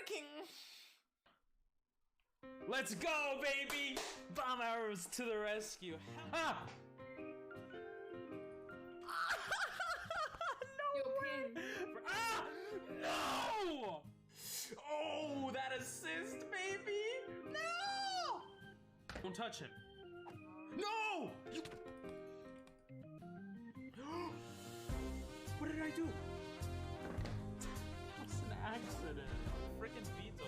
working. Let's go, baby! Bomb arrows to the rescue. Ha! No way! Ah! No! Oh, that assist, baby! No! Don't touch him. No! You... What did I do? That's an accident. Freaking beetle.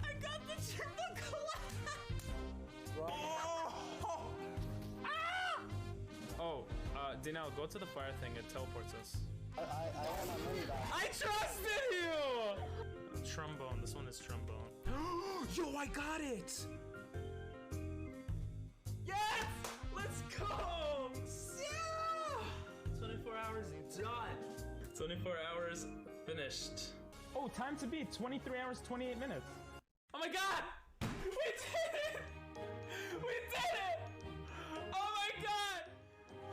I got the triple collapse! Oh! Ah! Oh, Danielle, go to the fire thing. It teleports us. I want my money back. I trusted you! Trombone. This one is trombone. Yo, I got it! Yes! Let's go! Yeah! 24 hours done. 24 hours finished. Oh, time to beat 23 hours, 28 minutes. Oh my god! We did it! We did it! Oh my god!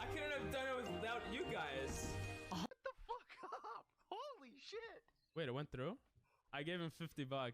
I couldn't have done it without you guys. What the fuck up? Holy shit! Wait, it went through? I gave him $50.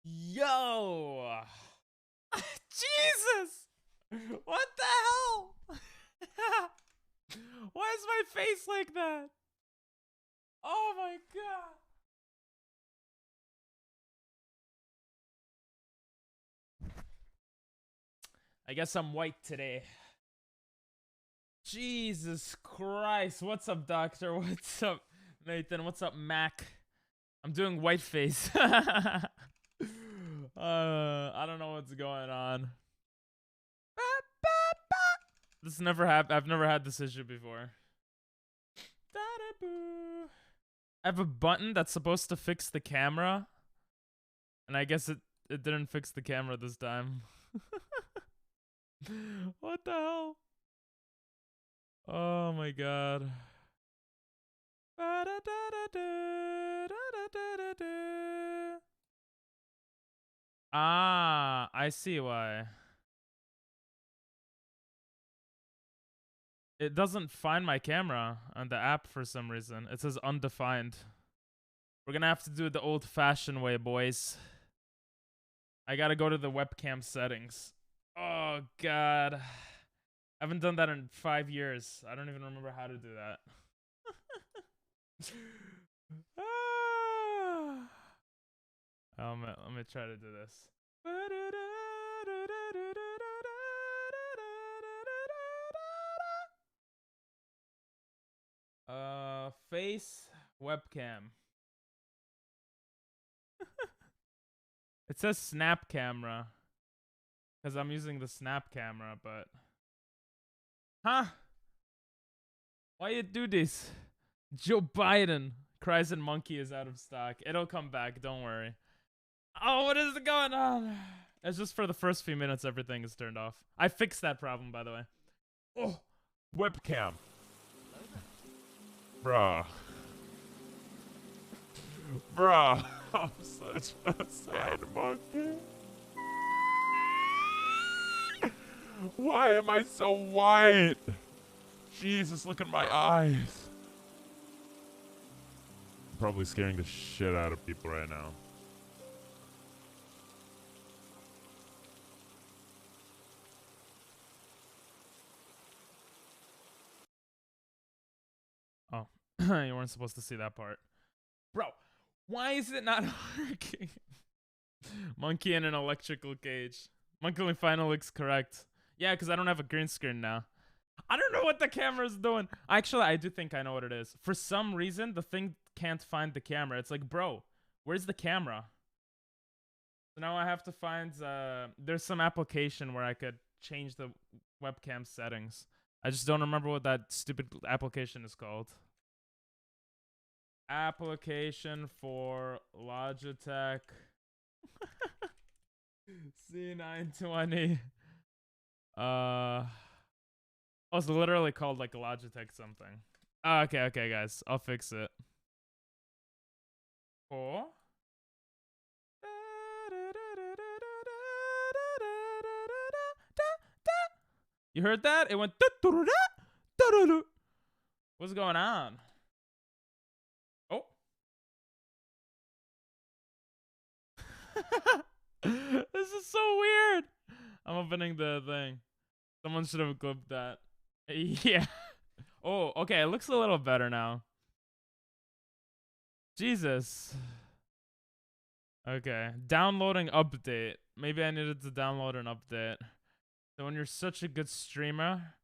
Yo! Jesus! What the hell? Why is my face like that? Oh my god! I guess I'm white today. Jesus Christ. What's up, Doctor? What's up, Nathan? What's up, Mac? I'm doing white face. I don't know what's going on. This never happened. I've never had this issue before. I have a button that's supposed to fix the camera, and I guess it didn't fix the camera this time. What the hell? Oh my god. Ah, I see why. It doesn't find my camera on the app for some reason. It says undefined. We're gonna have to do it the old-fashioned way, boys. I gotta go to the webcam settings. Oh god. I haven't done that in 5 years. I don't even remember how to do that. Let me try to do this. face webcam. It says snap camera. Because I'm using the snap camera, but... Huh? Why you do this? Joe Biden. Cries and Monkey is out of stock. It'll come back, don't worry. Oh, what is going on? It's just for the first few minutes everything is turned off. I fixed that problem, by the way. Oh, webcam. Bruh. Bruh. I'm such a sad monkey. Why am I so white? Jesus, look at my eyes. I'm probably scaring the shit out of people right now. Oh, you weren't supposed to see that part. Bro, why is it not working? Monkey in an electrical cage. Monkey final looks correct. Yeah, because I don't have a green screen now. I don't know what the camera's doing. Actually, I do think I know what it is. For some reason, the thing can't find the camera. It's like, bro, where's the camera? So now I have to find... there's some application where I could change the webcam settings. I just don't remember what that stupid application is called. Application for Logitech C920. Oh, it's literally called like Logitech something. Oh, okay, guys. I'll fix it. Oh. You heard that? It went. What's going on? Oh. This is so weird. I'm opening the thing. Someone should have clipped that. Yeah. Oh, okay. It looks a little better now. Jesus. Okay. Downloading update. Maybe I needed to download an update. So when you're such a good streamer...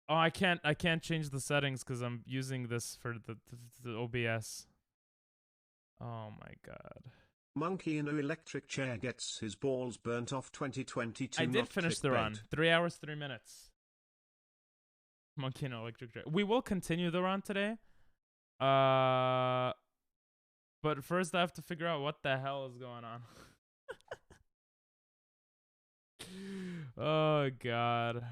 Oh, I can't change the settings because I'm using this for the OBS. Oh my god. Monkey in an electric chair gets his balls burnt off 2022. I did finish the run. 3 hours, 3 minutes. Monkey in an electric chair. We will continue the run today. But first I have to figure out what the hell is going on. Oh god.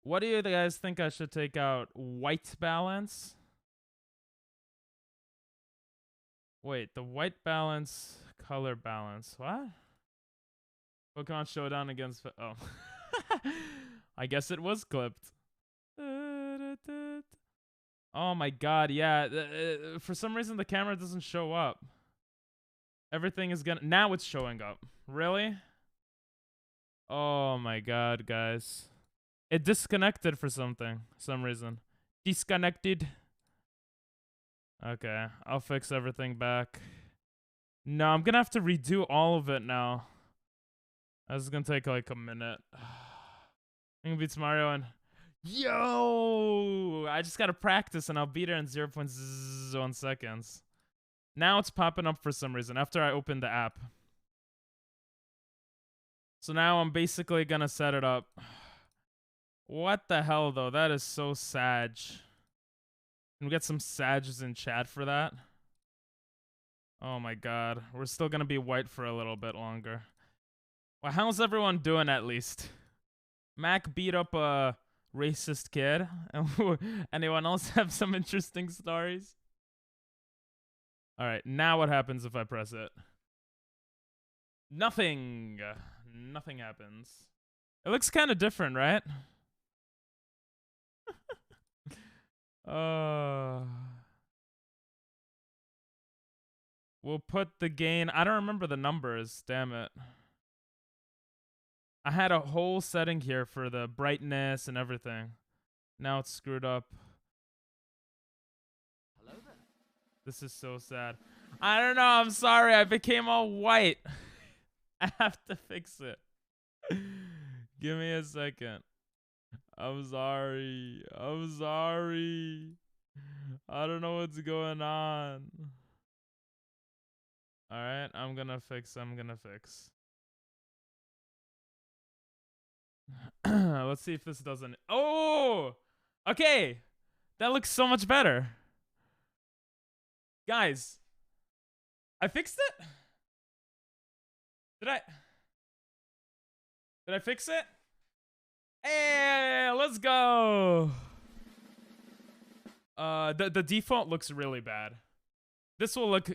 What do you guys think I should take out? White balance? Wait, the white balance, color balance. What? Pokemon Showdown against... Oh. I guess it was clipped. Oh my god, yeah. For some reason, the camera doesn't show up. Everything is gonna... Now it's showing up. Really? Oh my god, guys. It disconnected for some reason. Disconnected. Okay, I'll fix everything back. No, I'm gonna have to redo all of it now. This is gonna take like a minute. It beats Mario and... Yo! I just gotta practice and I'll beat her in 0.01 seconds. Now it's popping up for some reason after I open the app. So now I'm basically gonna set it up. What the hell though? That is so sag. Can we get some sages in chat for that? Oh my god. We're still gonna be white for a little bit longer. Well, how's everyone doing at least? Mac beat up a racist kid. Anyone else have some interesting stories? Alright, now what happens if I press it? Nothing. Nothing happens. It looks kind of different, right? We'll put the gain... I don't remember the numbers. Damn it. I had a whole setting here for the brightness and everything. Now it's screwed up. Hello there. This is so sad. I don't know. I'm sorry. I became all white. I have to fix it. Give me a second. I'm sorry. I'm sorry. I don't know what's going on. Alright, I'm gonna fix. Let's see if this doesn't. Oh! Okay! That looks so much better. Guys, I fixed it? Did I fix it? Hey, let's go. The default looks really bad. This will look,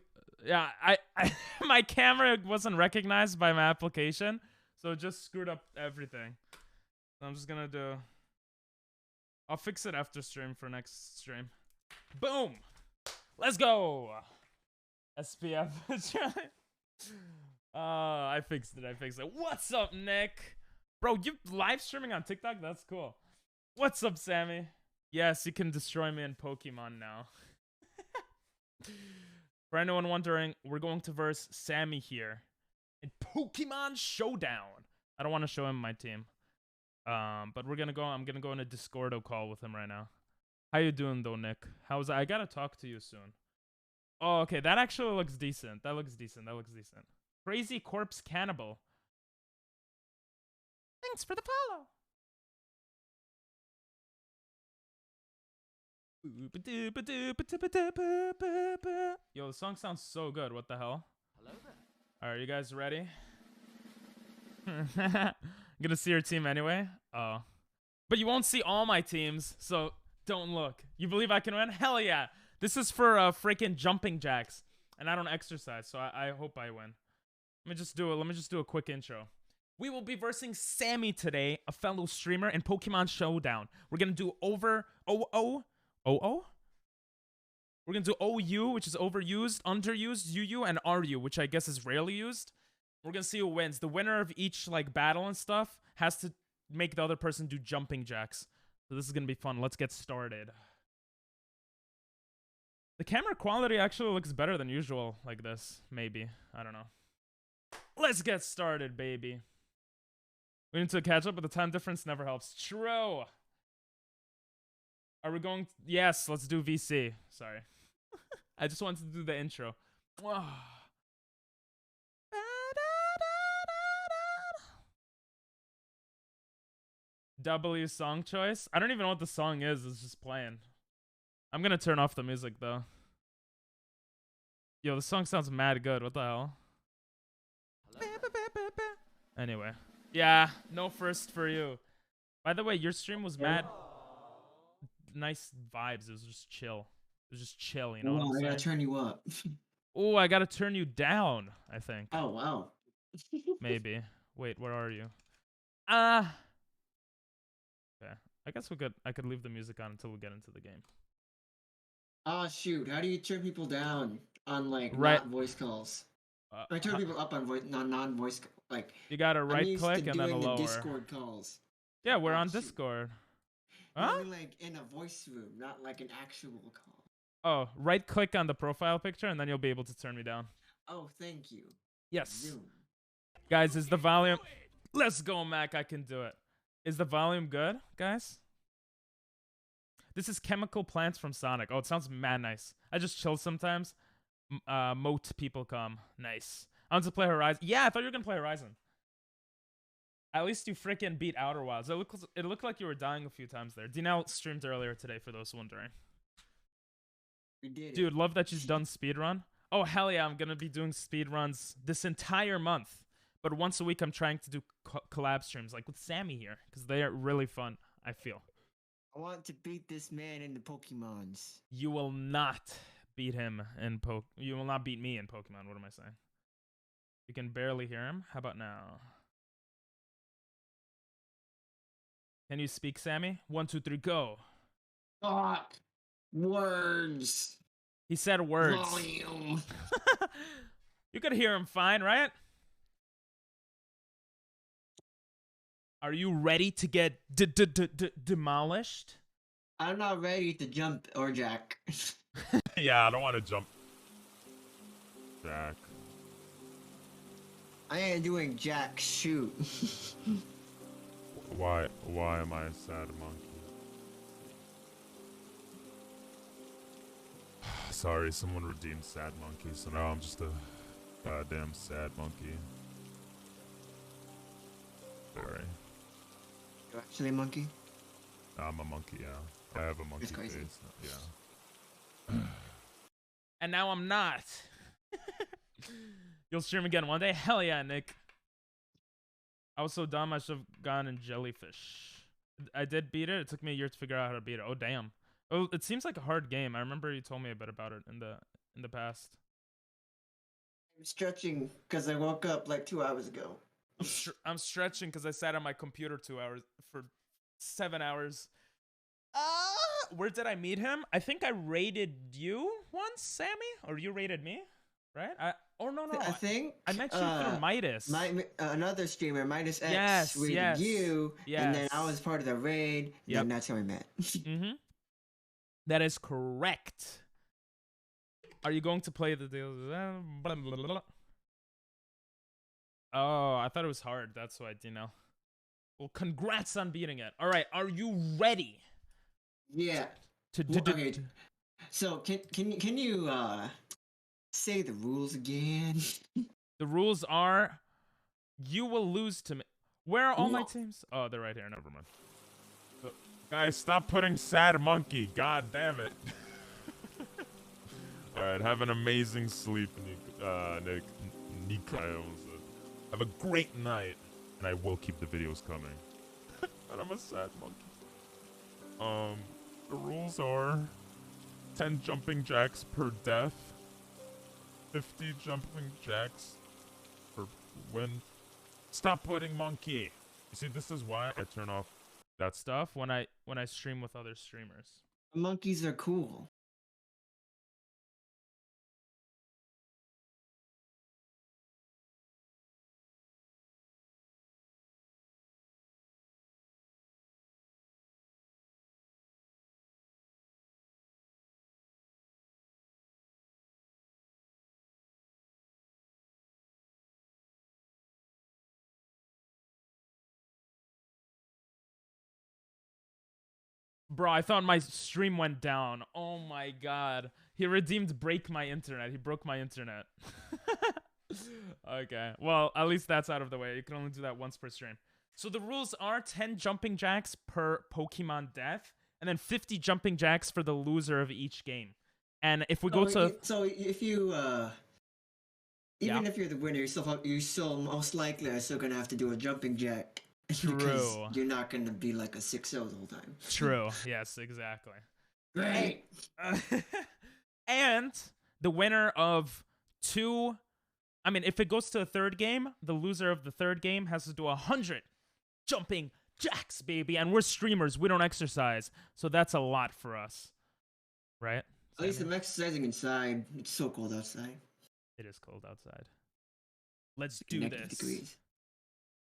yeah, I my camera wasn't recognized by my application, so it just screwed up everything. So I'm just gonna I'll fix it after stream for next stream. Boom. Let's go. SPF. I fixed it. What's up, Nick? Bro, you live streaming on TikTok? That's cool. What's up, Sammy? Yes, you can destroy me in Pokemon now. For anyone wondering, we're going to verse Sammy here in Pokemon Showdown. I don't want to show him my team. But I'm gonna go in a Discordo call with him right now. How you doing though, Nick? I gotta talk to you soon. Oh, okay, that actually looks decent. That looks decent. Crazy Corpse Cannibal. Thanks for the follow. Yo, the song sounds so good. What the hell? Hello there. Alright, you guys ready? I'm gonna see your team anyway. Oh. But you won't see all my teams, so don't look. You believe I can win? Hell yeah. This is for freaking jumping jacks. And I don't exercise, so I hope I win. Let me just do a quick intro. We will be versing Sammy today, a fellow streamer in Pokemon Showdown. We're gonna do over OO. We're gonna do OU, which is overused, underused, UU, and RU, which I guess is rarely used. We're gonna see who wins. The winner of each like battle and stuff has to make the other person do jumping jacks. So this is gonna be fun. Let's get started. The camera quality actually looks better than usual like this. Maybe. I don't know. Let's get started, baby. We need to catch up, but the time difference never helps. True. Are we going? Yes, let's do VC. Sorry. I just wanted to do the intro. W song choice? I don't even know what the song is. It's just playing. I'm gonna turn off the music though. Yo, the song sounds mad good. What the hell? Anyway. Yeah, no first for you. By the way, your stream was mad nice vibes. It was just chill. It was just chill, you know what I'm saying? I gotta turn you up. Oh, I gotta turn you down, I think. Oh, wow. Maybe. Wait, where are you? Okay. I guess I could leave the music on until we get into the game. Oh, shoot. How do you turn people down on, like, right not voice calls? I turn people up on non-voice, like... You gotta right click and then a lower. Discord calls. Yeah, we're on Discord. Huh? I mean, like, in a voice room, not like an actual call. Oh, right click on the profile picture and then you'll be able to turn me down. Oh, thank you. Yes. Zoom. Guys, is the volume... Let's go, Mac. I can do it. Is the volume good, guys? This is Chemical Plants from Sonic. Oh, it sounds mad nice. I just chill sometimes. Moat people come. Nice. I want to play Horizon. Yeah, I thought you were going to play Horizon. At least you freaking beat Outer Wilds. It looked like you were dying a few times there. D-Now streamed earlier today, for those wondering. We did Dude, love that she's done speedrun. Oh, hell yeah, I'm going to be doing speedruns this entire month. But once a week, I'm trying to do collab streams, like with Sammy here, because they are really fun, I feel. I want to beat this man in the Pokemons. You will not beat him in You will not beat me in Pokemon. What am I saying? You can barely hear him. How about now? Can you speak, Sammy? 1, 2, 3, go. Fuck. Words. He said words. Volume. You could hear him fine, right? Are you ready to get demolished? I'm not ready to jump or jack. Yeah, I don't want to jump. Jack. I ain't doing jack shoot. Why am I a sad monkey? Sorry, someone redeemed sad monkey, so now I'm just a goddamn sad monkey. Very. You actually a monkey? I'm a monkey, yeah. I have a monkey It's crazy. face. Yeah. And now I'm not. You'll stream again one day? Hell yeah, Nick. I was so dumb I should have gone in jellyfish. I did beat it. It took me a year to figure out how to beat it. Oh damn. Oh, it seems like a hard game. I remember you told me a bit about it in the past. I'm stretching because I woke up like 2 hours ago. I'm stretching because I sat on my computer 2 hours for 7 hours. Where did I meet him? I think I raided you once, Sammy, or you raided me, right? No. I think I met you through Midas. Another streamer, Midas X, Yes, raided yes, you, and then yes. I was part of the raid. Yep. And that's how we met. Mm-hmm. That is correct. Are you going to play the deal? Oh, I thought it was hard. That's why, you know. Well, congrats on beating it. All right, are you ready? Yeah. Okay. So can you say the rules again? The rules are, you will lose to me. Where are all my teams? Oh, they're right here. Never mind. Guys, stop putting sad monkey. God damn it. Alright, have an amazing sleep, Nick. Nick, I almost said. Have a great night. And I will keep the videos coming. And I'm a sad monkey. The rules are 10 jumping jacks per death. 50 jumping jacks per win. Stop putting monkey. You see, this is why I turn off that stuff When I stream with other streamers. Monkeys are cool. Bro, I thought my stream went down. Oh my god. He redeemed break my internet. He broke my internet. Okay. Well, at least that's out of the way. You can only do that once per stream. So the rules are 10 jumping jacks per Pokemon death, and then 50 jumping jacks for the loser of each game. And if we go to... So if you... Even if you're the winner, you're still most likely are still going to have to do a jumping jack. True. Because you're not going to be like a 6-0 the whole time. True. Yes, exactly. Great. And the winner of 2... I mean, if it goes to a third game, the loser of the third game has to do 100 jumping jacks, baby. And we're streamers. We don't exercise. So that's a lot for us. Right? At least I'm exercising inside. It's so cold outside. It is cold outside. Let's do this. Degrees.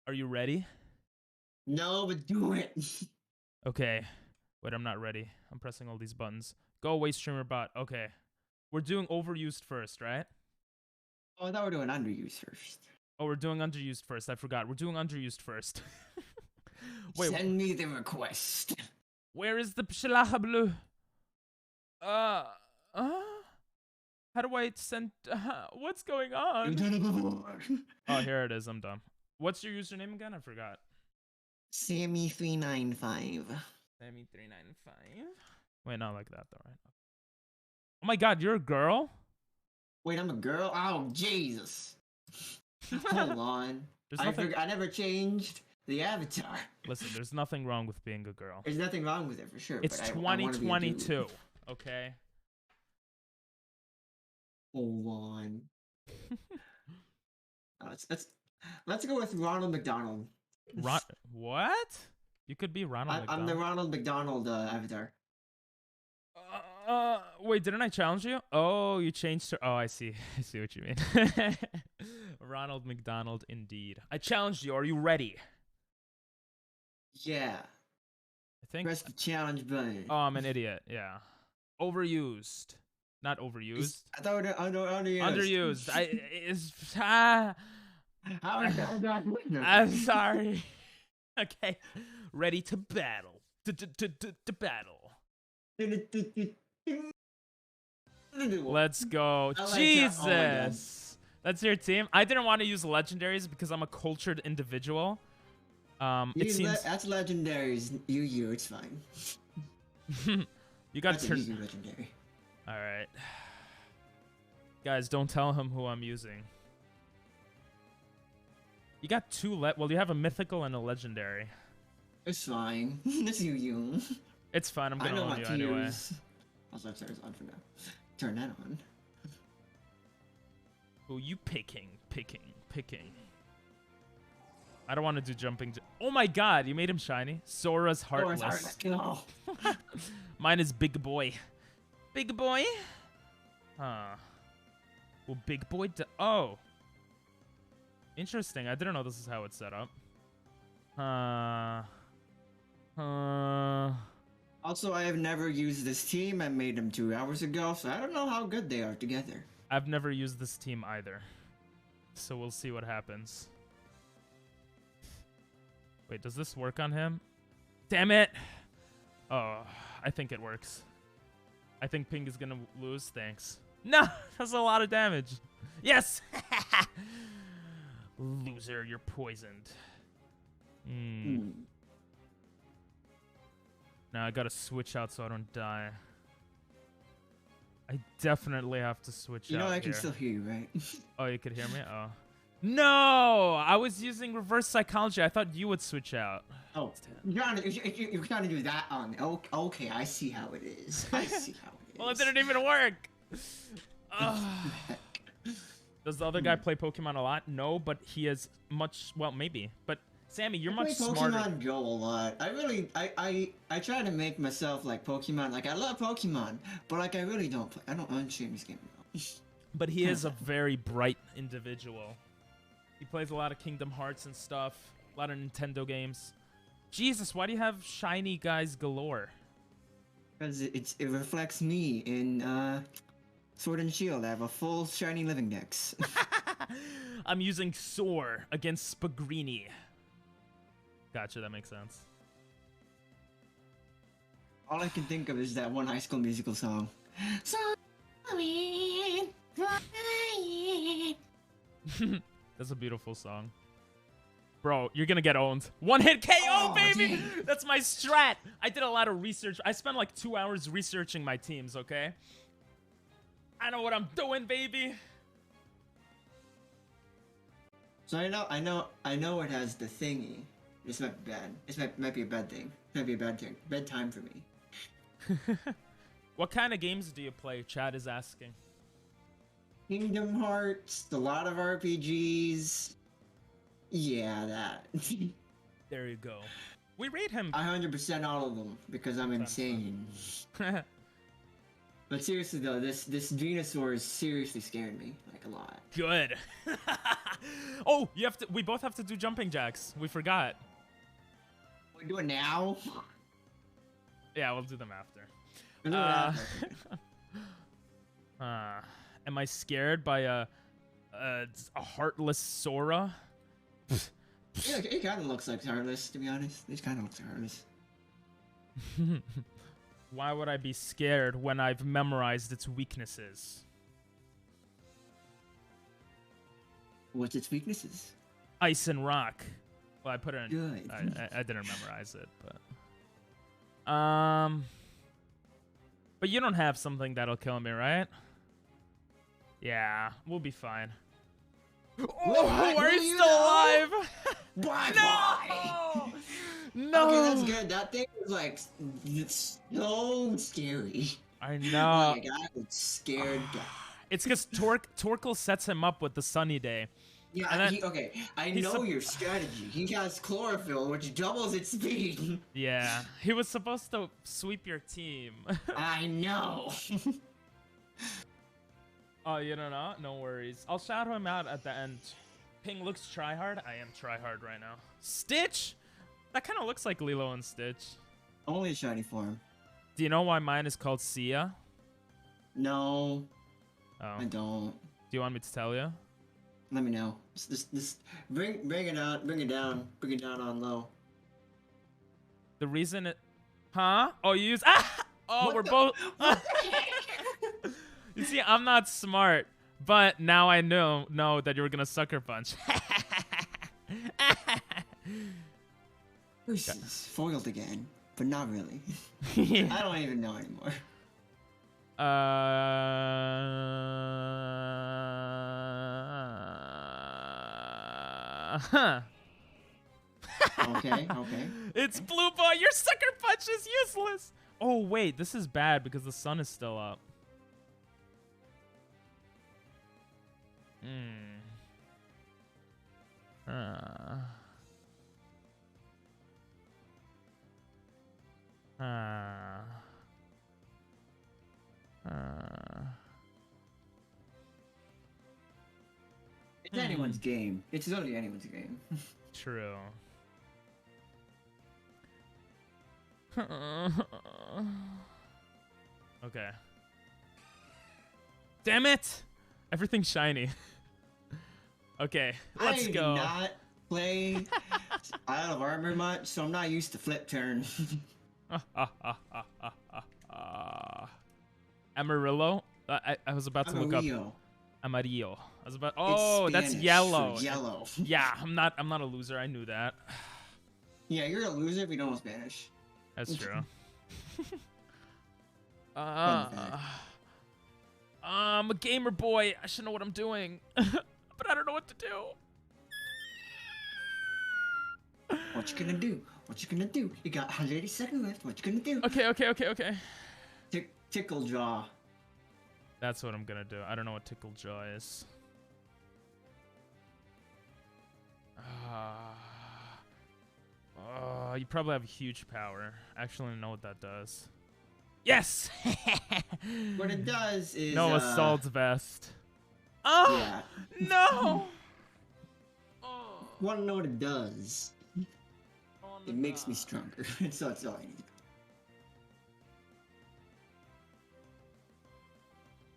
Are you ready? No, but do it. Okay. Wait, I'm not ready. I'm pressing all these buttons. Go away, streamer bot. Okay. We're doing overused first, right? Oh, I thought we were doing underused first. Oh, we're doing underused first. I forgot. We're doing underused first. Wait. Send me the request. Where is the pshilaha blue? How do I send... what's going on? You've done it before. Oh, here it is. I'm dumb. What's your username again? I forgot. Samii395. Samii395. Wait, not like that though, right? Oh my god, you're a girl? Wait, I'm a girl? Oh, Jesus. Hold on. I never changed the avatar. Listen, there's nothing wrong with being a girl. There's nothing wrong with it, for sure. It's 2022, okay? Hold on. Let's go with Ronald McDonald. What? You could be Ronald McDonald. I'm the Ronald McDonald avatar. Wait, didn't I challenge you? Oh, you changed her. Oh, I see. I see what you mean. Ronald McDonald, indeed. I challenged you. Are you ready? Yeah. I think. Press the challenge button. Oh, I'm an idiot. Yeah. Overused. Not overused. I thought underused. Underused. I'm sorry. Okay. Ready to battle. To battle. Let's go. Jesus. That's your team. I didn't want to use legendaries because I'm a cultured individual. It seems that's legendaries. You. It's fine. You got that's easy legendary. All right. Guys, don't tell him who I'm using. You got two well, you have a mythical and a legendary. It's fine. It's you. It's fine. I'm gonna own you anyway. Also, it's on for now. Turn that on. Who you picking? I don't want to do jumping. Oh my god, you made him shiny. Sora's heartless. No. Mine is big boy. Big boy? Huh. Well, big boy. Oh. Interesting. I didn't know this is how it's set up. Also, I have never used this team. I made them 2 hours ago, so I don't know how good they are together. I've never used this team either. So we'll see what happens. Wait, does this work on him? Damn it! Oh, I think it works. I think Pink is gonna lose. Thanks. No! That's a lot of damage. Yes! Loser, you're poisoned. Now I gotta switch out so I don't die. I definitely have to switch out. You know I here. can still hear you, right? Oh, you could hear me? Oh. No! I was using reverse psychology. I thought you would switch out. Oh, you're trying to do that on. Okay, I see how it is. I see how it is. Well, it didn't even work. Does the other guy play Pokemon a lot? No, but he is much. Well, maybe. But Samii, you're much smarter. I play Pokemon Go a lot. I try to make myself like Pokemon. Like I love Pokemon, but like I really don't play. I don't understand this game at all. But he is a very bright individual. He plays a lot of Kingdom Hearts and stuff. A lot of Nintendo games. Jesus, why do you have shiny guys galore? Because it reflects me in Sword and Shield. I have a full shiny living dex. I'm using Soar against Spagrini. Gotcha, that makes sense. All I can think of is that one High School Musical song. Sorry, That's a beautiful song. Bro, you're gonna get owned. One hit KO, oh, baby! Dang. That's my strat. I did a lot of research. I spent like 2 hours researching my teams, okay? I know what I'm doing, baby. So I know it has the thingy. This might be bad. This might be a bad thing. It might be a bad thing. Bedtime for me. What kind of games do you play? Chad is asking. Kingdom Hearts, a lot of RPGs. Yeah, that. There you go. We rate him. 100% all of them because I'm insane. But seriously though, this Venusaur is seriously scaring me like a lot. Good. Oh, you have to. We both have to do jumping jacks. We forgot. We do it now. Yeah, we'll do them after. Am I scared by a heartless Sora? Yeah, it kind of looks like heartless, to be honest. It kind of looks like heartless. Why would I be scared when I've memorized its weaknesses? What's its weaknesses? Ice and rock. Well, I put it in. Good. I didn't memorize it, but but you don't have something that'll kill me, right? Yeah, we'll be fine. Oh, are you still alive? Bye. No. Okay, that's good. That thing was like, it's so scary. I know. Like, I was scared. It's because Torkoal sets him up with the sunny day. Yeah, okay. I know your strategy. He has chlorophyll, which doubles its speed. Yeah, he was supposed to sweep your team. I know. Oh, you don't know? No worries. I'll shout him out at the end. Ping looks tryhard. I am tryhard right now. Stitch? That kind of looks like Lilo and Stitch. Only a shiny form. Do you know why mine is called Sia? No, Oh. I don't. Do you want me to tell you? Let me know. Just bring it out, bring it down on low. The reason it... Huh? Oh, you use... Ah! Oh, What we're the- both... what the heck? You see, I'm not smart, but now I know that you were gonna sucker punch. This is foiled again, but not really. Yeah. I don't even know anymore. Huh. Okay. It's blue boy. Your sucker punch is useless. Oh wait, this is bad because the sun is still up. It's anyone's game. It's literally anyone's game. True. Okay. Damn it! Everything's shiny. Okay, let's I go. do not play out of armor much, so I'm not used to flip turn. Amarillo? I was about to look up. Amarillo. I was about. Oh, It's that's Spanish yellow. for yellow. Yeah, I'm not a loser. I knew that. Yeah, you're a loser if you don't know Spanish. That's true. fact. I'm a gamer boy. I should know what I'm doing, but I don't know what to do. What you gonna do? What you gonna do? You got 180 seconds left. What you gonna do? Okay. Tickle jaw. That's what I'm gonna do. I don't know what tickle jaw is. You probably have huge power. Actually, I know what that does. Yes! What it does is No assault vest. Oh! Yeah. No! Wanna know what it does? It makes me stronger. So that's all I need.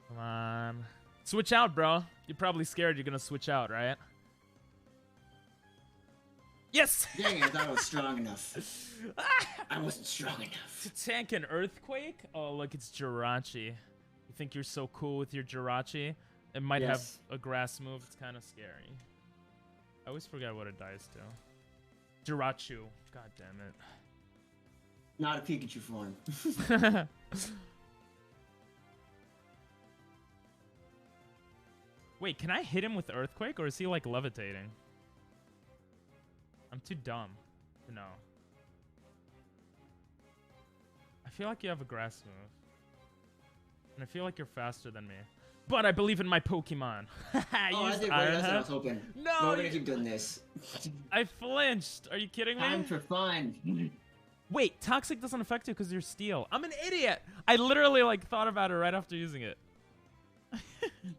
Come on. Switch out, bro. You're probably scared you're gonna switch out, right? Yes! Dang it, I thought I was strong enough. I wasn't strong enough. To tank an earthquake? Oh, look, it's Jirachi. You think you're so cool with your Jirachi? It might have a grass move. It's kind of scary. I always forget what it dies to. Jirachu. God damn it. Not a Pikachu form. Wait, can I hit him with earthquake, or is he like levitating? I'm too dumb to know. I feel like you have a grass move. And I feel like you're faster than me. But I believe in my Pokemon. I did Iron that's what I Head? was hoping. No! We're gonna keep doing this. I flinched. Are you kidding me? Time for fun. Wait, Toxic doesn't affect you because you're Steel. I'm an idiot. I literally like thought about it right after using it.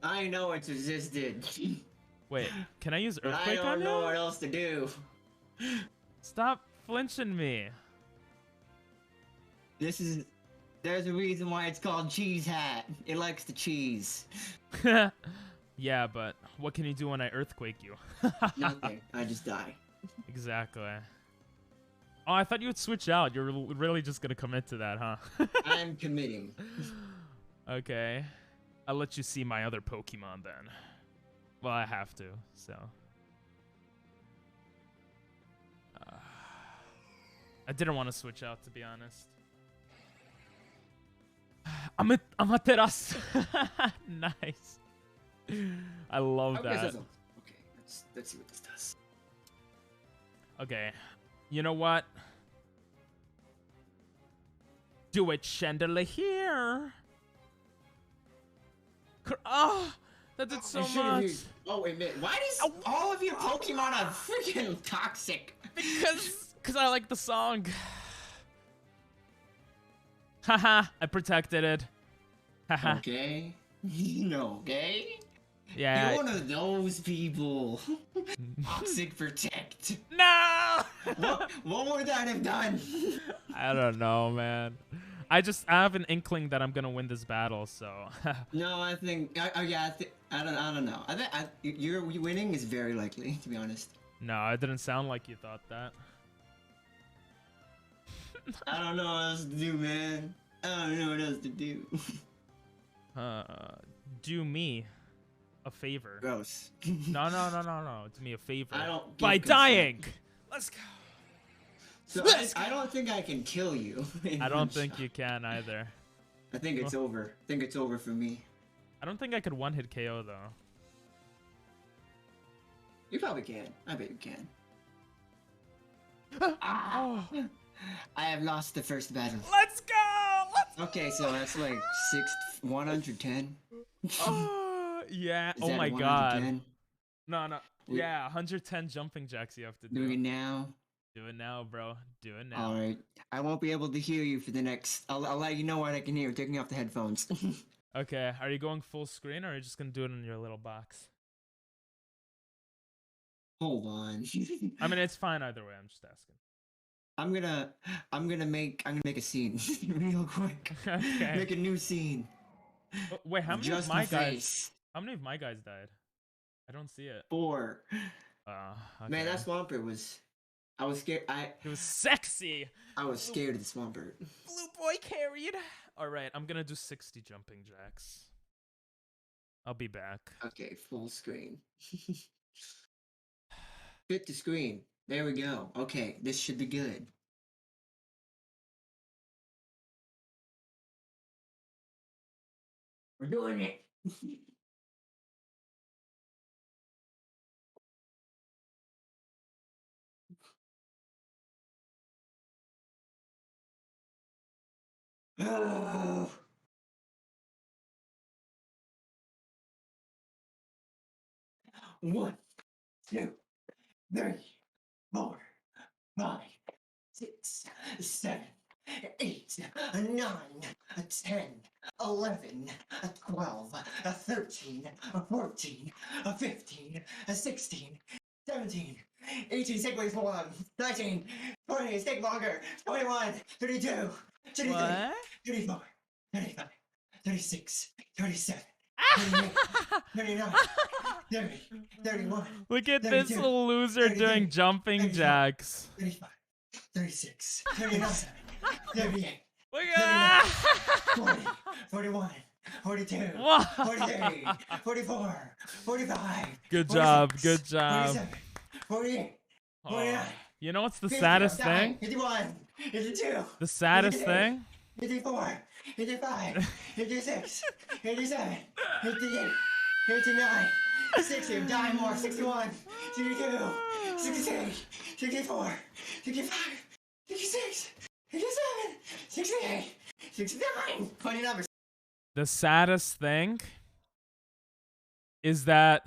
I know it's resisted. Wait, can I use But I Earthquake on don't you? know what else to do. Stop flinching me. There's a reason why it's called Cheese Hat. It likes the cheese. Yeah, but what can you do when I Earthquake you? Nothing. I just die. Exactly. Oh, I thought you would switch out. You're really just gonna commit to that, huh? I'm committing. Okay. I'll let you see my other Pokemon then. Well, I have to, so. I didn't want to switch out, to be honest. Amaterasu. Nice. I love that. Okay, let's see what this does. Okay. You know what? Do it, Chandelier. Oh, that did so much. Oh, wait a minute. Why does all of your Pokemon are freaking toxic? Because I like the song. Haha, I protected it. Haha. Okay. No, okay? Yeah. You're one of those people. Toxic protect. No! What would that have done? I don't know, man. I have an inkling that I'm gonna win this battle, so. No, I think. Yeah, I don't know. I think you're winning is very likely, to be honest. No, it didn't sound like you thought that. I don't know what else to do, man. I don't know what else to do. Do me a favor. Gross. No. Do me a favor. I don't. By dying. Let's go. So I don't think I can kill you. I don't think you can either. I think it's over. I think it's over for me. I don't think I could one-hit KO though. You probably can. I bet you can. Oh. I have lost the first battle. Let's go. Okay, so that's like 110. Yeah. Is Oh that my 110? god. No. Yeah, 110 jumping jacks you have to do. Do it now. Do it now, bro. Do it now. All right. I won't be able to hear you for the next. I'll let you know what I can hear. Taking off the headphones. Okay. Are you going full screen or are you just gonna do it in your little box? Hold on. I mean, it's fine either way. I'm just asking. I'm gonna make a scene real quick. Okay. Make a new scene. Wait, how many Just of my the guys? face. How many of my guys died? I don't see it. 4. Okay. Man, that Swampert was. I was scared. It was sexy. I was scared of the Swampert. Blue boy carried. All right, I'm gonna do 60 jumping jacks. I'll be back. Okay, full screen. Fit to screen. There we go. Okay, this should be good. We're doing it. Oh. 1, 2, 3, 4, 5, 6, 7, 8, 9, 10, 11, 12, 13, 14, 15, 16, 17, 18, segways 1, 19, 20, take longer, 21, 32, 33, What? 34, 35, 36, 37, 38, 39, 30, 31, Look at 32, this loser 33, doing jumping 34, jacks. 35, 36, 39, 38, Look 39, at 40, 41, 42, What? 43, 44, 45. Good 46, job. Good job. 47, 48, 49. Oh, you know what's the 50, saddest I'm dying. thing? 51, 52. The saddest 53, thing? 54, 55, 56, 57, 58, 59, 60, I'm dying more, 61, 62, 63, 64, 65, 66, 67, 68, 69, 29. The saddest thing is that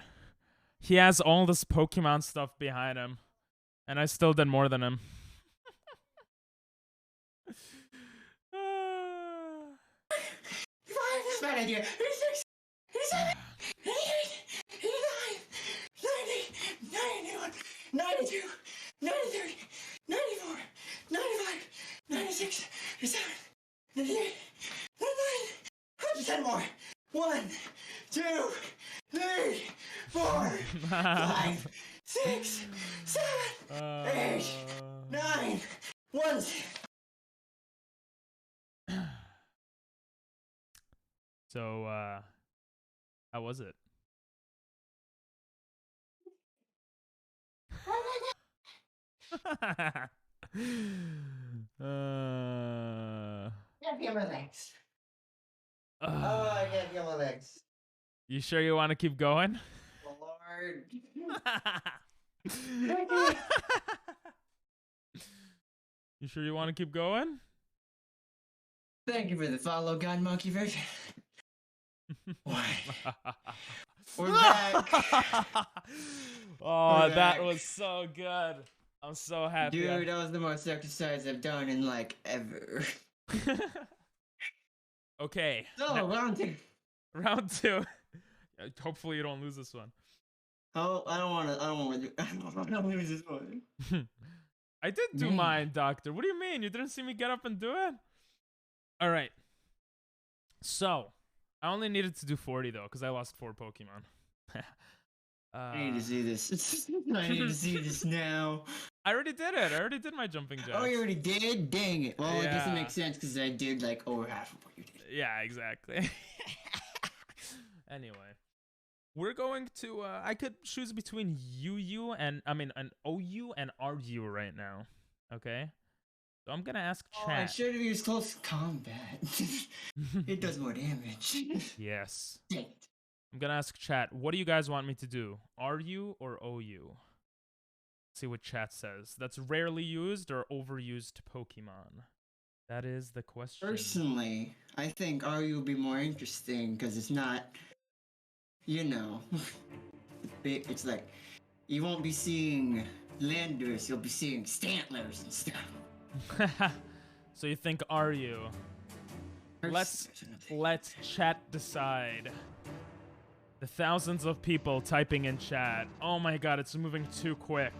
he has all this Pokemon stuff behind him, and I still did more than him. That's a bad idea. 86, 87, 88, 89, 90, 91, 92, 93, 94, 95, 96, 97, 98, 99, 110 more. 1, 2, 3, 4, 5, 6, 7, 8, 9, 1. So, how was it? Can't feel my legs. Oh, I can't feel my legs. You sure you want to keep going? Oh, Lord. You sure you want to keep going? Thank you for the follow, God Monkey version. Why? We're back. Oh, We're that back. was so good. I'm so happy. Dude, that was the most exercise I've done in like ever. Okay. No, round 2. Round 2. Hopefully you don't lose this one. Oh, I don't want to lose this one. I did do Man. mine, Doctor. What do you mean? You didn't see me get up and do it? All right. So, I only needed to do 40 though, because I lost 4 Pokemon. I need to see this. I need to see this now. I already did it. I already did my jumping jacks. Oh, you already did? Dang it. Well, it doesn't Yeah. make sense because I did like over half of what you did. Yeah, exactly. Anyway, we're going to. I could choose between UU and an OU and RU right now. Okay, so I'm gonna ask Oh, I chat. should have used close combat. It does more damage. Yes. Dang it. I'm gonna ask chat. What do you guys want me to do? RU or OU? See what chat says. That's rarely used or overused Pokemon. That is the question. Personally, I think RU would be more interesting because it's not, you know, it's like you won't be seeing Landers, you'll be seeing Stantlers and stuff. So you think RU? Let's let chat decide. The thousands of people typing in chat. Oh my god, it's moving too quick.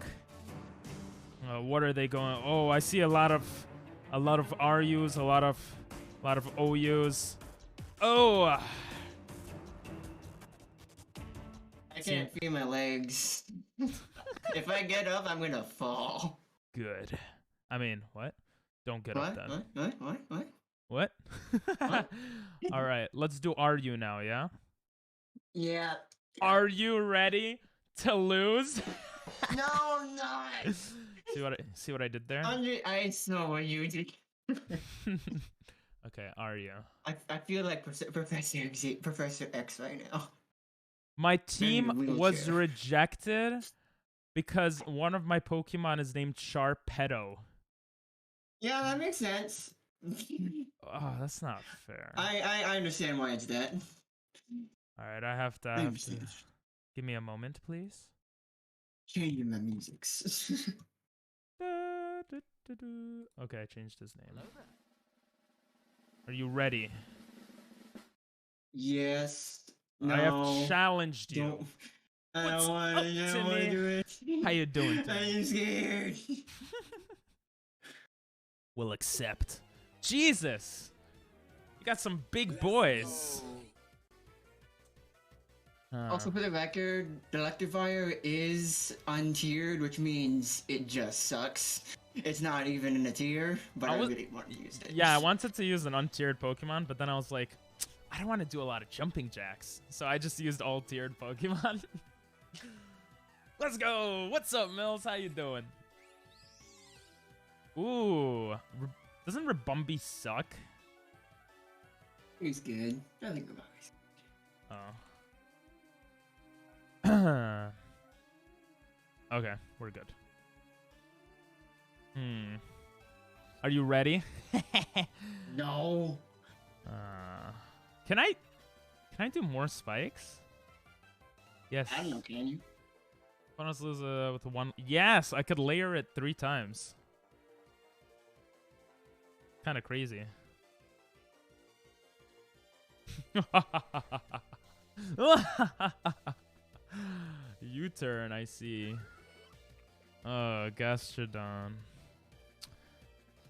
What are they going? Oh, I see a lot of RUs, a lot of OUs. Oh. I can't feel my legs. If I get up, I'm gonna fall. Good. I mean, what? Don't get up then. What? What? What? All right, let's do RU now, yeah? Yeah. Are you ready to lose? No, I'm not. See what I did there? I saw what you did. Okay, are you? I feel like Professor X right now. My team was wheelchair. rejected because one of my Pokemon is named Sharpedo. Yeah, that makes sense. Oh, that's not fair. I understand why it's that. All right, I have to. Give me a moment, please. Changing my music. Okay, I changed his name. Are you ready? Yes. No. I have challenged you. Don't. I What's don't want up, to Timmy? do it. How you doing, Timmy? I'm scared. Will accept. Jesus! You got some big boys. Also, for the record, the Electivire is untiered, which means it just sucks. It's not even in a tier, but I really want to use it. Yeah, I wanted to use an untiered Pokemon, but then I was like, I don't want to do a lot of jumping jacks. So I just used all tiered Pokemon. Let's go! What's up, Mills? How you doing? Ooh. Doesn't Ribombee suck? He's good. I think about it. Oh. Okay, we're good. Are you ready? No. Can I do more spikes? Yes. I don't know, can you? Bonus lose with one. Yes, I could layer it 3 times. Kind of crazy. U-turn, I see. Gastrodon.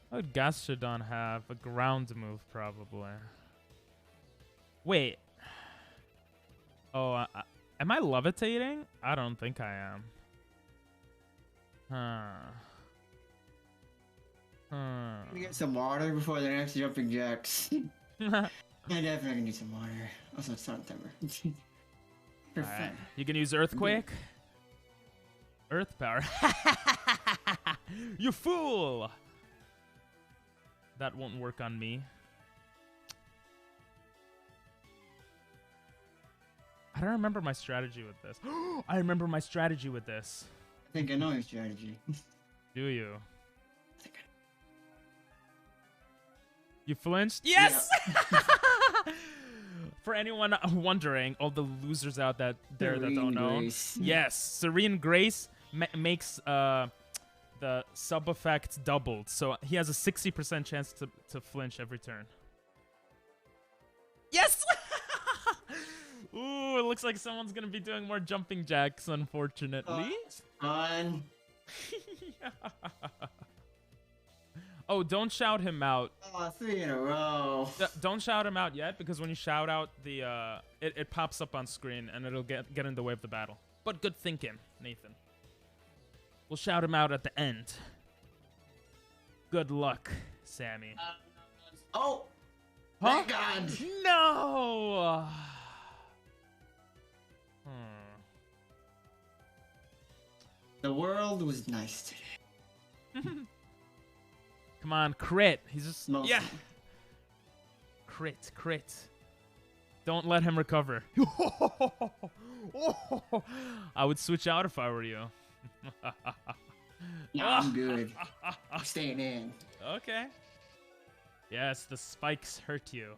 What would Gastrodon have? A ground move, probably. Wait. Oh, am I levitating? I don't think I am. Let me get some water before the next jumping jacks. I definitely need some water. Also, it's not timer. Alright. You can use Earthquake? Earth power. You fool! That won't work on me. I don't remember my strategy with this. I remember my strategy with this. I think I know your strategy. Do you? I think You flinched? Yes! Yeah. For anyone wondering, all the losers out there that don't Serene know. Grace. Yes, Serene Grace makes the sub effect doubled. So he has a 60% chance to flinch every turn. Yes! Ooh, it looks like someone's going to be doing more jumping jacks, unfortunately. Fun. Oh, don't shout him out. Oh, 3 in a row. Don't shout him out yet, because when you shout out, the it pops up on screen and it'll get in the way of the battle. But good thinking, Nathan. We'll shout him out at the end. Good luck, Sammy. Oh! Huh? Thank God! No! The world was nice today. Come on, crit. He's just... Mostly. Yeah. Crit. Don't let him recover. I would switch out if I were you. No, I'm good. I'm staying in. Okay. Yes, the spikes hurt you.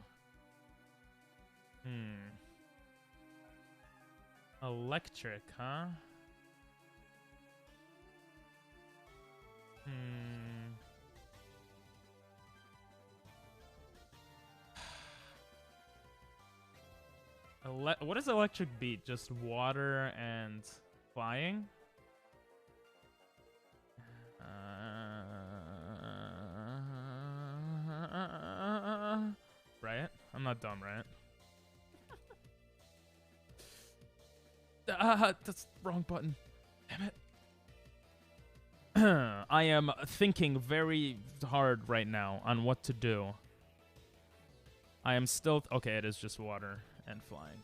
Electric, huh? What does electric beat? Just water and flying? Right? I'm not dumb, right? That's the wrong button. Damn it. I am thinking very hard right now on what to do. I am still... Okay, it is just water and flying.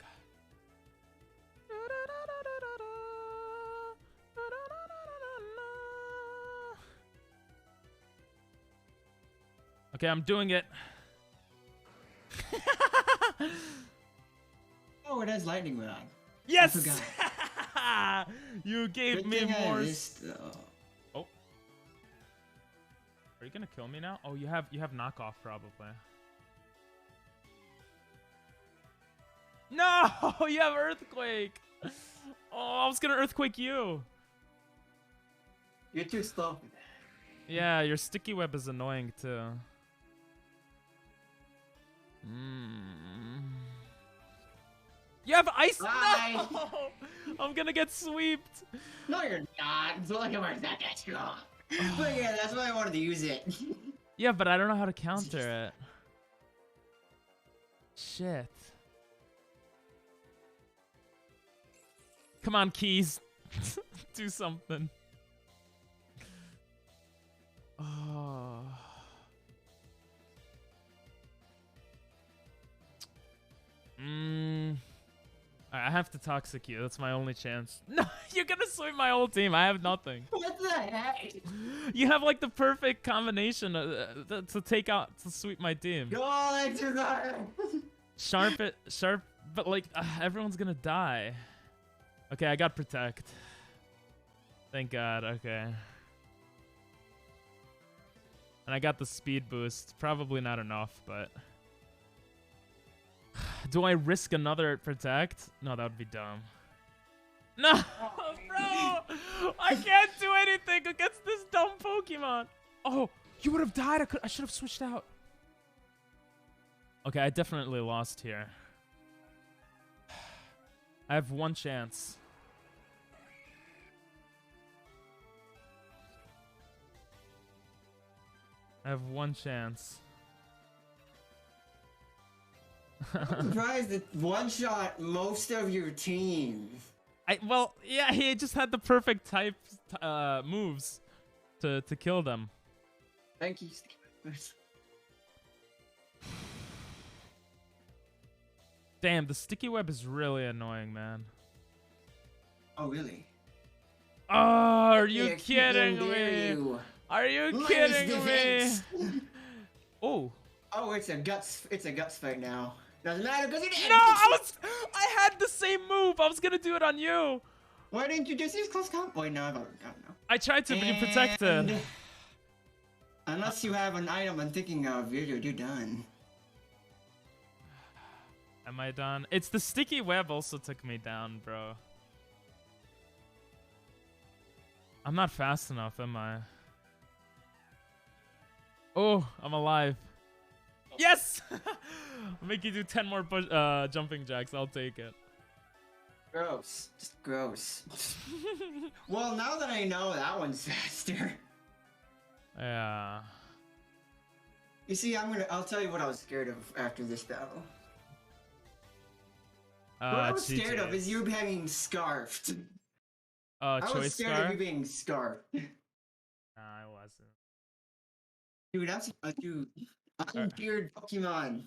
Okay, I'm doing it. Oh, it has lightning rod. Yes! I forgot. You gave Good me thing I more... missed, though. Oh. Are you gonna kill me now? Oh, you have knockoff probably. No! You have earthquake! Oh, I was gonna earthquake you. You're too slow for that. Yeah, your sticky web is annoying too. You have ice. Bye. No! I'm gonna get sweeped. No, you're not. Zolimar is not that strong. But yeah, that's why I wanted to use it. Yeah, but I don't know how to counter it. Shit. Come on, Keys. Do something. Oh. I have to toxic you. That's my only chance. No, you're gonna sweep my whole team. I have nothing. What the heck? You have like the perfect combination to take out to sweep my team. Go into the Sharp, but like everyone's gonna die. Okay, I got protect. Thank God. Okay. And I got the speed boost. Probably not enough, but... Do I risk another protect? No, that would be dumb. No! Bro! I can't do anything against this dumb Pokemon! Oh, you would have died! I should have switched out. Okay, I definitely lost here. I have one chance. I have one chance. I'm surprised that one-shot most of your team. Well, yeah, he just had the perfect type moves to kill them. Thank you. Damn, the sticky web is really annoying, man. Oh, really? Oh, are you Yeah, kidding me? you. Are you Minus kidding me? defense. Oh. Oh, it's a guts fight now. Doesn't matter because you didn't. No, I had the same move. I was gonna do it on you. Why didn't you just use close comp? Wait, no, I've already got now. I tried to, but you protected. Unless you have an item I'm thinking of, you're done. Am I done? It's the sticky web also took me down, bro. I'm not fast enough, am I? Oh, I'm alive. Yes! I'll make you do 10 more jumping jacks. I'll take it. Gross. Just gross. Well, now that I know that one's faster. Yeah. You see, I'll tell you what I was scared of after this battle. What I was scared of is you being scarfed. I was scared of you being scarfed. Nah, I wasn't. Dude, that's a dude. Ungeared Pokemon.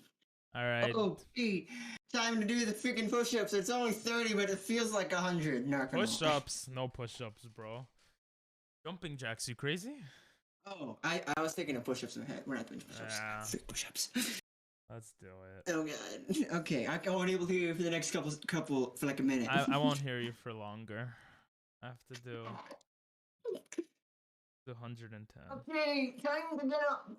Alright. Oh, gee. Time to do the freaking push-ups. It's only 30, but it feels like 100. Push-ups. No push-ups, bro. Jumping jacks, you crazy? Oh, I was thinking of push-ups in my head. We're not doing push-ups. Yeah. Push-ups. Let's do it. Oh god. Okay, I won't be able to hear you for the next couple for like a minute. I won't hear you for longer. I have to do 110. Okay, time to get up.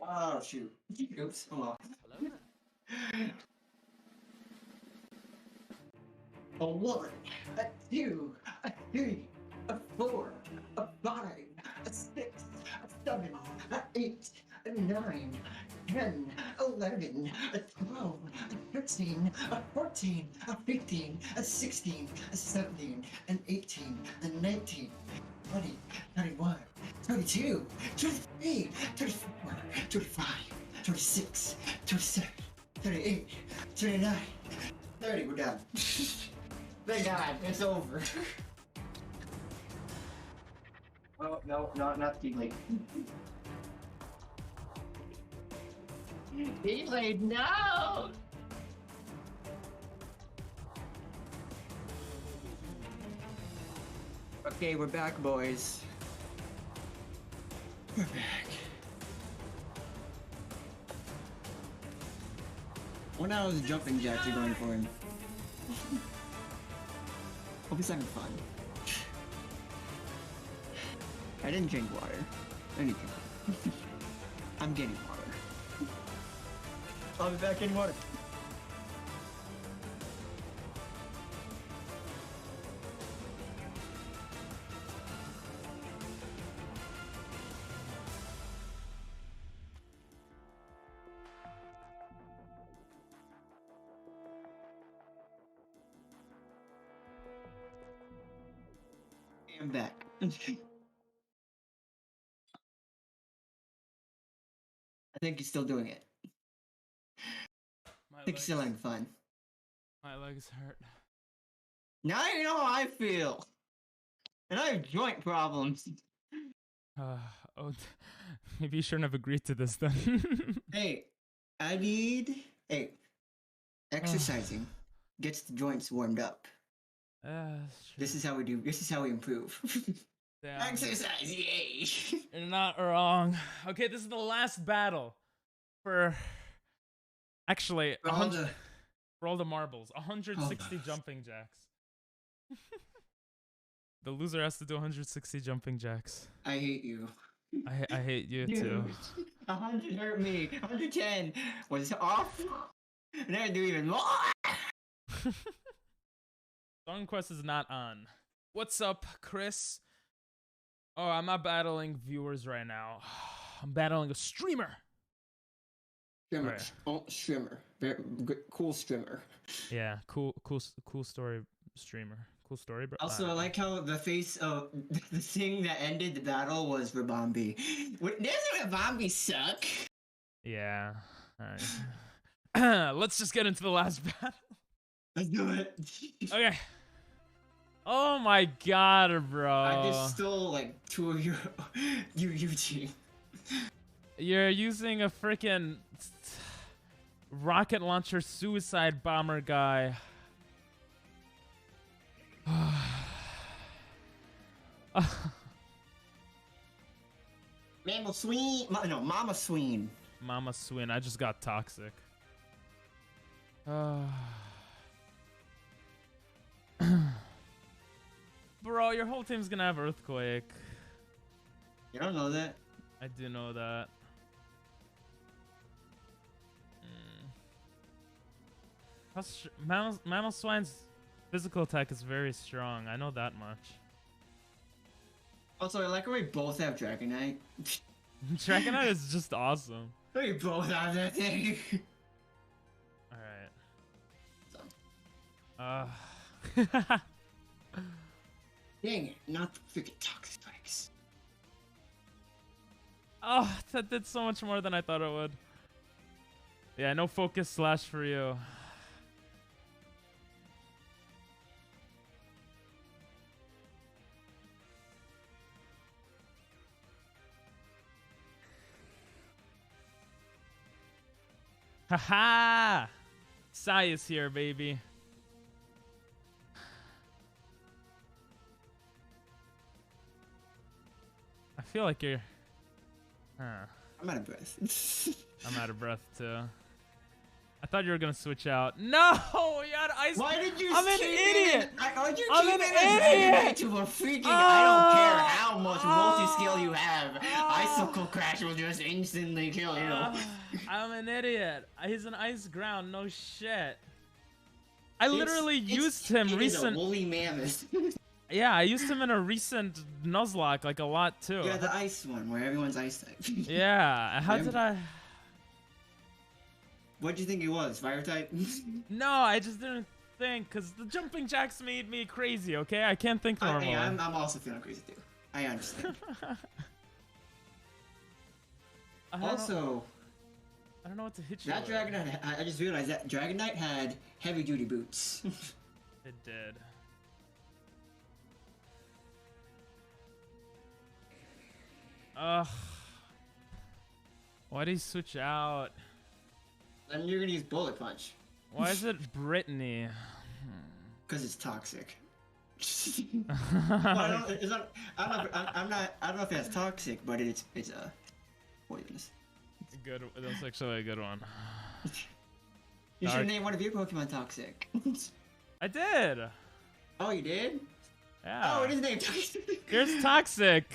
Oh shoot. Oops. Hold on. Hello? A 1, a 2, a 3, a 4, a 5, a 6, a 7, a 8, a 9, 10, 11, a 12, a 13, a 14, a 15, a 16, a 17, an 18, a 19, 20, 21, 22, 23, 24, 25, 26, 27, 28, 29, 30. We're done. Thank God, it's over. Oh, no, not too late. Delayed, no! Okay, we're back, boys. We're back. What now is jumping jacks are going for him? Hope he's having fun. I didn't drink water. I need to. I'm getting water. I'll be back in water. I'm back. I think he's still doing it. I think he's still having fun. My legs hurt. Now you know how I feel. And I have joint problems. Oh, maybe you shouldn't have agreed to this then. Hey, exercising gets the joints warmed up. This is how we do. This is how we improve. Damn. Exercise, yay! You're not wrong. Okay, this is the last battle for. Actually, For all the marbles. 160 jumping jacks. The loser has to do 160 jumping jacks. I hate you. I hate you Dude, too. 100 hurt me. 110 was off. And I do even more. Song Quest is not on. What's up, Chris? Oh, I'm not battling viewers right now. I'm battling a streamer. Streamer. Right. Oh, streamer. Very good, cool streamer. Yeah, cool story streamer. Cool story, bro. Also, I like how the face of the thing that ended the battle was Rabambi. Doesn't Rabambi suck? Yeah. Alright. Let's just get into the last battle. Let's do it. Okay. Oh my god, bro. I just stole like 2 of your Yuji. You're using a freaking rocket launcher suicide bomber guy. Mama Sween. Mama Sween. Mama Swin. I just got toxic. Bro, your whole team's gonna have Earthquake. You don't know that? I do know that. Mammal Swine's physical attack is very strong. I know that much. Also, I like how we both have Dragonite. Dragonite is just awesome. We both have that thing. Alright. Dang it, not the freaking toxic spikes. Oh, that did so much more than I thought it would. Yeah, no focus slash for you. Haha! Sai is here, baby. I feel like you're... I'm out of breath. I'm out of breath, too. I thought you were gonna switch out. No! You had ice... Why did you I'm an idiot! I'm an idiot! To a freaking, I don't care how much multi-skill you have. Icicle Crash will just instantly kill you. I'm an idiot. He's an ice ground, no shit. I literally used him recent. A woolly mammoth. Yeah, I used him in a recent Nuzlocke, like a lot too. Yeah, the ice one where everyone's ice type. Yeah, how did I? What'd you think he was? Fire type? No, I just didn't think, cause the jumping jacks made me crazy. Okay, I can't think normally. I'm also feeling crazy too. I understand. I don't know what to hit you. That with. Dragon Knight, I just realized that Dragon Knight had heavy duty boots. It did. Ugh. Why did he switch out? And you're gonna use Bullet Punch. Why is it Brittany? Because it's toxic. I don't know if it's toxic, but it's poisonous. It's good. That's actually a good one. You should name one of your Pokemon toxic. I did. Oh, you did? Yeah. Oh, it is named Toxic. Here's Toxic.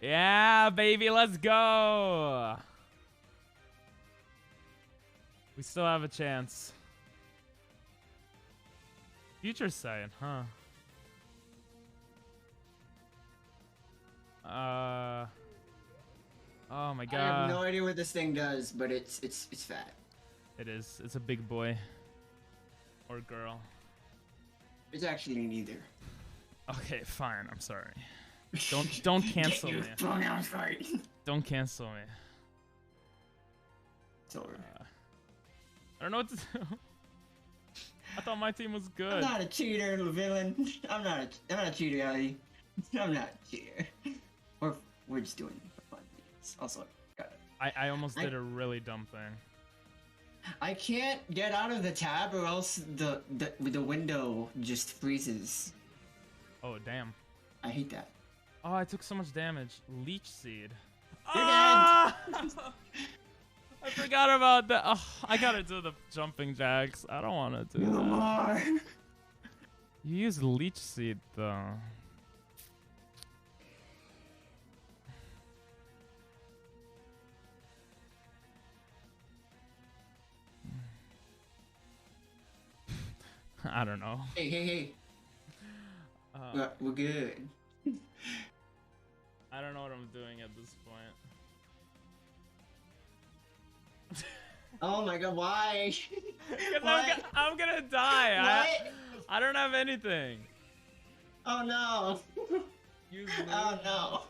Yeah, baby, let's go. We still have a chance. Future Saiyan, huh? Oh my god. I have no idea what this thing does, but it's fat. It is. It's a big boy. Or girl. It's actually neither. Okay, fine. I'm sorry. Don't cancel me. Pronouns right. Don't cancel me. It's over. I don't know what to do. I thought my team was good. I'm not a cheater, villain. I'm not a cheater, Ali. I'm not a cheater. We're just doing it for fun. Also, got it. I almost did a really dumb thing. I can't get out of the tab, or else the window just freezes. Oh damn. I hate that. Oh, I took so much damage. Leech Seed. You're I forgot about that. Oh, I gotta do the jumping jacks. I don't want to do that. More. You use Leech Seed though. I don't know. Hey. We're good. I don't know what I'm doing at this point. Oh my god, why? Because I'm gonna die. I don't have anything. Oh no. Oh no.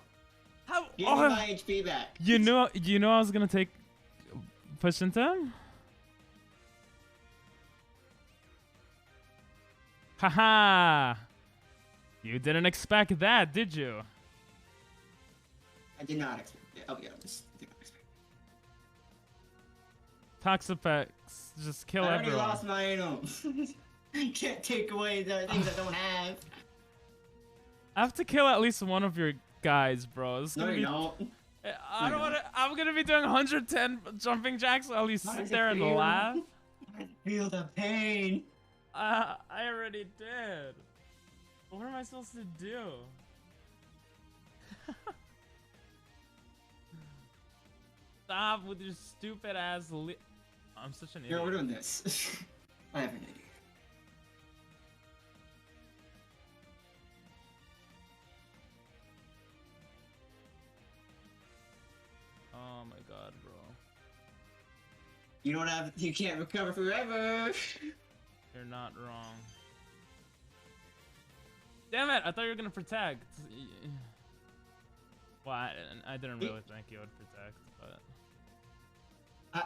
How? Give me my HP back. You know I was gonna take push into him? Haha! You didn't expect that, did you? I did not expect it. I'll be honest. I did not expect it. Toxapex, just kill I already everyone. lost my items. I can't take away the things I don't have. I have to kill at least one of your guys, bro. This is No, gonna you be... don't. I don't want to. I'm gonna be doing 110 jumping jacks while you sit there and laugh. I feel the pain. I already did. What am I supposed to do? Stop with your stupid ass. I'm such an idiot. Here, we're doing this. I have an idea. Oh my god, bro. You can't recover forever. You're not wrong. Damn it! I thought you were gonna protect. Well, I didn't really think you would protect, but.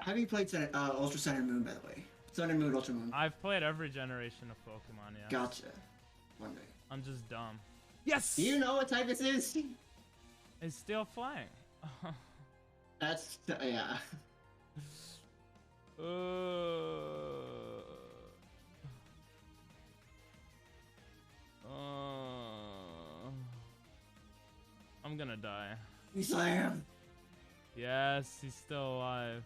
Have you played Ultra Sun and Moon, by the way? Sun and Moon, Ultra Moon. I've played every generation of Pokemon, yeah. Gotcha. One day. I'm just dumb. Yes! Do you know what type this is? It's still flying. That's, yeah. I'm gonna die. You slam. Yes, he's still alive.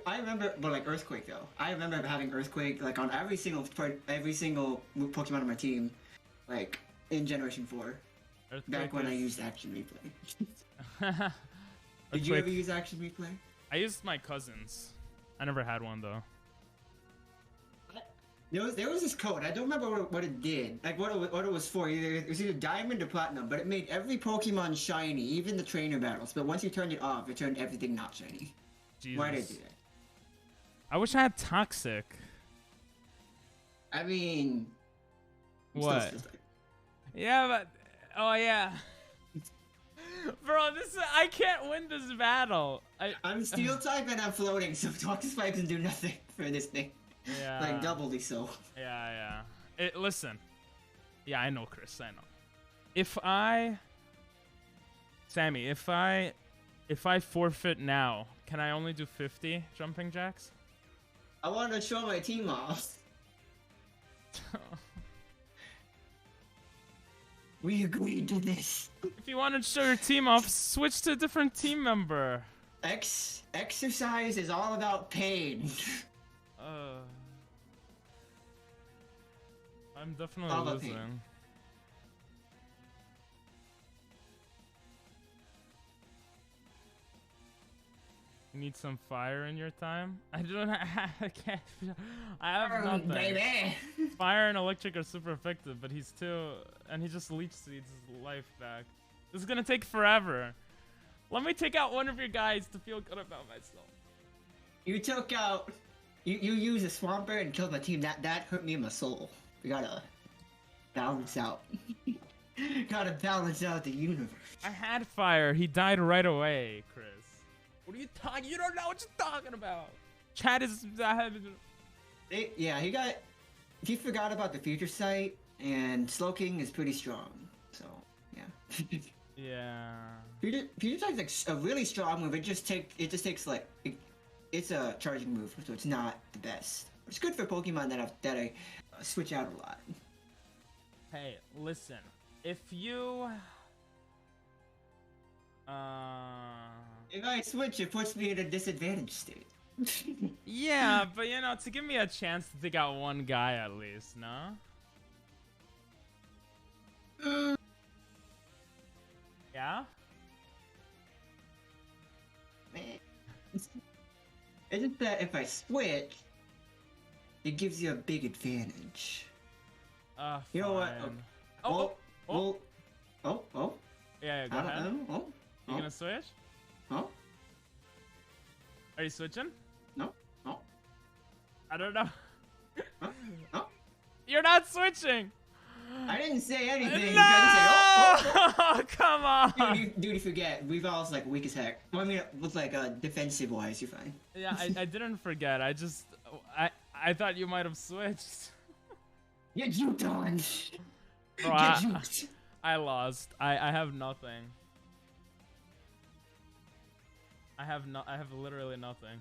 I remember, but like Earthquake though. I remember having Earthquake like on every single Pokemon on my team, like in Generation 4. Earthquake back when I used Action Replay. Did you ever use Action Replay? I used my cousin's. I never had one though. There was this code. I don't remember what it did. Like what it was for. It was either Diamond or Platinum, but it made every Pokemon shiny, even the trainer battles. But once you turned it off, it turned everything not shiny. Jesus. Why did it do that? I wish I had Toxic. I mean, what? Yeah, but oh yeah, bro, I can't win this battle. I'm Steel type and I'm floating, so Toxic Spike can do nothing for this thing. Yeah, like doubly so. Yeah. Listen, yeah, I know, Chris. I know. Samii, if I forfeit now, can I only do 50 jumping jacks? I want to show my team off. We agreed to this. If you want to show your team off, switch to a different team member. Exercise is all about pain. I'm definitely losing. Pain. You need some fire in your time? I don't have, I have nothing. Baby. Fire and electric are super effective, but he's too, and he just leech seeds his life back. This is gonna take forever. Let me take out one of your guys to feel good about myself. You took out, you used a Swampert and killed my team. That hurt me in my soul. We gotta balance out. Gotta balance out the universe. I had fire. He died right away, Chris. What are you talking? You don't know what you're talking about. Chad is. Yeah, he forgot about the future sight, and Slowking is pretty strong. So yeah. Yeah. Future sight's like a really strong move. It just takes like it's a charging move, so it's not the best. It's good for Pokemon that I switch out a lot. Hey, listen. If you. If I switch, it puts me in a disadvantaged state. Yeah, but you know, to give me a chance to take out one guy at least, no? Yeah? Man. It's just that if I switch, it gives you a big advantage. You know what? Oh. Yeah, go ahead. You gonna switch? Oh. Are you switching? No. I don't know. Oh. You're not switching. I didn't say anything. No! I say, come on. Dude, you forget. We've all like weak as heck. Well, I mean, looks like defensive wise, you're fine. Yeah, I didn't forget. I thought you might have switched. You juked on. Bro, I lost. I have nothing. I have literally nothing.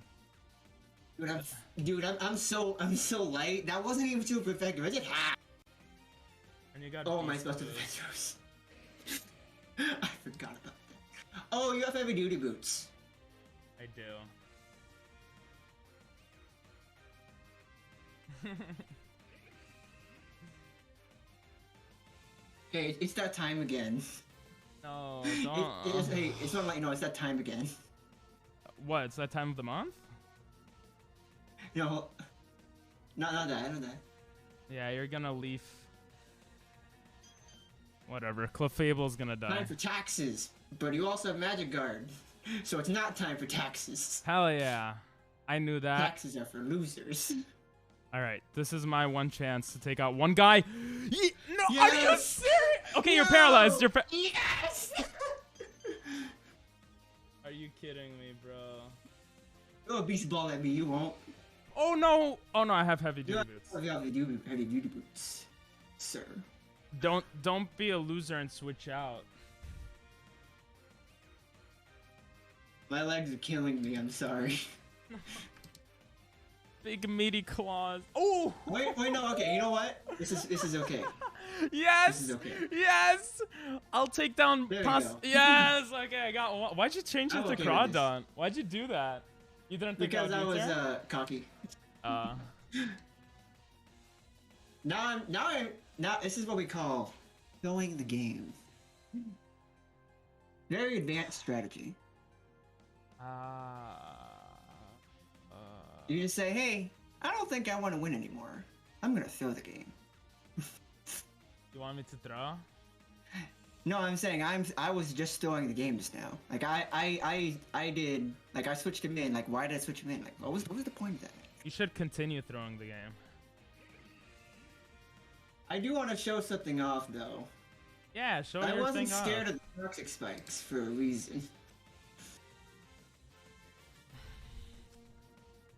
Dude, I'm so light. That wasn't even super effective. I did half. And you got. Oh, am I supposed to defend yours? I forgot about that. Oh, you have heavy duty boots. I do. Okay, it's that time again. No, don't. Hey, it's not like, you know, it's that time again. What? It's that time of the month? No. Not that. Yeah, you're gonna leaf. Whatever. Clefable's gonna die. Time for taxes. But you also have Magic Guard. So it's not time for taxes. Hell yeah. I knew that. Taxes are for losers. All right, this is my one chance to take out one guy. No, Yes! are you serious? Okay, you're No! paralyzed. Yes! Are you kidding me, bro? Throw a beast ball at me, you won't. Oh no! Oh no, I have heavy duty boots. You have heavy duty boots, sir. Don't be a loser and switch out. My legs are killing me. I'm sorry. Big meaty claws. Oh! Wait, no. Okay, you know what? This is okay. Yes! This is okay. Yes! I'll take down There you go. Yes! Okay, I got one. Why'd you change it I'm to okay with Crawdon? Why'd you do that? You didn't think Because I was there? cocky. Uh, Now this is what we call knowing the game. Very advanced strategy. You just say, hey, I don't think I want to win anymore. I'm gonna throw the game. you want me to throw? No, I'm saying I was just throwing the game just now. Like I did, like I switched him in. Like why did I switch him in? Like what was the point of that? You should continue throwing the game. I do want to show something off though. Yeah, show I your wasn't thing scared off. of the toxic spikes for a reason.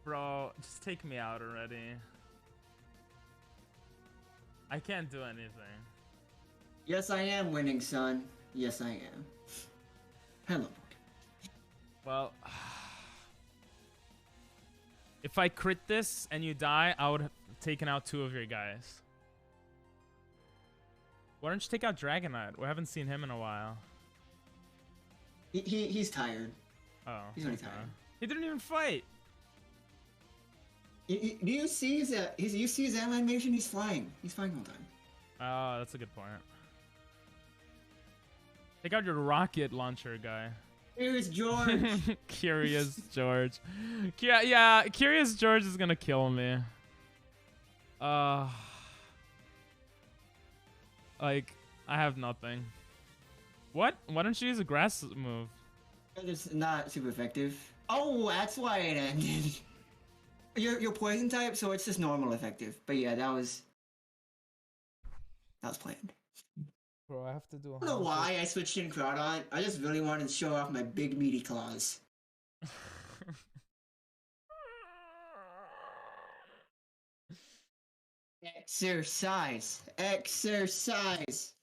Bro, just take me out already. I can't do anything. Yes, I am winning, son. Yes, I am. Hello. Well, if I crit this and you die, I would have taken out 2 of your guys. Why don't you take out Dragonite? We haven't seen him in a while. He's tired. Oh, He's only okay. tired. He didn't even fight. Do you see his animation? He's flying. He's flying all the time. Oh, that's a good point. Take out your rocket launcher guy. Here's George. Curious George. Yeah, Curious George is gonna kill me. Like, I have nothing. What? Why don't you use a grass move? It's not super effective. Oh, that's why it ended. You're poison type, so it's just normal effective. But yeah, that was planned. Bro, I have to do. I don't know why I switched in Crawdon. I just really wanted to show off my big meaty claws. Exercise. Exercise.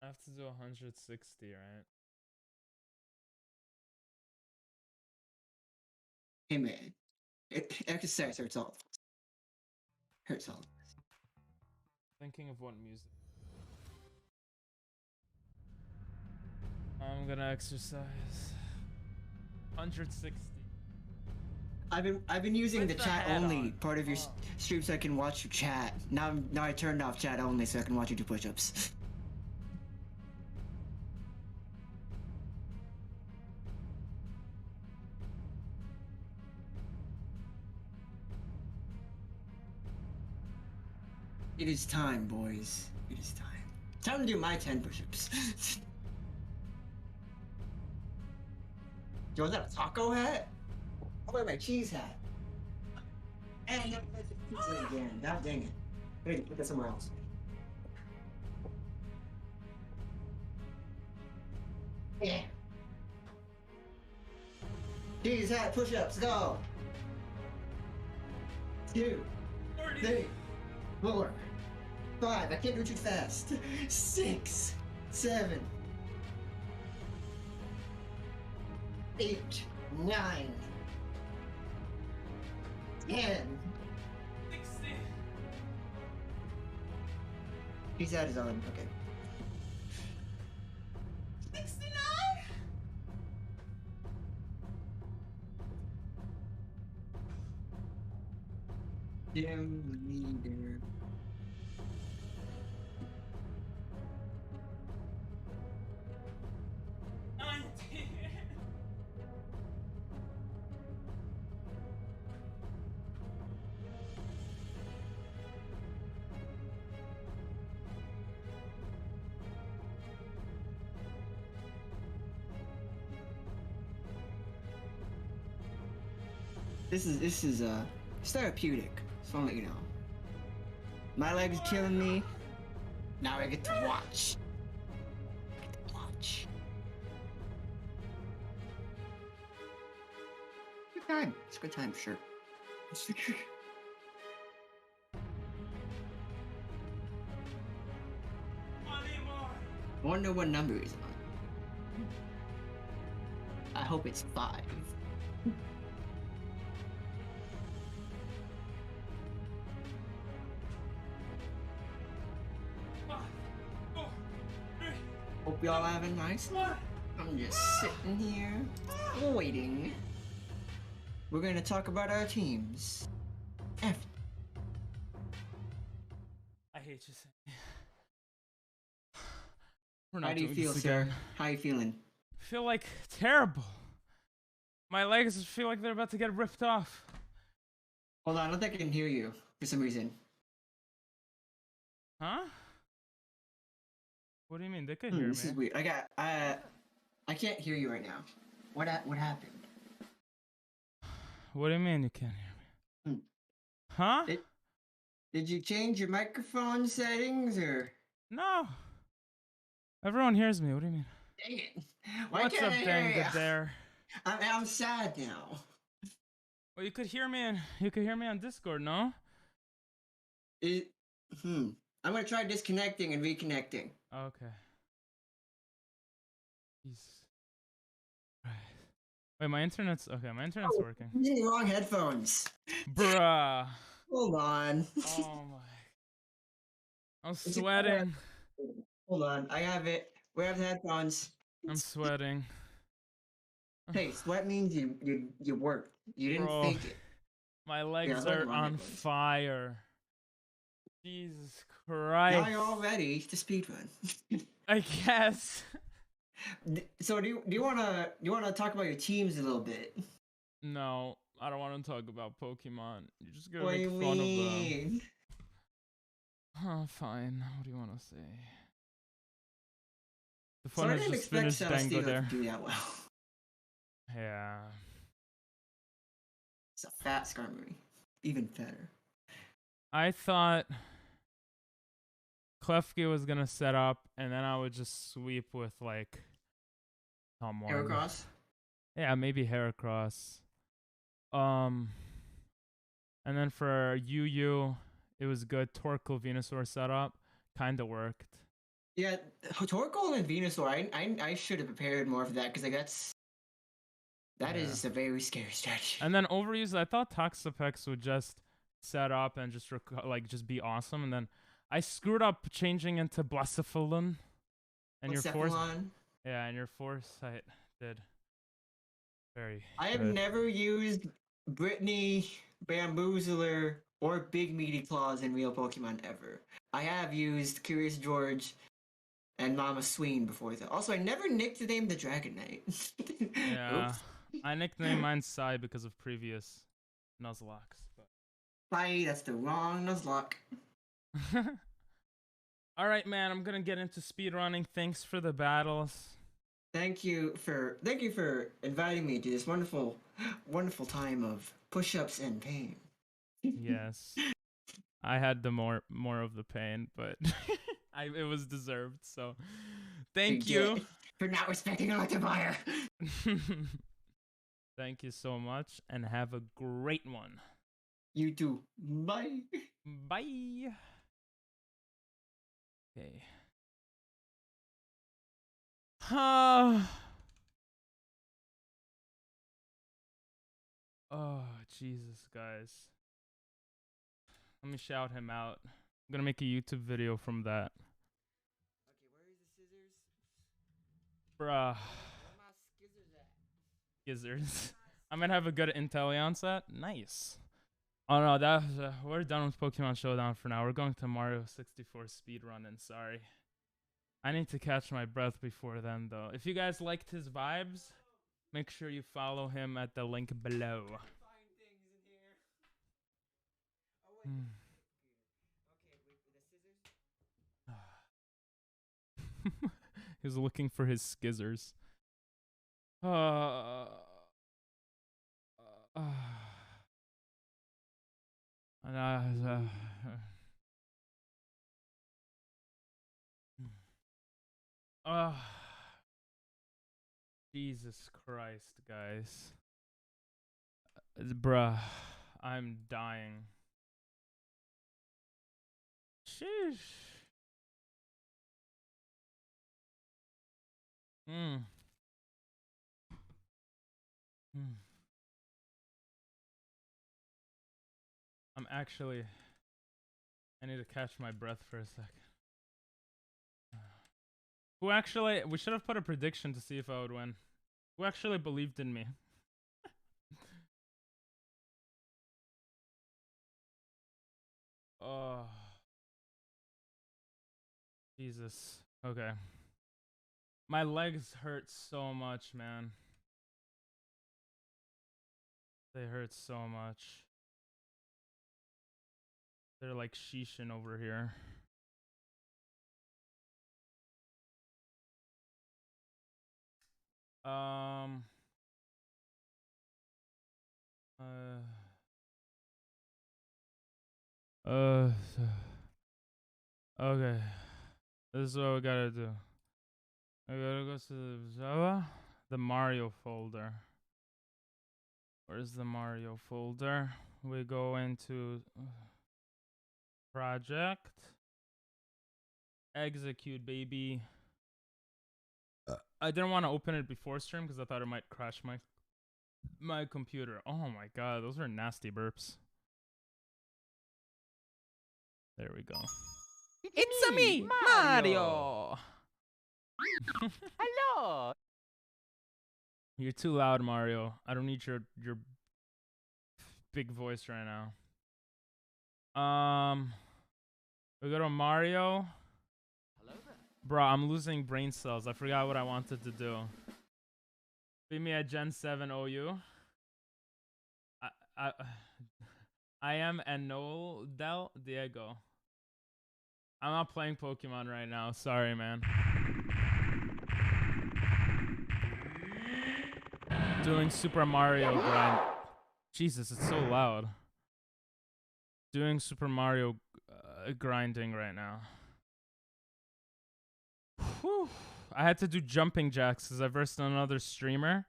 I have to do 160, right? Hey man, exercise hurts all. Hurts all. Thinking of what music. I'm gonna exercise. 160. I've been using With the the chat hat only on. part of your stream so I can watch your chat. Now I turned off chat only so I can watch you do push-ups. It is time, boys. It is time. Time to do my 10 push-ups. Yo, is that a taco hat? I'll wear my cheese hat. And I'm gonna put it again. God dang it. I need to put that somewhere else. Yeah. Cheese hat push-ups, go! 2, 3, 4, 5. I can't do it too fast. 6, 7, 8, 9, 10. 60. Cheese hat is on. Okay. 69. Gym leader. This is it's therapeutic. Just wanna let you know. My leg is killing me. Now I get to watch. I get to watch. Good time. It's a good time, sure. I wonder what number he's on. I hope it's 5. Hope y'all having a nice night. I'm just sitting here waiting. We're gonna talk about our teams. I hate you. We're not How do you doing feel, this sir? again. How you feeling? I feel like terrible. My legs feel like they're about to get ripped off. Hold on, I don't think I can hear you for some reason. Huh? What do you mean? They could hear This me. is weird. I can't hear you right now. What happened? What do you mean you can't hear me? Huh? Did you change your microphone settings or? No. Everyone hears me. What do you mean? Dang it! Why What's can't up, I dang hear good ya? there? I'm sad now. Well, you could hear me on Discord, no? I'm gonna try disconnecting and reconnecting. Okay. Jesus. Wait, my internet's working. I'm using the wrong headphones. Bruh. Hold on. Oh my. I'm sweating. Hold on, I have it. We have the headphones. I'm sweating. Hey, sweat means you worked. You didn't Bro, fake it. my legs Yeah, I like are the on headphones. fire. Jesus Now Christ. you're all ready to speedrun. I guess. So do you wanna talk about your teams a little bit? No, I don't want to talk about Pokemon. You're just gonna What do make you fun of them. mean? Huh, fine. What do you want to say? The So fun I has didn't just expect finished, Dango Celesteela there. to do that well. Yeah. It's a fat Skarmory. Even fatter. I thought Klefki was gonna set up, and then I would just sweep with like someone. Heracross? Yeah, maybe Heracross. And then for Yu, it was good. Torkoal Venusaur setup kind of worked. Yeah, Torkoal and Venusaur. I should have prepared more for that because like that is a very scary strategy. And then overuse, I thought Toxapex would just set up and just just be awesome, and then I screwed up changing into Blacephalon. And your foresight did very I have good. never used Brittany, Bamboozler, or Big Meaty Claws in real Pokemon ever. I have used Curious George and Mama Sween before though. Also, I never nicknamed the Dragonite. Yeah. Oops. I nicknamed mine Psy because of previous Nuzlocks. Bye, that's the wrong Nuzlocke. Alright, man, I'm gonna get into speedrunning. Thanks for the battles. Thank you for inviting me to this wonderful time of push-ups and pain. Yes. I had the more of the pain, but it was deserved, so thank you. For not respecting Electivire. Thank you so much, and have a great one. You too. Bye. Bye. Okay. Oh, Jesus, guys. Let me shout him out. I'm gonna make a YouTube video from that. Okay, where is the scissors? Bruh. Where my scissors at? Gizzards. I'm gonna have a good Inteleon set. Nice. Oh no, that we're done with Pokemon Showdown for now. We're going to Mario 64 speedrunning. Sorry. I need to catch my breath before then, though. If you guys liked his vibes, make sure you follow him at the link below. Find things in here. Oh wait. Okay, wait, the scissors? He was looking for his skizzers. Oh, Jesus Christ, guys. Bruh, I'm dying. Sheesh. Hmm. I'm actually... I need to catch my breath for a second. Who actually... We should have put a prediction to see if I would win. Who actually believed in me? Oh. Jesus. Okay. My legs hurt so much, man. They hurt so much. They're like sheeshin over here. Uh, okay. This is what we gotta do. I gotta go to the Mario folder. Where's the Mario folder? We go into project. Execute, baby. I didn't want to open it before stream because I thought it might crash my computer. Oh my god, those are nasty burps. There we go. It's me, Mario. Hello. You're too loud, Mario. I don't need your big voice right now. We go to Mario. Bro, I'm losing brain cells. I forgot what I wanted to do. Beat me at Gen 7 OU. I am Enol Del Diego. I'm not playing Pokemon right now. Sorry, man. Doing Super Mario grind. Jesus, it's so loud. Doing Super Mario grinding right now. Whew. I had to do jumping jacks because I versed another streamer,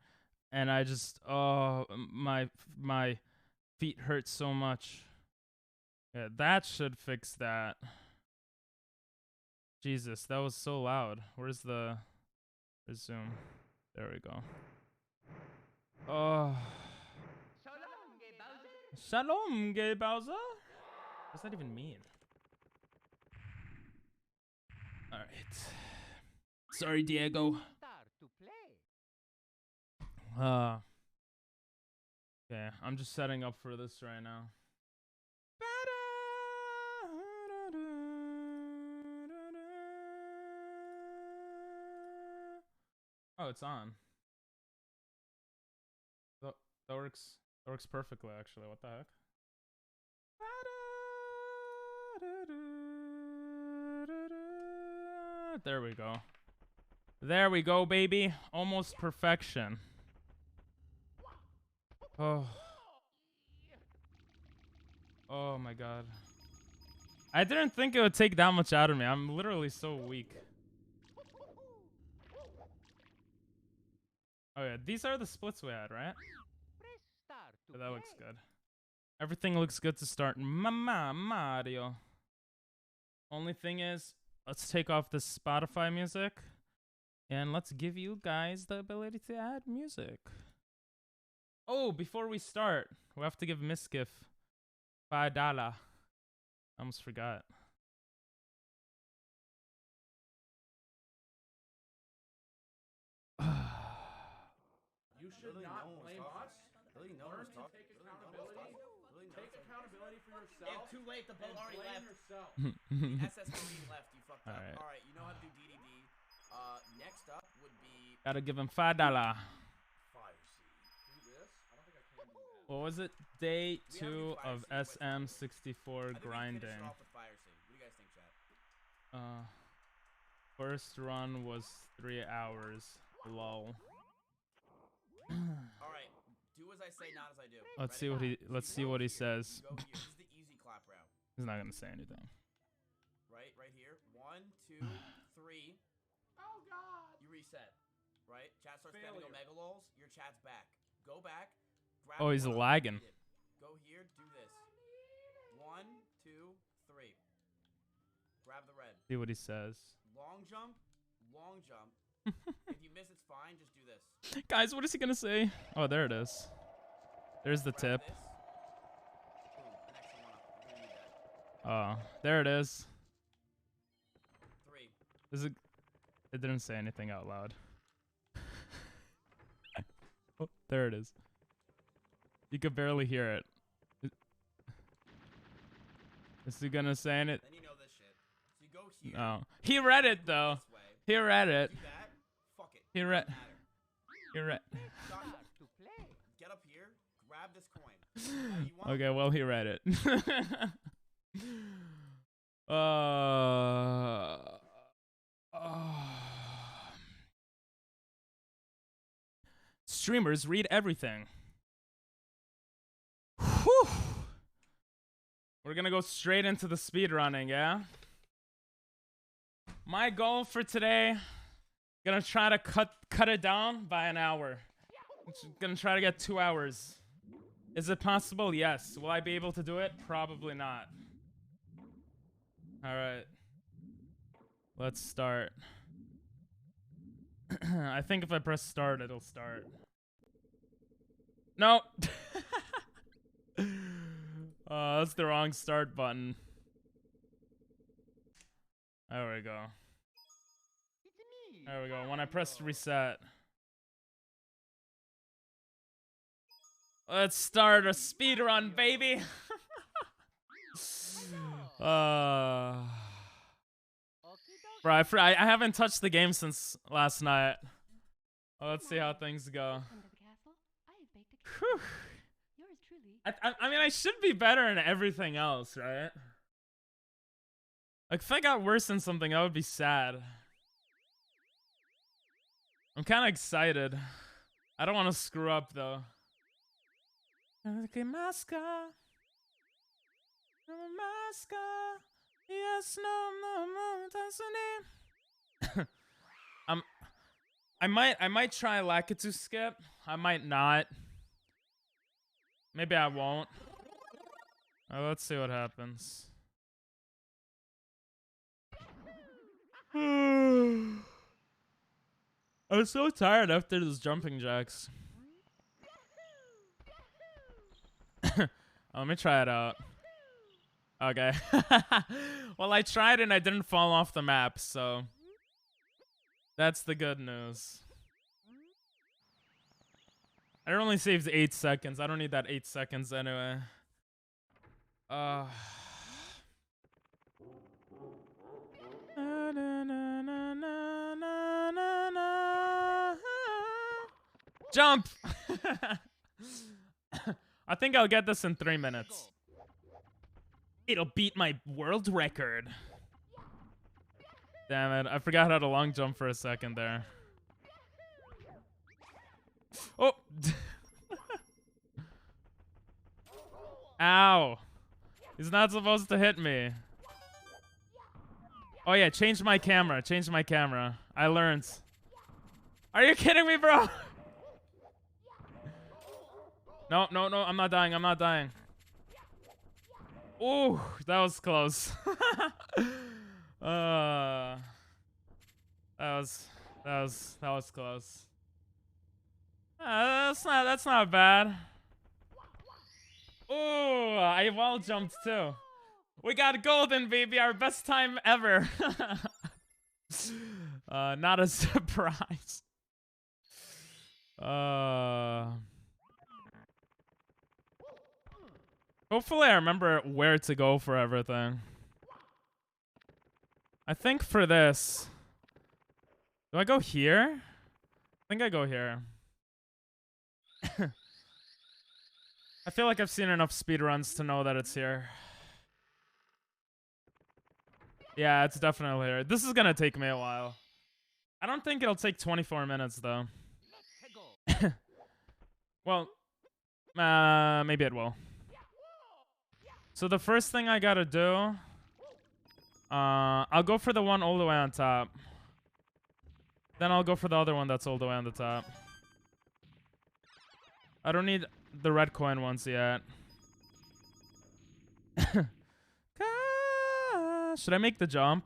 and I just my feet hurt so much. Yeah, that should fix that. Jesus, that was so loud. Where's the resume? There we go. Oh. Shalom, gay Bowser. What's that even mean? All right. Sorry, Diego. Okay, I'm just setting up for this right now. Oh, it's on. That works. That works perfectly, actually. What the heck? There we go. There we go, baby. Almost perfection. Oh. Oh my god. I didn't think it would take that much out of me. I'm literally so weak. Oh yeah, these are the splits we had, right? Oh, that looks good. Everything looks good to start. Mama Mario. Only thing is, let's take off the Spotify music. And let's give you guys the ability to add music. Oh, before we start, we have to give Miskiff $5. I almost forgot. You should not blame us. Learn to take accountability. Take accountability for yourself. It's too late. The boat already left. Yourself. The SS Marine left. You fucked up. Alright. Alright, you know how to do DDD. Next up would be... Gotta give him $5. What was it? Day 2 of SM64 grinding. What do you guys think, chat? First run was 3 hours. Lol. Alright, do as I say, not as I do. Let's see what he says. Go here. This is the easy class. He's not gonna say anything. Right here. 1, 2, 3. Oh God. You reset. Right? Chat starts spamming Omega lols. Your chat's back. Go back. Grab Oh, he's one, lagging. Go here. Do this. 1, 2, 3. Grab the red. See what he says. Long jump. Long jump. If you miss, it's fine. Just do this. Guys, what is he gonna say? Oh, there it is. There's the tip. This. Boom. An extra one up. You're gonna need that. Oh, there it is. 3. Is it? It didn't say anything out loud. Oh, there it is. You could barely hear it. Is he gonna say it? Then you know this shit. So you go here. No. He read it though. This way. He read it. Do that. Fuck it. He read. Doesn't matter. He read. Get up here. Grab this coin. You want Okay, well he read it. Streamers read everything. Whew. We're gonna go straight into the speed running, yeah? My goal for today, gonna try to cut it down by an hour. Gonna try to get 2 hours. Is it possible? Yes. Will I be able to do it? Probably not. Alright. Let's start. I think if I press start, it'll start. No! That's the wrong start button. There we go. There we go. When I press reset. Let's start a speed run, baby. Bro, I haven't touched the game since last night. Well, let's see how things go. Whew. I mean, I should be better in everything else, right? Like, if I got worse in something, I would be sad. I'm kind of excited. I don't want to screw up, though. Yes, no, I might try Lakitu skip. I might not. Maybe I won't. Let's see what happens. I'm so tired after those jumping jacks. Let me try it out. Okay. Well, I tried and I didn't fall off the map, so that's the good news. It only saves 8 seconds. I don't need that 8 seconds anyway. Jump! I think I'll get this in 3 minutes. It'll beat my world record. Damn it, I forgot how to long jump for a second there. Oh! Ow! He's not supposed to hit me. Oh yeah, change my camera, change my camera. I learned. Are you kidding me, bro? No, no, no, I'm not dying, I'm not dying. Ooh, that was close. That was close. That's not bad. Ooh, I wall jumped too. We got golden, baby, our best time ever. Not a surprise. Hopefully I remember where to go for everything. I think for this, do I go here? I think I go here. I feel like I've seen enough speedruns to know that it's here. Yeah, it's definitely here. This is gonna take me a while. I don't think it'll take 24 minutes though. Well, maybe it will. So the first thing I gotta do, I'll go for the one all the way on top. Then I'll go for the other one that's all the way on the top. I don't need the red coin ones yet. Should I make the jump?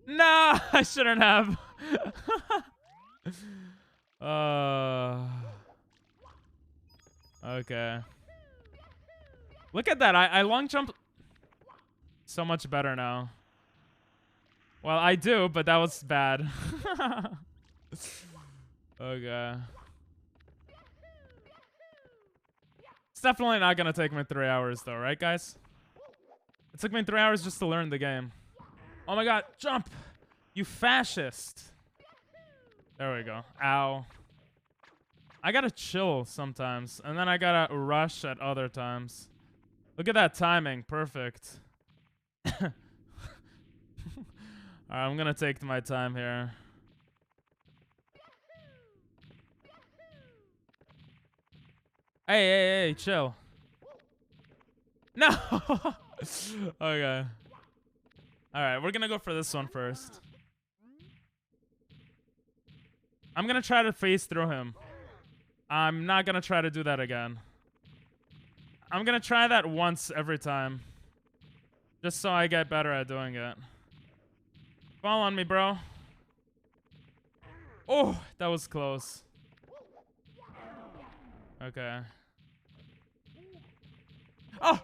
No, I shouldn't have. Okay. Look at that. I long jump so much better now. Well, I do, but that was bad. Okay. It's definitely not gonna take me 3 hours though, right guys? It took me 3 hours just to learn the game. Oh my god, jump! You fascist! There we go. Ow. I gotta chill sometimes, and then I gotta rush at other times. Look at that timing. Perfect. Alright, I'm gonna take my time here. Hey, chill. No! Okay. Alright, we're gonna go for this one first. I'm gonna try to phase through him. I'm not gonna try to do that again. I'm gonna try that once every time. Just so I get better at doing it. Fall on me, bro. Oh, that was close. Okay. Oh!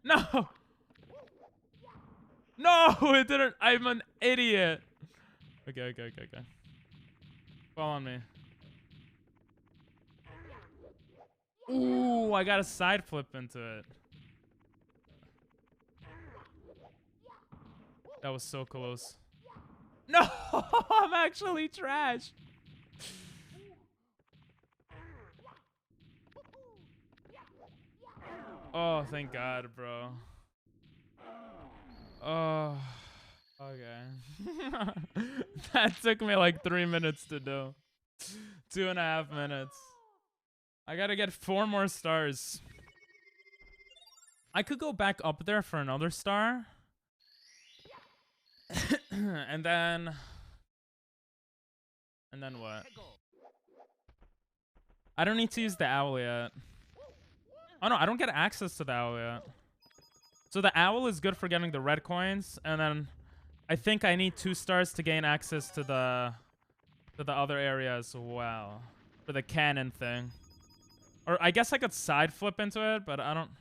No! No, it didn't. I'm an idiot. Okay. Fall on me. Ooh, I got a side flip into it. That was so close. No, I'm actually trash. Oh, thank God, bro. Oh, okay. That took me like 3 minutes to do. 2.5 minutes. I gotta get 4 more stars. I could go back up there for another star. And then what? I don't need to use the owl yet. Oh no, I don't get access to the owl yet. So the owl is good for getting the red coins, and then I think I need 2 stars to gain access to the other area as well. For the cannon thing. Or I guess I could side flip into it, but I don't.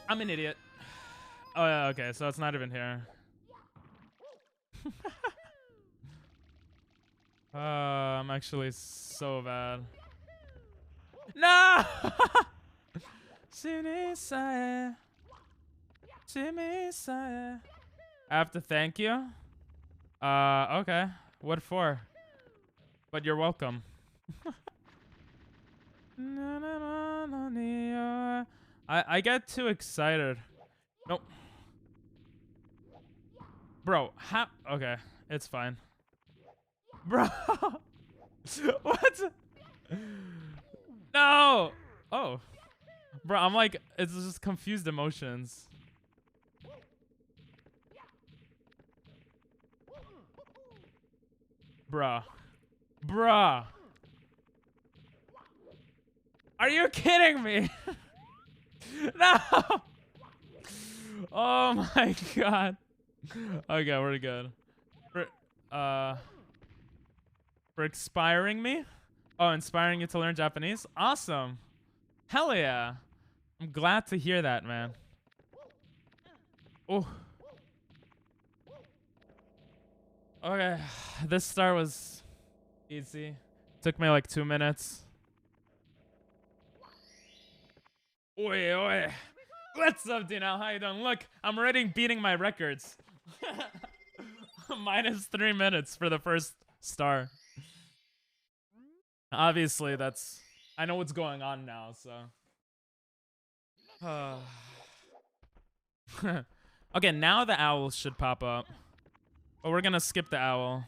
I'm an idiot. Oh yeah, okay, so it's not even here. I'm actually so bad. No! I have to thank you? Okay. What for? But you're welcome. I get too excited. Nope. Bro, okay, it's fine. Bro! What? No! Oh. Bro, I'm like, it's just confused emotions. Bruh. Bruh. Are you kidding me? No! Oh my god. Okay, we're good. For inspiring me? Oh, inspiring you to learn Japanese? Awesome. Hell yeah. I'm glad to hear that, man. Oh. Okay. This star was easy. Took me like 2 minutes. Oi, oi. What's up, Dino? How you doing? Look, I'm already beating my records. Minus 3 minutes for the first star. Obviously, that's... I know what's going on now, so... Okay, now the owl should pop up. But we're gonna skip the owl.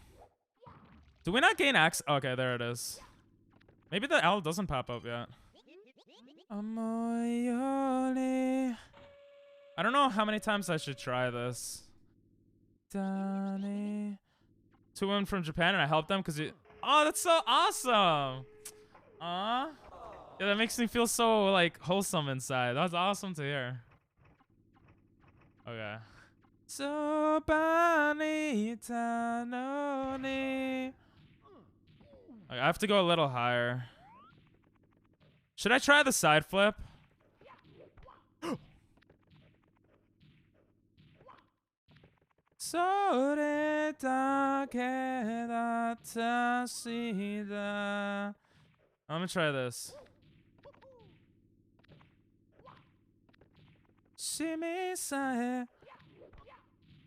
Do we not gain access? Okay, there it is. Maybe the owl doesn't pop up yet. Amoyole. I don't know how many times I should try this. Danny. 2 women from Japan, and I helped them because it. Oh, that's so awesome. Aw. Yeah, that makes me feel so like wholesome inside. That's awesome to hear. Okay. So bonita no ni. Okay, I have to go a little higher. Should I try the side flip? I'm gonna try this.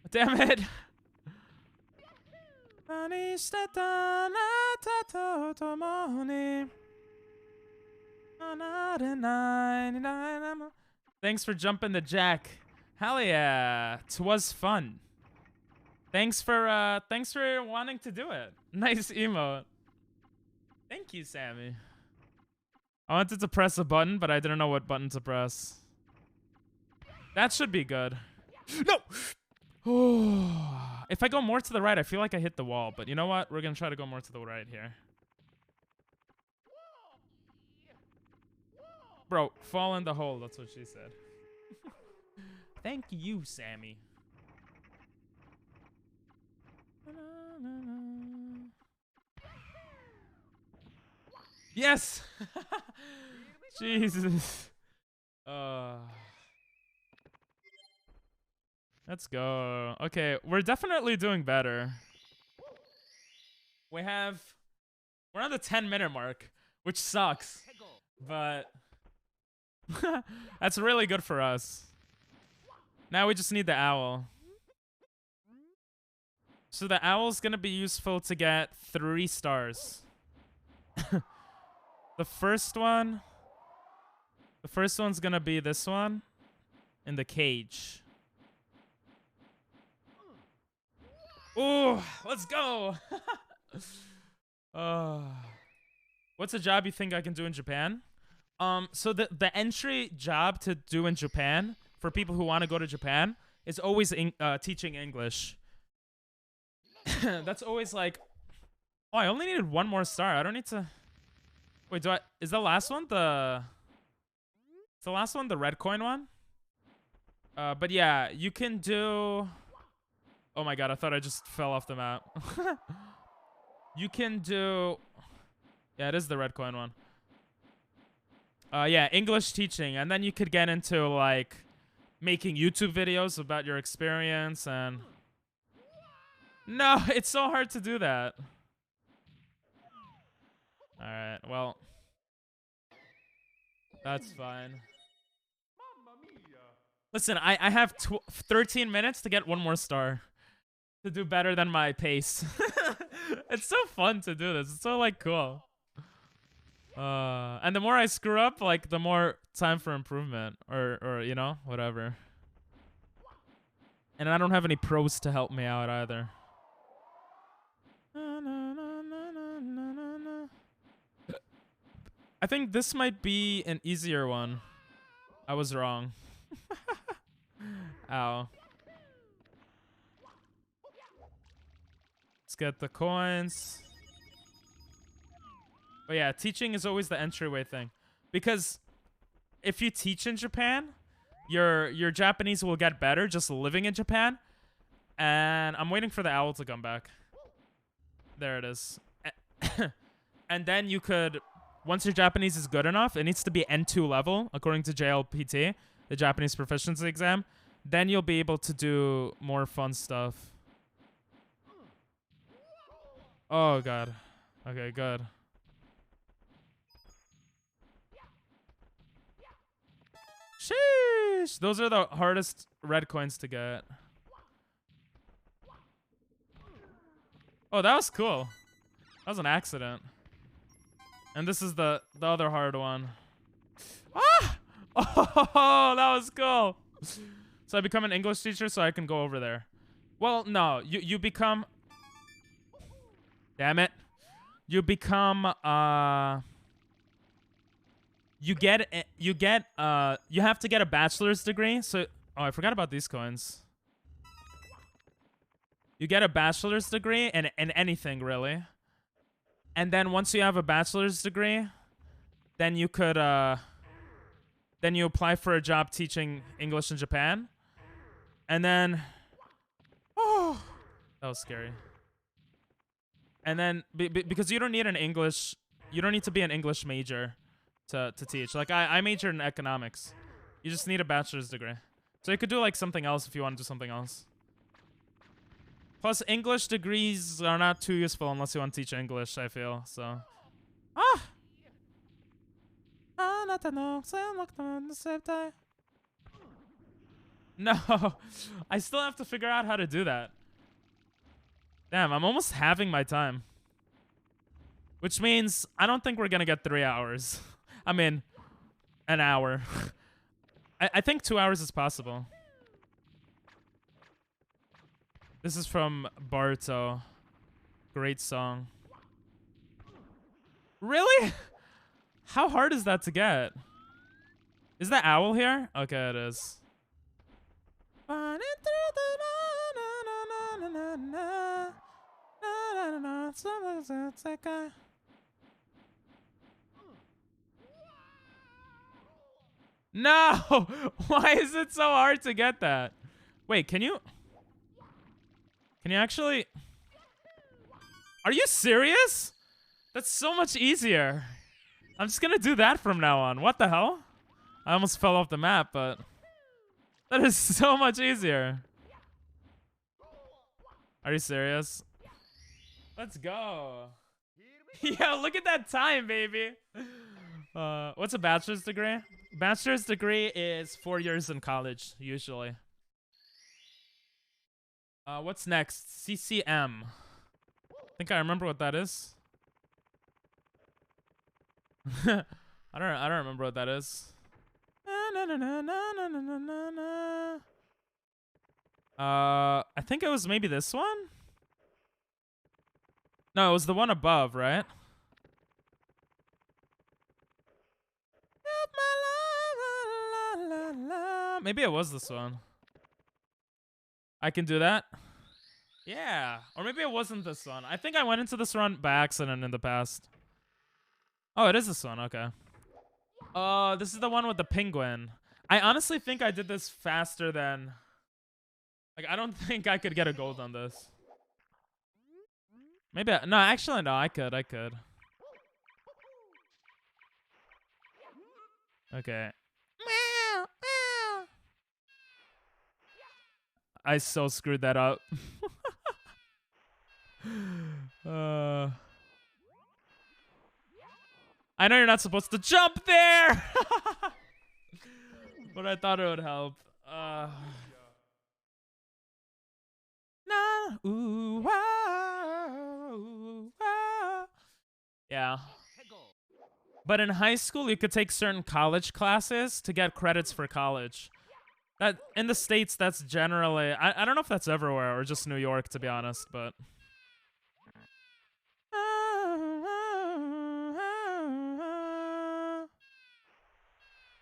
Damn it! Thanks for jumping the jack. Hell yeah, 'twas fun. Thanks for wanting to do it. Nice emote. Thank you, Sammy. I wanted to press a button, but I didn't know what button to press. That should be good. No! If I go more to the right, I feel like I hit the wall. But you know what? We're going to try to go more to the right here. Bro, fall in the hole. That's what she said. Thank you, Sammy. Yes! Jesus. Let's go. Okay, we're definitely doing better. We're on the 10-minute mark, which sucks. But that's really good for us. Now we just need the owl. So the owl's gonna be useful to get 3 stars. The first one's gonna be this one in the cage. Ooh, let's go. What's a job you think I can do in Japan? So the entry job to do in Japan for people who want to go to Japan is always teaching English. That's always like, oh, I only needed 1 more star. I don't need to. Wait, is the last one the red coin one? But yeah, you can do. Oh my god, I thought I just fell off the map. You can do. Yeah, it is the red coin one. Yeah, English teaching, and then you could get into like making YouTube videos about your experience and. No, it's so hard to do that. Alright, well. That's fine. Listen, I have 13 minutes to get 1 more star. To do better than my pace. It's so fun to do this. It's so, like, cool. And the more I screw up, like, the more time for improvement. Or you know, whatever. And I don't have any pros to help me out either. I think this might be an easier one. I was wrong. Ow. Let's get the coins. But yeah, teaching is always the entryway thing. Because if you teach in Japan, your Japanese will get better just living in Japan. And I'm waiting for the owl to come back. There it is. And then you could, once your Japanese is good enough, it needs to be N2 level, according to JLPT, the Japanese proficiency exam. Then you'll be able to do more fun stuff. Oh, God. Okay, good. Sheesh! Those are the hardest red coins to get. Oh, that was cool. That was an accident. And this is the other hard one. Ah! Oh, that was cool. So I become an English teacher so I can go over there. Well, no. You become... Damn it. You become, you have to get a bachelor's degree. So, oh, I forgot about these coins. You get a bachelor's degree in anything, really. And then once you have a bachelor's degree, then you could, then you apply for a job teaching English in Japan. And then, oh, that was scary. And then, because you don't need you don't need to be an English major to teach. Like, I majored in economics. You just need a bachelor's degree. So you could do, like, something else if you want to do something else. Plus, English degrees are not too useful unless you want to teach English, I feel, so. Ah! No, I still have to figure out how to do that. Damn, I'm almost halving my time. Which means I don't think we're gonna get 3 hours. I mean, an hour. I think 2 hours is possible. This is from Barto. Great song. Really? How hard is that to get? Is that owl here? Okay, it is. No! Why is it so hard to get that? Wait, can you actually... Are you serious? That's so much easier. I'm just gonna do that from now on. What the hell? I almost fell off the map, but... That is so much easier. Are you serious? Let's go. Yeah, look at that time, baby. What's a bachelor's degree? Bachelor's degree is 4 years in college, usually. What's next? CCM. I think I remember what that is. I don't remember what that is. I think it was maybe this one? No, it was the one above, right? Maybe it was this one. I can do that? Yeah. Or maybe it wasn't this one. I think I went into this run by accident in the past. Oh, it is this one. Okay. Oh, this is the one with the penguin. I honestly think I did this faster than... Like, I don't think I could get a gold on this. Maybe no, actually, no, I could. Okay. I so screwed that up. I know you're not supposed to jump there! But I thought it would help. Yeah. But in high school, you could take certain college classes to get credits for college. That in the States, that's generally... I don't know if that's everywhere or just New York, to be honest, but...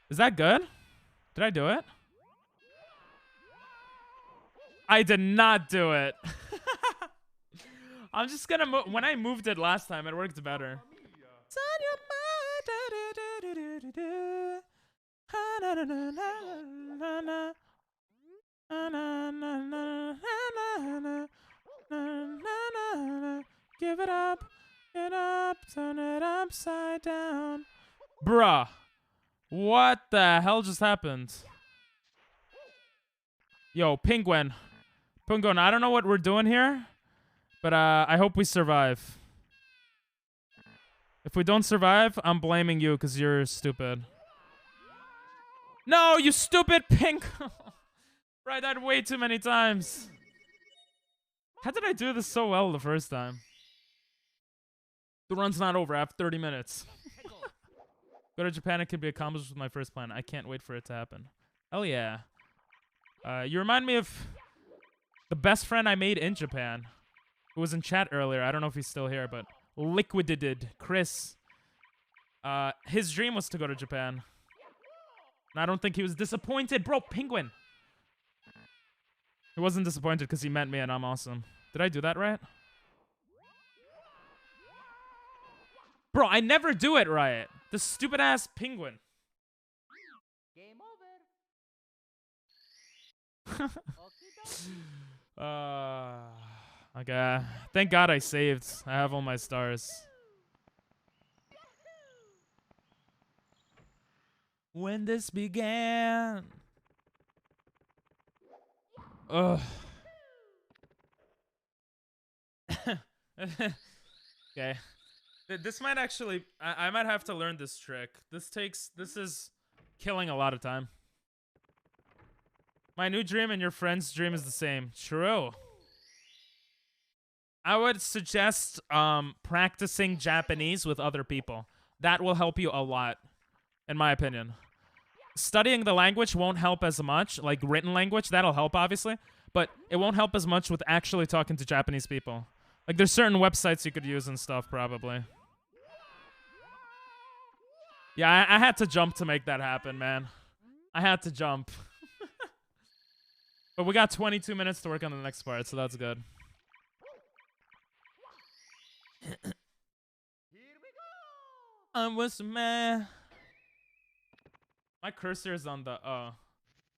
Is that good? Did I do it? I did not do it. I'm just gonna move. When I moved it last time, it worked better. Give it up, get up, turn it upside down. Bruh. What the hell just happened? Yo, penguin. Penguin, I don't know what we're doing here, but I hope we survive. If we don't survive, I'm blaming you because you're stupid. No, you stupid penguin. Right, that way too many times. How did I do this so well the first time? The run's not over. I have 30 minutes. Go to Japan, it could be accomplished with my first plan. I can't wait for it to happen. Hell yeah. You remind me of the best friend I made in Japan, who was in chat earlier. I don't know if he's still here, but Liquidated Chris. His dream was to go to Japan. And I don't think he was disappointed. Bro, penguin. He wasn't disappointed because he met me and I'm awesome. Did I do that right? Bro, I never do it right. The stupid ass penguin. Game over. Okay. Thank God I saved. I have all my stars. When this began. Ugh. Okay. This might actually... I might have to learn this trick. This is killing a lot of time. My new dream and your friend's dream is the same. True. I would suggest practicing Japanese with other people. That will help you a lot, in my opinion. Studying the language won't help as much, like written language, that'll help obviously, but it won't help as much with actually talking to Japanese people. Like there's certain websites you could use and stuff probably. Yeah, I had to jump to make that happen, man. I had to jump. But we got 22 minutes to work on the next part, so that's good. Here we go. I was mad. My cursor is on the... I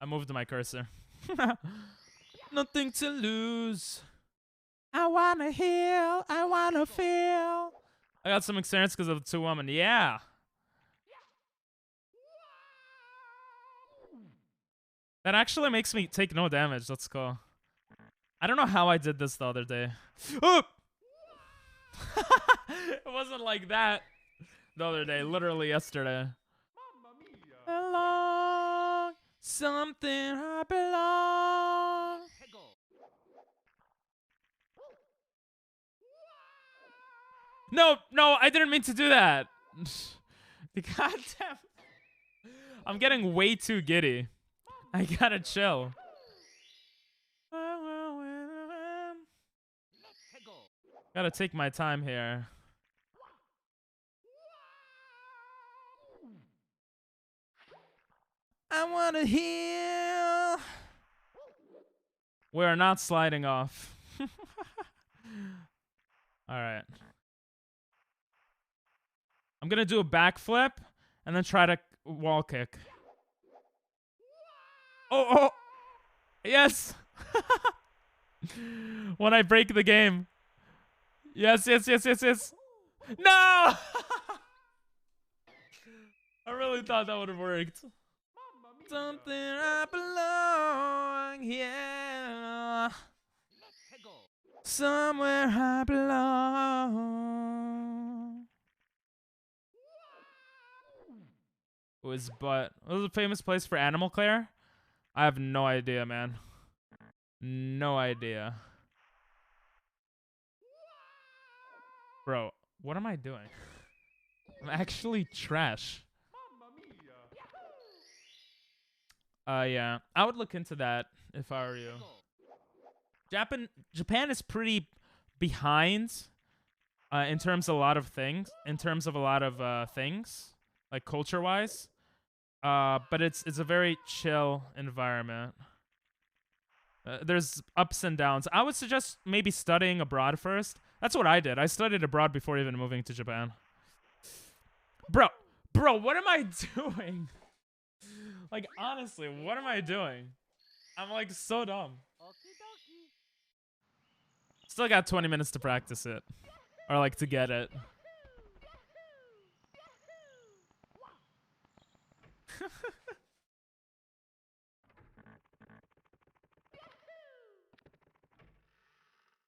moved my cursor. Nothing to lose. I wanna heal. I wanna feel. I got some experience because of the 2 women. Yeah. That actually makes me take no damage. That's cool. I don't know how I did this the other day. Oh! It wasn't like that the other day. Literally yesterday. Belong, something I belong. No, I didn't mean to do that. Goddamn. I'm getting way too giddy. I gotta chill. Gotta take my time here. I wanna heal. We are not sliding off. Alright. I'm gonna do a backflip and then try to wall kick. Oh! Yes! When I break the game. Yes. No! I really thought that would have worked. Something I belong, yeah. Somewhere I belong. Was but what was a famous place for Animal Care? I have no idea, man. No idea. Bro, what am I doing? I'm actually trash. Yeah. I would look into that if I were you. Japan is pretty behind in terms of a lot of things. Like culture-wise. But it's a very chill environment. There's ups and downs. I would suggest maybe studying abroad first. That's what I did. I studied abroad before even moving to Japan. Bro, what am I doing? Like, honestly, what am I doing? I'm like so dumb. Still got 20 minutes to practice it. Or like to get it.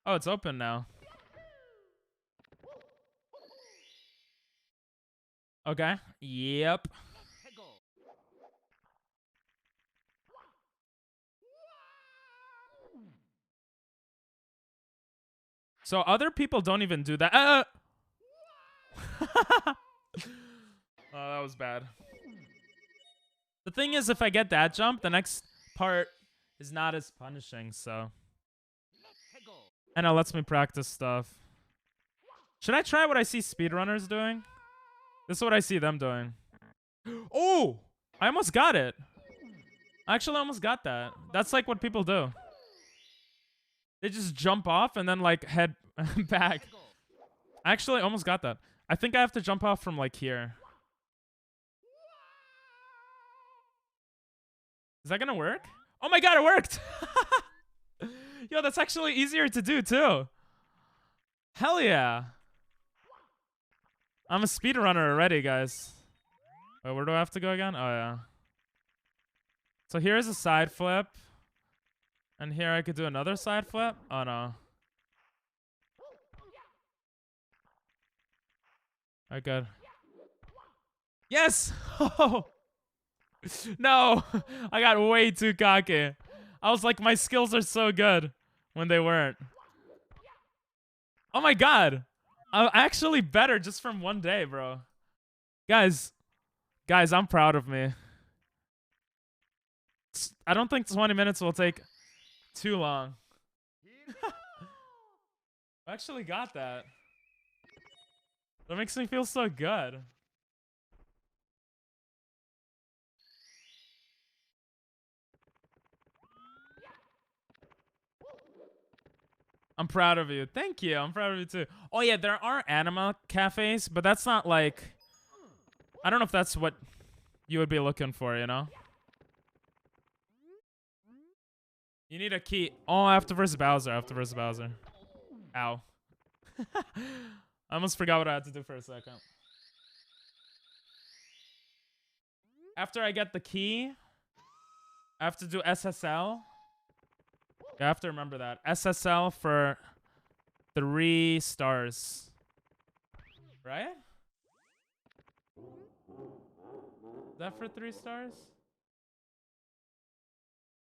Oh, it's open now. Okay. Yep. So other people don't even do that. Oh, that was bad. The thing is, if I get that jump, the next part is not as punishing, so. And it lets me practice stuff. Should I try what I see speedrunners doing? This is what I see them doing. Oh! I almost got it. I actually almost got that. That's like what people do. They just jump off and then like head back. I actually almost got that. I think I have to jump off from like here. Is that gonna work? Oh my god, it worked! Yo, that's actually easier to do too. Hell yeah. I'm a speedrunner already, guys. Wait, where do I have to go again? Oh yeah. So here's a side flip. And here I could do another side flip. Oh no. Alright, good. Yes! Oh! No! I got way too cocky. I was like, my skills are so good when they weren't. Oh my god! I'm actually better just from one day, bro. Guys, I'm proud of me. I don't think 20 minutes will take too long. I actually got that. That makes me feel so good. I'm proud of you. Thank you. I'm proud of you too. Oh yeah, there are animal cafes, but that's not like... I don't know if that's what you would be looking for, you know? You need a key. Oh, I have to versus Bowser. Ow. I almost forgot what I had to do for a second. After I get the key, I have to do SSL. I have to remember that. SSL for 3 stars. Right? Is that for 3 stars?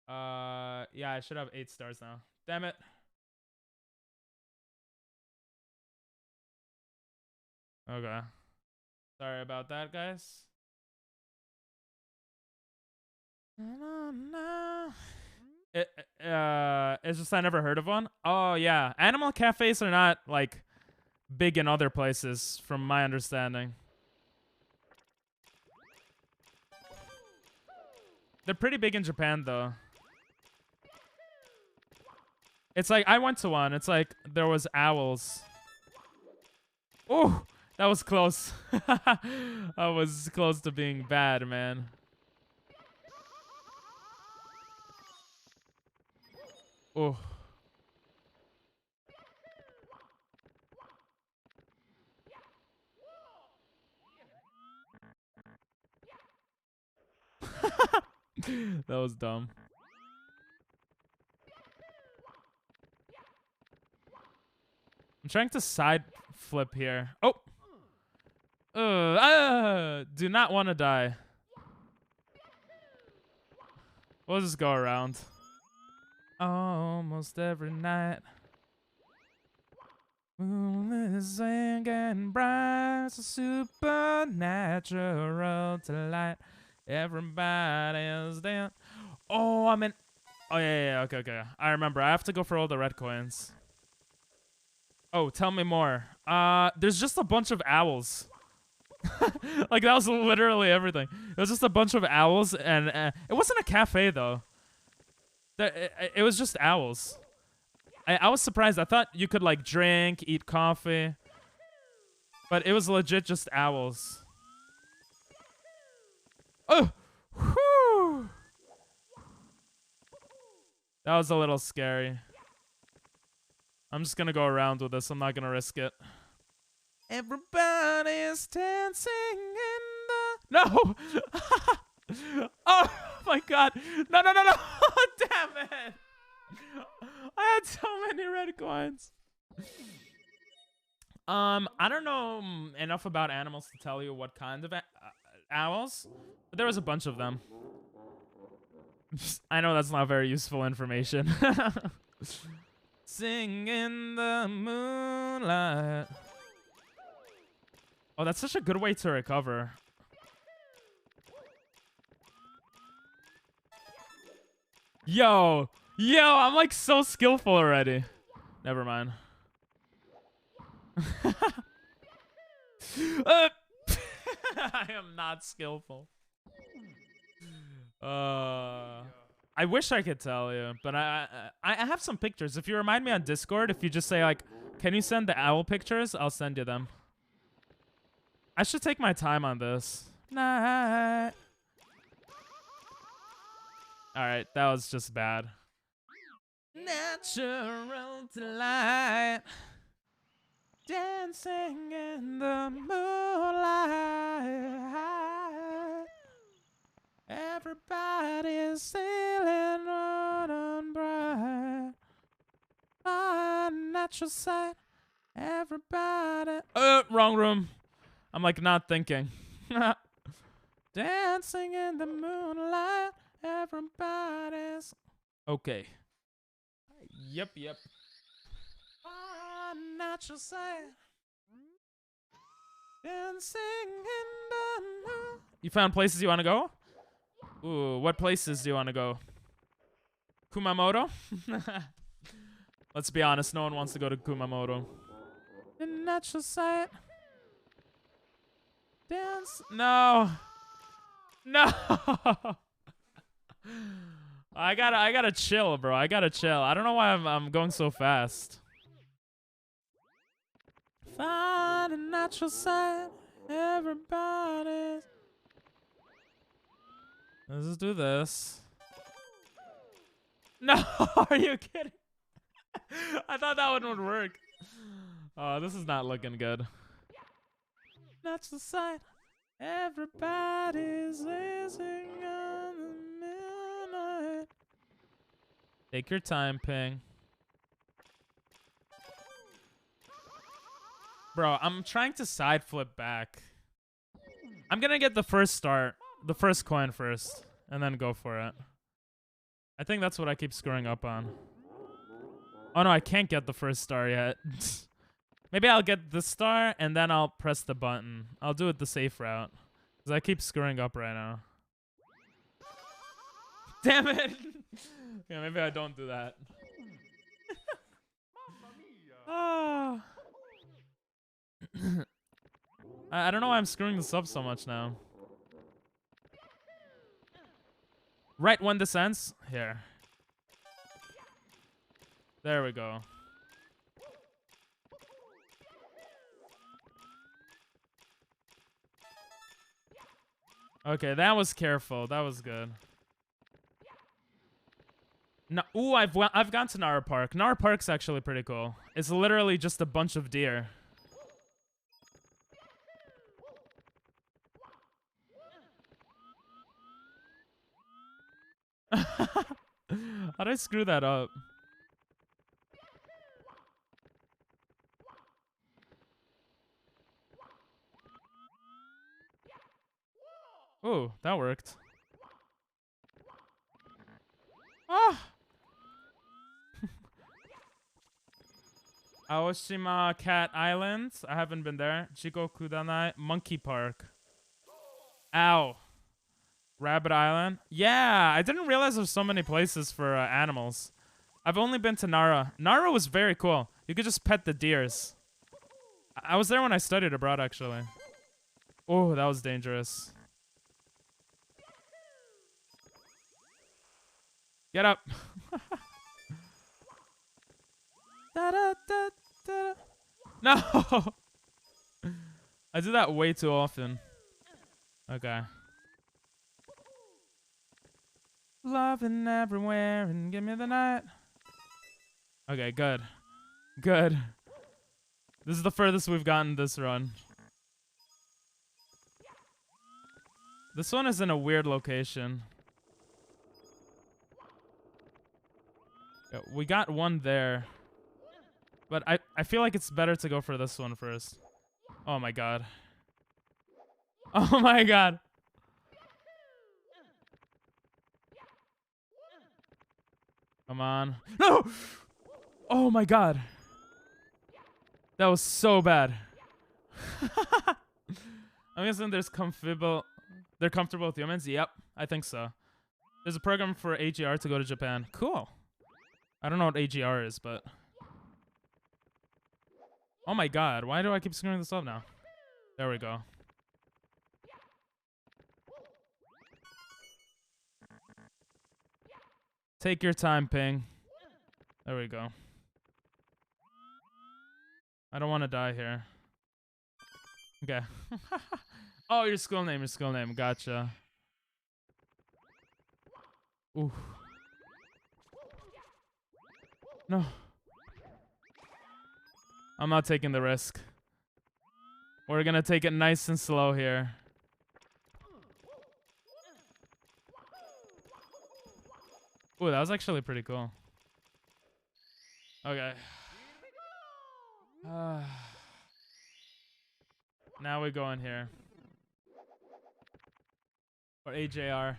Yeah, I should have 8 stars now. Damn it. Okay. Sorry about that, guys. It's just I never heard of one. Oh yeah, animal cafes are not like big in other places, from my understanding. They're pretty big in Japan though. It's like I went to one. It's like there was owls. Oh, that was close. I was close to being bad, man. Oh. That was dumb. I'm trying to side flip here. Oh. Do not want to die. We'll just go around. Almost every night. Moon is singing bright, so supernatural delight. Everybody's there. Oh, I'm in. Oh yeah, okay. I remember. I have to go for all the red coins. Oh, tell me more. There's just a bunch of owls. Like that was literally everything. It was just a bunch of owls, and it wasn't a cafe though. It was just owls. I was surprised. I thought you could like drink, eat coffee, but it was legit just owls. Oh, whew. That was a little scary. I'm just gonna go around with this. I'm not gonna risk it. Everybody's dancing in the... No! Oh my god. No. Damn it. I had so many red coins. I don't know enough about animals to tell you what kind of owls, but there was a bunch of them. I know that's not very useful information. Sing in the moonlight. Oh, that's such a good way to recover. Yo, I'm like so skillful already. Never mind. I am not skillful. I wish I could tell you, but I have some pictures. If you remind me on Discord, if you just say like, can you send the owl pictures? I'll send you them. I should take my time on this. Night. All right, that was just bad. Natural delight, dancing in the moonlight. Everybody's sailing on and bright. A natural sight. Everybody. Wrong room. I'm like not thinking. Dancing in the moonlight. Everybody's. Okay. Yep. A natural sight. Dancing in the moon. You found places you want to go? Ooh, what places do you want to go? Kumamoto? Let's be honest, no one wants to go to Kumamoto. The natural sight. Dance. No. I gotta chill, bro. I gotta chill. I don't know why I'm going so fast. Find a natural sight. Everybody's. Let's just do this. No, are you kidding? I thought that one would work. Oh, this is not looking good. That's the sight. Everybody's listening on the midnight. Take your time, Ping. Bro, I'm trying to side flip back. I'm gonna get the first start. The first coin first, and then go for it. I think that's what I keep screwing up on. Oh no, I can't get the first star yet. Maybe I'll get the star, and then I'll press the button. I'll do it the safe route. Because I keep screwing up right now. Damn it! Yeah, maybe I don't do that. Oh. I don't know why I'm screwing this up so much now. Right one descends. Here. There we go. Okay, that was careful. That was good. No, ooh, I've gone to Nara Park. Nara Park's actually pretty cool. It's literally just a bunch of deer. How'd I screw that up? Ooh, that worked. Ah! Aoshima Cat Island. I haven't been there. Chico Kudanai. Monkey Park. Ow. Rabbit Island. Yeah, I didn't realize there's so many places for animals. I've only been to Nara. Nara was very cool. You could just pet the deers. I was there when I studied abroad, actually. Oh, that was dangerous. Get up. Da, da, da, da. No. I do that way too often. Okay. Loving everywhere and give me the night. Okay, good. Good. This is the furthest we've gotten this run. This one is in a weird location. Yeah, we got one there. But I feel like it's better to go for this one first. Oh my god. Oh my god. Come on. No! Oh my god. That was so bad. I'm guessing there's comfortable. They're comfortable with humans? Yep, I think so. There's a program for AGR to go to Japan. Cool. I don't know what AGR is, but... Oh my god, why do I keep screwing this up now? There we go. Take your time, Ping. There we go. I don't want to die here. Okay. Oh, your school name, Gotcha. Ooh. No. I'm not taking the risk. We're gonna take it nice and slow here. Ooh, that was actually pretty cool. Okay. Now we go in here. Or AJR.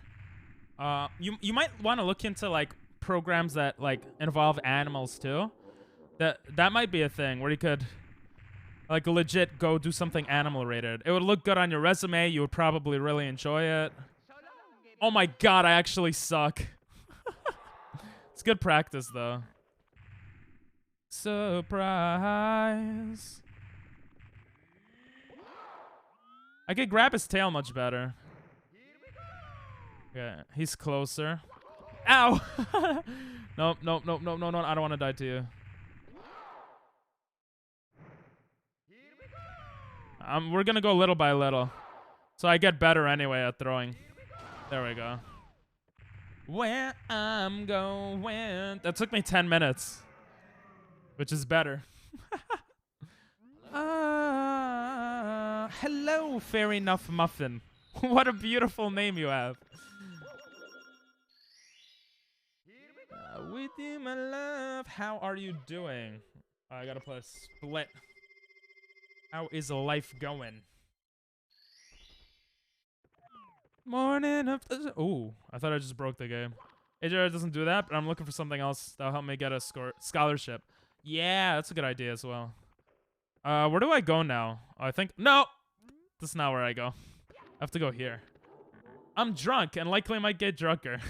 You might want to look into like programs that like involve animals too. That might be a thing where you could like legit go do something animal rated. It would look good on your resume. You would probably really enjoy it. Oh my god, I actually suck. It's good practice though. Surprise. I could grab his tail much better. Yeah, he's closer. Ow! Nope. I don't want to die to you. We're gonna go little by little. So I get better anyway at throwing. There we go. Where I'm going. That took me 10 minutes. Which is better. Hello, Fair Enough Muffin. What a beautiful name you have. With you, my love. How are you doing? I gotta play a split. How is life going? Morning of the... Ooh, I thought I just broke the game. AJR doesn't do that, but I'm looking for something else that'll help me get a scholarship. Yeah, that's a good idea as well. Where do I go now? Oh, I think... No! That's not where I go. I have to go here. I'm drunk and likely might get drunker.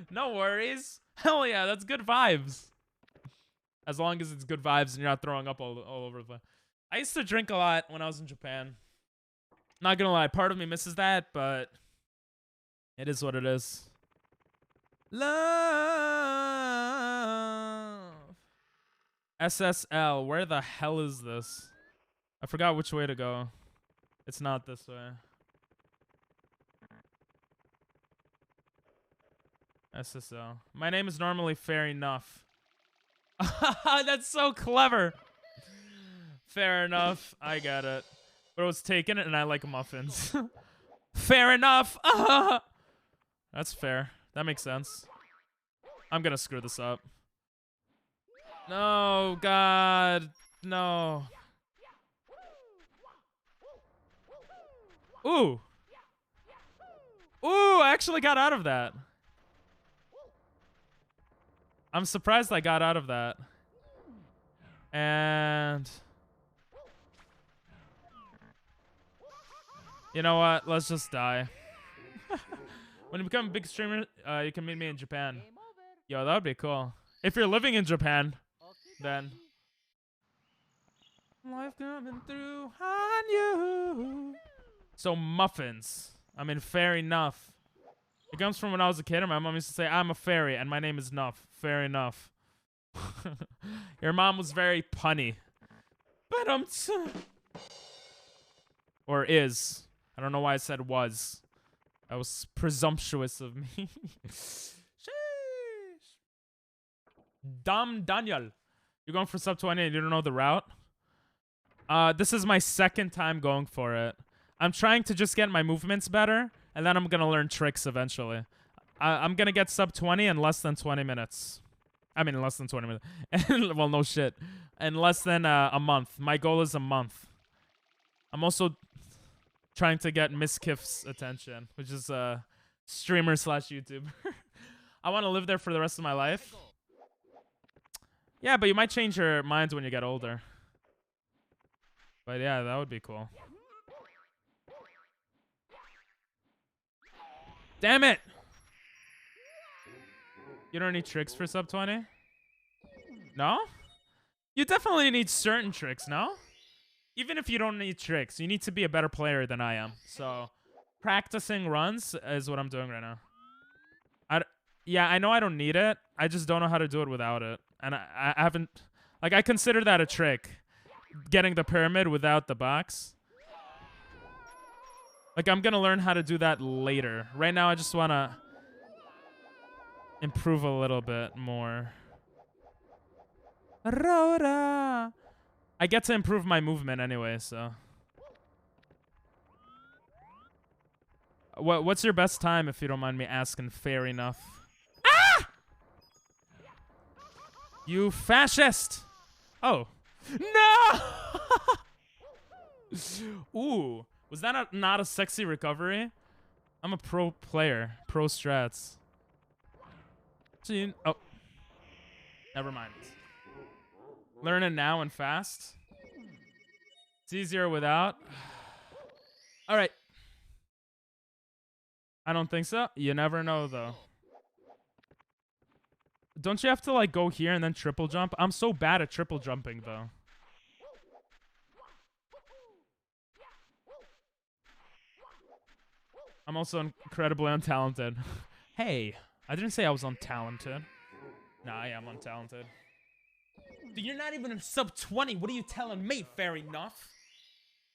No worries. Hell yeah, that's good vibes. As long as it's good vibes and you're not throwing up all over the place. I used to drink a lot when I was in Japan. Not gonna lie, part of me misses that, but it is what it is. Love. SSL, where the hell is this? I forgot which way to go. It's not this way. SSL. My name is normally Fair Enough. That's so clever. Fair enough. I got it. But it was taken and I like muffins. Fair enough. That's fair. That makes sense. I'm gonna screw this up. No, God. No. Ooh. Ooh, I actually got out of that. I'm surprised I got out of that. And... you know what? Let's just die. When you become a big streamer, you can meet me in Japan. Yo, that would be cool. If you're living in Japan, then... life coming through on you. So muffins. I mean, fair enough. It comes from when I was a kid and my mom used to say, I'm a fairy and my name is Nuff. Fair enough. Your mom was very punny. But or is. I don't know why I said was. That was presumptuous of me. Sheesh. Dumb Daniel. You're going for sub 20 and you don't know the route? This is my second time going for it. I'm trying to just get my movements better, and then I'm going to learn tricks eventually. I'm going to get sub 20 in less than 20 minutes. I mean, in less than 20 minutes. Well, no shit. In less than a month. My goal is a month. I'm also trying to get Miss Kiff's attention, which is streamer slash YouTuber. I want to live there for the rest of my life. Yeah, but you might change your minds when you get older. But yeah, that would be cool. Damn it! You don't need tricks for sub 20? No? You definitely need certain tricks, no? Even if you don't need tricks, you need to be a better player than I am. So, practicing runs is what I'm doing right now. Yeah, I know I don't need it. I just don't know how to do it without it. And I haven't... Like, I consider that a trick. Getting the pyramid without the box. Like, I'm gonna learn how to do that later. Right now, I just wanna... improve a little bit more. Rhoda! I get to improve my movement anyway, so... What's your best time, if you don't mind me asking? Fair enough. Ah! You fascist! Oh. No! Ooh. Was that not a sexy recovery? I'm a pro player. Pro strats. Oh. Never mind. Learn it now and fast. It's easier without. Alright. I don't think so. You never know, though. Don't you have to, like, go here and then triple jump? I'm so bad at triple jumping, though. I'm also incredibly untalented. Hey, I didn't say I was untalented. Nah, I am untalented. Dude, you're not even a sub 20. What are you telling me? Fair enough.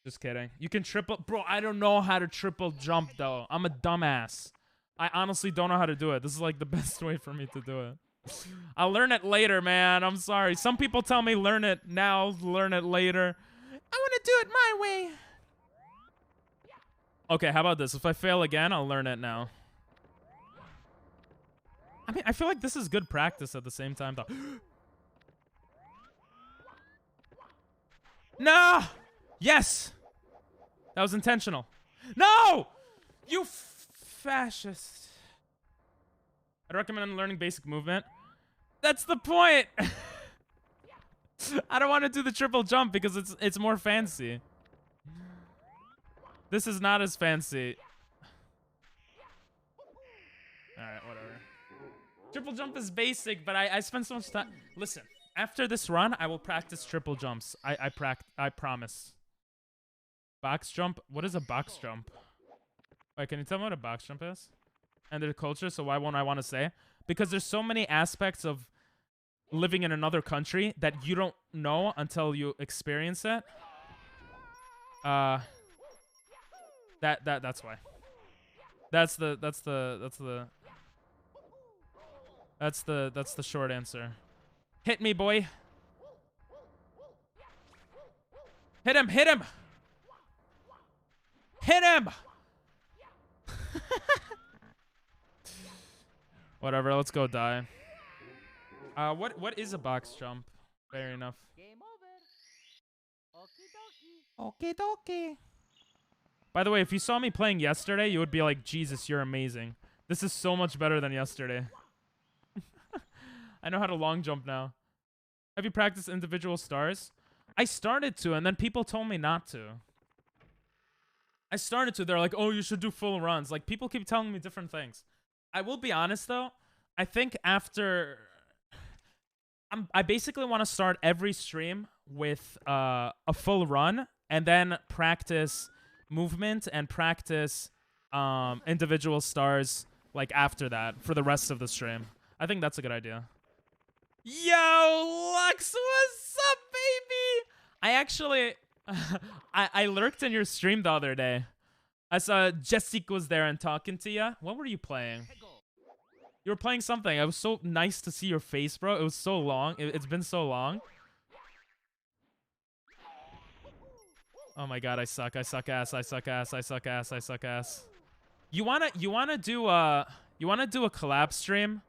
Just kidding. You can triple... Bro, I don't know how to triple jump, though. I'm a dumbass. I honestly don't know how to do it. This is, like, the best way for me to do it. I'll learn it later, man. I'm sorry. Some people tell me learn it now, learn it later. I want to do it my way. Okay, how about this? If I fail again, I'll learn it now. I mean, I feel like this is good practice at the same time, though. No! Yes! That was intentional. No! You fascist. I'd recommend learning basic movement. That's the point! I don't want to do the triple jump because it's more fancy. This is not as fancy. Alright, whatever. Triple jump is basic, but I spent so much time... Listen, after this run, I will practice triple jumps. I promise. Box jump? What is a box jump? Wait, can you tell me what a box jump is? And their culture, so why won't I want to say? Because there's so many aspects of living in another country that you don't know until you experience it. That's why. That's the short answer. Hit me, boy. Hit him, hit him. Hit him. Whatever, let's go die. What is a box jump? Fair enough. Game over. Okie dokie. Okie dokie. By the way, if you saw me playing yesterday, you would be like, Jesus, you're amazing. This is so much better than yesterday. I know how to long jump now. Have you practiced individual stars? I started to, and then people told me not to. I started to. They're like, oh, you should do full runs. Like, people keep telling me different things. I will be honest, though. I think after... I basically want to start every stream with a full run, and then practice movement and practice individual stars, like, after that, for the rest of the stream. I think that's a good idea. Yo, Lux, what's up, baby? I actually... I lurked in your stream the other day. I saw Jessica was there and talking to you. What were you playing? You were playing something. It was so nice to see your face, bro. It was so long. It's been so long. Oh my god, I suck. I suck ass. I suck ass. I suck ass. I suck ass. You wanna do a collab stream?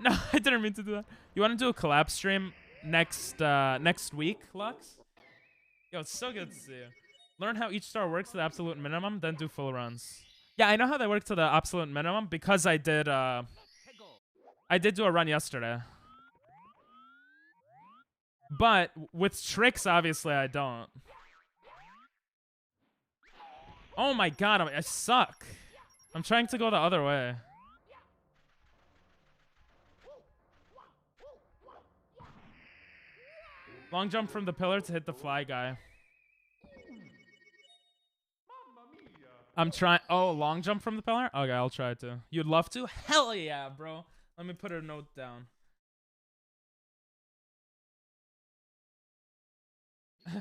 No, I didn't mean to do that. You wanna do a collab stream next week, Lux? Yo, it's so good to see you. Learn how each star works to the absolute minimum, then do full runs. Yeah, I know how they work to the absolute minimum because I did do a run yesterday. But with tricks, obviously, I don't. Oh my god, I suck. I'm trying to go the other way. Long jump from the pillar to hit the fly guy. I'm trying. Oh, long jump from the pillar? Okay, I'll try to. You'd love to? Hell yeah, bro. Let me put a note down.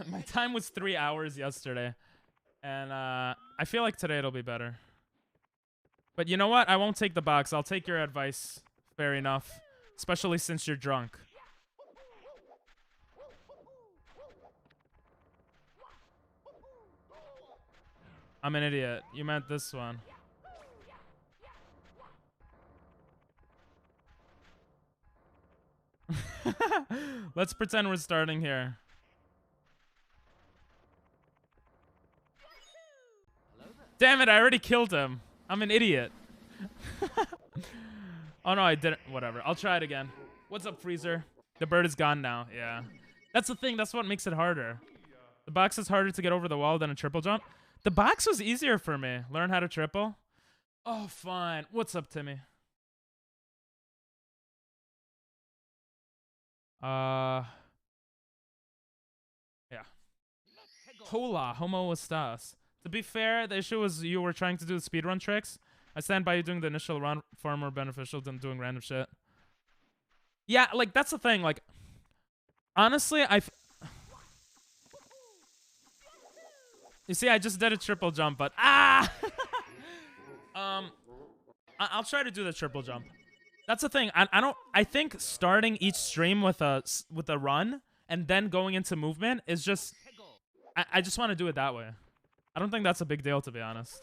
My time was 3 hours yesterday. And I feel like today it'll be better. But you know what? I won't take the box. I'll take your advice. Fair enough. Especially since you're drunk. I'm an idiot. You meant this one. Let's pretend we're starting here. Damn it, I already killed him. I'm an idiot. Oh no, I didn't. Whatever. I'll try it again. What's up, Freezer? The bird is gone now. Yeah. That's the thing. That's what makes it harder. The box is harder to get over the wall than a triple jump. The box was easier for me. Learn how to triple. Oh, fine. What's up, Timmy? Yeah. Hola, homo estas. To be fair, the issue was you were trying to do the speedrun tricks. I stand by you doing the initial run far more beneficial than doing random shit. Yeah, like, that's the thing. Like, honestly, you see, I just did a triple jump, but... Ah! I'll try to do the triple jump. That's the thing. I think starting each stream with a run and then going into movement is just... I just want to do it that way. I don't think that's a big deal, to be honest.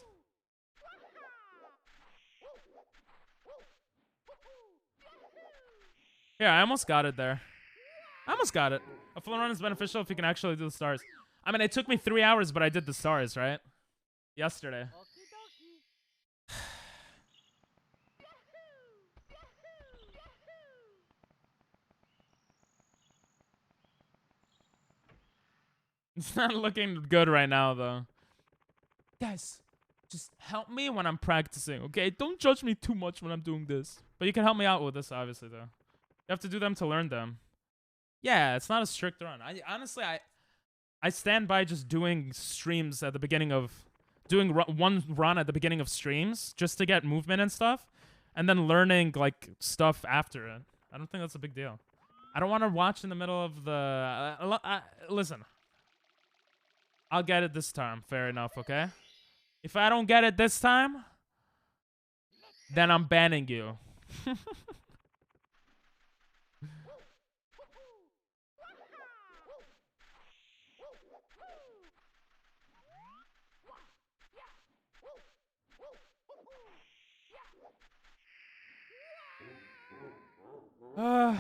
Yeah, I almost got it there. I almost got it. A full run is beneficial if you can actually do the stars. I mean, it took me 3 hours, but I did the stars, right? Yesterday. It's not looking good right now, though. Guys, just help me when I'm practicing, okay? Don't judge me too much when I'm doing this. But you can help me out with this, obviously, though. You have to do them to learn them. Yeah, it's not a strict run. Honestly, I stand by just doing streams at the beginning of... Doing one run at the beginning of streams just to get movement and stuff. And then learning, like, stuff after it. I don't think that's a big deal. I don't want to watch in the middle of the... listen. I'll get it this time. Fair enough, okay? If I don't get it this time, then I'm banning you. Oh,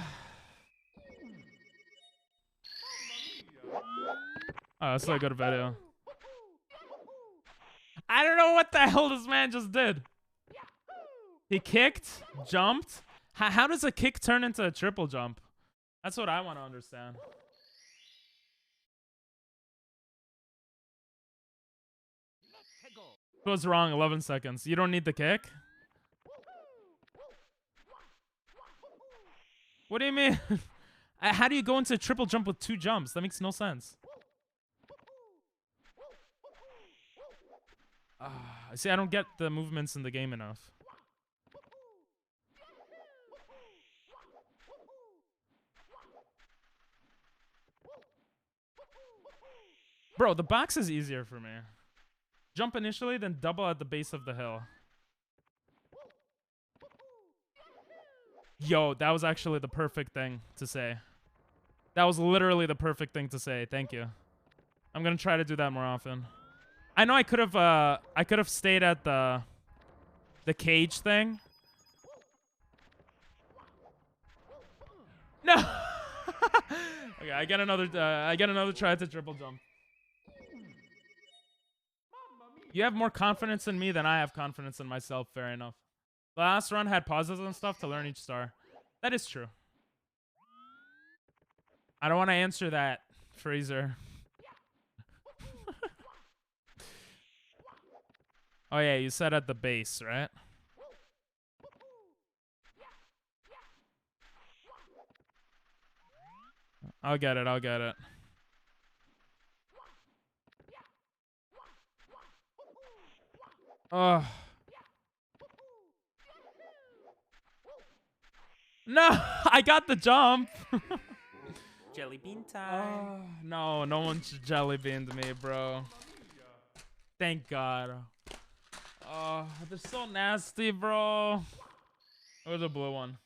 that's not a good video. I don't know what the hell this man just did. He kicked, jumped. How does a kick turn into a triple jump? That's what I want to understand. It was wrong, 11 seconds. You don't need the kick? What do you mean? How do you go into a triple jump with 2 jumps? That makes no sense. See, I don't get the movements in the game enough. Bro, the box is easier for me. Jump initially, then double at the base of the hill. Yo, that was actually the perfect thing to say. That was literally the perfect thing to say. Thank you. I'm gonna try to do that more often. I know I could have stayed at the cage thing. No. Okay, I get another try at the triple jump. You have more confidence in me than I have confidence in myself. Fair enough. The last run had pauses and stuff to learn each star. That is true. I don't want to answer that, Freezer. Oh yeah, you said at the base, right? I'll get it, I'll get it. No, I got the jump. Jelly bean time. No, no one should jelly beaned me, bro. Thank God. Oh, they're so nasty, bro. Where's the blue one?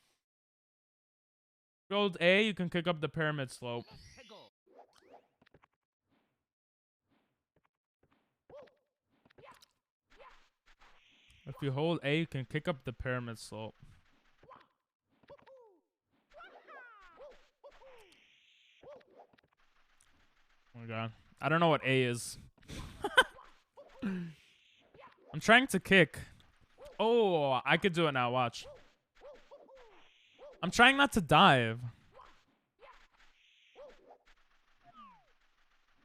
Hold A, you can kick up the pyramid slope. If you hold A, you can kick up the pyramid slope. Oh my God. I don't know what A is. I'm trying to kick. Oh, I could do it now. Watch. I'm trying not to dive.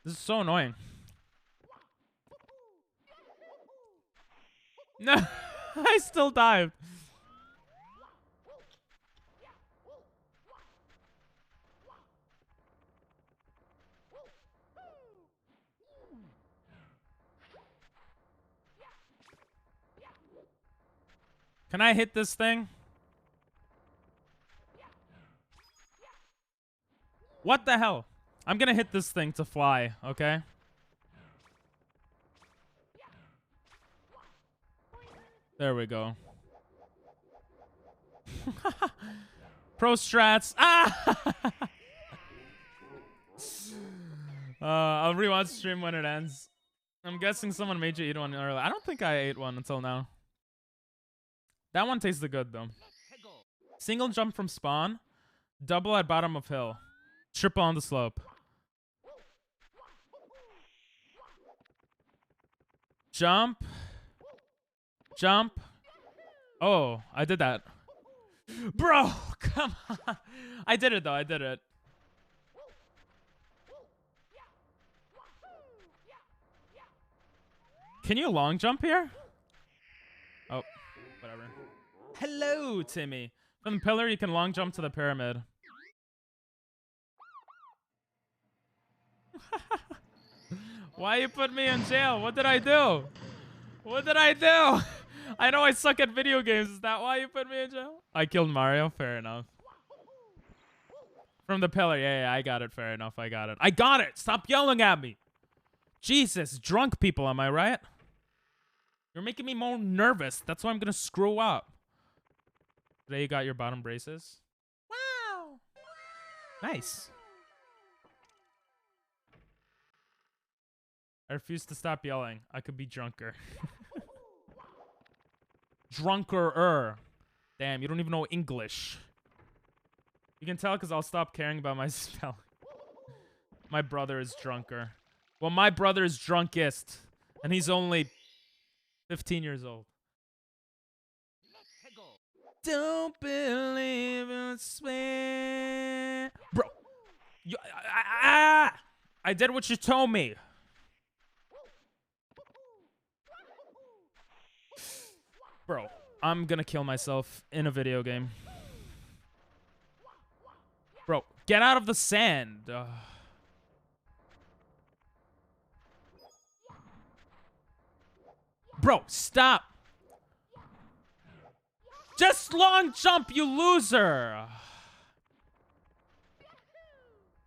This is so annoying. No, I still dived. Can I hit this thing? What the hell? I'm gonna hit this thing to fly, okay? There we go. Pro strats. Ah! I'll rewatch stream when it ends. I'm guessing someone made you eat one earlier. I don't think I ate one until now. That one tasted good though. Single jump from spawn. Double at bottom of hill. Triple on the slope. Jump. Jump. Oh, I did that. Bro, come on. I did it though, I did it. Can you long jump here? Oh, whatever. Hello, Timmy. From the pillar, you can long jump to the pyramid. Why you put me in jail? What did I do? What did I do? I know I suck at video games. Is that why you put me in jail? I killed Mario. Fair enough. From the pillar. Yeah, I got it. Fair enough. I got it. I got it. Stop yelling at me. Jesus. Drunk people, am I right? You're making me more nervous. That's why I'm going to screw up. Today you got your bottom braces. Wow. Nice. I refuse to stop yelling. I could be drunker. Drunker-er. Damn, you don't even know English. You can tell because I'll stop caring about my spelling. My brother is drunker. Well, my brother is drunkest. And he's only 15 years old. Don't believe in swear. Bro. I did what you told me. Bro, I'm gonna kill myself in a video game. Bro, get out of the sand. Bro, stop. Just long jump, you loser.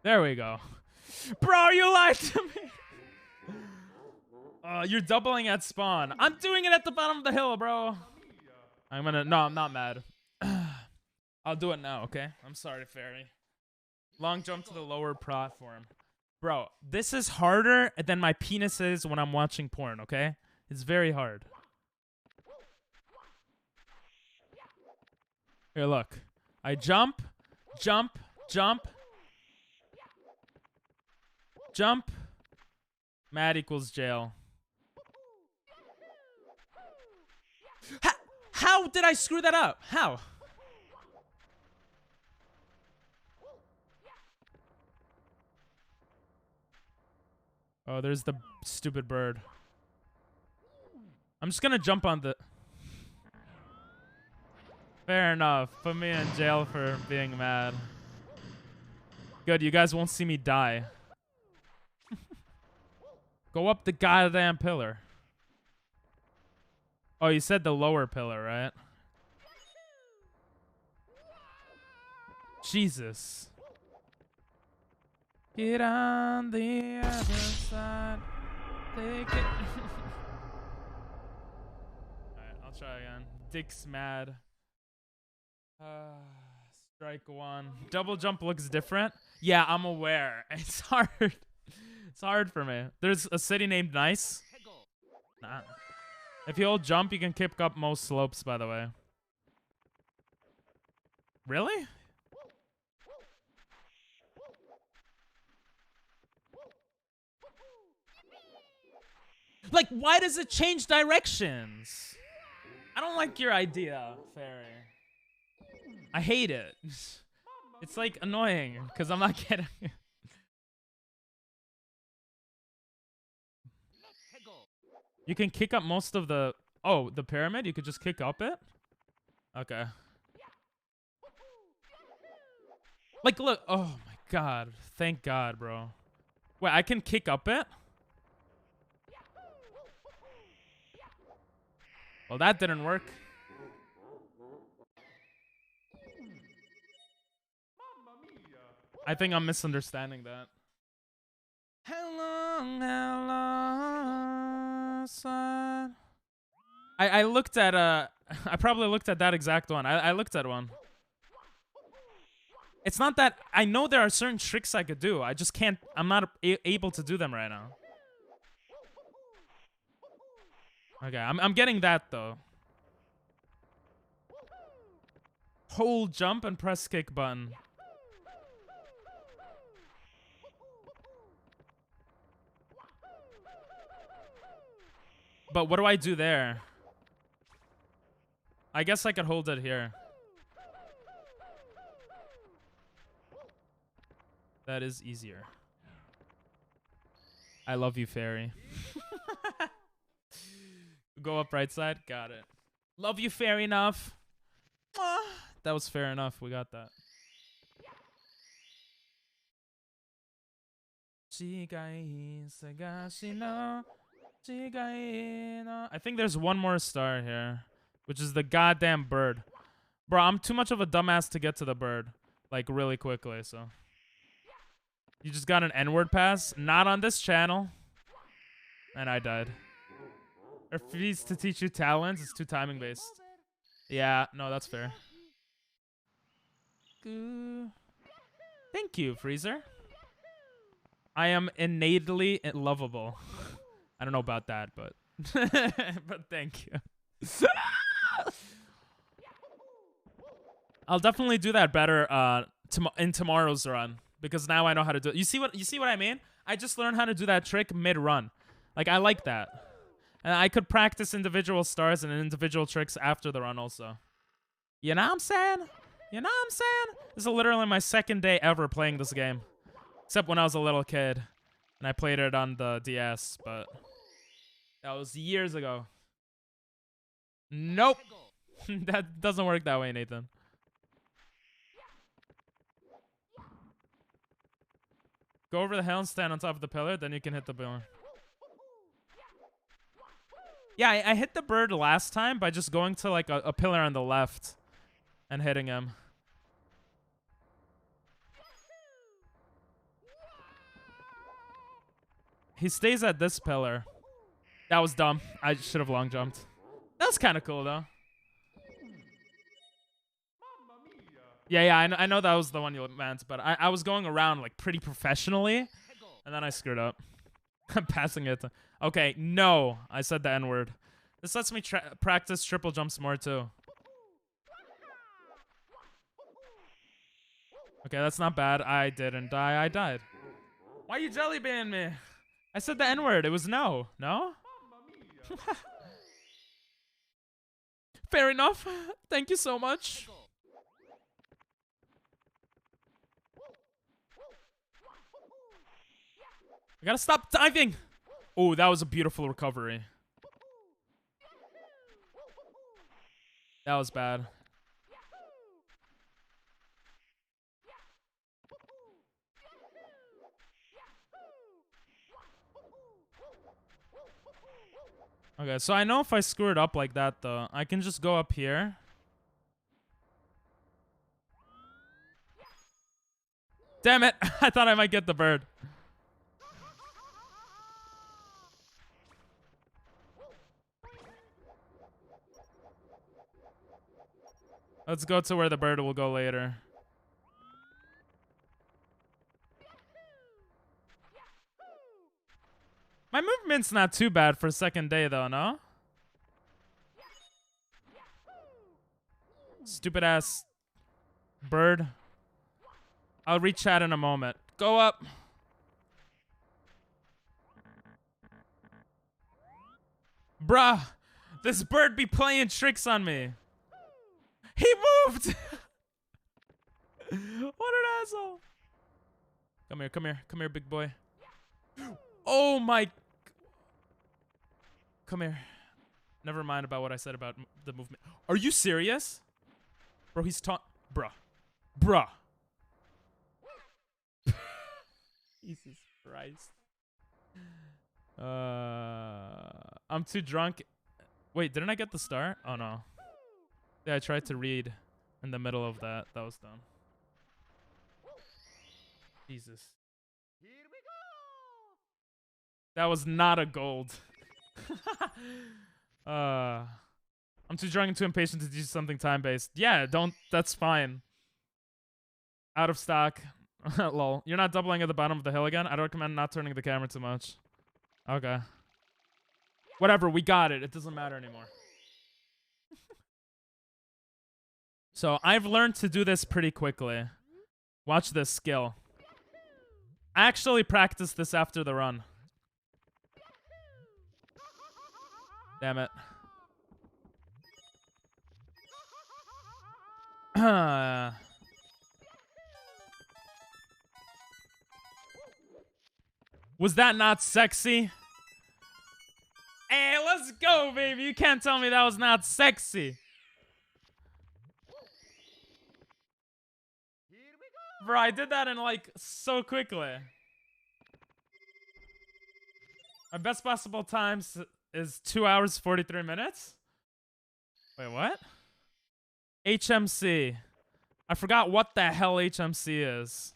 There we go. Bro, you lied to me. You're doubling at spawn. I'm doing it at the bottom of the hill, bro. No, I'm not mad. I'll do it now, okay? I'm sorry, Fairy. Long jump to the lower platform. Bro, this is harder than my penis is when I'm watching porn, okay? It's very hard. Here, look. I jump, jump, jump, jump. Mad equals jail. How did I screw that up? How? Oh, there's the stupid bird. I'm just gonna jump on the... Fair enough. Put me in jail for being mad. Good, you guys won't see me die. Go up the goddamn pillar. Oh, you said the lower pillar, right? Jesus. Get on the other side. Take it. Alright, I'll try again. Dick's mad. Strike one. Double jump looks different. Yeah, I'm aware. It's hard. It's hard for me. There's a city named Nice. Nah. If you hold jump, you can kick up most slopes, by the way. Really? Like, why does it change directions? I don't like your idea, Fairy. I hate it. It's like annoying because I'm not getting it. You can kick up most of the... Oh, the pyramid? You could just kick up it? Okay. Like, look. Oh, my God. Thank God, bro. Wait, I can kick up it? Well, that didn't work. I think I'm misunderstanding that. How long, son? I looked at I probably looked at that exact one. I looked at one. It's not that I know there are certain tricks I could do. I just can't. I'm not able to do them right now. Okay, I'm getting that though. Hold jump and press kick button. But what do I do there? I guess I could hold it here. That is easier. I love you, Fairy. Go up right side. Got it. Love you, fair enough. That was fair enough. We got that. I think there's one more star here, which is the goddamn bird. Bro, I'm too much of a dumbass to get to the bird, like, really quickly, so. You just got an N-word pass? Not on this channel. And I died. Refuse to teach you talents. It's too timing based. Yeah, no, that's fair. Thank you, Freezer. I am innately lovable. I don't know about that, but but thank you. I'll definitely do that better in tomorrow's run because now I know how to do it. You see what I mean? I just learned how to do that trick mid-run. Like, I like that. And I could practice individual stars and individual tricks after the run also. You know what I'm saying? You know what I'm saying? This is literally my second day ever playing this game. Except when I was a little kid. And I played it on the DS, but that was years ago. Nope. That doesn't work that way, Nathan. Go over the hill and stand on top of the pillar, then you can hit the pillar. Yeah, I hit the bird last time by just going to like a pillar on the left and hitting him. He stays at this pillar. That was dumb. I should have long jumped. That's kind of cool though. Yeah, I know that was the one you meant, but I was going around like pretty professionally, and then I screwed up. I'm passing it. Okay, no, I said the N-word. This lets me practice triple jumps more too. Okay, that's not bad. I didn't die. I died. Why are you jellybeaning me? I said the N-word. It was no. No? Fair enough. Thank you so much. I gotta stop diving. Oh, that was a beautiful recovery. That was bad. Okay, so I know if I screw it up like that, though, I can just go up here. Damn it! I thought I might get the bird. Let's go to where the bird will go later. My movement's not too bad for second day, though, no? Stupid ass bird. I'll reach chat in a moment. Go up. Bruh, this bird be playing tricks on me. He moved! What an asshole. Come here, come here. Come here, big boy. Oh my... Come here. Never mind about what I said about the movement. Are you serious? Bro, he's Bruh. Bruh. Jesus Christ. I'm too drunk. Wait, didn't I get the star? Oh, no. Yeah, I tried to read in the middle of that. That was dumb. Jesus. Here we go. That was not a gold. I'm too drunk and too impatient to do something time-based. Yeah, that's fine. Out of stock. Lol. You're not doubling at the bottom of the hill again? I'd recommend not turning the camera too much. Okay. Whatever, we got it. It doesn't matter anymore. So, I've learned to do this pretty quickly. Watch this skill. I actually practiced this after the run. Damn it. Was that not sexy? Hey, let's go, baby. You can't tell me that was not sexy. Bro, I did that in like so quickly. My best possible times is 2 hours 43 minutes. Wait, what? HMC. I forgot what the hell HMC is.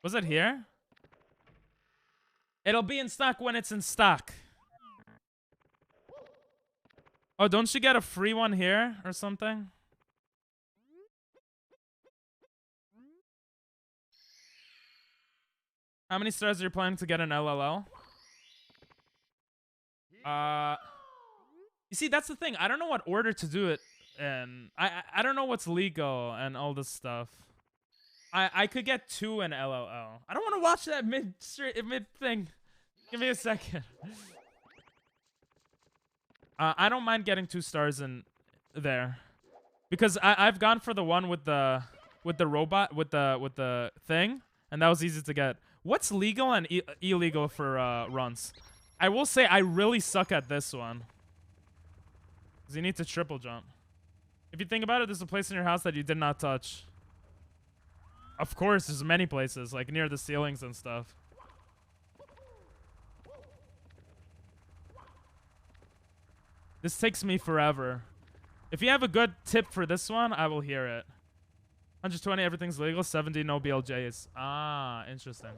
Was it here? It'll be in stock when it's in stock. Oh, don't you get a free one here or something? How many stars are you planning to get in LLL? You see, that's the thing. I don't know what order to do it in. I don't know what's legal and all this stuff. I could get 2 in LLL. I don't want to watch that mid thing. Give me a second. I don't mind getting 2 stars in there, because I've gone for the one with the robot with the thing, and that was easy to get. What's legal and illegal for runs? I will say I really suck at this one, because you need to triple jump. If you think about it, there's a place in your house that you did not touch. Of course, there's many places, like near the ceilings and stuff. This takes me forever. If you have a good tip for this one, I will hear it. 120, everything's legal. 70, no BLJs. Ah, interesting.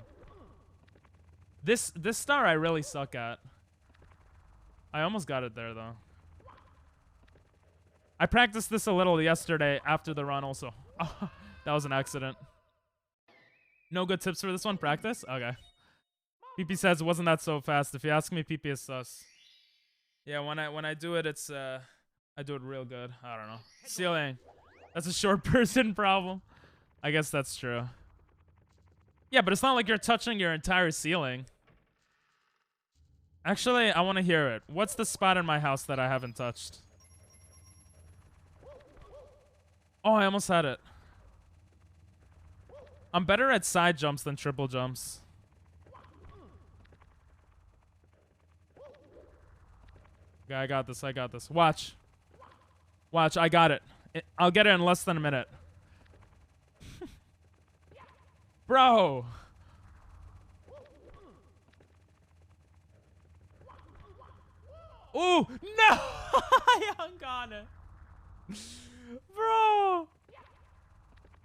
This star I really suck at. I almost got it there, though. I practiced this a little yesterday after the run also. Oh, that was an accident. No good tips for this one? Practice? Okay. PP says it wasn't that so fast. If you ask me, PP is sus. Yeah, when I do it, it's I do it real good. I don't know. Ceiling. That's a short person problem. I guess that's true. Yeah, but it's not like you're touching your entire ceiling. Actually, I want to hear it. What's the spot in my house that I haven't touched? Oh, I almost had it. I'm better at side jumps than triple jumps. Okay, I got this. I got this. Watch. Watch, I got it. I'll get it in less than a minute. Bro. Ooh, no! I hung on it. Bro.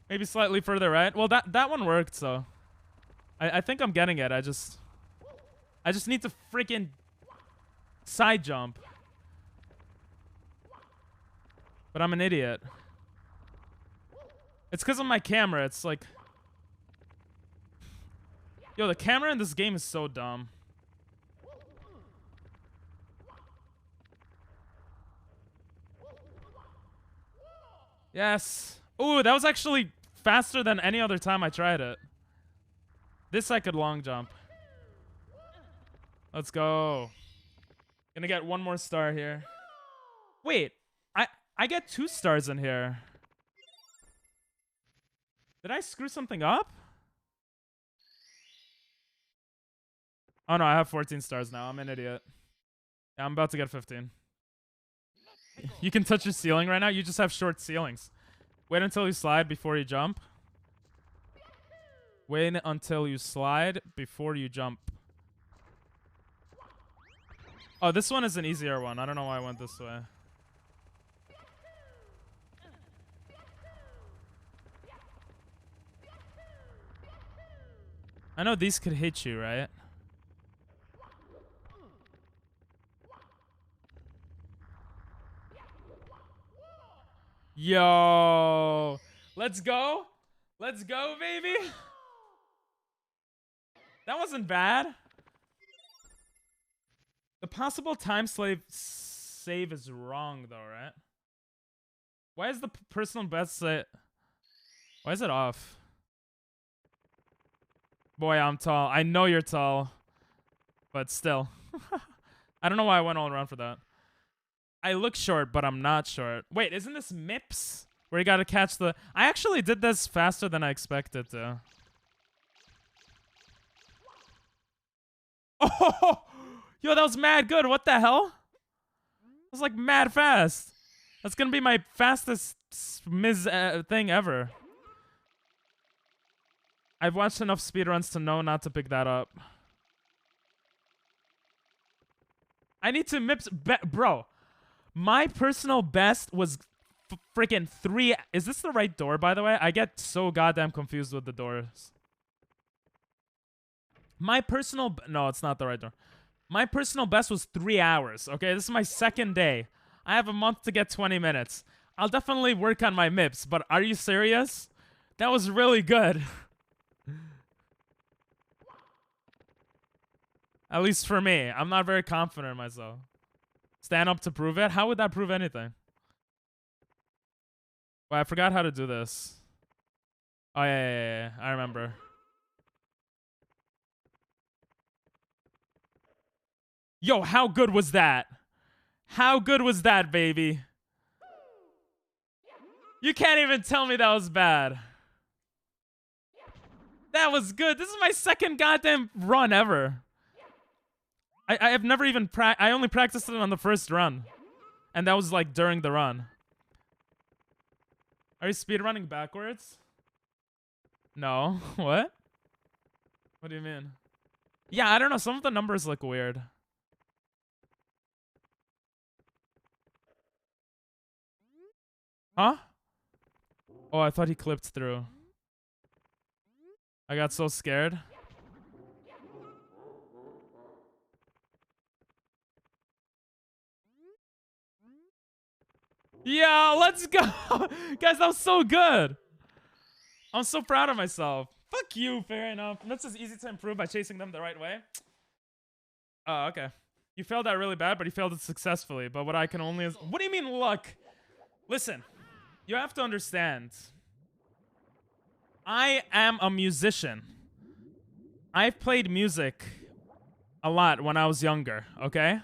Maybe slightly further, right? Well, that one worked, so. I think I'm getting it. I just need to freaking side jump. But I'm an idiot. It's because of my camera. It's like... Yo, the camera in this game is so dumb. Yes. Ooh, that was actually faster than any other time I tried it. This I could long jump. Let's go. Gonna get one more star here. Wait, I get 2 stars in here. Did I screw something up? Oh no, I have 14 stars now. I'm an idiot. Yeah, I'm about to get 15. You can touch your ceiling right now. You just have short ceilings. Wait until you slide before you jump. Wait until you slide before you jump. Oh, this one is an easier one. I don't know why I went this way. I know these could hit you, right? Yo, let's go. Let's go, baby. That wasn't bad. The possible time save is wrong, though, right? Why is the personal best why is it off? Boy, I'm tall. I know you're tall. But still. I don't know why I went all around for that. I look short, but I'm not short. Wait, isn't this MIPS? Where you gotta catch the... I actually did this faster than I expected to. Oh! Yo, that was mad good. What the hell? That was like mad fast. That's gonna be my fastest thing ever. I've watched enough speedruns to know not to pick that up. I need to MIPS... Bro, my personal best was freaking 3... Is this the right door, by the way? I get so goddamn confused with the doors. My personal... No, it's not the right door. My personal best was 3 hours, okay? This is my second day. I have a month to get 20 minutes. I'll definitely work on my MIPS, but are you serious? That was really good. At least for me. I'm not very confident in myself. Stand up to prove it? How would that prove anything? Well, I forgot how to do this. Oh, yeah. I remember. Yo, how good was that? How good was that, baby? You can't even tell me that was bad. That was good. This is my second goddamn run ever. I have never even I only practiced it on the first run. And that was like during the run. Are you speedrunning backwards? No. What? What do you mean? Yeah, I don't know. Some of the numbers look weird. Huh? Oh, I thought he clipped through. I got so scared. Yeah, let's go. Guys, that was so good. I'm so proud of myself. Fuck you, fair enough. That's just easy to improve by chasing them the right way. Oh, okay. You failed that really bad, but you failed it successfully. But what I can only... What do you mean luck? Listen, you have to understand. I am a musician. I've played music a lot when I was younger, okay?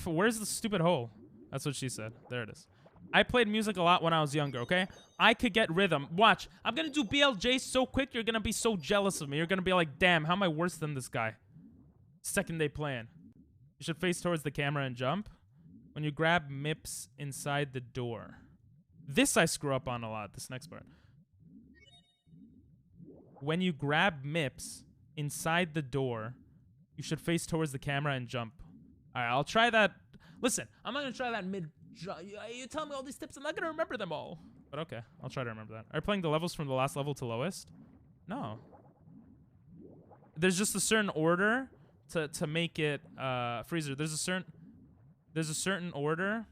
Where's the stupid hole? That's what she said. There it is. I played music a lot when I was younger, okay? I could get rhythm. Watch. I'm going to do BLJ so quick, you're going to be so jealous of me. You're going to be like, damn, how am I worse than this guy? Second day playing. You should face towards the camera and jump. When you grab MIPS inside the door. This I screw up on a lot, this next part. When you grab MIPS inside the door, you should face towards the camera and jump. Alright, I'll try that. Listen, I'm not gonna try that mid. You tell me all these tips, I'm not gonna remember them all. But okay, I'll try to remember that. Are you playing the levels from the last level to lowest? No. There's just a certain order to make it Freezer. There's a certain order.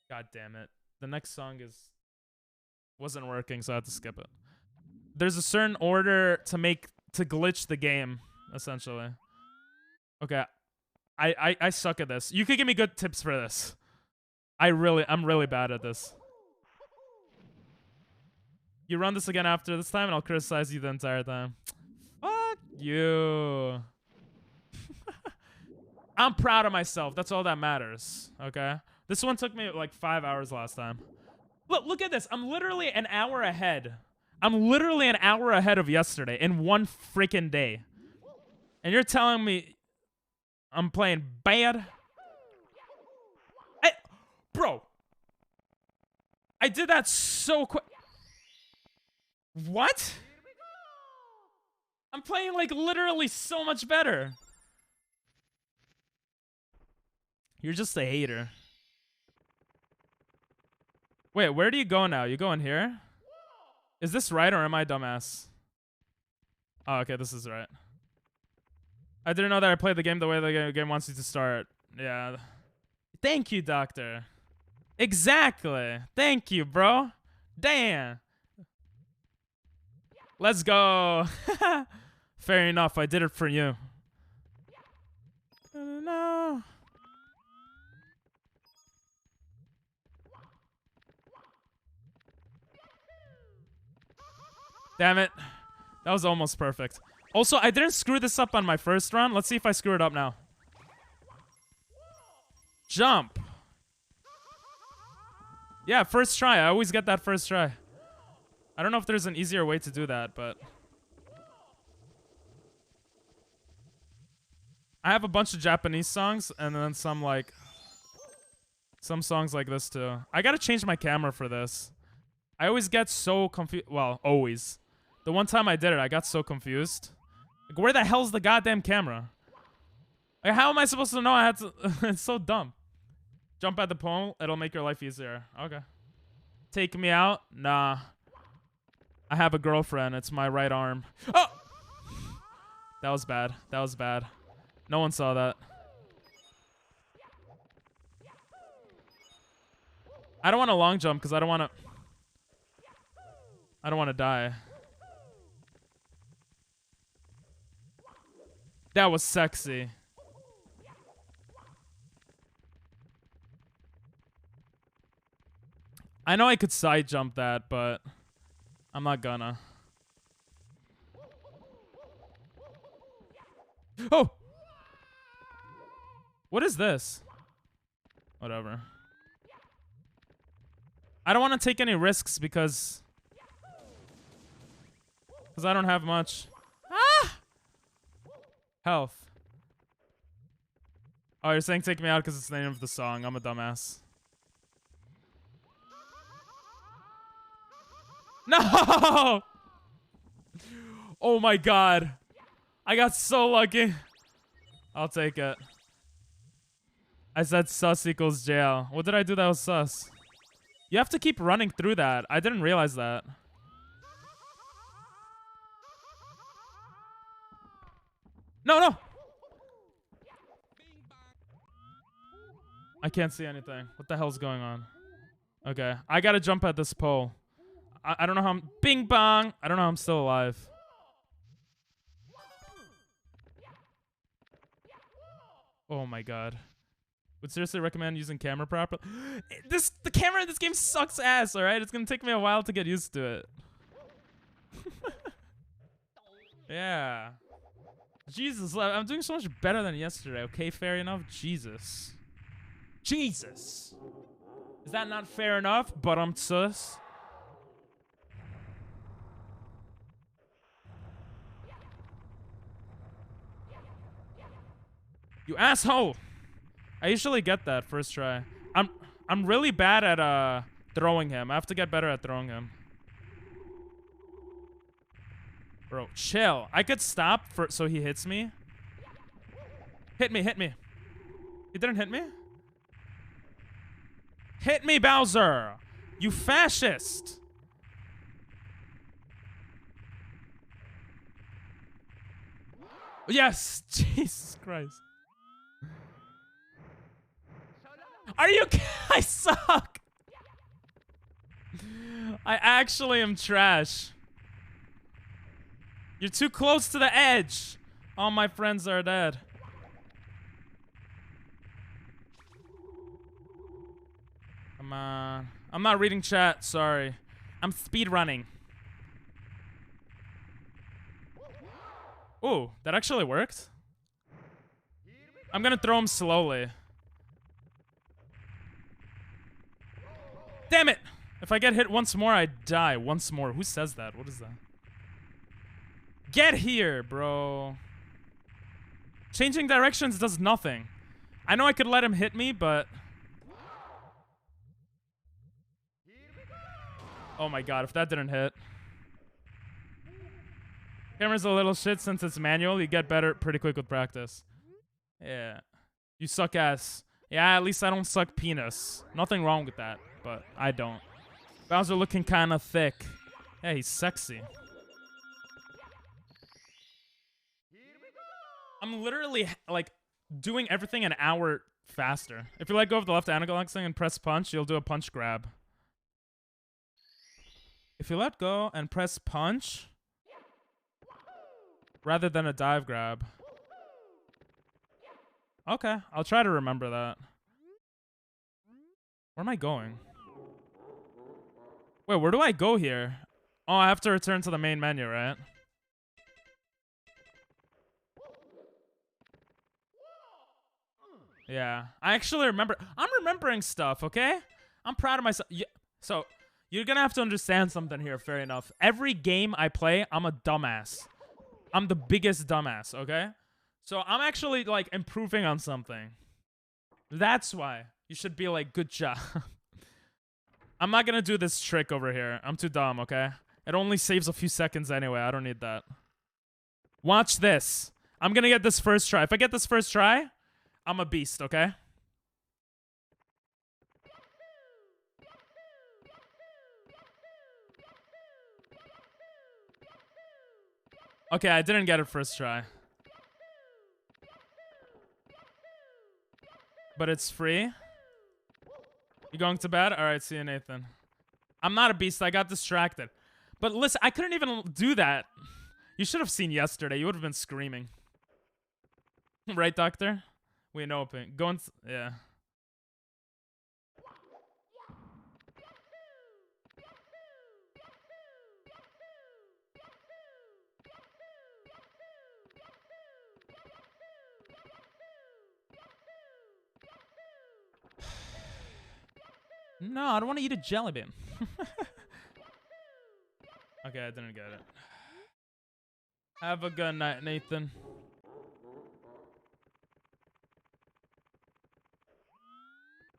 God damn it. The next song wasn't working, so I had to skip it. There's a certain order to glitch the game, essentially. Okay. I suck at this. You could give me good tips for this. I'm really bad at this. You run this again after this time, and I'll criticize you the entire time. Fuck you. I'm proud of myself. That's all that matters. Okay? This one took me like 5 hours last time. Look at this. I'm literally an hour ahead. I'm literally an hour ahead of yesterday in one freaking day. And you're telling me I'm playing bad? Bro. I did that so quick. What? I'm playing like literally so much better. You're just a hater. Wait, where do you go now? You go in here? Is this right or am I dumbass? Oh, okay, this is right. I didn't know that I played the game the way the game wants you to start. Yeah. Thank you, doctor. Exactly. Thank you, bro. Damn. Let's go. Fair enough. I did it for you. No. Damn it. That was almost perfect. Also, I didn't screw this up on my first run. Let's see if I screw it up now. Jump. Yeah, first try. I always get that first try. I don't know if there's an easier way to do that, but... I have a bunch of Japanese songs, and then some songs like this, too. I gotta change my camera for this. I always get so confused. Well, always. The one time I did it, I got so confused. Like, where the hell's the goddamn camera? Like, how am I supposed to know I had to... It's so dumb. Jump at the pole. It'll make your life easier. Okay. Take me out? Nah. I have a girlfriend. It's my right arm. Oh! That was bad. That was bad. No one saw that. I don't want to long jump because I don't want to die. That was sexy. I know I could side jump that, but I'm not gonna. Oh! What is this? Whatever. I don't want to take any risks because I don't have much. Ah! Health. Oh, you're saying take me out because it's the name of the song. I'm a dumbass. No! Oh my god. I got so lucky. I'll take it. I said sus equals jail. What did I do that was sus? You have to keep running through that. I didn't realize that. No, no! I can't see anything. What the hell's going on? Okay, I gotta jump at this pole. I don't know how I'm... Bing bong! I don't know how I'm still alive. Oh my god. Would seriously recommend using camera properly. The camera in this game sucks ass, alright? It's gonna take me a while to get used to it. Yeah. Jesus, I'm doing so much better than yesterday, okay? Fair enough? Jesus. Jesus! Is that not fair enough? But I'm sus. You asshole! I usually get that first try. I'm really bad at throwing him. I have to get better at throwing him. Bro, chill. I could stop so he hits me. Hit me, hit me. He didn't hit me? Hit me, Bowser! You fascist! Yes! Jesus Christ. Are you I suck! I actually am trash. You're too close to the edge. All my friends are dead. Come on. I'm not reading chat, sorry. I'm speed running. Ooh, that actually worked. I'm gonna throw him slowly. Damn it! If I get hit once more, I die. Once more. Who says that? What is that? Get here, bro. Changing directions does nothing. I know I could let him hit me, but... Oh my god, if that didn't hit. Camera's a little shit since it's manual. You get better pretty quick with practice. Yeah. You suck ass. Yeah, at least I don't suck penis. Nothing wrong with that, but I don't. Bowser looking kind of thick. Yeah, he's sexy. I'm literally, like, doing everything an hour faster. If you let go of the left analog stick and press punch, you'll do a punch grab. If you let go and press punch, rather than a dive grab. Okay, I'll try to remember that. Where am I going? Wait, where do I go here? Oh, I have to return to the main menu, right? Yeah, I actually remember. I'm remembering stuff, okay? I'm proud of myself. Yeah. So, you're gonna have to understand something here, fair enough. Every game I play, I'm a dumbass. I'm the biggest dumbass, okay? So, I'm actually, like, improving on something. That's why you should be like, good job. I'm not gonna do this trick over here. I'm too dumb, okay? It only saves a few seconds anyway. I don't need that. Watch this. I'm gonna get this first try. If I get this first try, I'm a beast, okay? Okay, I didn't get it first try. But it's free. You going to bed? Alright, see you, Nathan. I'm not a beast. I got distracted. But listen, I couldn't even do that. You should have seen yesterday. You would have been screaming. Right, Doctor? We know open. Go and... Yeah. No, I don't want to eat a jelly bean. Okay, I didn't get it. Have a good night, Nathan.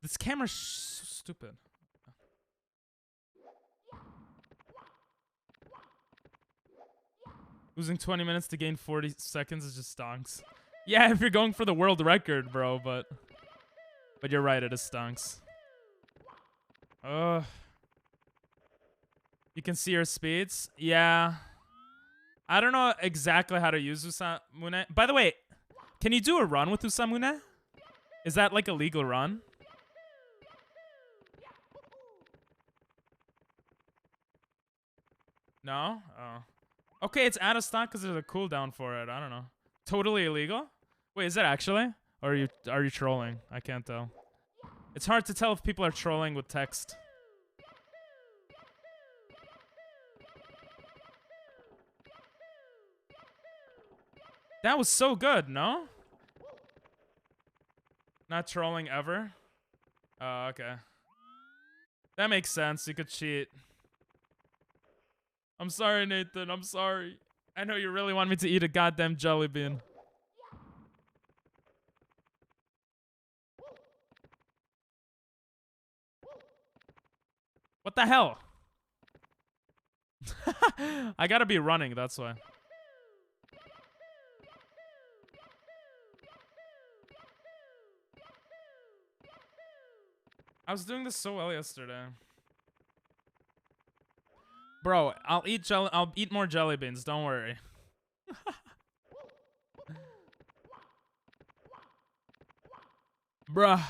This camera's so stupid. Losing 20 minutes to gain 40 seconds is just stonks. Yeah, if you're going for the world record, bro, but you're right, it is stonks. You can see your speeds? Yeah. I don't know exactly how to use Usamune. By the way, can you do a run with Usamune? Is that like a legal run? No? Oh. Okay, it's out of stock because there's a cooldown for it. I don't know. Totally illegal? Wait, is it actually? Or are you trolling? I can't tell. It's hard to tell if people are trolling with text. That was so good, no? Not trolling ever? Oh, okay. That makes sense. You could cheat. I'm sorry, Nathan. I'm sorry. I know you really want me to eat a goddamn jelly bean. What the hell? I gotta be running, that's why. I was doing this so well yesterday. Bro, I'll eat more jelly beans, don't worry. Bruh.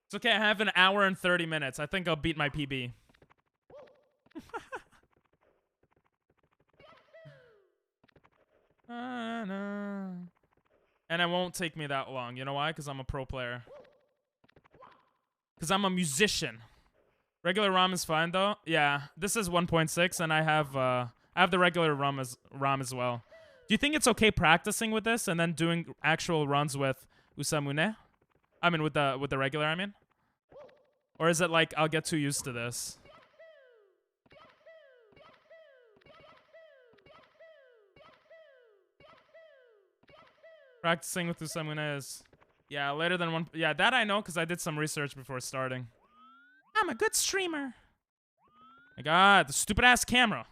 It's okay, I have an hour and 30 minutes. I think I'll beat my PB. And it won't take me that long. You know why? Because I'm a pro player. Because I'm a musician. Regular ROM is fine though. Yeah, this is 1.6, and I have the regular ROM as well. Do you think it's okay practicing with this and then doing actual runs with Usamune? I mean, with the regular. I mean, or is it like I'll get too used to this? Practicing with Usamune is, yeah, later than one. Yeah, that I know because I did some research before starting. I'm a good streamer. My God, the stupid ass camera.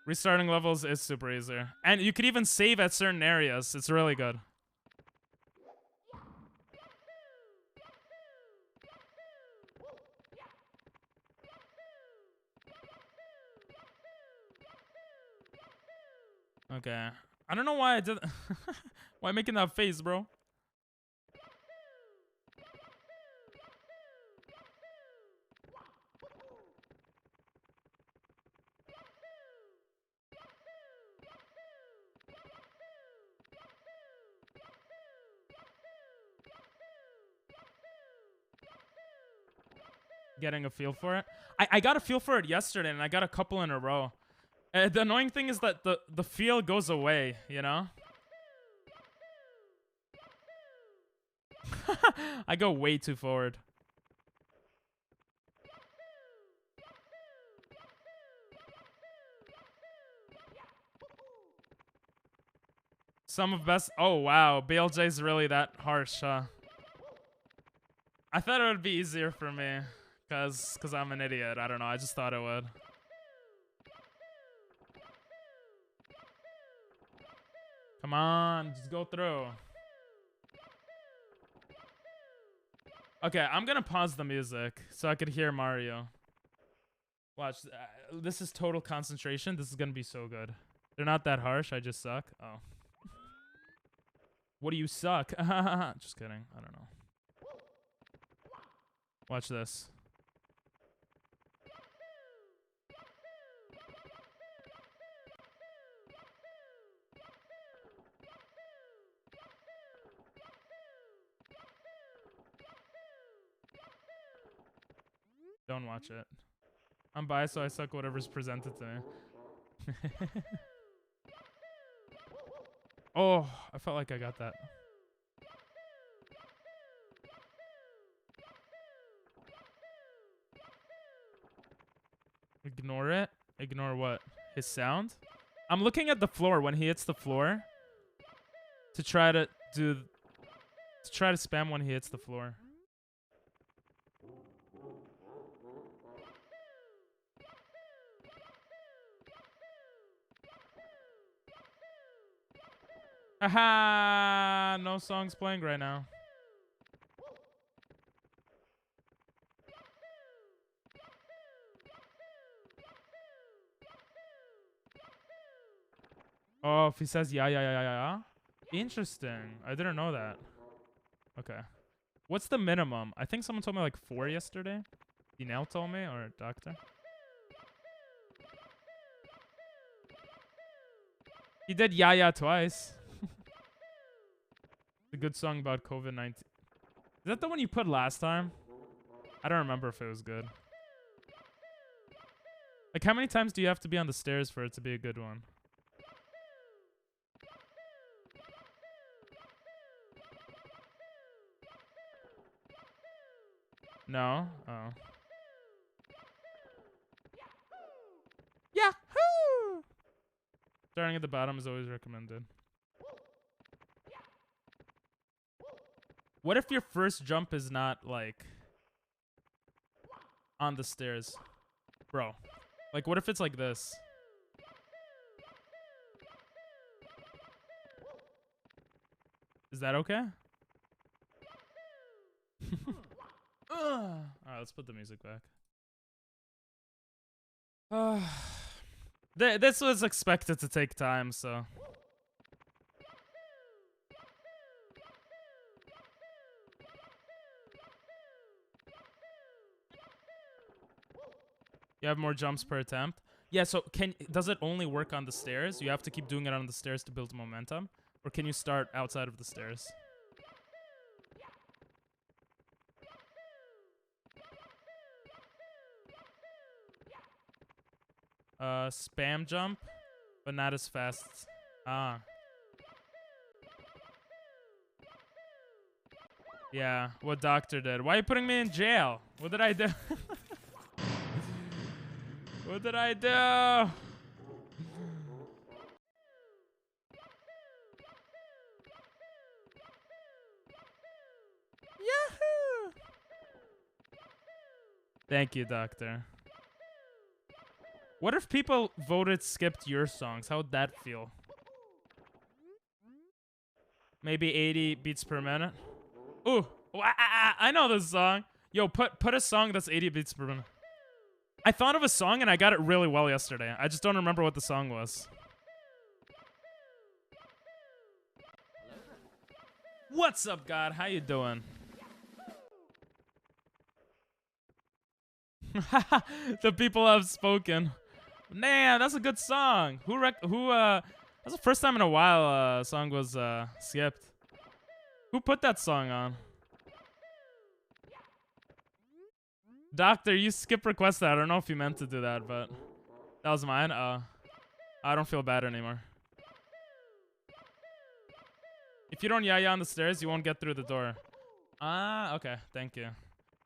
Restarting levels is super easy. And you could even save at certain areas. It's really good. Okay. I don't know why I did. Why making that face, bro? Getting a feel for it. I got a feel for it yesterday, and I got a couple in a row. The annoying thing is that the feel goes away, you know? I go way too forward. Some of best. Oh wow, BLJ's really that harsh, huh? I thought it would be easier for me, cause I'm an idiot. I don't know. I just thought it would. Come on, just go through. Okay, I'm gonna pause the music so I could hear Mario. Watch. This is total concentration. This is gonna be so good. They're not that harsh. I just suck. Oh. What do you suck? Just kidding. I don't know. Watch this. Don't watch it. I'm biased, so I suck whatever's presented to me. Oh, I felt like I got that. Ignore it? Ignore what? His sound? I'm looking at the floor when he hits the floor to try to spam when he hits the floor. Haha! No songs playing right now. Oh, if he says yeah. Interesting. I didn't know that. Okay. What's the minimum? I think someone told me like 4 yesterday. Dinell told me, or doctor. He did yeah twice. A good song about COVID-19. Is that the one you put last time? I don't remember if it was good. Like, how many times do you have to be on the stairs for it to be a good one? No? Oh. Yahoo! Starting at the bottom is always recommended. What if your first jump is not, like, on the stairs? Bro. Like, what if it's like this? Is that okay? Alright, let's put the music back. This was expected to take time, so. You have more jumps per attempt. Yeah, so does it only work on the stairs? You have to keep doing it on the stairs to build momentum? Or can you start outside of the stairs? Spam jump, but not as fast. Ah. Yeah, what doctor did. Why are you putting me in jail? What did I do? What did I do? Yahoo! Thank you, doctor. What if people voted skipped your songs? How would that feel? Maybe 80 beats per minute. Ooh, I know this song. Yo, put a song that's 80 beats per minute. I thought of a song and I got it really well yesterday. I just don't remember what the song was. What's up, God? How you doing? The people have spoken. Man, that's a good song. That's the first time in a while a song was skipped. Who put that song on? Doctor, you skip requested. I don't know if you meant to do that, but that was mine. I don't feel bad anymore. If you don't yaya on the stairs, you won't get through the door. Ah, okay. Thank you.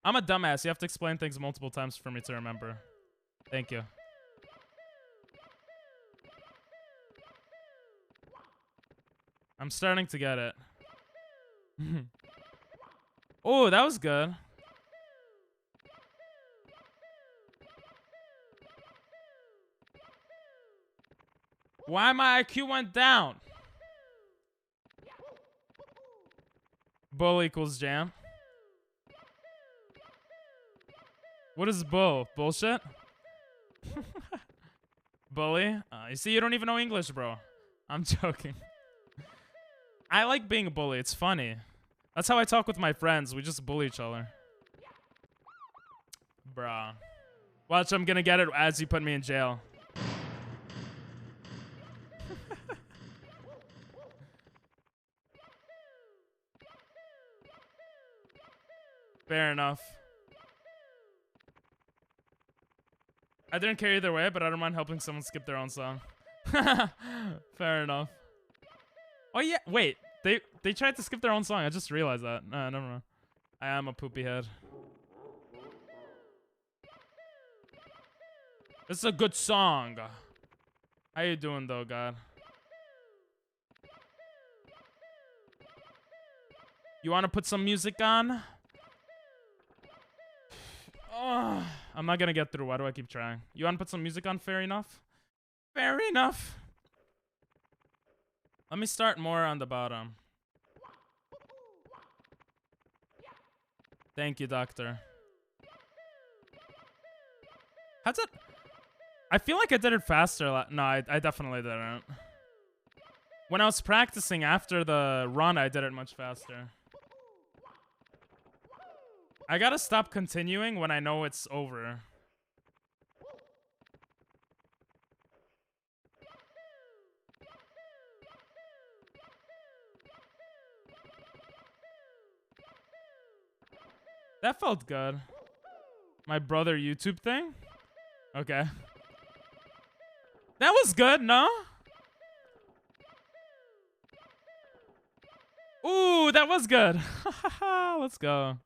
I'm a dumbass. You have to explain things multiple times for me to remember. Thank you. I'm starting to get it. Oh, that was good. Why my IQ went down? Bull equals jam. What is bull? Bullshit? Bully? You see, you don't even know English, bro. I'm joking. I like being a bully. It's funny. That's how I talk with my friends. We just bully each other. Bruh. Watch, I'm gonna get it as you put me in jail. Fair enough. I didn't care either way, but I don't mind helping someone skip their own song. Fair enough. Oh yeah, wait. They tried to skip their own song. I just realized that. Nah, never mind. I am a poopy head. This is a good song. How you doing though, God? You want to put some music on? Oh, I'm not gonna get through. Why do I keep trying? You want to put some music on? Fair enough. Fair enough. Let me start more on the bottom. Thank you, doctor. How's it? I feel like I did it faster. No, I definitely didn't. When I was practicing after the run, I did it much faster. I gotta stop continuing when I know it's over. That felt good. My brother YouTube thing? Okay. That was good, no? Ooh, that was good. Let's go.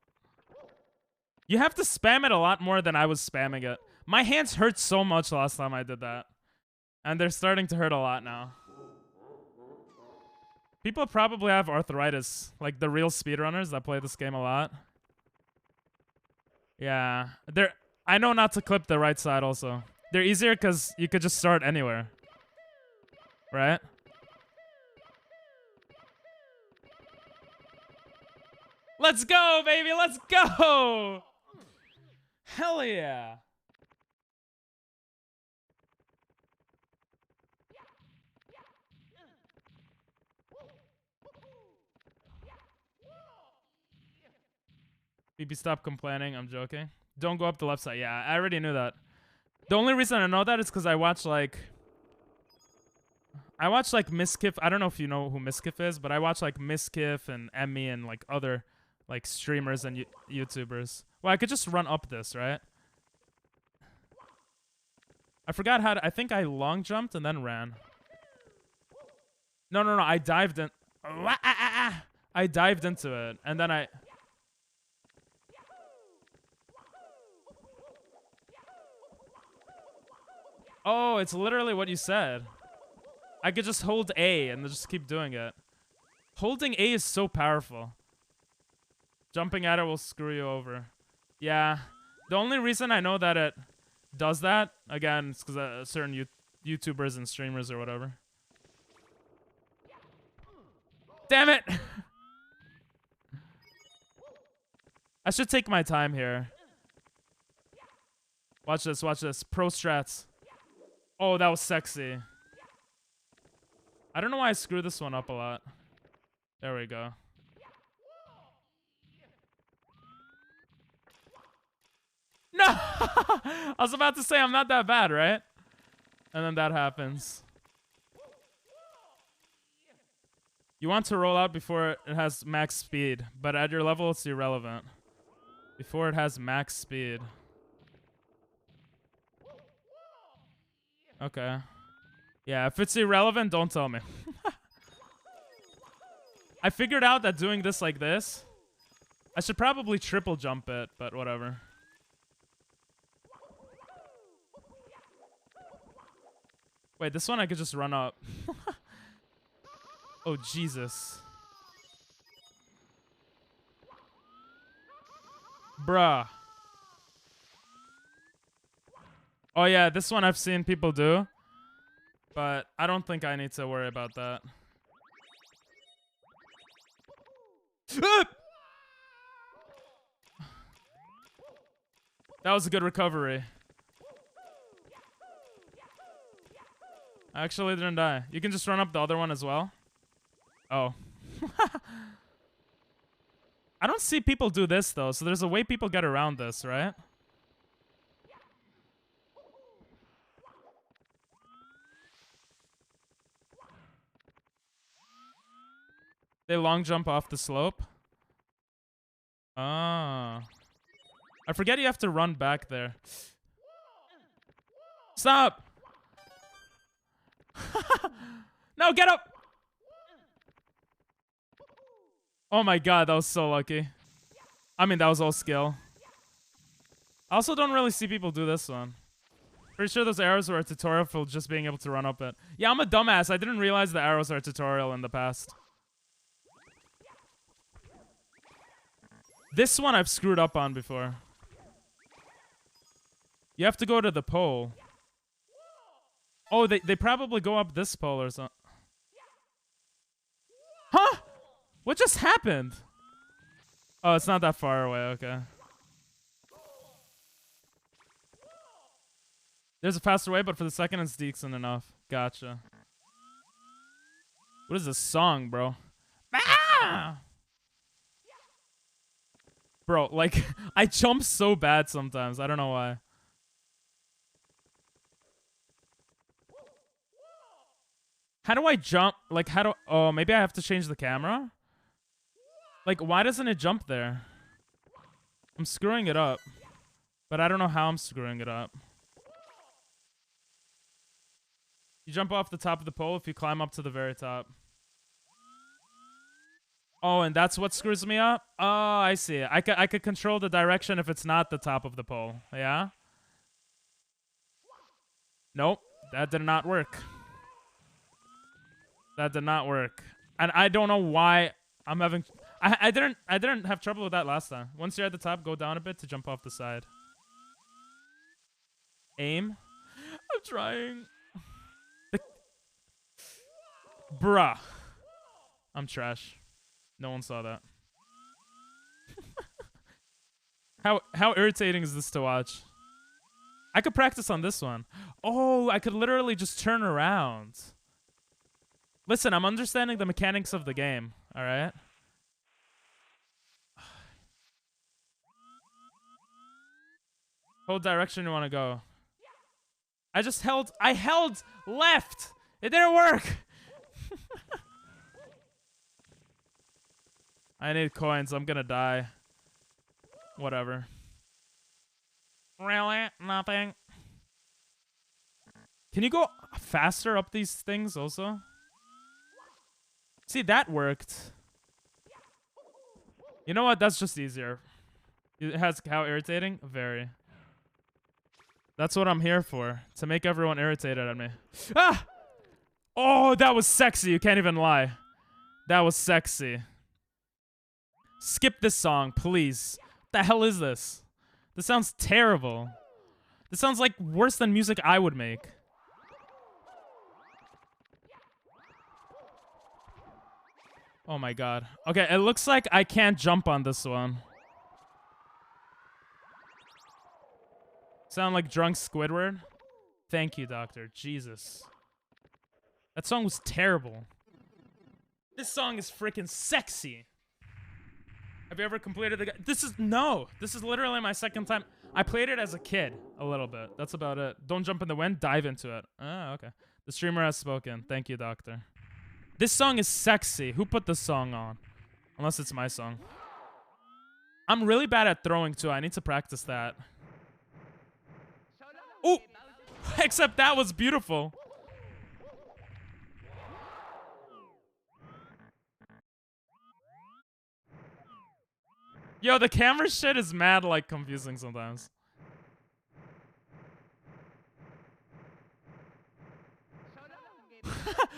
You have to spam it a lot more than I was spamming it. My hands hurt so much last time I did that. And they're starting to hurt a lot now. People probably have arthritis. Like the real speedrunners that play this game a lot. Yeah. I know not to clip the right side also. They're easier because you could just start anywhere. Right? Let's go, baby! Let's go! Hell yeah. BB, stop complaining. I'm joking. Don't go up the left side. Yeah, I already knew that. The only reason I know that is because I watch like Miskiff. I don't know if you know who Miskiff is, but I watch like Miskiff and Emmy and like other like streamers and YouTubers. Well, I could just run up this, right? I forgot how to. I think I long jumped and then ran. No. I dived in. I dived into it and then I. Oh, it's literally what you said. I could just hold A and just keep doing it. Holding A is so powerful. Jumping at it will screw you over. Yeah. The only reason I know that it does that, again, it's because certain YouTubers and streamers or whatever. Damn it! I should take my time here. Watch this, watch this. Pro strats. Oh, that was sexy. I don't know why I screwed this one up a lot. There we go. No! I was about to say I'm not that bad, right? And then that happens. You want to roll out before it has max speed, but at your level it's irrelevant. Before it has max speed. Okay. Yeah, if it's irrelevant, don't tell me. I figured out that doing this like this, I should probably triple jump it, but whatever. Wait, this one I could just run up. Oh, Jesus. Bruh. Oh yeah, this one I've seen people do. But I don't think I need to worry about that. That was a good recovery. I actually didn't die. You can just run up the other one as well. Oh. I don't see people do this though, so there's a way people get around this, right? They long jump off the slope. Ah. I forget you have to run back there. Stop! No, get up! Oh my god, that was so lucky. I mean, that was all skill. I also don't really see people do this one. Pretty sure those arrows were a tutorial for just being able to run up it. Yeah, I'm a dumbass. I didn't realize the arrows are a tutorial in the past. This one I've screwed up on before. You have to go to the pole. Oh, they probably go up this pole or something. Huh? What just happened? Oh, it's not that far away. Okay. There's a faster way, but for the second it's decent enough. Gotcha. What is this song, bro? Ah! Bro, like, I jump so bad sometimes. I don't know why. How do I jump? Like, how do... Oh, maybe I have to change the camera? Like, why doesn't it jump there? I'm screwing it up. But I don't know how I'm screwing it up. You jump off the top of the pole if you climb up to the very top. Oh, and that's what screws me up? Oh, I see. I could control the direction if it's not the top of the pole. Yeah? Nope. That did not work. That did not work. And I don't know why I'm having... I didn't have trouble with that last time. Once you're at the top, go down a bit to jump off the side. Aim? I'm trying. Bruh. I'm trash. No one saw that. How irritating is this to watch? I could practice on this one. Oh, I could literally just turn around. Listen, I'm understanding the mechanics of the game, all right? Hold direction you want to go. I held left. It didn't work. I need coins. I'm gonna die. Whatever. Really? Nothing. Can you go faster up these things also? See, that worked. You know what? That's just easier. It has how irritating? Very. That's what I'm here for. To make everyone irritated at me. Ah! Oh, that was sexy. You can't even lie. That was sexy. Skip this song, please. What the hell is this? This sounds terrible. This sounds like worse than music I would make. Oh my god. Okay, it looks like I can't jump on this one. Sound like drunk Squidward? Thank you, Doctor. Jesus. That song was terrible. This song is freaking sexy. Have you ever completed the... This is literally my second time. I played it as a kid a little bit. That's about it. Don't jump in the wind. Dive into it. Ah, okay. The streamer has spoken. Thank you, Doctor. This song is sexy. Who put this song on? Unless it's my song. I'm really bad at throwing, too. I need to practice that. Oh! Except that was beautiful. Yo, the camera shit is mad, like, confusing sometimes.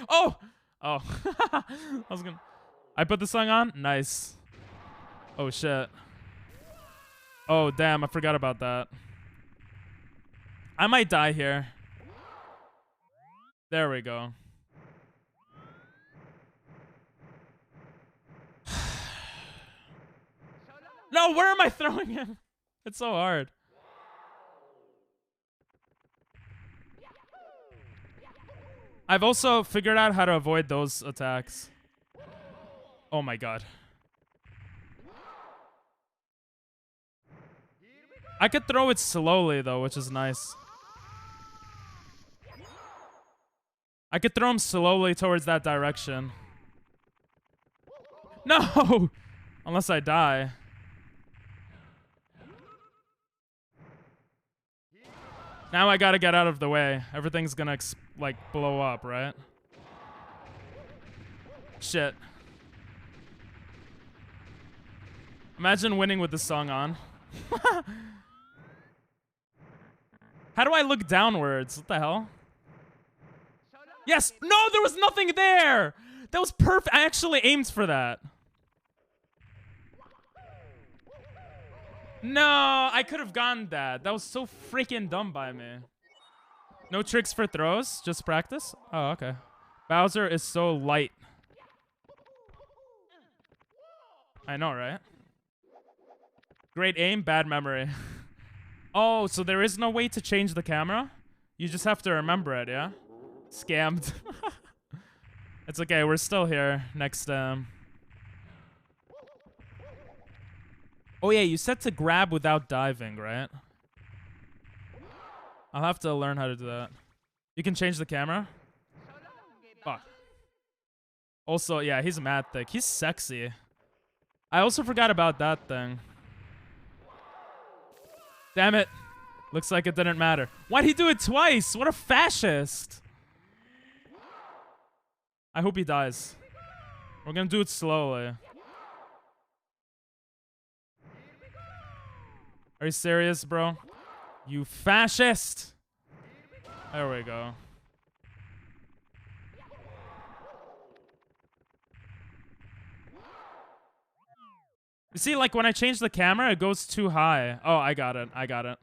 Oh! Oh. I put the song on? Nice. Oh, shit. Oh, damn, I forgot about that. I might die here. There we go. No, where am I throwing him? It's so hard. I've also figured out how to avoid those attacks. Oh my god. I could throw it slowly though, which is nice. I could throw him slowly towards that direction. No! Unless I die. Now I gotta get out of the way. Everything's gonna, like, blow up, right? Shit. Imagine winning with this song on. How do I look downwards? What the hell? Yes! No, there was nothing there! That was perfect. I actually aimed for that. No, I could have gotten that. That was so freaking dumb by me. No tricks for throws? Just practice? Oh, okay. Bowser is so light. I know, right? Great aim, bad memory. Oh, so there is no way to change the camera? You just have to remember it, yeah? Scammed. It's okay, we're still here. Next, Oh yeah, you said to grab without diving, right? I'll have to learn how to do that. You can change the camera? Fuck. Also, yeah, he's mad thick. He's sexy. I also forgot about that thing. Damn it. Looks like it didn't matter. Why'd he do it twice? What a fascist. I hope he dies. We're gonna do it slowly. Are you serious, bro? You fascist! There we go. You see, like, when I change the camera, it goes too high. Oh, I got it. I got it.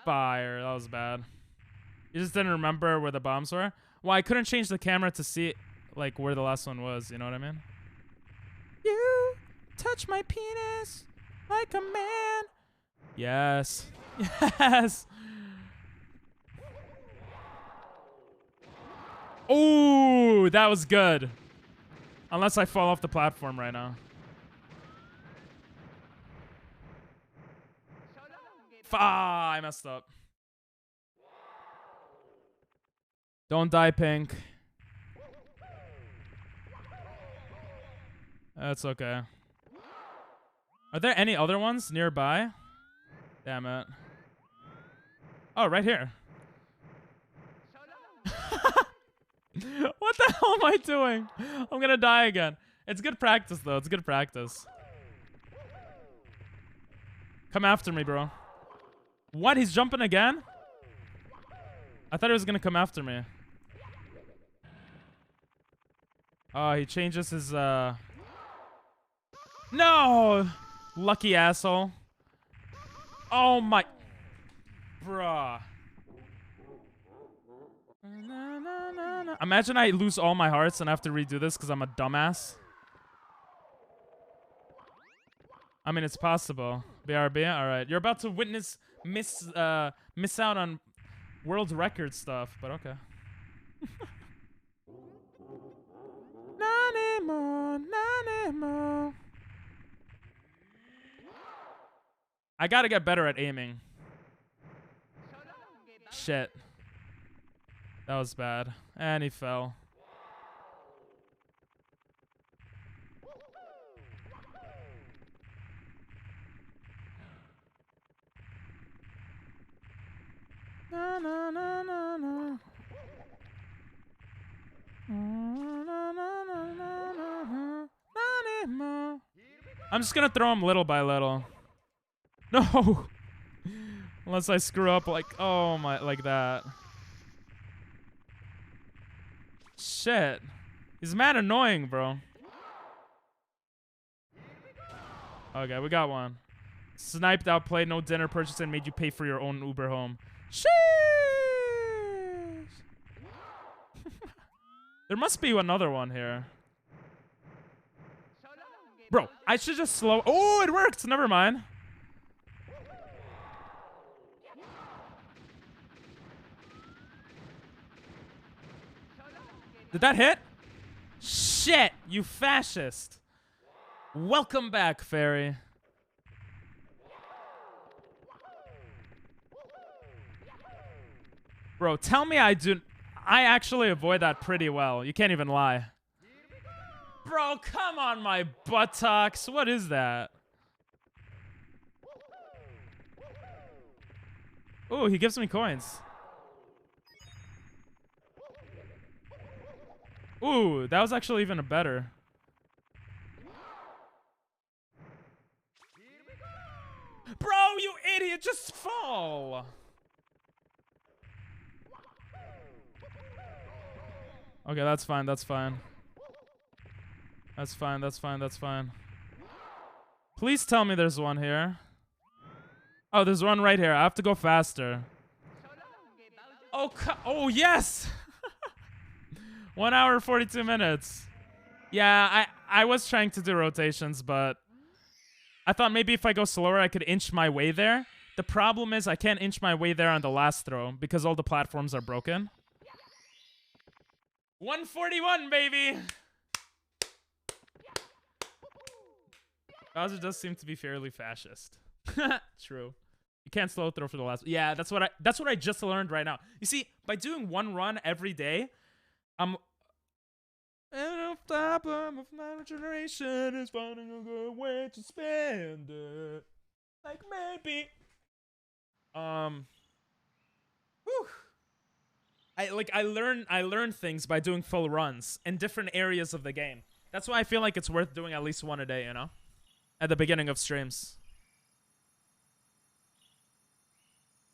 Fire. That was bad. You just didn't remember where the bombs were? Well, I couldn't change the camera to see, like, where the last one was. You know what I mean? You touch my penis. Like a man. Yes. Yes. Oh, that was good. Unless I fall off the platform right now. I messed up. Don't die, Pink. That's okay. Are there any other ones nearby? Damn it. Oh, right here. What the hell am I doing? I'm gonna die again. It's good practice, though. It's good practice. Come after me, bro. What? He's jumping again? I thought he was gonna come after me. Oh, he changes his, No! Lucky asshole. Oh my... Bruh. Imagine I lose all my hearts and I have to redo this because I'm a dumbass. I mean, it's possible. BRB? Alright. You're about to miss out on world record stuff, but okay. Not anymore, not anymore. I gotta get better at aiming. Shit. That was bad. And he fell. Na, na, na, na, na. I'm just gonna throw him little by little. No! Unless I screw up like, oh my, like that. Shit. He's mad annoying, bro. Okay, we got one. Sniped, outplayed, no dinner purchase, and made you pay for your own Uber home. Sheesh! There must be another one here. Bro, I should just slow... Oh, it worked! Never mind. Did that hit? Shit, you fascist. Welcome back, fairy. Bro, tell me I actually avoid that pretty well. You can't even lie. Bro, come on, my buttocks. What is that? Ooh, he gives me coins. Ooh, that was actually even better. Bro, you idiot, just fall. Okay, that's fine, that's fine. That's fine, that's fine, that's fine. Please tell me there's one here. Oh, there's one right here. I have to go faster. Oh, yes! 1 hour, 42 minutes. Yeah, I was trying to do rotations, but I thought maybe if I go slower, I could inch my way there. The problem is I can't inch my way there on the last throw because all the platforms are broken. 141, baby! Bowser does seem to be fairly fascist. True. You can't slow throw for the last... Yeah, that's what I just learned right now. You see, by doing one run every day, and the problem of my generation is finding a good way to spend it. Like maybe. Whew. I learn things by doing full runs in different areas of the game. That's why I feel like it's worth doing at least one a day, you know? At the beginning of streams.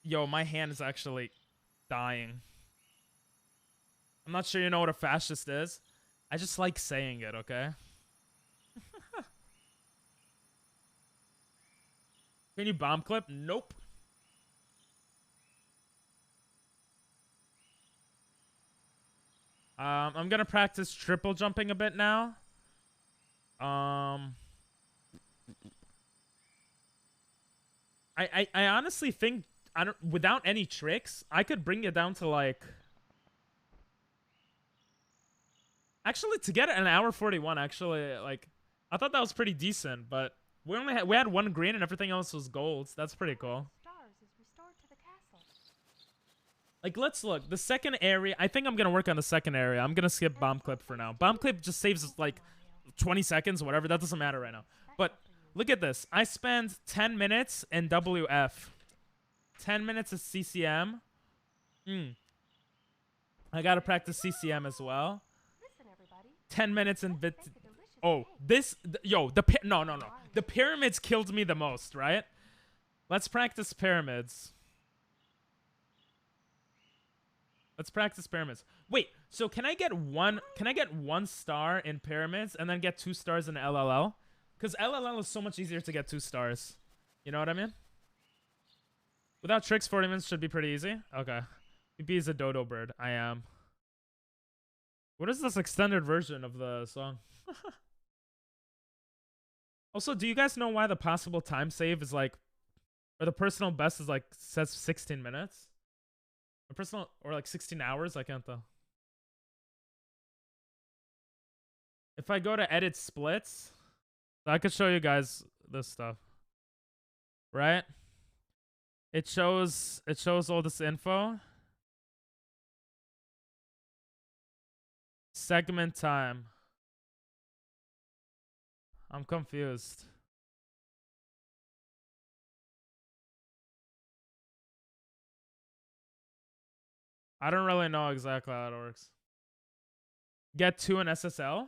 Yo, my hand is actually dying. I'm not sure you know what a fascist is. I just like saying it, okay? Can you bomb clip? Nope. I'm gonna practice triple jumping a bit now. I honestly think without any tricks, I could bring it down to like. Actually, to get an hour 41, actually, like, I thought that was pretty decent, but we had one green and everything else was gold. That's pretty cool. Like, let's look. The second area, I think I'm gonna work on the second area. I'm gonna skip bomb clip for now. Bomb clip just saves like 20 seconds, whatever. That doesn't matter right now. But look at this. I spend 10 minutes in WF. 10 minutes of CCM. I gotta practice CCM as well. 10 minutes in bit. Oh, this. Yo, no. The pyramids killed me the most, right? Let's practice pyramids. Let's practice pyramids. Wait, so can I get one star in pyramids and then get 2 stars in LLL? Because LLL is so much easier to get 2 stars. You know what I mean? Without tricks, 40 minutes should be pretty easy. Okay. PP is a dodo bird. I am. What is this extended version of the song? Also, do you guys know why the possible time save is like, or the personal best is like, says 16 minutes? Or personal, or like 16 hours? I can't tell. If I go to edit splits, I could show you guys this stuff. Right? It shows all this info. Segment time. I'm confused. I don't really know exactly how it works. Get 2 in SSL?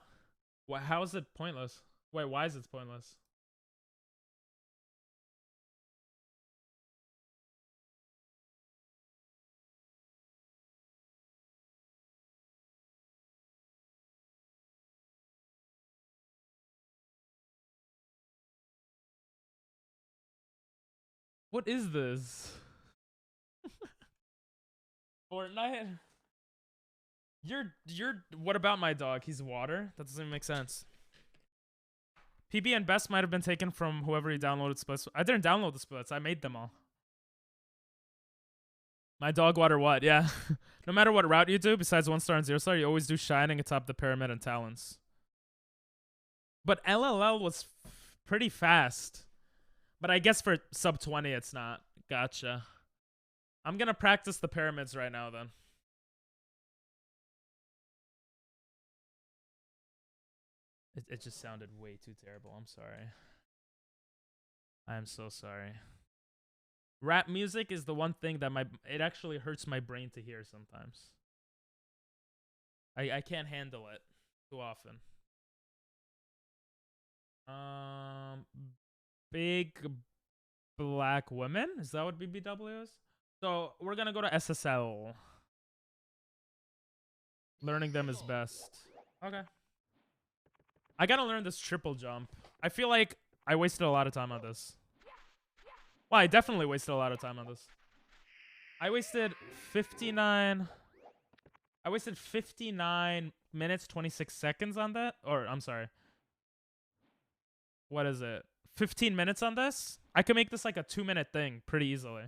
What? How is it pointless? Wait, why is it pointless? What is this? Fortnite? What about my dog? He's water? That doesn't make sense. PB and Best might have been taken from whoever he downloaded splits. I didn't download the splits. I made them all. My dog water what? Yeah. No matter what route you do, besides 1 star and 0 star, you always do Shining atop the Pyramid and Talons. But LLL was pretty fast. But I guess for sub 20, it's not. Gotcha. I'm gonna practice the pyramids right now, then. It just sounded way too terrible. I'm sorry. I'm so sorry. Rap music is the one thing that it actually hurts my brain to hear sometimes. I can't handle it too often. Big black women? Is that what BBW is? So we're gonna go to SSL. Learning them is best. Okay. I gotta learn this triple jump. I feel like I wasted a lot of time on this. Well, I definitely wasted a lot of time on this. I wasted 59 minutes, 26 seconds on that. Or, I'm sorry. What is it? 15 minutes on this? I could make this like a 2-minute thing pretty easily.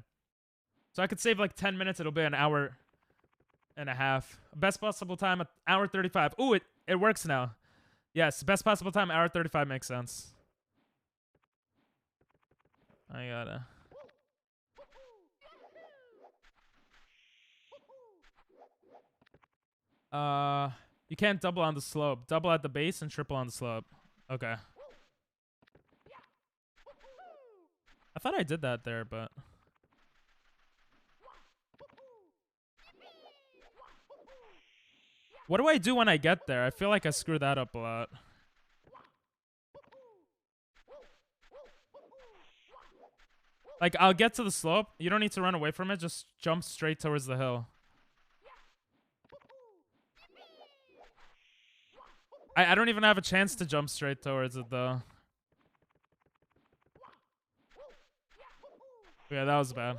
So I could save like 10 minutes. It'll be an hour and a half. Best possible time, hour 35. Ooh, it works now. Yes, best possible time, hour 35 makes sense. I gotta. You can't double on the slope. Double at the base and triple on the slope. Okay. I thought I did that there, but. What do I do when I get there? I feel like I screw that up a lot. Like, I'll get to the slope. You don't need to run away from it. Just jump straight towards the hill. I don't even have a chance to jump straight towards it, though. Yeah, that was bad.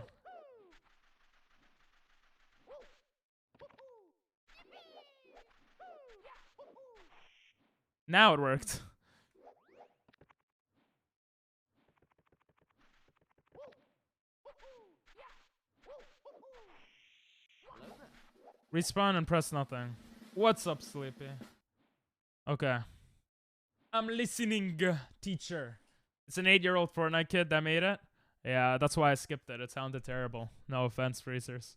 Now it worked. Respawn and press nothing. What's up, Sleepy? Okay. I'm listening, teacher. It's an 8-year-old Fortnite kid that made it. Yeah, that's why I skipped it. It sounded terrible. No offense, freezers.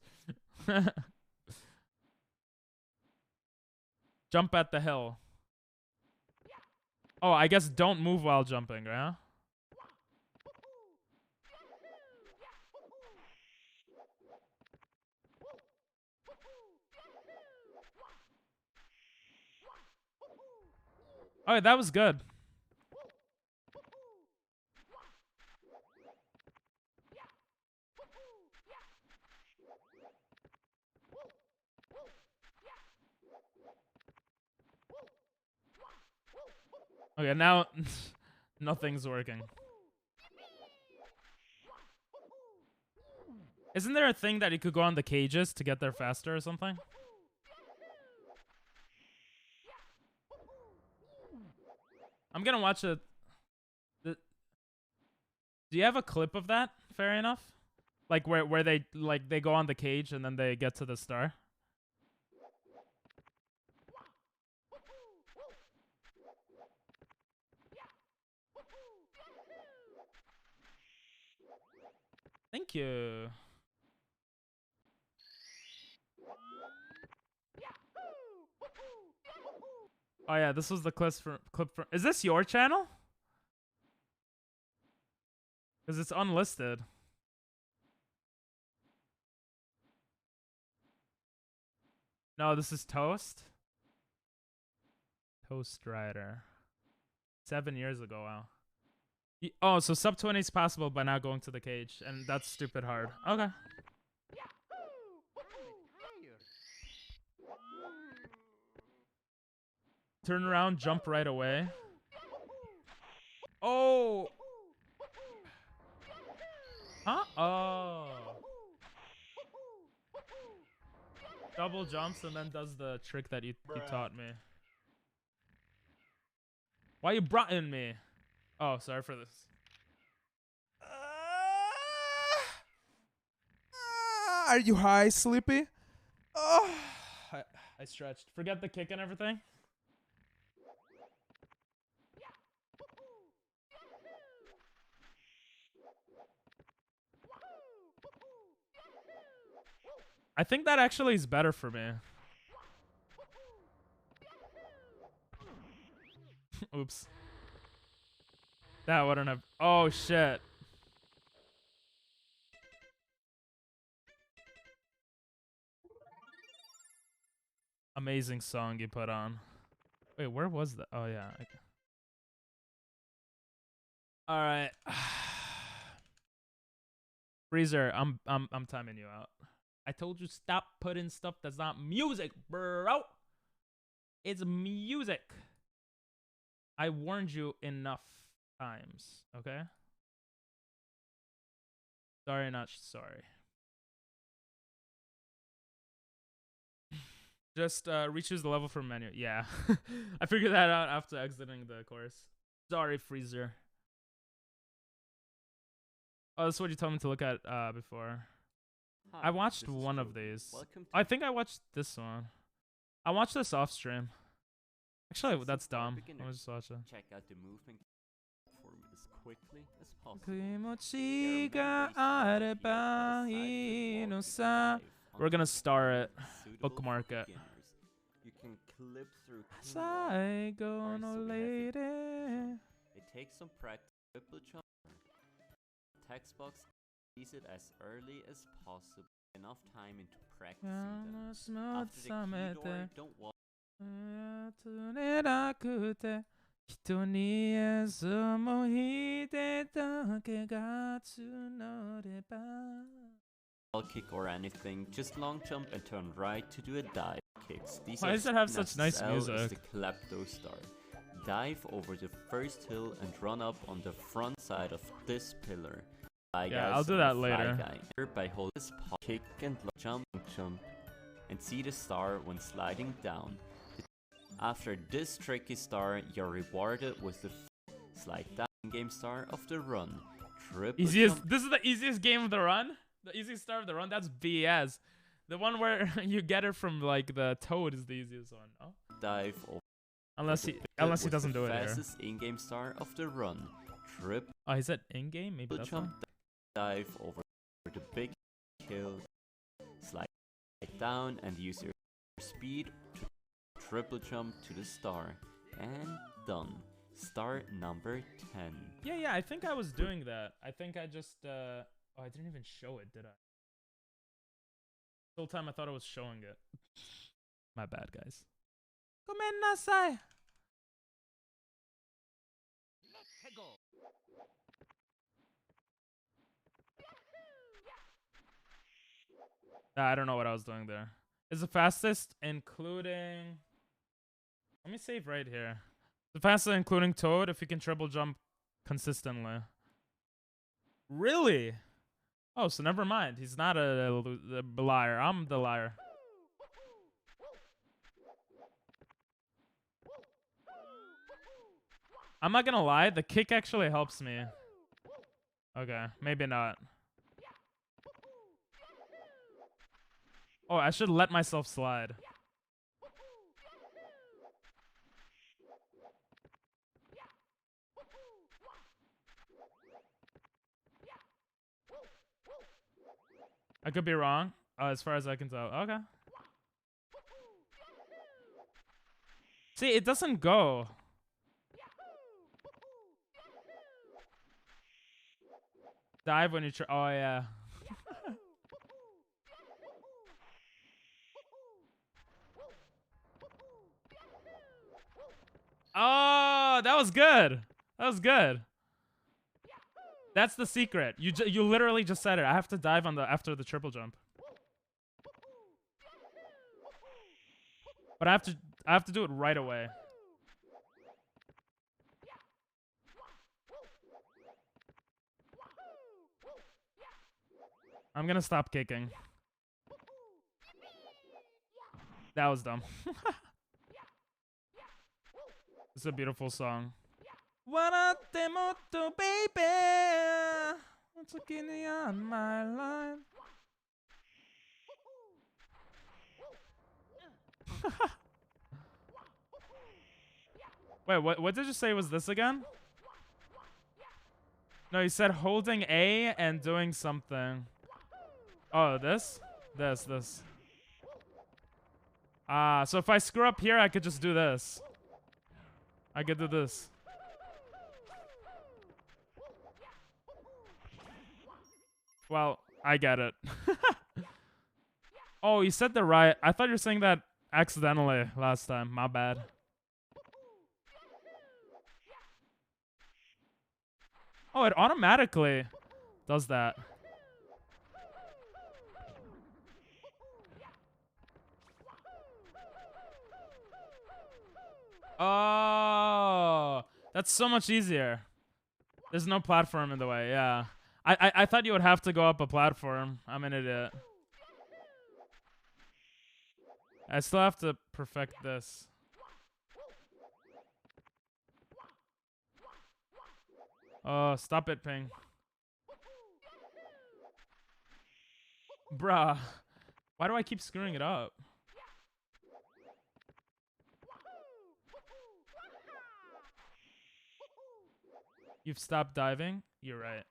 Jump at the hill. Oh, I guess don't move while jumping, right? Oh, that was good. Okay, now nothing's working. Isn't there a thing that you could go on the cages to get there faster or something? I'm gonna watch it. Do you have a clip of that? Fair enough. Like where they go on the cage and then they get to the star. Thank you. Oh yeah, this was the clip from. Is this your channel? Because it's unlisted. No, this is Toast. Toast Rider. 7 years ago, wow. Oh, so sub 20 is possible by not going to the cage, and that's stupid hard. Okay. Turn around, jump right away. Oh! Huh? Oh. Double jumps and then does the trick that you taught me. Why you brought in me? Oh, sorry for this. Are you high, Sleepy? Oh. I stretched. Forget the kick and everything. I think that actually is better for me. Oops. That wouldn't have. Oh, shit. Amazing song you put on. Wait, where was that? Oh, yeah. All right. Freezer, I'm timing you out. I told you stop putting stuff that's not music, bro. It's music. I warned you enough times, okay? Sorry, not sorry. Just re-choose the level from menu. Yeah. I figured that out after exiting the course. Sorry, Freezer. Oh, that's what you told me to look at before. Hi, I watched one of these. I think I watched this one. I watched this off stream. Actually, that's dumb. Let me just watch it. Check out the movement platform as quickly as possible. We're gonna star it. Bookmark it. You can clip through lady. It takes some practice. Triple jump. Text box. Use it as early as possible. Enough time into practicing them. After the key door, don't walk. Kick or anything, just long jump and turn right to do a dive kicks. Why does it have such nice music? The Klepto star. Dive over the first hill and run up on the front side of this pillar. Yeah, I'll do that later. By holding this kick and jump, and see the star when sliding down. After this tricky star, you're rewarded with the slide down game star of the run. This is the easiest game of the run? The easiest star of the run? That's BS. The one where you get it from like the toad is the easiest one, no? Dive over. Unless he doesn't do it here. Fastest in-game star of the run. Triple Oh, he said in-game? Maybe that's jump, one. dive over the big hill, slide down, and use your speed to triple jump to the star. And done. Star number 10. Yeah, I think I was doing that. I think I just, oh, I didn't even show it, did I? The whole time I thought I was showing it. My bad, guys. Gomennasai! I don't know what I was doing there. Is the fastest including... Let me save right here. The fastest including Toad if you can triple jump consistently. Really? Oh, so never mind. He's not a liar. I'm the liar. I'm not gonna lie. The kick actually helps me. Okay, maybe not. Oh, I should let myself slide. I could be wrong, as far as I can tell. Okay. See, it doesn't go. Dive when you try. Oh, yeah. Oh, that was good. That was good. That's the secret. You literally just said it. I have to dive on the after the triple jump. But I have to do it right away. I'm gonna stop kicking. That was dumb. It's a beautiful song. Waratemoto, baby. What's looking on my line? Wait, what did you say was this again? No, you said holding A and doing something. Oh, this? This. Ah, so if I screw up here, I could just do this. I could do this. Well, I get it. Oh, you said the right. I thought you were saying that accidentally last time. My bad. Oh, it automatically does that. Oh, that's so much easier. There's no platform in the way, yeah. I thought you would have to go up a platform. I'm an idiot. I still have to perfect this. Oh, stop it, Ping. Bruh. Why do I keep screwing it up? You've stopped diving? You're right.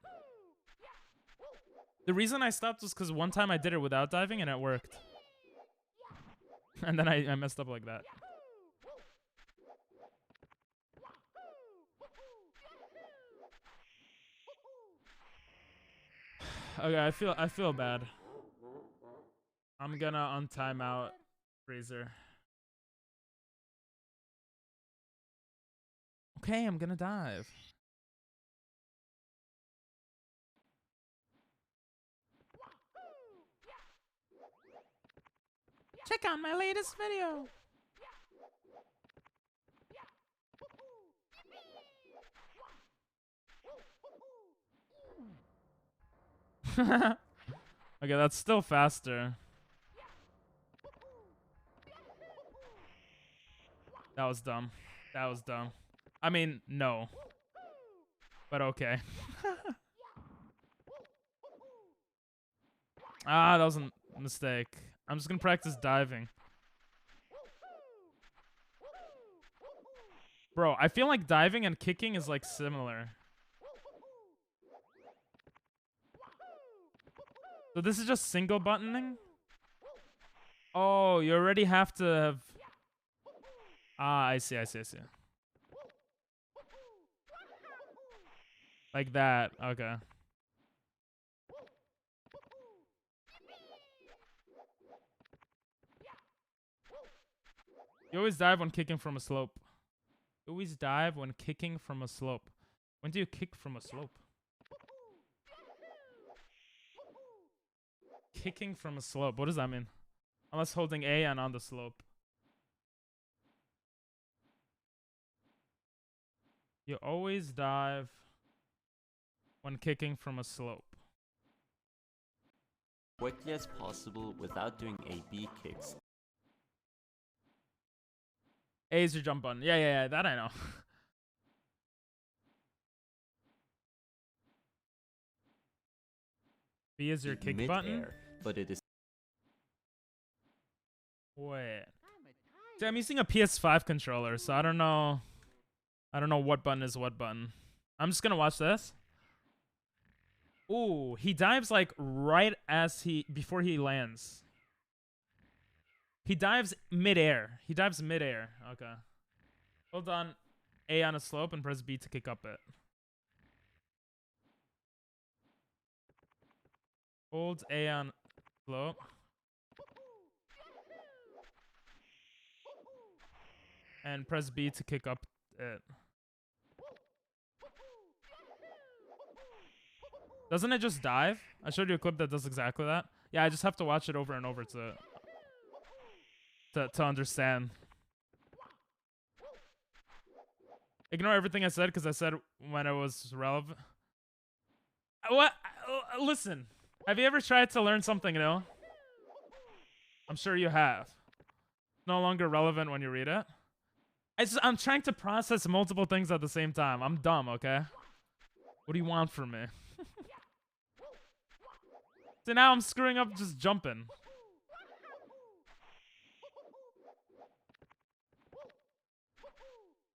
The reason I stopped was because one time I did it without diving and it worked. And then I messed up like that. Okay, I feel bad. I'm gonna on timeout Freezer. Okay, I'm gonna dive. Check out my latest video. Okay, that's still faster. That was dumb. That was dumb. I mean, no. But okay. Ah, that was a mistake. I'm just gonna practice diving. Bro, I feel like diving and kicking is like similar. So this is just single buttoning? Oh, you already have to have... Ah, I see. Like that, okay. You always dive when kicking from a slope. You always dive when kicking from a slope. When do you kick from a slope? Kicking from a slope. What does that mean? Unless holding A and on the slope. You always dive when kicking from a slope. Quickly as possible without doing A-B kicks. A is your jump button. Yeah, that I know. B is your kick button? But it is... Wait. See, I'm using a PS5 controller, so I don't know. I don't know what button is what button. I'm just gonna watch this. Ooh, he dives like right as before he lands. He dives midair. Okay. Hold on A on a slope and press B to kick up it. Hold A on slope. And press B to kick up it. Doesn't it just dive? I showed you a clip that does exactly that. Yeah, I just have to watch it over and over to understand. Ignore everything I said because I said when it was relevant. What? Listen, have you ever tried to learn something new? I'm sure you have. No longer relevant when you read it. I'm trying to process multiple things at the same time. I'm dumb, okay? What do you want from me? So now I'm screwing up just jumping.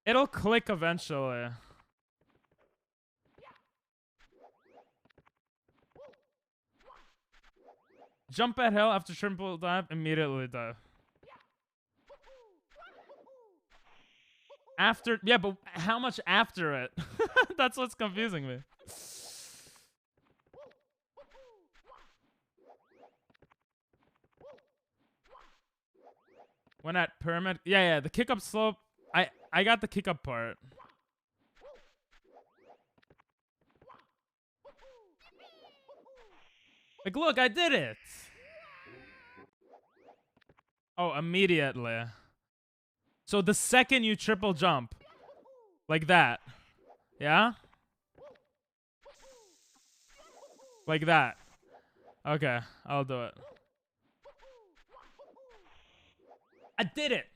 It'll click eventually. Jump at hill after triple dive, immediately dive. After, yeah, but how much after it? That's what's confusing me. When at pyramid, yeah, the kick up slope. I got the kick up part. Like, look, I did it. Oh, immediately. So the second you triple jump, like that, yeah? Like that. Okay, I'll do it. I did it.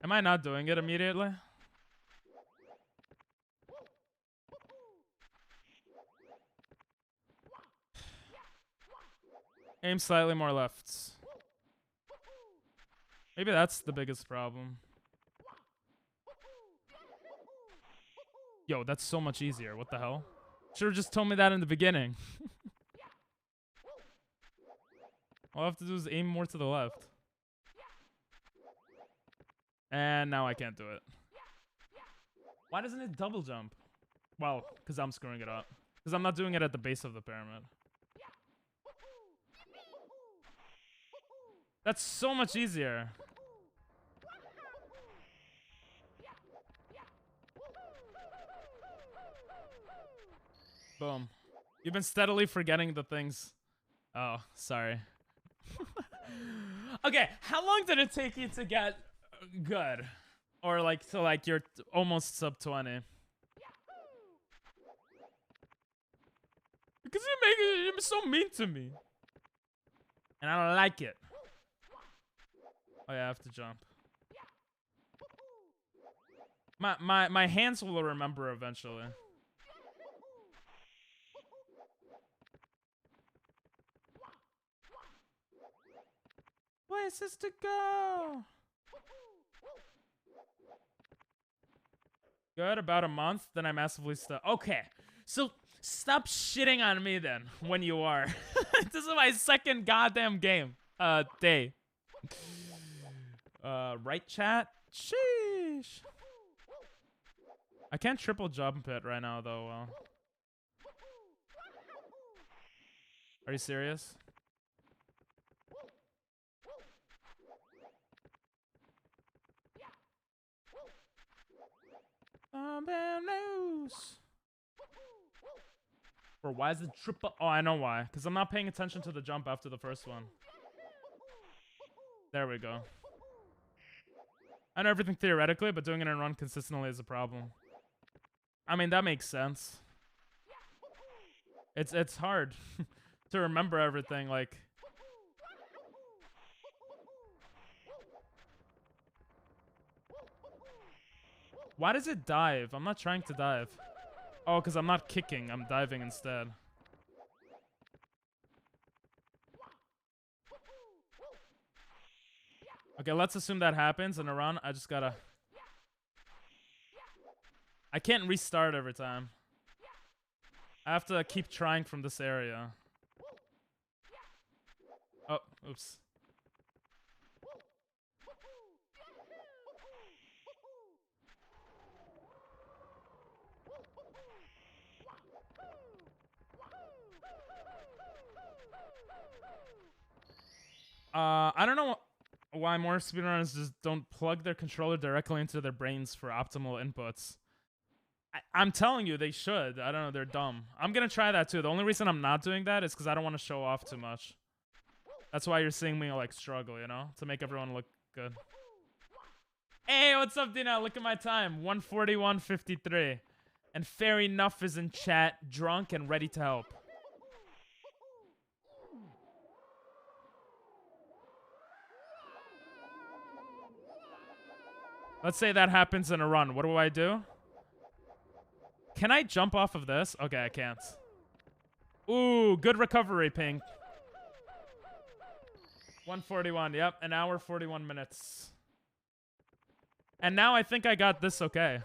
Am I not doing it immediately? Aim slightly more left. Maybe that's the biggest problem. Yo, that's so much easier. What the hell? Should've just told me that in the beginning. All I have to do is aim more to the left. And now I can't do it. Why doesn't it double jump? Well, because I'm screwing it up. Because I'm not doing it at the base of the pyramid. That's so much easier. Boom. You've been steadily forgetting the things. Oh, sorry. Okay, how long did it take you to get good? Or like to like you're almost sub 20? Because you're so mean to me. And I don't like it. Oh yeah, I have to jump. My hands will remember eventually. Places to go. Good, about a month. Then I massively stuck. Okay, so stop shitting on me then when you are. This is my second goddamn game. Day. Right chat? Sheesh. I can't triple jump it right now though. Are you serious? News. Or why is it triple? Oh, I know why. Because I'm not paying attention to the jump after the first one. There we go. I know everything theoretically, but doing it in run consistently is a problem. I mean, that makes sense. It's hard to remember everything, like... Why does it dive? I'm not trying to dive. Oh, because I'm not kicking. I'm diving instead. Okay, let's assume that happens in a run. I just gotta... I can't restart every time. I have to keep trying from this area. Oh, oops. I don't know why more speedrunners just don't plug their controller directly into their brains for optimal inputs. I'm telling you, they should. I don't know, they're dumb. I'm gonna try that too. The only reason I'm not doing that is because I don't want to show off too much. That's why you're seeing me like struggle, you know? To make everyone look good. Hey, what's up, Dina? Look at my time. 1:41:53. And fair enough is in chat, drunk and ready to help. Let's say that happens in a run. What do I do? Can I jump off of this? Okay, I can't. Ooh, good recovery, Pink. 1:41. Yep, an hour, 41 minutes. And now I think I got this okay.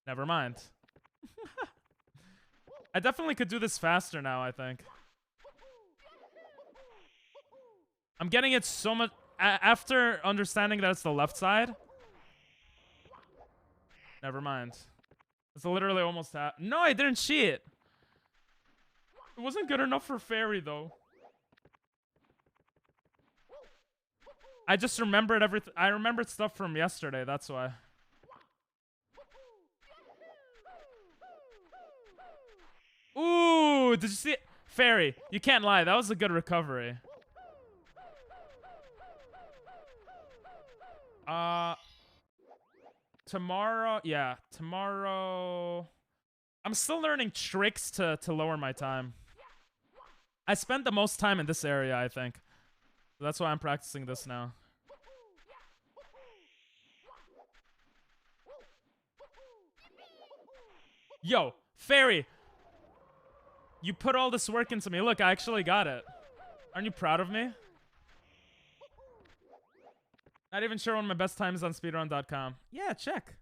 Never mind. I definitely could do this faster now, I think. I'm getting it so much... After understanding that it's the left side... Never mind. It's literally almost half. No, I didn't cheat. It wasn't good enough for fairy, though. I just remembered everything. I remembered stuff from yesterday, that's why. Ooh, did you see it? Fairy, you can't lie. That was a good recovery. Tomorrow, yeah, tomorrow. I'm still learning tricks to lower my time. I spent the most time in this area, I think. So that's why I'm practicing this now. Yo, Fairy. You put all this work into me. Look, I actually got it. Aren't you proud of me? Not even sure when my best time is on speedrun.com. Yeah, check.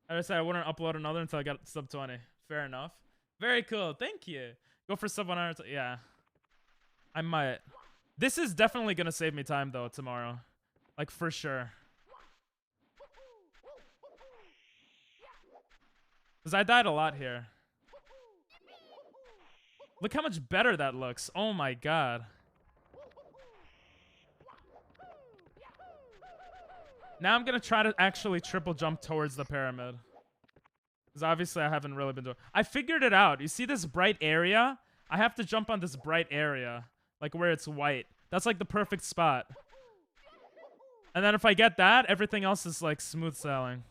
I said I wouldn't upload another until I got sub 20. Fair enough. Very cool. Thank you. Go for sub 100. Yeah. I might. This is definitely going to save me time, though, tomorrow. Like, for sure. Because I died a lot here. Look how much better that looks. Oh, my God. Now I'm going to try to actually triple jump towards the pyramid. Because obviously I haven't really been doing... I figured it out. You see this bright area? I have to jump on this bright area. Like where it's white. That's like the perfect spot. And then if I get that, everything else is like smooth sailing.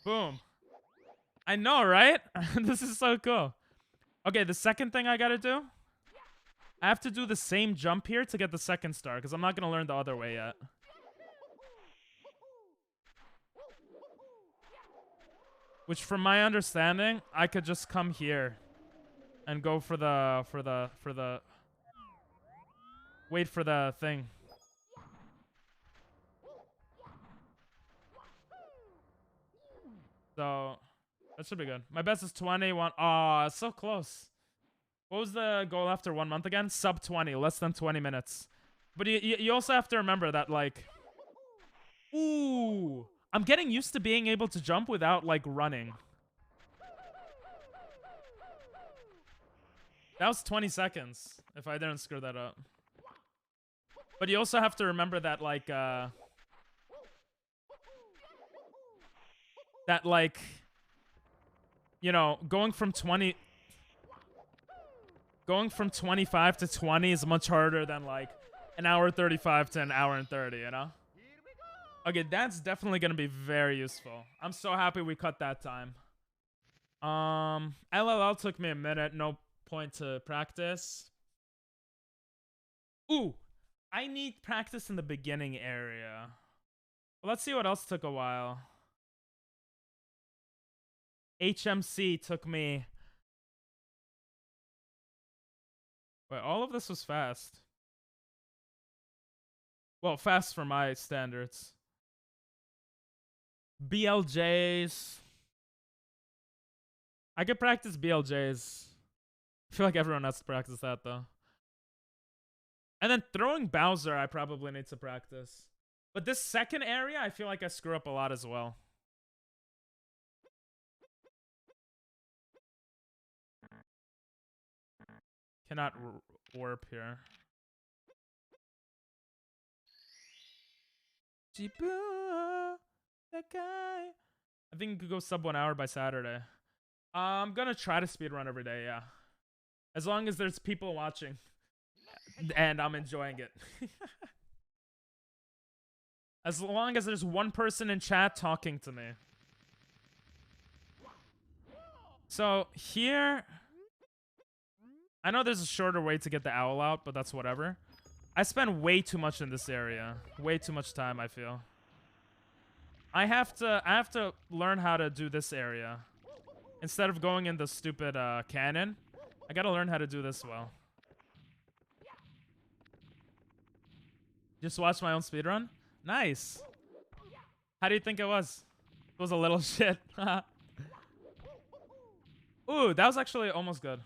Boom. I know, right? This is so cool. Okay, the second thing I gotta do, I have to do the same jump here to get the second star, because I'm not gonna learn the other way yet. Which, from my understanding, I could just come here and go for the wait for the thing. So that should be good. My best is 21. Oh, it's so close. What was the goal after 1 month again? Sub 20, less than 20 minutes. But you also have to remember that, like, ooh, I'm getting used to being able to jump without, like, running. That was 20 seconds, if I didn't screw that up. But you also have to remember that, like, you know, going from 25 to 20 is much harder than, like, an hour 35 to an hour and 30, you know? Okay, that's definitely gonna be very useful. I'm so happy we cut that time. LLL took me a minute, no point to practice. Ooh, I need practice in the beginning area. Well, let's see what else took a while. HMC took me... Wait, all of this was fast. Well, fast for my standards. BLJs. I could practice BLJs. I feel like everyone has to practice that, though. And then throwing Bowser, I probably need to practice. But this second area, I feel like I screw up a lot as well. Cannot warp here. Jibu, that guy. I think you could go sub 1 hour by Saturday. I'm gonna try to speedrun every day, yeah. As long as there's people watching. And I'm enjoying it. As long as there's one person in chat talking to me. So, here... I know there's a shorter way to get the owl out, but that's whatever. I spend way too much in this area. Way too much time, I feel. I have to learn how to do this area. Instead of going in the stupid cannon, I gotta learn how to do this well. Just watch my own speedrun? Nice. How do you think it was? It was a little shit. Ooh, that was actually almost good.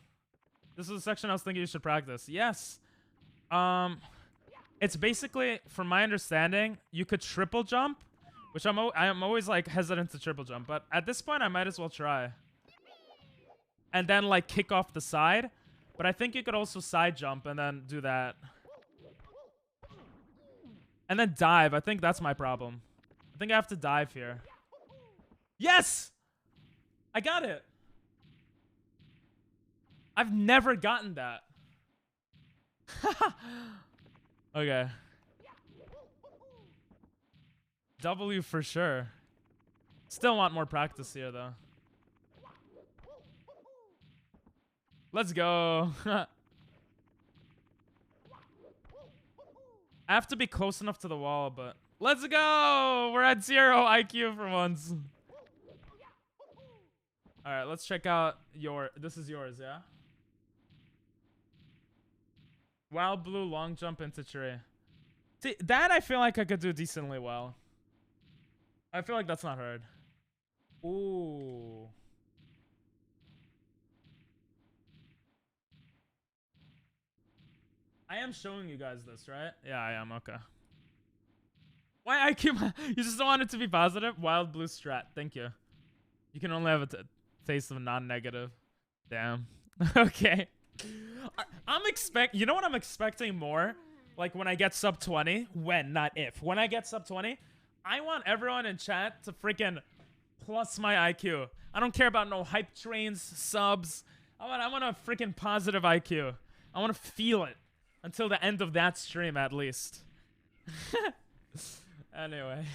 This is a section I was thinking you should practice. Yes. It's basically, from my understanding, you could triple jump, which I'm always like hesitant to triple jump, but at this point I might as well try. And then like kick off the side, but I think you could also side jump and then do that. And then dive. I think that's my problem. I think I have to dive here. Yes! I got it. I've never gotten that. Okay. W for sure. Still want more practice here, though. Let's go. I have to be close enough to the wall, but... Let's go! We're at 0 IQ for once. Alright, let's check out your... This is yours, yeah? Wild blue, long jump into tree. See, that I feel like I could do decently well. I feel like that's not hard. Ooh. I am showing you guys this, right? Yeah, I am. Okay. Why IQ? You just don't want it to be positive? Wild blue strat. Thank you. You can only have a taste of non-negative. Damn. Okay. You know what I'm expecting more? Like when I get sub 20? When, not if. When I get sub 20, I want everyone in chat to freaking plus my IQ. I don't care about no hype trains, subs. I want a freaking positive IQ. I want to feel it. Until the end of that stream, at least. Anyway.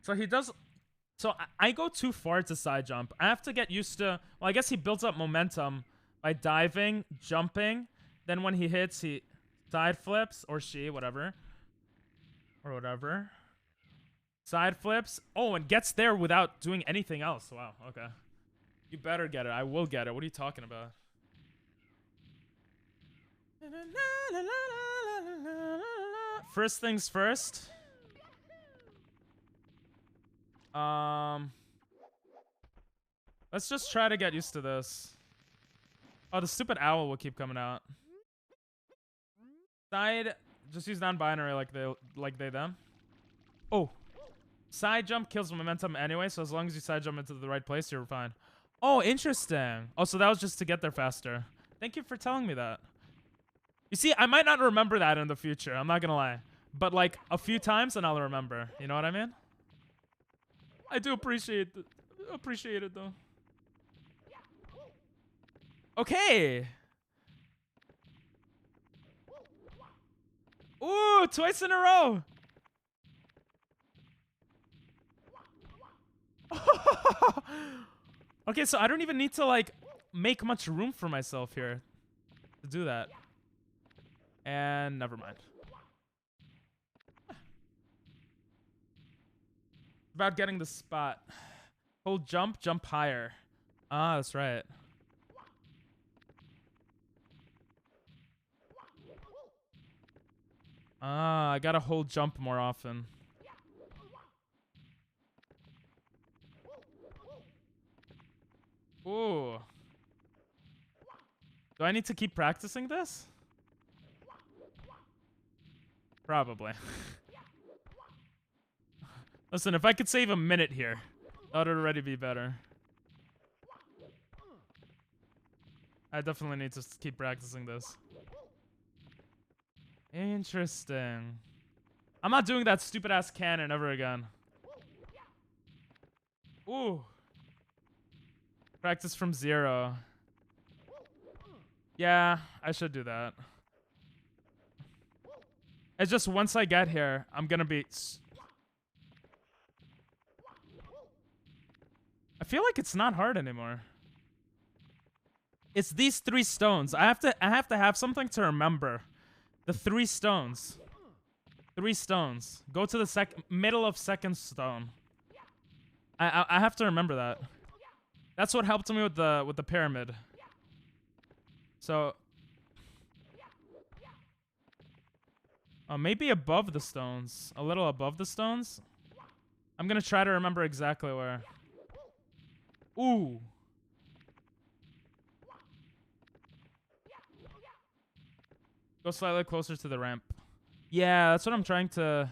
So he does... So I go too far to side jump. I have to get used to... Well, I guess he builds up momentum by diving, jumping. Then when he hits, he side flips. Or she, whatever. Or whatever. Side flips. Oh, and gets there without doing anything else. Wow, okay. You better get it. I will get it. What are you talking about? First things first. Let's just try to get used to this. Oh, the stupid owl will keep coming out. Side, just use non-binary like they them. Oh, side jump kills momentum anyway, so as long as you side jump into the right place, you're fine. Oh, interesting. Oh, so that was just to get there faster. Thank you for telling me that. You see, I might not remember that in the future. I'm not gonna lie, but like a few times, and I'll remember. You know what I mean? I do appreciate it though. Okay. Ooh, twice in a row. Okay, so I don't even need to like make much room for myself here to do that. And never mind. About getting the spot. Hold jump, jump higher. Ah, that's right. Ah, I gotta hold jump more often. Ooh. Do I need to keep practicing this? Probably. Listen, if I could save a minute here, that would already be better. I definitely need to keep practicing this. Interesting. I'm not doing that stupid ass cannon ever again. Ooh. Practice from 0. Yeah, I should do that. It's just once I get here, I'm gonna be... I feel like it's not hard anymore. It's these 3 stones. I have to have something to remember. The 3 stones. 3 stones. Go to the middle of second stone. I have to remember that. That's what helped me with the pyramid. So maybe above the stones. A little above the stones. I'm gonna try to remember exactly where. Ooh. Go slightly closer to the ramp. Yeah, that's what I'm trying to...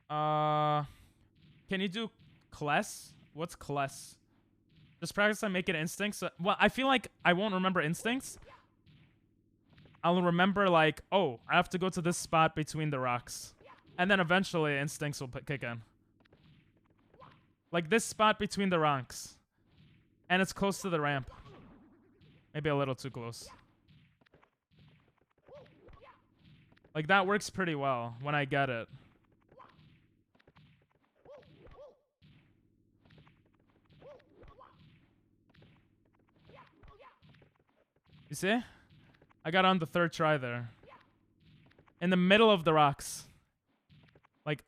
Can you do Kless? What's Kless? Just practice on making instincts. Well, I feel like I won't remember instincts. I'll remember like, oh, I have to go to this spot between the rocks. And then eventually instincts will kick in. Like this spot between the rocks. And it's close to the ramp. Maybe a little too close. Like that works pretty well when I get it. You see? I got on the 3rd try there. In the middle of the rocks. Like...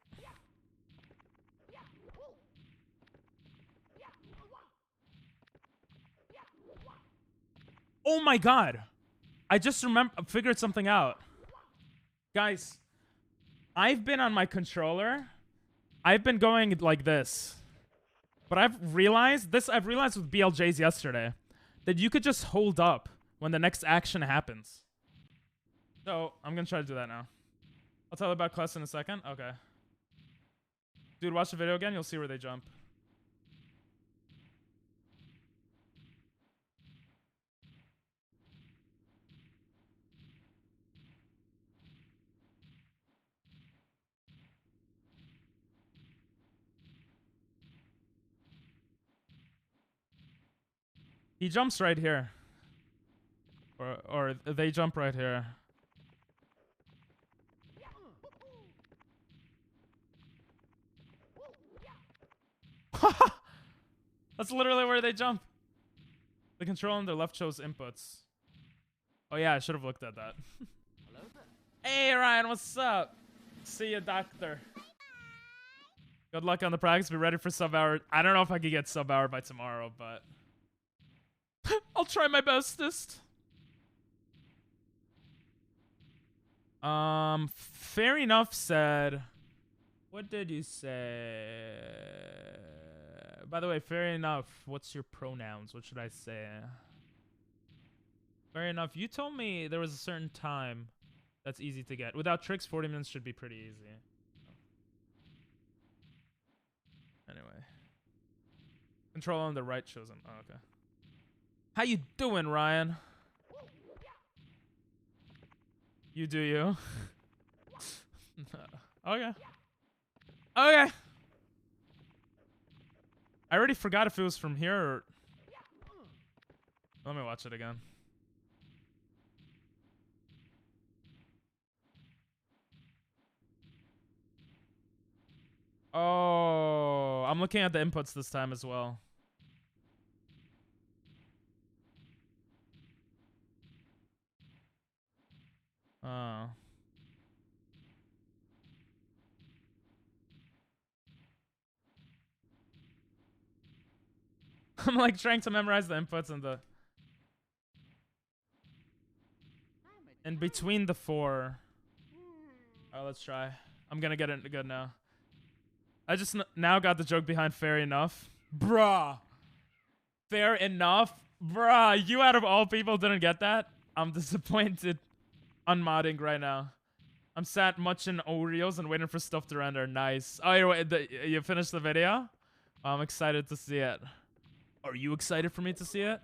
Oh my god! I just figured something out. Guys, I've been on my controller. I've been going like this. But I've realized with BLJs yesterday, that you could just hold up when the next action happens. So, I'm gonna try to do that now. I'll tell you about Kless in a second. Okay. Dude, watch the video again, you'll see where they jump. He jumps right here. Or they jump right here. That's literally where they jump. The control on their left shows inputs. Oh yeah, I should have looked at that. Hey Ryan, what's up? See ya, doctor. Good luck on the practice. Be ready for sub hour. I don't know if I could get sub hour by tomorrow, but I'll try my bestest. Fair enough said. What did you say? By the way, fair enough. What's your pronouns? What should I say? Fair enough. You told me there was a certain time that's easy to get. Without tricks, 40 minutes should be pretty easy. Anyway. Control on the right shows him. Oh, okay. How you doing, Ryan? You do you. Okay. Okay. I already forgot if it was from here or... Let me watch it again. Oh, I'm looking at the inputs this time as well. Oh. I'm like trying to memorize the inputs and the... In between the four. Alright, let's try. I'm gonna get it good now. I just now got the joke behind fair enough. Bruh. Fair enough? Bruh, you out of all people didn't get that? I'm disappointed. Unmodding right now. I'm sat munching Oreos and waiting for stuff to render. Nice. Oh, you finished the video? I'm excited to see it. Are you excited for me to see it?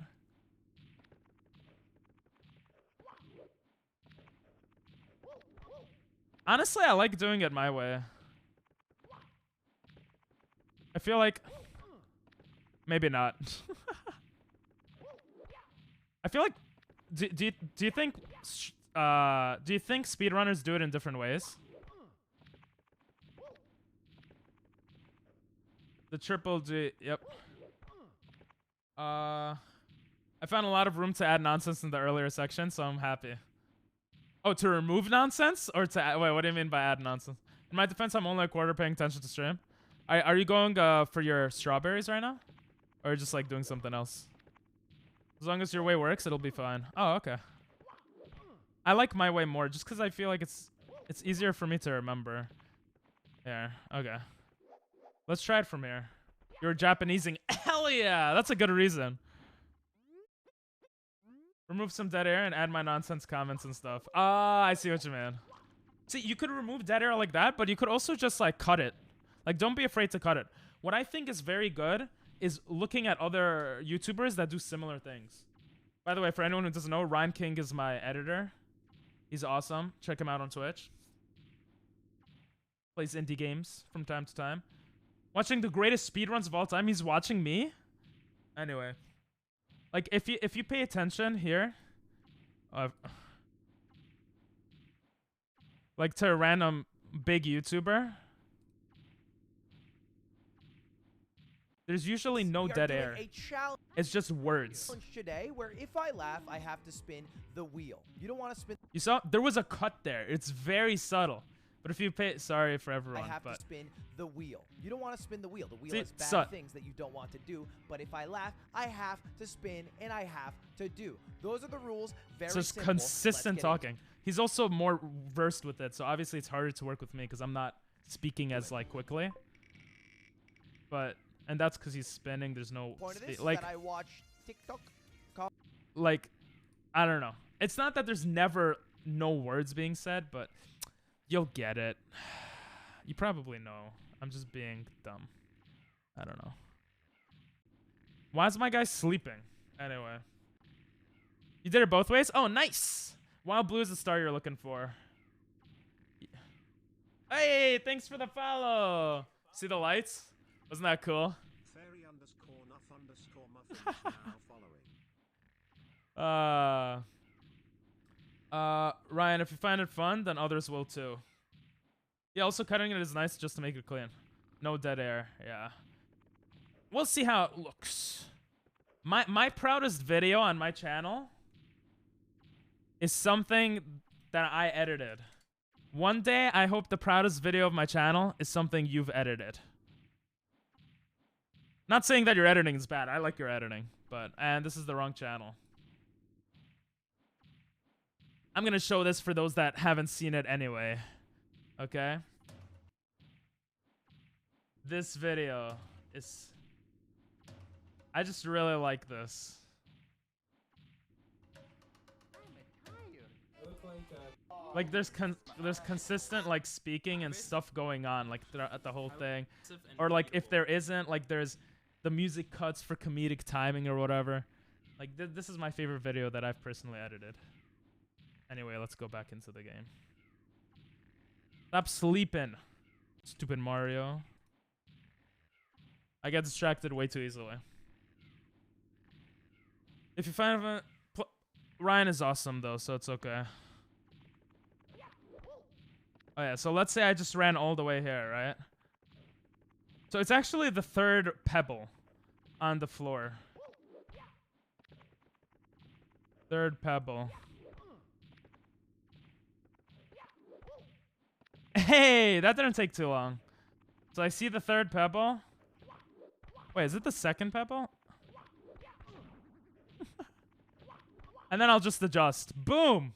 Honestly, I like doing it my way. I feel like... Maybe not. I feel like... Do you think... do you think speedrunners do it in different ways? The triple G... Yep. I found a lot of room to add nonsense in the earlier section, so I'm happy. Oh, to remove nonsense? Or to add... Wait, what do you mean by add nonsense? In my defense, I'm only a quarter paying attention to stream. Are you going for your strawberries right now? Or just like doing something else? As long as your way works, it'll be fine. Oh, okay. I like my way more just because I feel like it's easier for me to remember. Yeah, okay. Let's try it from here. You're Japanesing. Hell yeah! That's a good reason. Remove some dead air and add my nonsense comments and stuff. Ah, I see what you mean. See, you could remove dead air like that, but you could also just like cut it. Like, don't be afraid to cut it. What I think is very good is looking at other YouTubers that do similar things. By the way, for anyone who doesn't know, Ryan King is my editor. He's awesome. Check him out on Twitch. Plays indie games from time to time. Watching the greatest speedruns of all time. He's watching me. Anyway. Like, if you pay attention here. Like, to a random big YouTuber. There's usually no dead air. It's just words. Today, where if I laugh, I have to spin the wheel. You don't want to spin. You saw there was a cut there. It's very subtle. But if you pay, sorry for everyone. I have but to spin the wheel. You don't want to spin the wheel. The wheel See, has bad things that you don't want to do. But if I laugh, I have to spin and I have to do. Those are the rules. Very so it's simple. consistent talking. He's also more versed with it, so obviously it's harder to work with me because I'm not speaking as like quickly. But. And that's because he's spinning. There's no like I watch TikTok. Like, I don't know. It's not that there's never no words being said, but you'll get it. You probably know. I'm just being dumb. I don't know. Why is my guy sleeping? Anyway. You did it both ways? Oh, nice. Wild Blue is the star you're looking for. Hey, thanks for the follow. See the lights? Wasn't that cool? Fairy _nuff _muffins now following. Ryan, if you find it fun, then others will too. Yeah, also cutting it is nice just to make it clean. No dead air, yeah. We'll see how it looks. My proudest video on my channel is something that I edited. One day, I hope the proudest video of my channel is something you've edited. Not saying that your editing is bad. I like your editing, but and this is the wrong channel. I'm gonna show this for those that haven't seen it anyway. Okay? This video is... I just really like this. Like there's consistent like speaking and stuff going on like throughout the whole thing. Or like if there isn't, like there's the music cuts for comedic timing or whatever. Like this is my favorite video that I've personally edited. Anyway, let's go back into the game. Stop sleeping, stupid Mario. I get distracted way too easily. If you find a... Ryan is awesome though, so it's okay. Oh yeah, so let's say I just ran all the way here, right? So it's actually the third pebble on the floor. Third pebble. Hey, that didn't take too long. So I see the third pebble. Wait, is it the second pebble? And then I'll just adjust. Boom!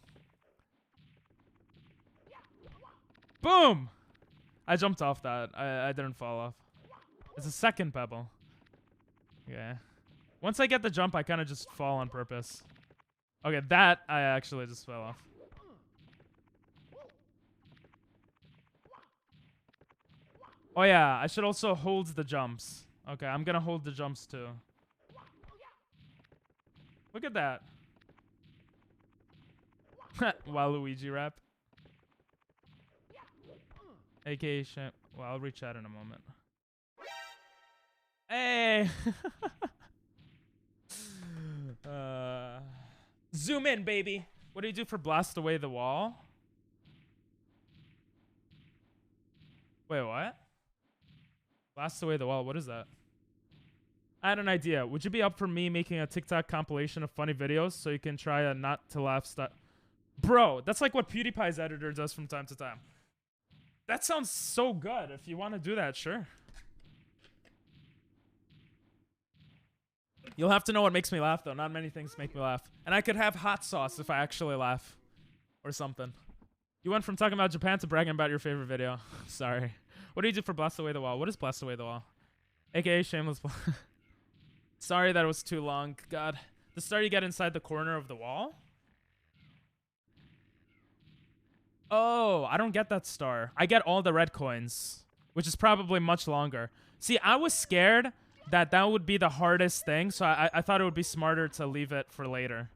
Boom! I jumped off that. I didn't fall off. It's a second pebble. Okay. Once I get the jump, I kind of just fall on purpose. Okay, that I actually just fell off. Oh yeah, I should also hold the jumps. Okay, I'm gonna hold the jumps too. Look at that. Waluigi rap. AKA shit. Well, I'll reach out in a moment. Hey! Zoom in, baby. What do you do for blast away the wall? Wait, what? Blast away the wall. What is that? I had an idea. Would you be up for me making a TikTok compilation of funny videos so you can try a not to laugh style? Bro, that's like what PewDiePie's editor does from time to time. That sounds so good. If you want to do that, sure. You'll have to know what makes me laugh, though. Not many things make me laugh. And I could have hot sauce if I actually laugh. Or something. You went from talking about Japan to bragging about your favorite video. Sorry. What do you do for Blast Away the Wall? What is Blast Away the Wall? AKA Shameless. Sorry that was too long. God. The star you get inside the corner of the wall? Oh, I don't get that star. I get all the red coins, which is probably much longer. See, I was scared that that would be the hardest thing, so I thought it would be smarter to leave it for later.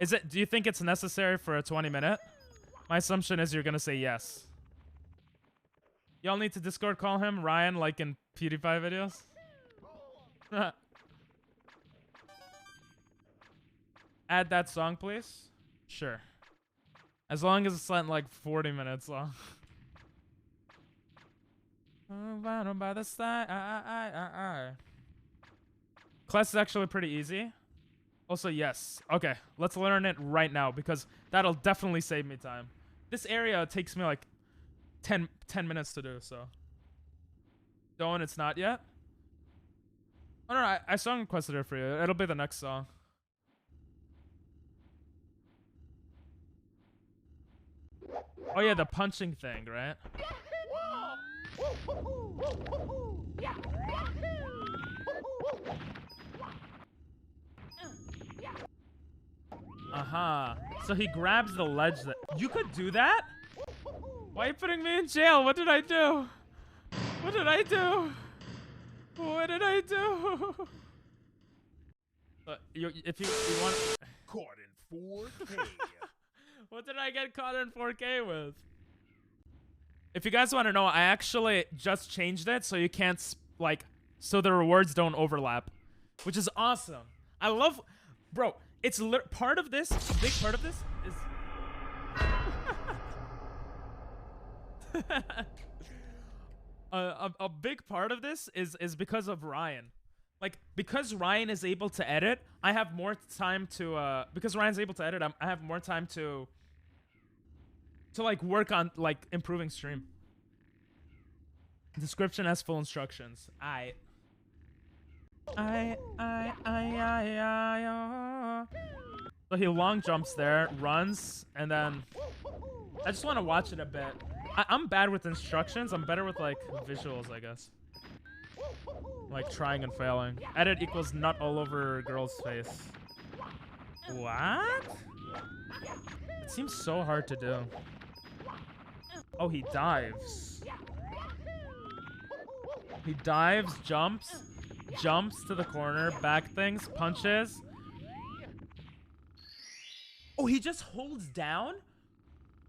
Is it? Do you think it's necessary for a 20-minute? My assumption is you're gonna say yes. Y'all need to Discord call him Ryan like in PewDiePie videos? Add that song, please. Sure. As long as it's like 40 minutes long. By the side. Class is actually pretty easy. Also, yes. Okay, let's learn it right now because that'll definitely save me time. This area takes me like 10 minutes to do, so. Don't, it's not yet? Oh, no, I song requested it for you. It'll be the next song. Oh yeah, the punching thing, right? Uh-huh. So he grabs the ledge that... You could do that? Why are you putting me in jail? What did I do? What did I do? What did I do? If you want... Caught in 4K. What did I get caught in 4K with? If you guys want to know, I actually just changed it so you can't, like, so the rewards don't overlap. Which is awesome. I love... Bro, it's part of this, a big part of this is... a big part of this is because of Ryan. Like, because Ryan is able to edit, I have more time to, because Ryan's able to edit, I have more time to to like work on like improving stream. Description has full instructions. So he long jumps there, runs, and then I just want to watch it a bit. I'm bad with instructions. I'm better with like visuals, I guess. Like trying and failing. Edit equals nut all over girl's face. What? It seems so hard to do. Oh, he dives. He dives, jumps to the corner, back things, punches. Oh, he just holds down?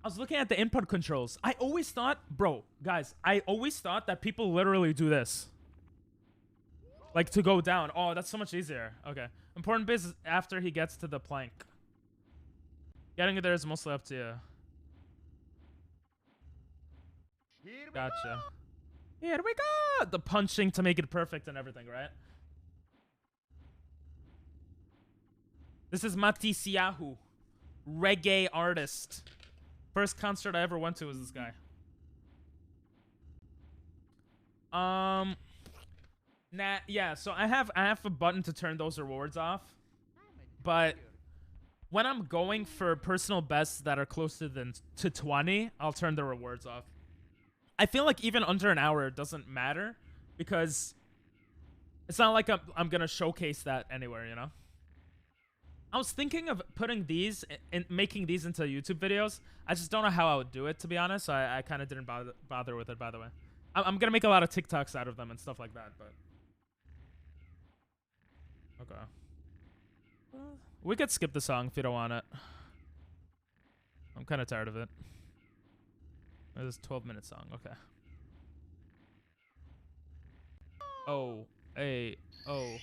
I was looking at the input controls. I always thought, bro, guys, I always thought that people literally do this. Like to go down. Oh, that's so much easier. Okay. Important bit is after he gets to the plank. Getting there is mostly up to you. Gotcha. Here we go! The punching to make it perfect and everything, right? This is Matisiahu. Reggae artist. First concert I ever went to was this guy. Nah, yeah, so I have a button to turn those rewards off. But when I'm going for personal bests that are closer to 20, I'll turn the rewards off. I feel like even under an hour it doesn't matter because it's not like I'm gonna showcase that anywhere, you know? I was thinking of putting these and making these into YouTube videos. I just don't know how I would do it, to be honest. So I kind of didn't bother with it, by the way. I'm gonna make a lot of TikToks out of them and stuff like that, but okay. We could skip the song if you don't want it. I'm kind of tired of it. It's a 12-minute song. Okay. Oh, A, oh.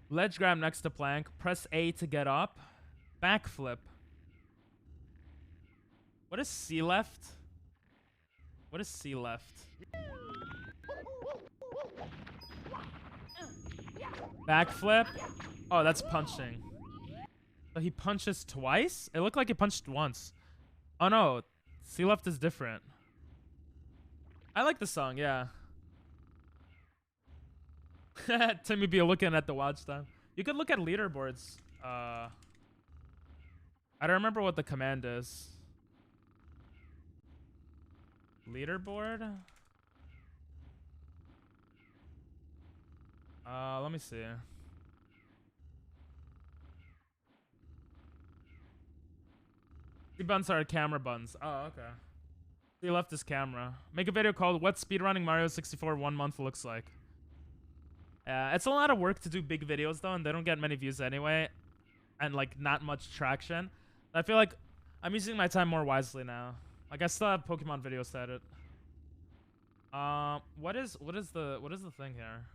Ledge grab next to plank. Press A to get up. Backflip. What is C left? What is C left? Backflip. Oh, that's punching. So he punches twice? It looked like he punched once. Oh no. C left is different. I like the song, yeah. Timmy be looking at the watch time. You could look at leaderboards. I don't remember what the command is. Leaderboard? Let me see. The buttons are camera buttons. Oh, okay. He left his camera. Make a video called What Speedrunning Mario 64 1 month looks like. It's a lot of work to do big videos though, and they don't get many views anyway. And like not much traction. I feel like I'm using my time more wisely now. Like I still have Pokemon videos to edit. What is the thing here?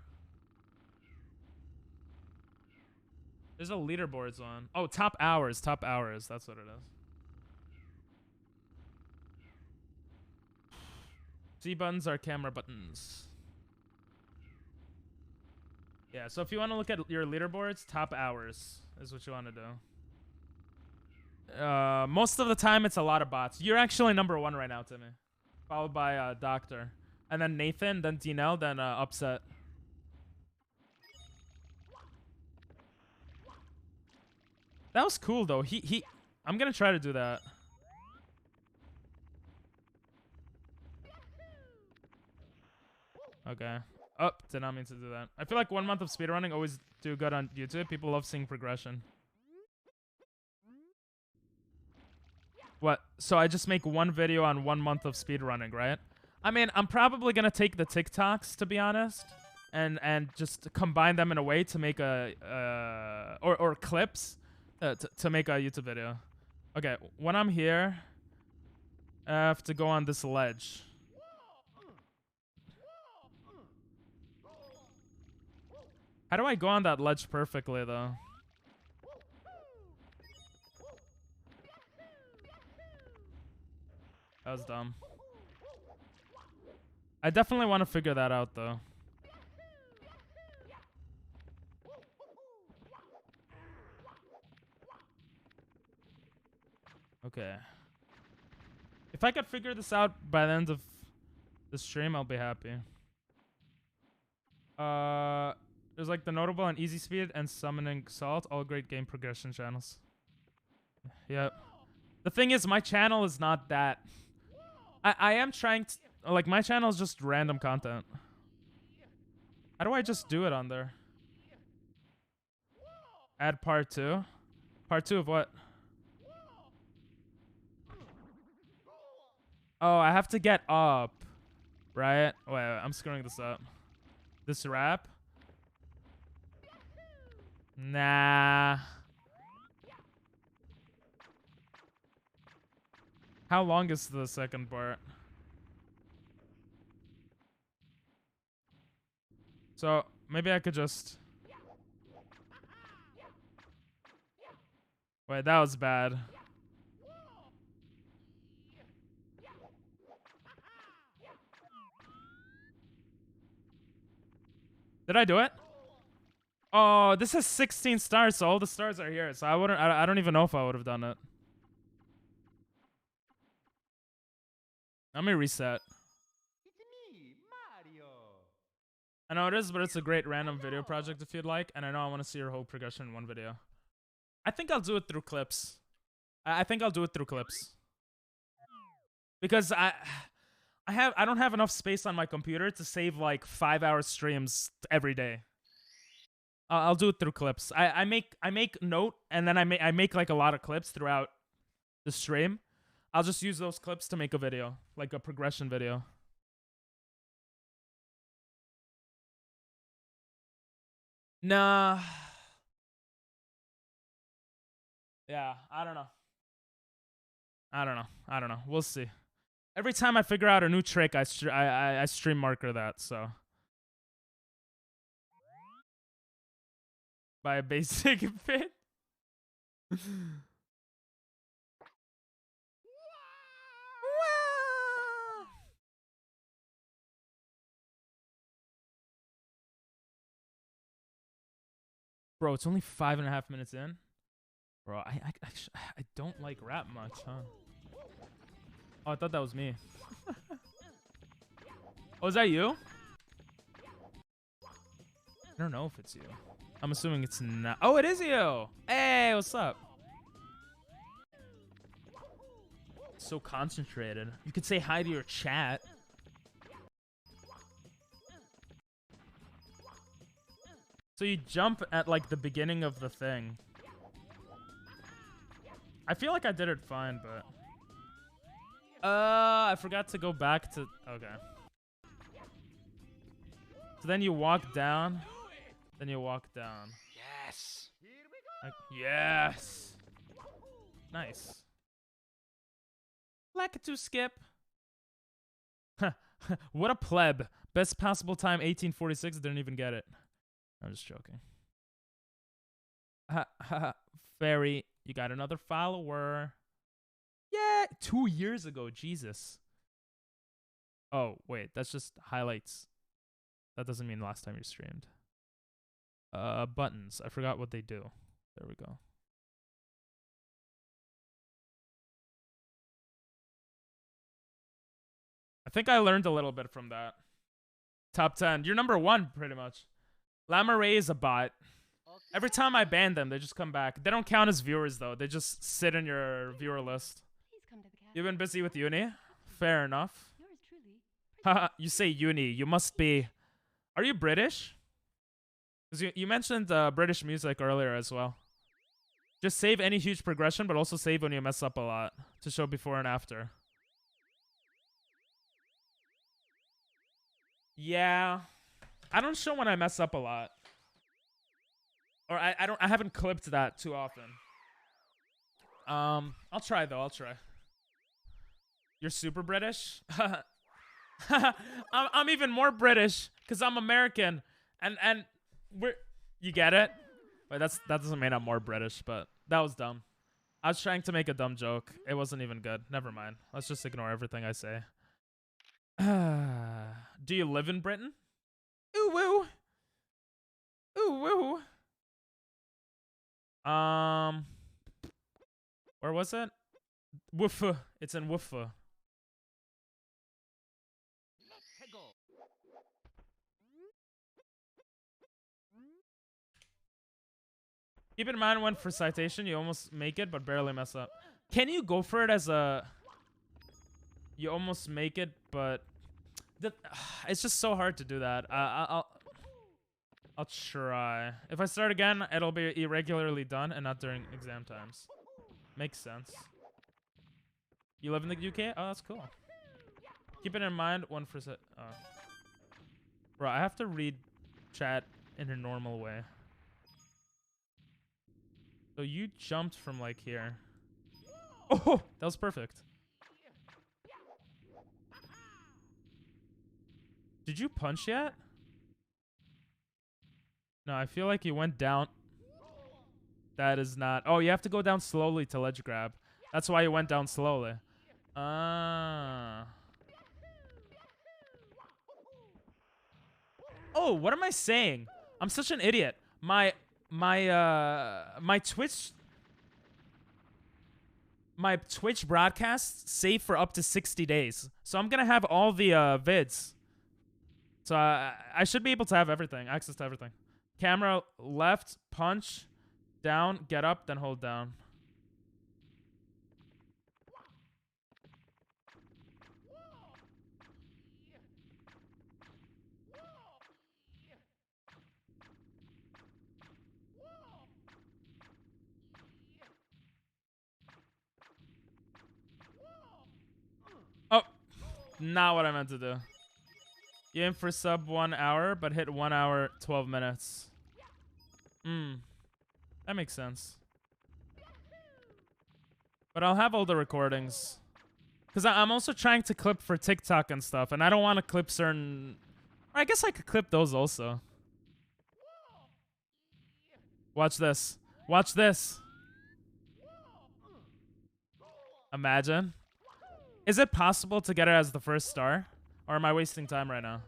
There's a leaderboards on. Oh, top hours, that's what it is. C buttons are camera buttons. Yeah, so if you want to look at your leaderboards, top hours is what you want to do. Most of the time, it's a lot of bots. You're actually number 1 right now, Timmy. Followed by Doctor. And then Nathan, then Dinell, then Upset. That was cool, though. I'm going to try to do that. Okay. Oh, did not mean to do that. I feel like 1 month of speedrunning always do good on YouTube. People love seeing progression. What? So I just make one video on 1 month of speedrunning, right? I mean, I'm probably going to take the TikToks, to be honest, and just combine them in a way to make a... or clips to make a YouTube video. Okay, when I'm here, I have to go on this ledge. How do I go on that ledge perfectly, though? That was dumb. I definitely want to figure that out, though. Okay. If I could figure this out by the end of the stream, I'll be happy. There's like the notable and easy speed and summoning salt, all great game progression channels. Yep. The thing is, my channel is not that. I am trying to, like, my channel is just random content. How do I just do it on there? Add part 2? Part 2 of what? Oh, I have to get up. Right? Wait, I'm screwing this up. This rap? Nah. How long is the second part? So, maybe I could just... Wait, that was bad. Did I do it? Oh, this has 16 stars, so all the stars are here. So I don't even know if I would have done it. Let me reset. I know it is, but it's a great random video project if you'd like. And I know I want to see your whole progression in one video. I think I'll do it through clips. I think I'll do it through clips. Because I don't have enough space on my computer to save like 5-hour streams every day. I'll do it through clips. I make note, and then I make like a lot of clips throughout the stream. I'll just use those clips to make a video, like a progression video. Nah. Yeah, I don't know. I don't know. We'll see. Every time I figure out a new trick, I stream marker that, so. By a basic fit. Bro, it's only 5.5 minutes in. Bro, I don't like rap much, huh? Oh, I thought that was me. Oh, is that you? I don't know if it's you. I'm assuming it's not. Oh, it is you! Hey, what's up? So concentrated. You could say hi to your chat. So you jump at like the beginning of the thing. I feel like I did it fine, but... I forgot to go back to... Okay. So then you walk down. Then you walk down. Yes. Yes. Nice. Like to skip. What a pleb. Best passable time 1846. Didn't even get it. I'm just joking. Fairy, you got another follower. Yeah, 2 years ago. Jesus. Oh, wait. That's just highlights. That doesn't mean last time you streamed. Buttons. I forgot what they do. There we go. I think I learned a little bit from that. Top 10. You're number 1, pretty much. Lamaray is a bot. Every time I ban them, they just come back. They don't count as viewers, though. They just sit in your viewer list. You've been busy with uni? Fair enough. Haha, you say uni. You must be... Are you British? Because you mentioned British music earlier as well. Just save any huge progression, but also save when you mess up a lot. To show before and after. Yeah. I don't show when I mess up a lot. Or I haven't clipped that too often. I'll try though, I'll try. You're super British? I'm even more British because I'm American and we're you get it? Wait, that doesn't mean I'm more British, but that was dumb. I was trying to make a dumb joke. It wasn't even good. Never mind. Let's just ignore everything I say. Do you live in Britain? Ooh woo. Ooh woo. Where was it? Woofa. It's in Woofa. Keep in mind when for citation, you almost make it, but barely mess up. Can you go for it as a... You almost make it, but... It's just so hard to do that. I'll try. If I start again, it'll be irregularly done and not during exam times. Makes sense. You live in the UK? Oh, that's cool. Keep it in mind, 1%. Bro, I have to read chat in a normal way. So you jumped from like here. Oh, that was perfect. Did you punch yet? No, I feel like you went down. That is not. Oh, you have to go down slowly to ledge grab. That's why you went down slowly. Ah. Oh, what am I saying? I'm such an idiot. My Twitch broadcasts save for up to 60 days. So I'm gonna have all the vids. So I should be able to have everything, access to everything. Camera left, punch, down, get up, then hold down. Oh, not what I meant to do. You aim for sub 1 hour, but hit 1 hour, 12 minutes. That makes sense. But I'll have all the recordings. Because I'm also trying to clip for TikTok and stuff, and I don't want to clip certain... I guess I could clip those also. Watch this. Watch this. Imagine. Is it possible to get it as the first star? Or am I wasting time right now?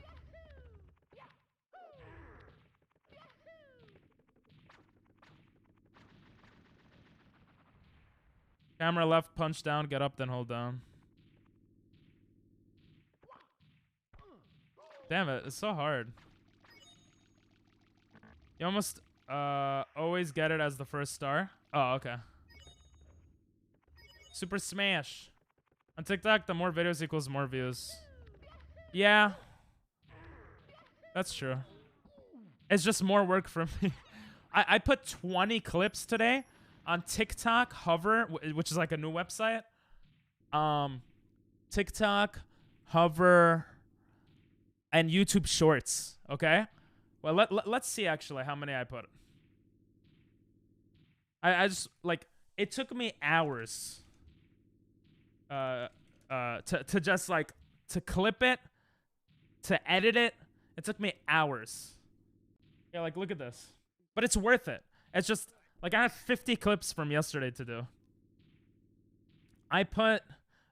Camera left, punch down, get up, then hold down. Damn it, it's so hard. You almost always get it as the first star. Oh, okay. Super Smash. On TikTok, the more videos equals more views. Yeah. That's true. It's just more work for me. I put 20 clips today on TikTok, Hover, which is like a new website. TikTok, Hover, and YouTube Shorts, okay? Well, let's see actually how many I put. I just, like, it took me hours to just, like, to clip it, to edit it. It took me hours. Yeah, like, look at this. But it's worth it. It's just, like, I have 50 clips from yesterday to do. I put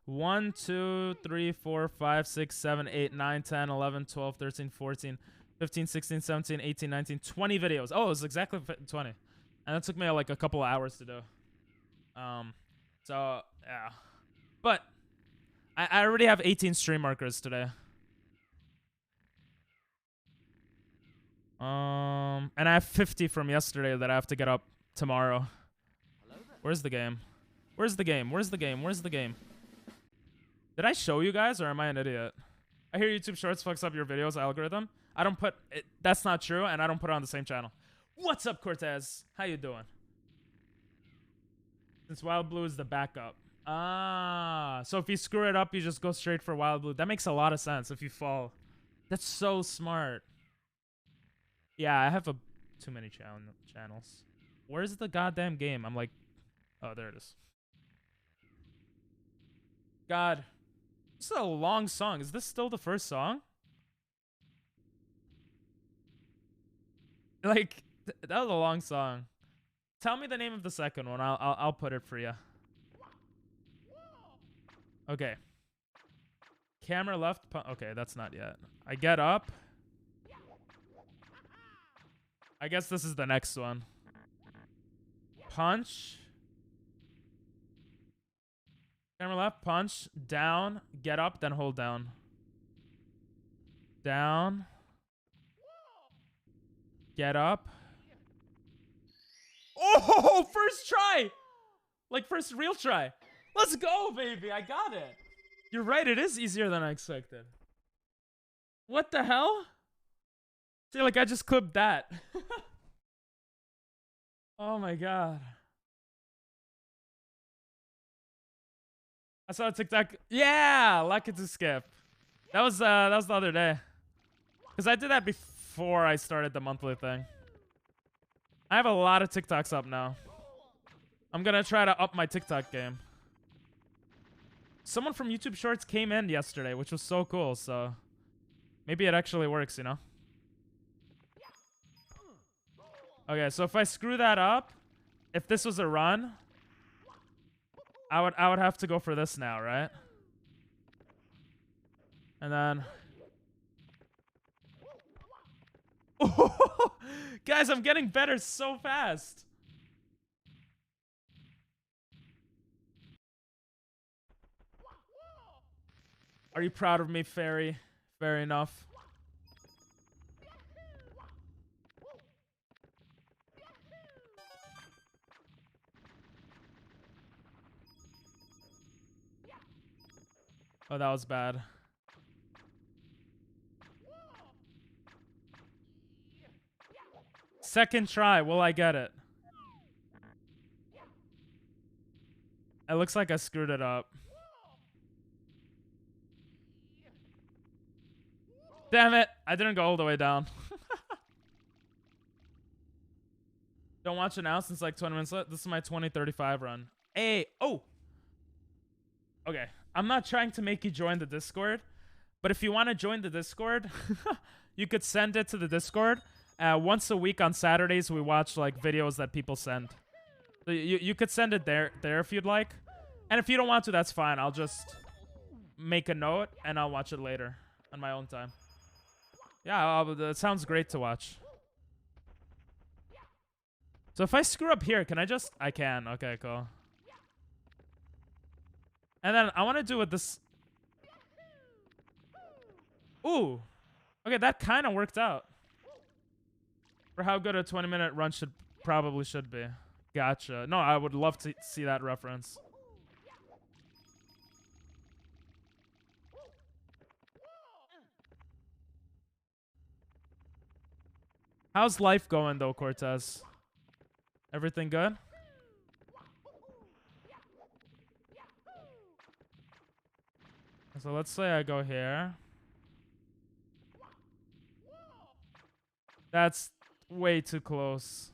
1, 2, 3, 4, 5, 6, 7, 8, 9, 10, 11, 12, 13, 14, 15, 16, 17, 18, 19, 20 videos. Oh, it was exactly 20. And it took me, like, a couple of hours to do. So, yeah. But I already have 18 stream markers today. And I have 50 from yesterday that I have to get up tomorrow. Where's the game? Where's the game? Where's the game? Where's the game? Did I show you guys, or am I an idiot? I hear YouTube Shorts fucks up your videos algorithm. I don't put it. That's not true, and I don't put it on the same channel. What's up, Cortez? How you doing? Since Wild Blue is the backup. Ah, so if you screw it up, you just go straight for Wild Blue. That makes a lot of sense if you fall. That's so smart. Yeah, I have too many channels. Where's the goddamn game? I'm like, oh, there it is. God, this is a long song. Is this still the first song? Like, that was a long song. Tell me the name of the second one. I'll put it for you. Okay. Camera left. Okay, that's not yet. I get up. I guess this is the next one. Punch. Camera left, punch, down, get up, then hold down. Down. Get up. Oh, first try! Like, first real try. Let's go, baby. I got it. You're right. It is easier than I expected. What the hell? See, like, I just clipped that. Oh, my God. I saw a TikTok. Yeah, lucky to skip. That was the other day. Because I did that before I started the monthly thing. I have a lot of TikToks up now. I'm going to try to up my TikTok game. Someone from YouTube Shorts came in yesterday, which was so cool, so maybe it actually works, you know? Okay, so if I screw that up, if this was a run, I would have to go for this now, right? And then guys, I'm getting better so fast. Are you proud of me, Fairy? Fair enough. Oh, that was bad. Second try. Will I get it? It looks like I screwed it up. Damn it. I didn't go all the way down. Don't watch it now since like 20 minutes left. This is my 2035 run. Hey. Oh. Okay. I'm not trying to make you join the Discord, but if you want to join the Discord, you could send it to the Discord. Once a week on Saturdays, we watch like videos that people send. So you could send it there if you'd like. And if you don't want to, that's fine. I'll just make a note and I'll watch it later on my own time. Yeah, that sounds great to watch. So if I screw up here, can I just... I can. Okay, cool. And then I want to do with this... Ooh. Okay, that kind of worked out. For how good a 20-minute run probably should be. Gotcha. No, I would love to see that reference. How's life going, though, Cortez? Everything good? So let's say I go here. That's way too close.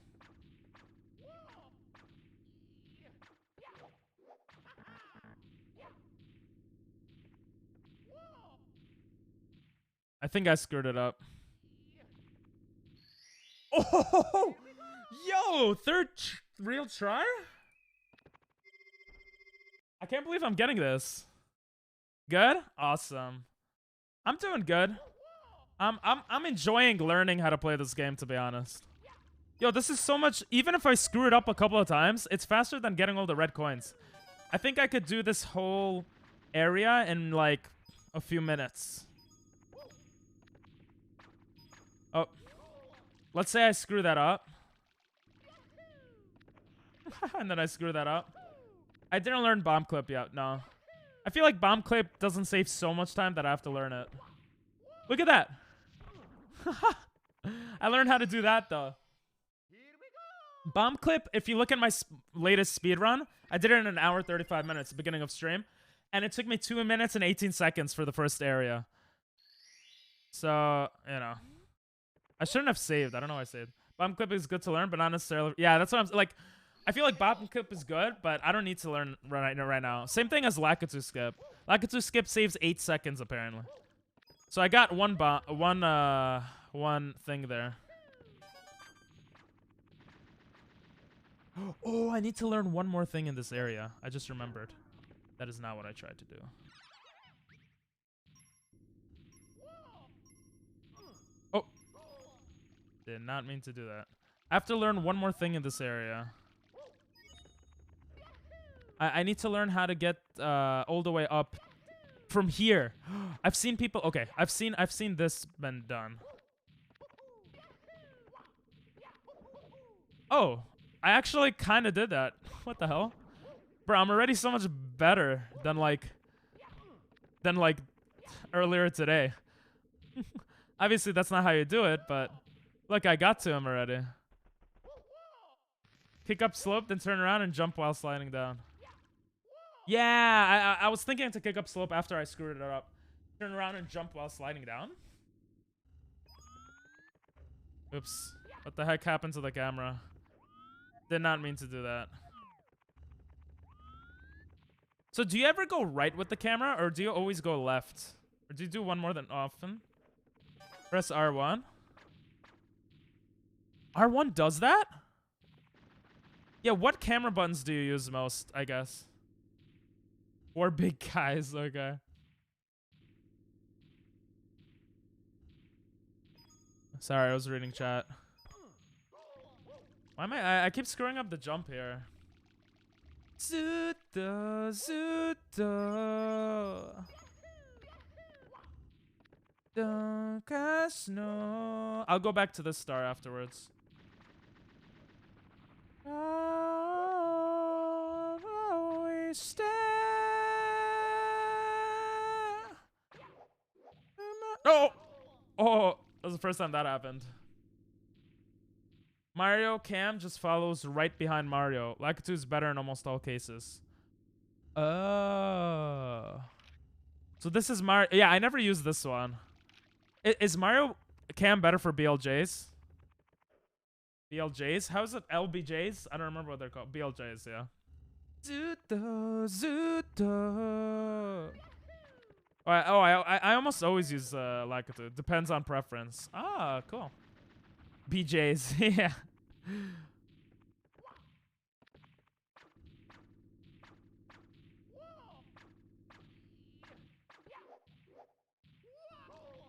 I think I screwed it up. Oh, yo, third real try? I can't believe I'm getting this. Good? Awesome. I'm doing good. I'm enjoying learning how to play this game, to be honest. Yo, this is so much... Even if I screw it up a couple of times, it's faster than getting all the red coins. I think I could do this whole area in, like, a few minutes. Oh. Let's say I screw that up. And then I screw that up. I didn't learn bomb clip yet, no. I feel like bomb clip doesn't save so much time that I have to learn it. Look at that. I learned how to do that, though. Bomb clip, if you look at my latest speed run, I did it in 1 hour 35 minutes, beginning of stream. And it took me 2 minutes and 18 seconds for the first area. So, you know. I shouldn't have saved. I don't know why I saved. Bomb clip is good to learn, but not necessarily... Yeah, that's what I'm... Like, I feel like bomb clip is good, but I don't need to learn right now. Same thing as Lakitu skip. Lakitu skip saves 8 seconds, apparently. So I got one thing there. Oh, I need to learn one more thing in this area. I just remembered. That is not what I tried to do. Oh. Did not mean to do that. I have to learn one more thing in this area. I need to learn how to get all the way up from here. I've seen people... Okay, I've seen this been done. Oh. I actually kind of did that. What the hell? Bro, I'm already so much better than like earlier today. Obviously, that's not how you do it, but look, I got to him already. Kick up slope, then turn around and jump while sliding down. Yeah, I was thinking to kick up slope after I screwed it up. Turn around and jump while sliding down. Oops. What the heck happened to the camera? Did not mean to do that. So do you ever go right with the camera, or do you always go left? Or do you do one more than often? Press R1. R1 does that? Yeah, what camera buttons do you use most, I guess? Or big guys, okay. Sorry, I was reading chat. Why am I keep screwing up the jump here. Zuto, Zuto. No. I'll go back to this star afterwards. Oh! Oh! That was the first time that happened. Mario Cam just follows right behind Mario. Lakitu is better in almost all cases. Oh. So this is Mario. Yeah, I never used this one. Is Mario Cam better for BLJs? BLJs? How's it? LBJs? I don't remember what they're called. BLJs, yeah. Zuto, Zuto. I almost always use Lakitu. Depends on preference. Ah, cool. BJs, yeah.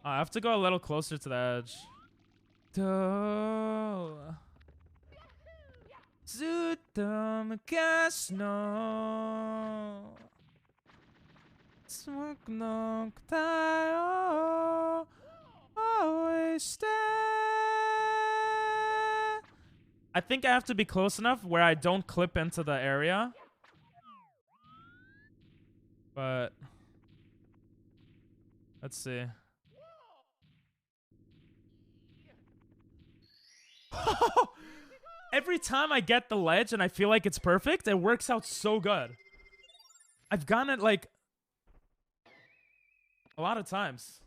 I have to go a little closer to the edge. Zuto Mukasno Smoke no Tayo Always stay. I think I have to be close enough where I don't clip into the area. But let's see. Every time I get the ledge and I feel like it's perfect, it works out so good. I've gotten it like a lot of times.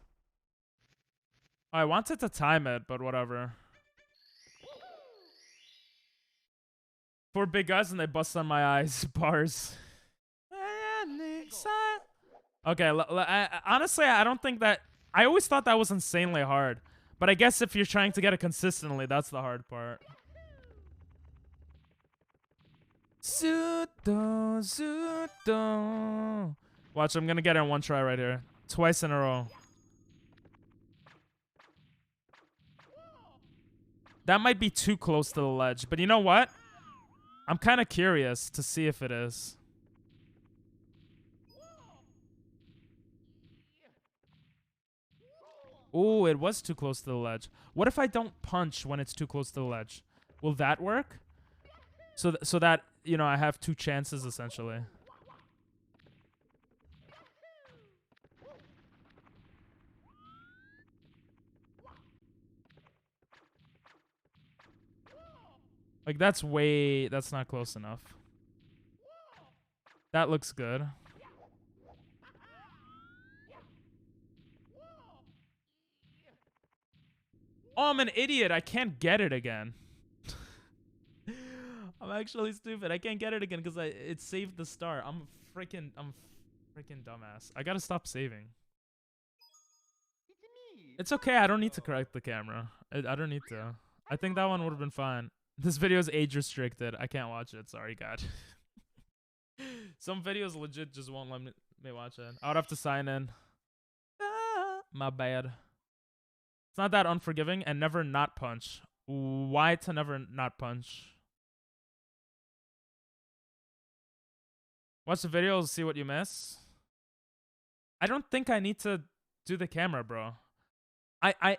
I wanted to time it, but whatever. 4 big guys and they bust on my eyes. Bars. Okay, honestly, I don't think that... I always thought that was insanely hard. But I guess if you're trying to get it consistently, that's the hard part. Zuto, Zuto. Watch, I'm gonna get it in one try right here. Twice in a row. That might be too close to the ledge, but you know what? I'm kind of curious to see if it is. Ooh, it was too close to the ledge. What if I don't punch when it's too close to the ledge? Will that work? So that, you know, I have 2 chances essentially. Like, that's not close enough. That looks good. Oh, I'm an idiot. I can't get it again. I'm actually stupid. I can't get it again because it saved the star. I'm freaking dumbass. I gotta stop saving. It's okay. I don't need to correct the camera. I don't need to. I think that one would have been fine. This video is age restricted. I can't watch it. Sorry, God. Some videos legit just won't let me watch it. I would have to sign in. My bad. It's not that unforgiving, and never not punch. Why to never not punch? Watch the videos, see what you miss. I don't think I need to do the camera, bro. I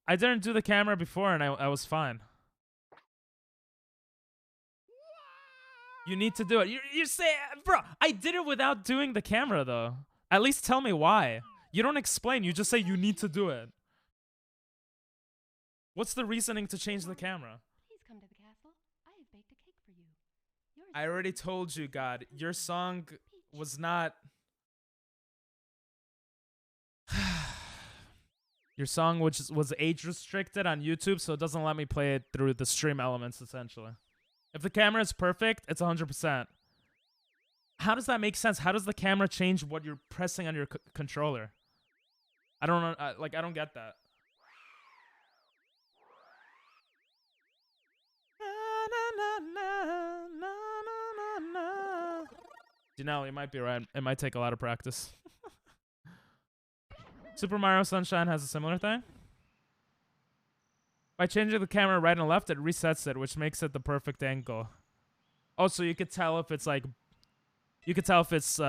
didn't do the camera before, and I was fine. You need to do it. You say, bro, I did it without doing the camera, though. At least tell me why. You don't explain. You just say you need to do it. What's the reasoning to change the camera? Please come to the castle. I have baked a cake for you. I already told you, God. Your song was not... Your song was age restricted on YouTube, so it doesn't let me play it through the stream elements, essentially. If the camera is perfect, it's 100%. How does that make sense? How does the camera change what you're pressing on your controller? I don't know. I don't get that. Janelle, you might be right. It might take a lot of practice. Super Mario Sunshine has a similar thing. By changing the camera right and left, it resets it, which makes it the perfect angle. Oh, so you could tell if it's like... You could tell if it's...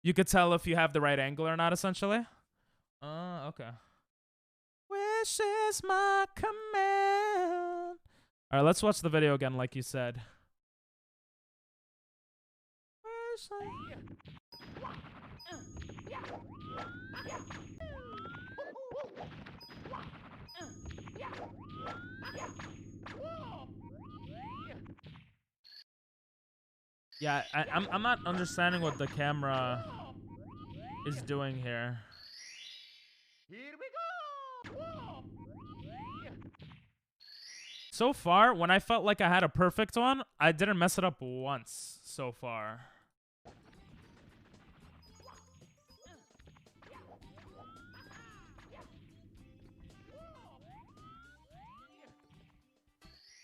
You could tell if you have the right angle or not, essentially. Okay. Wish is my command. Alright, let's watch the video again, like you said. Yeah, I'm not understanding what the camera is doing here. Here we go. So far, when I felt like I had a perfect one, I didn't mess it up once so far.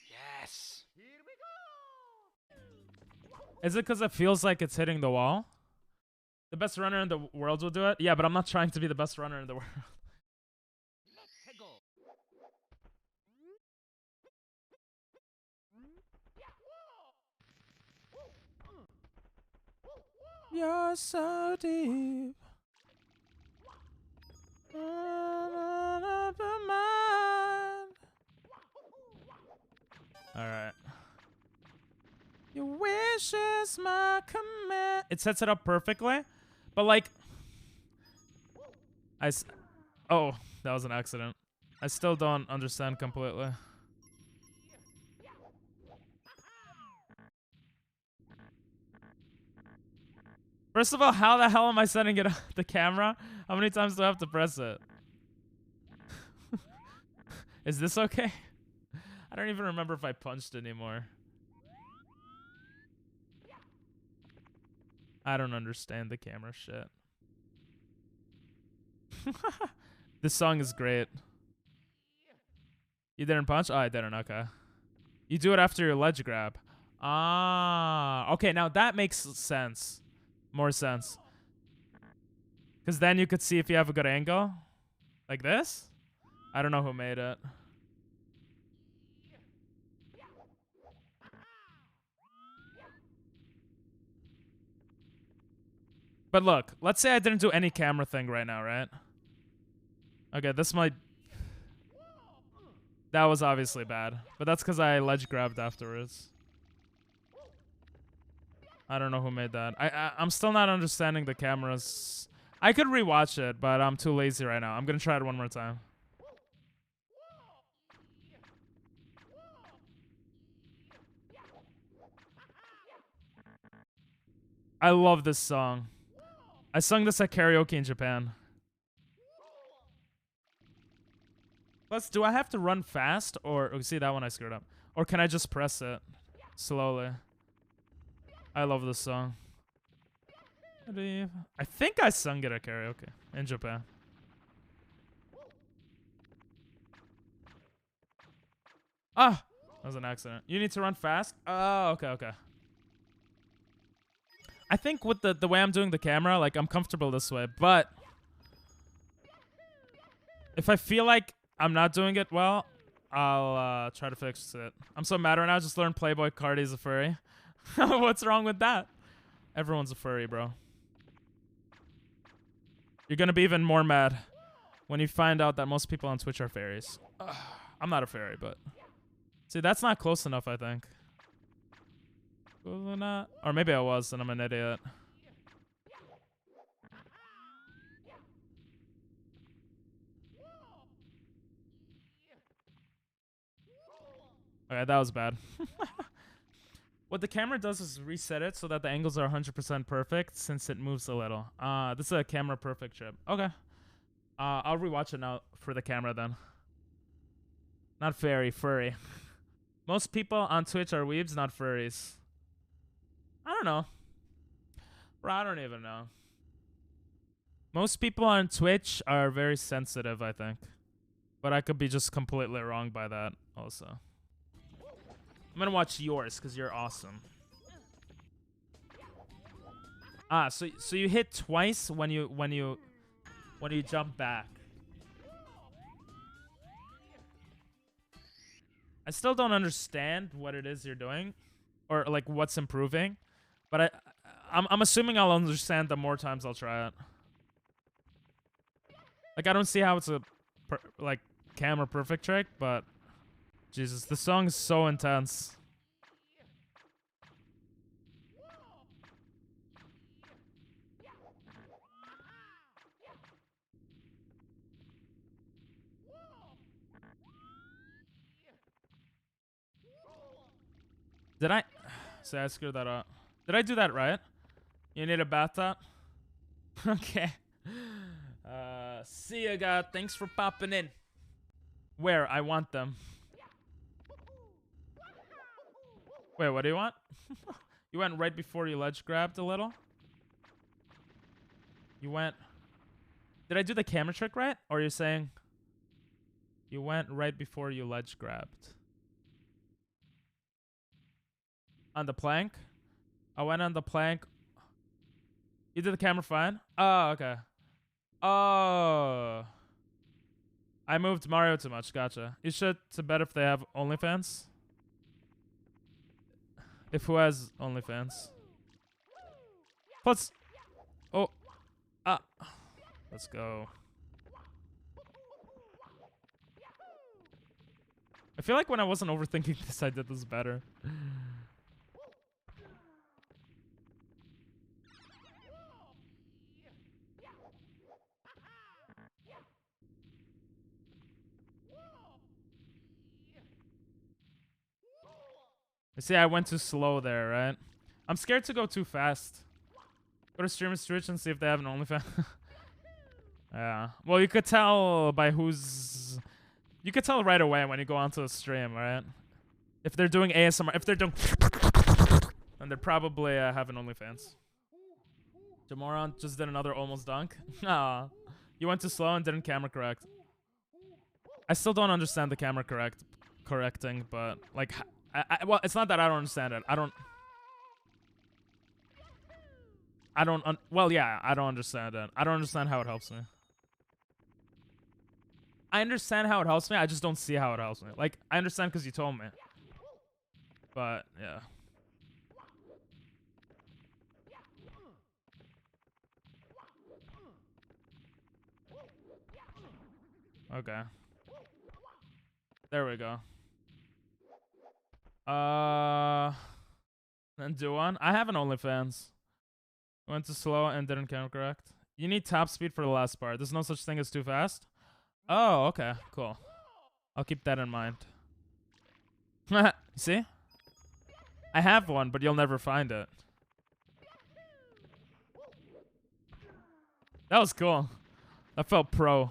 Yes. Here we go. Is it because it feels like it's hitting the wall? The best runner in the world will do it? Yeah, but I'm not trying to be the best runner in the world. Let's go. You're so deep. Alright. Your wish is my command. It sets it up perfectly. But like... Oh, that was an accident. I still don't understand completely. First of all, how the hell am I setting it up the camera? How many times do I have to press it? Is this okay? I don't even remember if I punched anymore. I don't understand the camera shit. This song is great. You didn't punch? Oh, I didn't. Okay. You do it after your ledge grab. Ah. Okay, now that makes sense. More sense. Because then you could see if you have a good angle. Like this? I don't know who made it. But look, let's say I didn't do any camera thing right now, right? Okay, this might... That was obviously bad. But that's because I ledge grabbed afterwards. I don't know who made that. I'm still not understanding the cameras. I could rewatch it, but I'm too lazy right now. I'm going to try it one more time. I love this song. I sung this at karaoke in Japan. Plus, do I have to run fast? Or, oh, see, that one I screwed up. Or can I just press it slowly? I love this song. I think I sung it at karaoke in Japan. Ah! That was an accident. You need to run fast? Oh, okay, okay. I think with the way I'm doing the camera, like, I'm comfortable this way, but if I feel like I'm not doing it well, I'll try to fix it. I'm so mad right now. I just learned Playboy Cardi's a furry. What's wrong with that? Everyone's a furry, bro. You're gonna be even more mad when you find out that most people on Twitch are furries. Ugh. I'm not a fairy, but see, that's not close enough, I think. Or maybe I was, and I'm an idiot. Okay, that was bad. What the camera does is reset it so that the angles are 100% perfect since it moves a little. This is a camera perfect chip. Okay. I'll rewatch it now for the camera then. Not fairy, furry. Most people on Twitch are weebs, not furries. I don't know. Bro, I don't even know. Most people on Twitch are very sensitive, I think. But I could be just completely wrong by that also. I'm gonna watch yours because you're awesome. So you hit twice when you jump back. I still don't understand what it is you're doing, or like what's improving, but I'm assuming I'll understand the more times I'll try it. Like I don't see how it's a like camera perfect trick, but Jesus, the song is so intense. Did I? Say I screwed that up. Did I do that right? You need a bathtub? Okay. See ya, God. Thanks for popping in. Where? I want them. Wait, what do you want? You went right before you ledge grabbed a little? You went... Did I do the camera trick right? Or are you saying... You went right before you ledge grabbed? On the plank? I went on the plank. You did the camera fine? Oh, okay. Oh. I moved Mario too much. Gotcha. You should to bet if they have OnlyFans. If who has OnlyFans? Plus. Oh. Ah. Let's go. I feel like when I wasn't overthinking this, I did this better. You see, I went too slow there, right? I'm scared to go too fast. Go to streamer's Twitch and see if they have an OnlyFans. Yeah. Well, you could tell by who's... You could tell right away when you go onto a stream, right? If they're doing ASMR, if they're doing... And they probably have an OnlyFans. Jamoran just did another almost dunk. Aw. You went too slow and didn't camera correct. I still don't understand the camera correcting, but like... well, it's not that I don't understand it. Well, yeah, I don't understand it. I don't understand how it helps me. I understand how it helps me. I just don't see how it helps me. Like, I understand because you told me. But, yeah. Okay. There we go. And do one. I have an OnlyFans. Went too slow and didn't camera correct. You need top speed for the last part. There's no such thing as too fast. Oh, okay, cool. I'll keep that in mind. See? I have one, but you'll never find it. That was cool. That felt pro.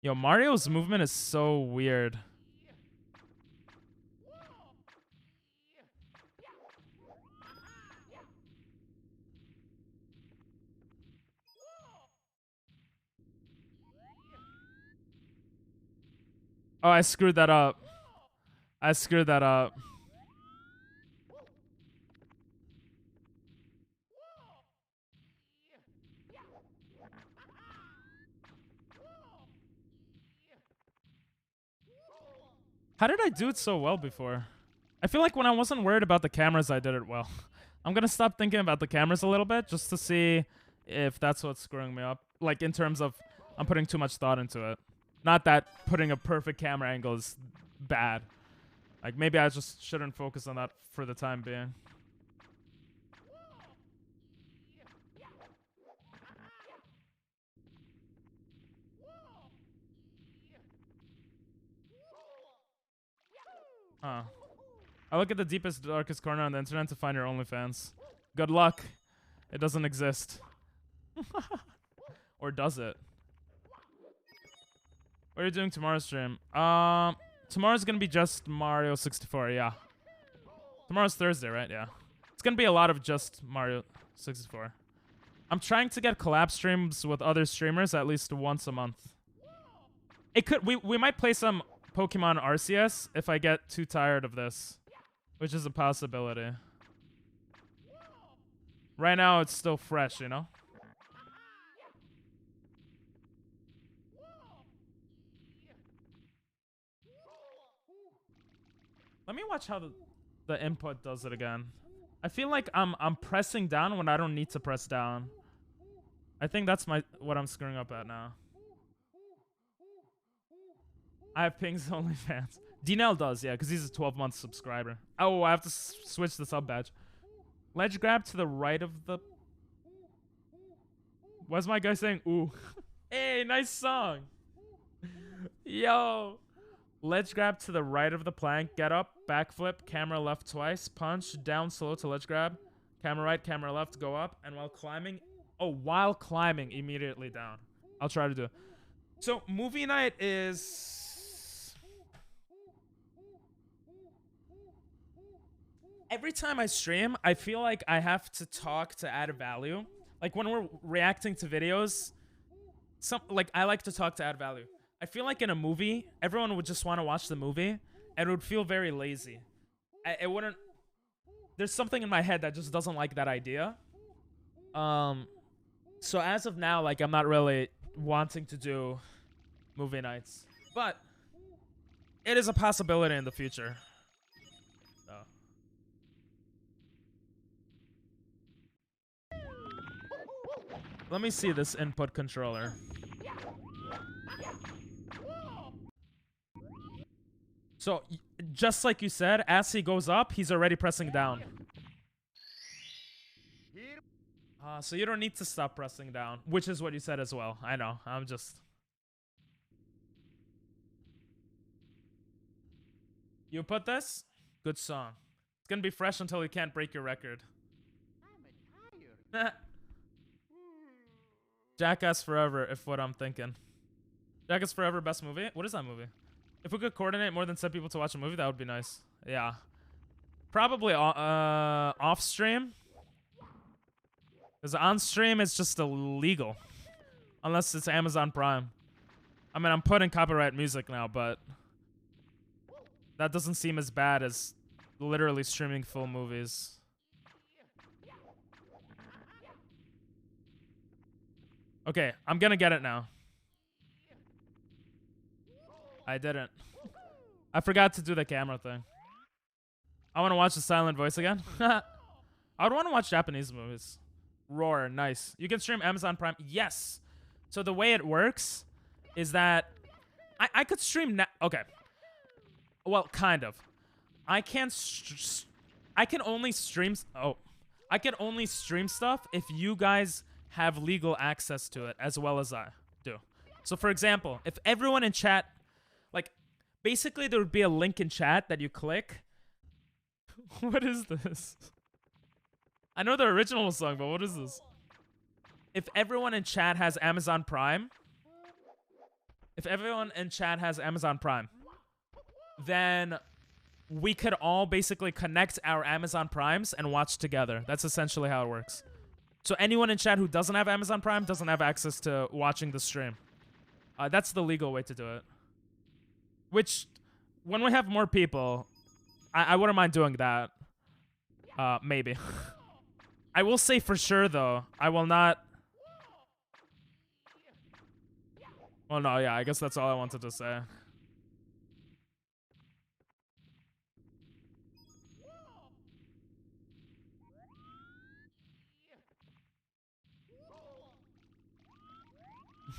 Yo, Mario's movement is so weird. Oh, I screwed that up. I screwed that up. How did I do it so well before? I feel like when I wasn't worried about the cameras, I did it well. I'm gonna stop thinking about the cameras a little bit just to see if that's what's screwing me up. like in terms of I'm putting too much thought into it. Not that putting a perfect camera angle is bad. Like maybe I just shouldn't focus on that for the time being. Huh. I look at the deepest, darkest corner on the internet to find your OnlyFans. Good luck. It doesn't exist. Or does it? What are you doing tomorrow's stream? Tomorrow's gonna be just Mario 64, yeah. Tomorrow's Thursday, right? Yeah. It's gonna be a lot of just Mario 64. I'm trying to get collab streams with other streamers at least once a month. It could we might play some Pokemon Arceus if I get too tired of this, which is a possibility. Right now it's still fresh, you know? Let me watch how the input does it again. I feel like I'm pressing down when I don't need to press down. I think that's what I'm screwing up at now. I have Ping's OnlyFans. D-Nell does, yeah, because he's a 12-month subscriber. Oh, I have to switch the sub badge. Ledge grab to the right of the... What's my guy saying? Ooh. Hey, nice song. Yo. Ledge grab to the right of the plank. Get up, backflip, camera left twice. Punch, down slow to ledge grab. Camera right, camera left, go up. And while climbing... Oh, while climbing, immediately down. I'll try to do it. So, movie night is... Every time I stream, I feel like I have to talk to add value. Like when we're reacting to videos, I like to talk to add value. I feel like in a movie, everyone would just want to watch the movie, and it would feel very lazy. It wouldn't... There's something in my head that just doesn't like that idea. So as of now, like, I'm not really wanting to do movie nights. But it is a possibility in the future. So. Let me see this input controller. So, just like you said, as he goes up, he's already pressing down. So you don't need to stop pressing down, which is what you said as well. I know, I'm just... You put this? Good song. It's gonna be fresh until you can't break your record. Jackass Forever, if what I'm thinking. Jackass Forever, best movie? What is that movie? If we could coordinate more than 7 people to watch a movie, that would be nice. Yeah. Probably off stream. Because on stream, it's just illegal. Unless it's Amazon Prime. I mean, I'm putting copyright music now, but... That doesn't seem as bad as literally streaming full movies. Okay, I'm gonna get it now. I didn't. I forgot to do the camera thing. I want to watch the silent voice again. I would want to watch Japanese movies. Roar, nice. You can stream Amazon Prime. Yes. So the way it works is that I could stream okay. Well, kind of. I can only stream I can only stream stuff if you guys have legal access to it as well as I do. So for example, if everyone in chat, like, basically there would be a link in chat that you click. What is this? I know the original song, but what is this? If everyone in chat has Amazon Prime, then we could all basically connect our Amazon Primes and watch together. That's essentially how it works. So anyone in chat who doesn't have Amazon Prime doesn't have access to watching the stream. That's the legal way to do it. Which, when we have more people, I wouldn't mind doing that. Maybe. I will say for sure, though, I will not... Well, no, yeah, I guess that's all I wanted to say.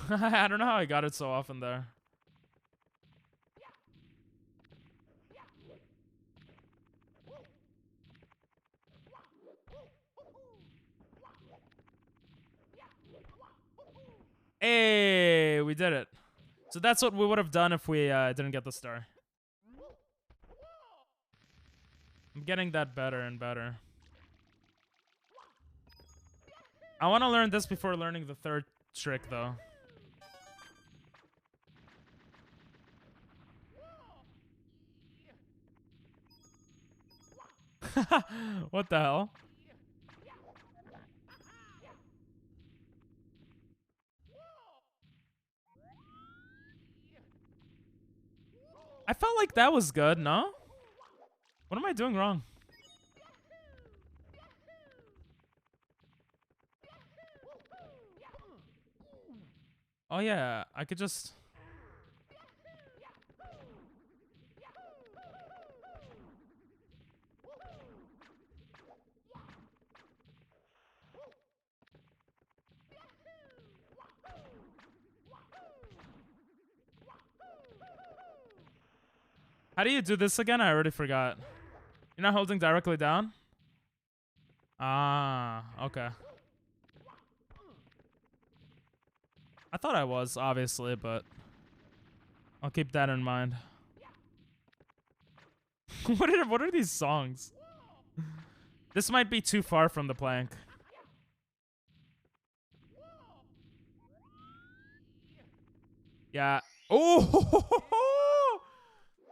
I don't know how I got it so often there. Hey, we did it. So that's what we would have done if we didn't get the star. I'm getting that better and better. I want to learn this before learning the third trick, though. What the hell? I felt like that was good, no? What am I doing wrong? Oh yeah, I could just... How do you do this again? I already forgot. You're not holding directly down? Ah, okay. I thought I was, obviously, but I'll keep that in mind. What are these songs? This might be too far from the plank. Yeah. Oh!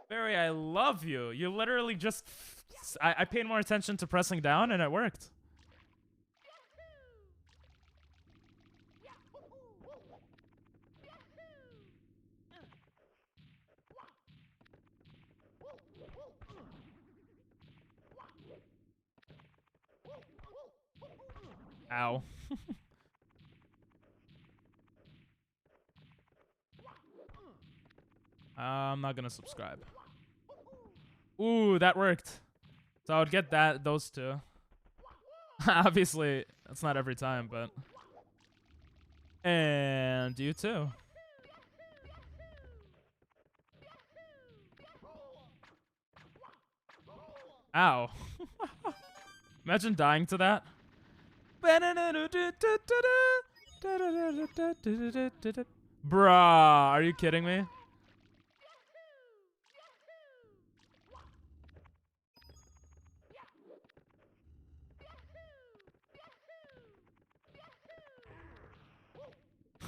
Barry, I love you. You literally just... I paid more attention to pressing down and it worked. Ow. I'm not gonna subscribe. Ooh, that worked. So I would get those two. Obviously, that's not every time, but... And you too. Ow. Imagine dying to that. Bruh, are you kidding me?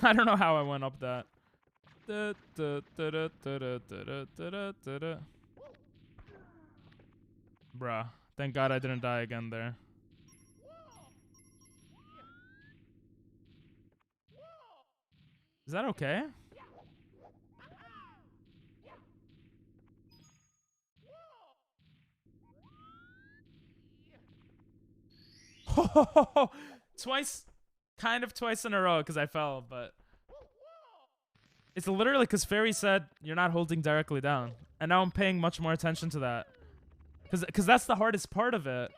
I don't know how I went up that. Bruh. Thank God I didn't die again there. Is that okay? Twice, kind of twice in a row because I fell, but it's literally because Fairy said you're not holding directly down, and now I'm paying much more attention to that because that's the hardest part of it.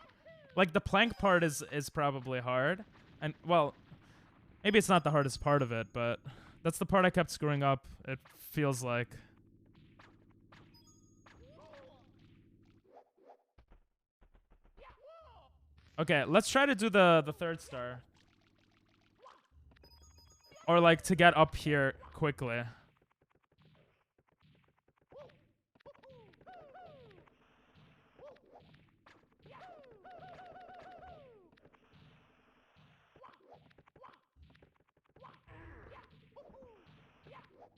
Like the plank part is probably hard, and well, maybe it's not the hardest part of it, but that's the part I kept screwing up. It feels like. Okay, let's try to do the third star. Or like to get up here quickly.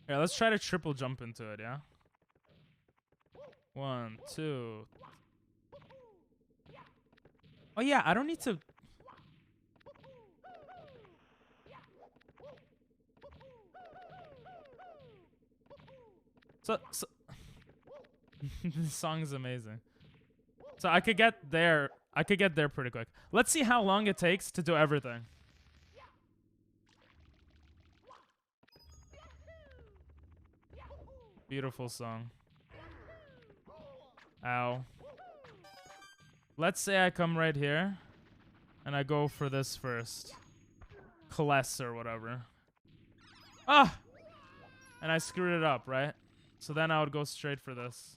Yeah, let's try to triple jump into it, yeah? 1, 2. Oh yeah, I don't need to... So this song is amazing. So I could get there. I could get there pretty quick. Let's see how long it takes to do everything. Beautiful song. Ow. Let's say I come right here and I go for this first. Kless or whatever. Ah! And I screwed it up, right? So then I would go straight for this.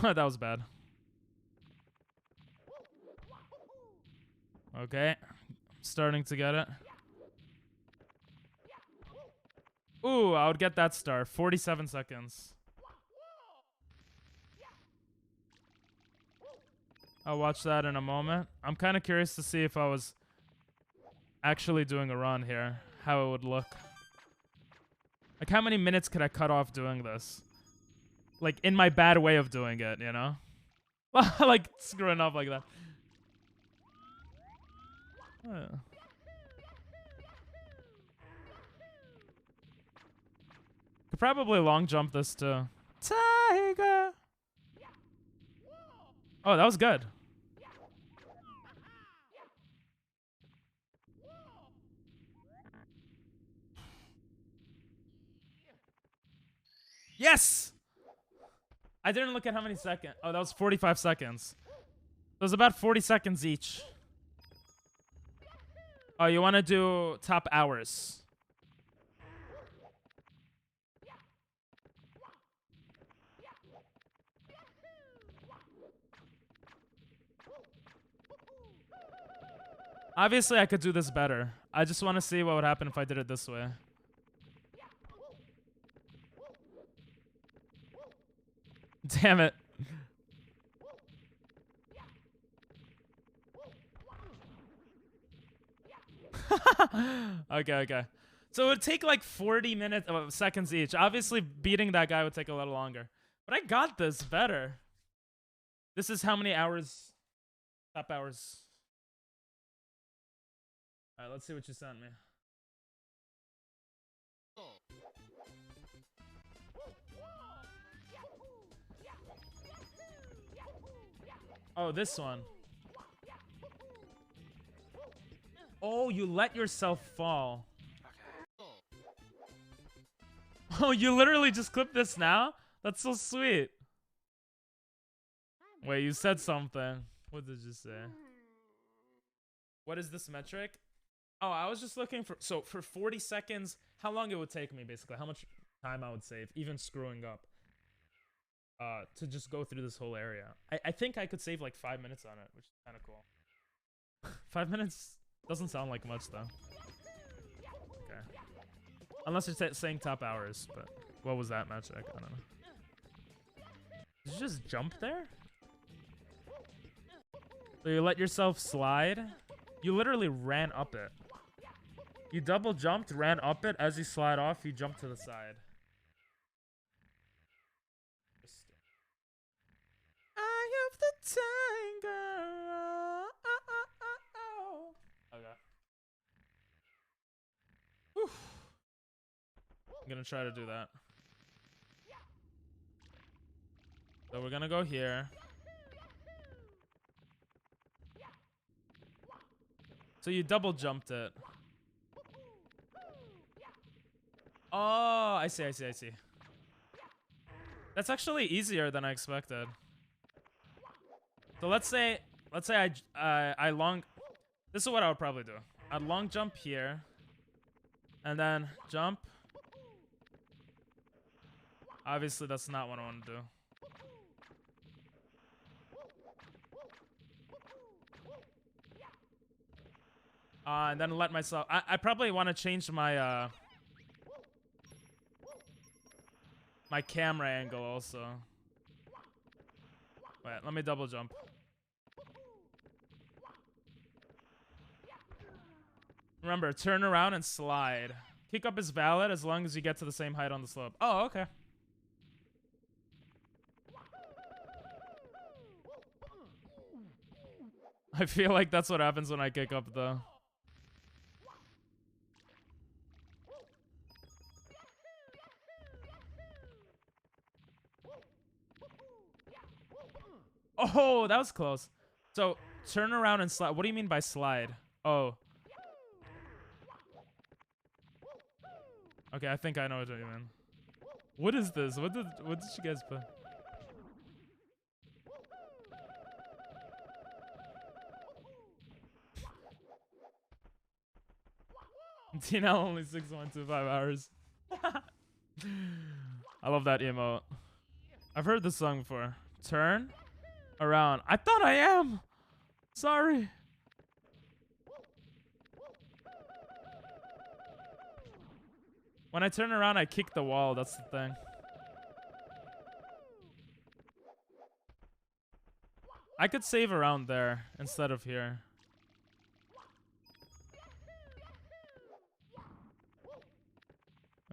That was bad. Okay. Starting to get it. Ooh, I would get that star. 47 seconds. I'll watch that in a moment. I'm kind of curious to see if I was actually doing a run here. How it would look. Like, how many minutes could I cut off doing this? Like, in my bad way of doing it, you know? Like, screwing up like that. Could probably long jump this too. Tiger! Oh, that was good. Yes! I didn't look at how many seconds. Oh, that was 45 seconds. It was about 40 seconds each. Oh, you want to do top hours. Obviously, I could do this better. I just want to see what would happen if I did it this way. Damn it. Okay. So it would take like 40 minutes, seconds each. Obviously, beating that guy would take a little longer. But I got this better. This is how many hours? Top hours. Alright, let's see what you sent me. Oh, this one. Oh, you let yourself fall. Oh, you literally just clipped this now? That's so sweet. Wait, you said something. What did you say? What is this metric? Oh, I was just looking for... So, for 40 seconds, how long it would take me, basically. How much time I would save, even screwing up. To just go through this whole area. I think I could save like 5 minutes on it, which is kind of cool. 5 minutes doesn't sound like much, though. Okay. Unless you're saying top hours, but... What was that metric? I don't know. Did you just jump there? So you let yourself slide? You literally ran up it. You double jumped, ran up it. As you slide off, you jump to the side. I have the tiger. Okay. Whew. I'm gonna try to do that. So we're gonna go here. So you double jumped it. Oh, I see. That's actually easier than I expected. So let's say I long... This is what I would probably do. I'd long jump here. And then jump. Obviously, that's not what I want to do. And then let myself... I probably want to change my... my camera angle also. Wait, let me double jump. Remember, turn around and slide. Kick up is valid as long as you get to the same height on the slope. Oh, okay. I feel like that's what happens when I kick up, though. Oh, that was close. So, turn around and slide. What do you mean by slide? Oh. Okay, I think I know what you mean. What is this? What did you guys put? TL only 6.25 hours. I love that emote. I've heard this song before. Turn around. I thought I am. Sorry. When I turn around, I kick the wall. That's the thing. I could save around there instead of here.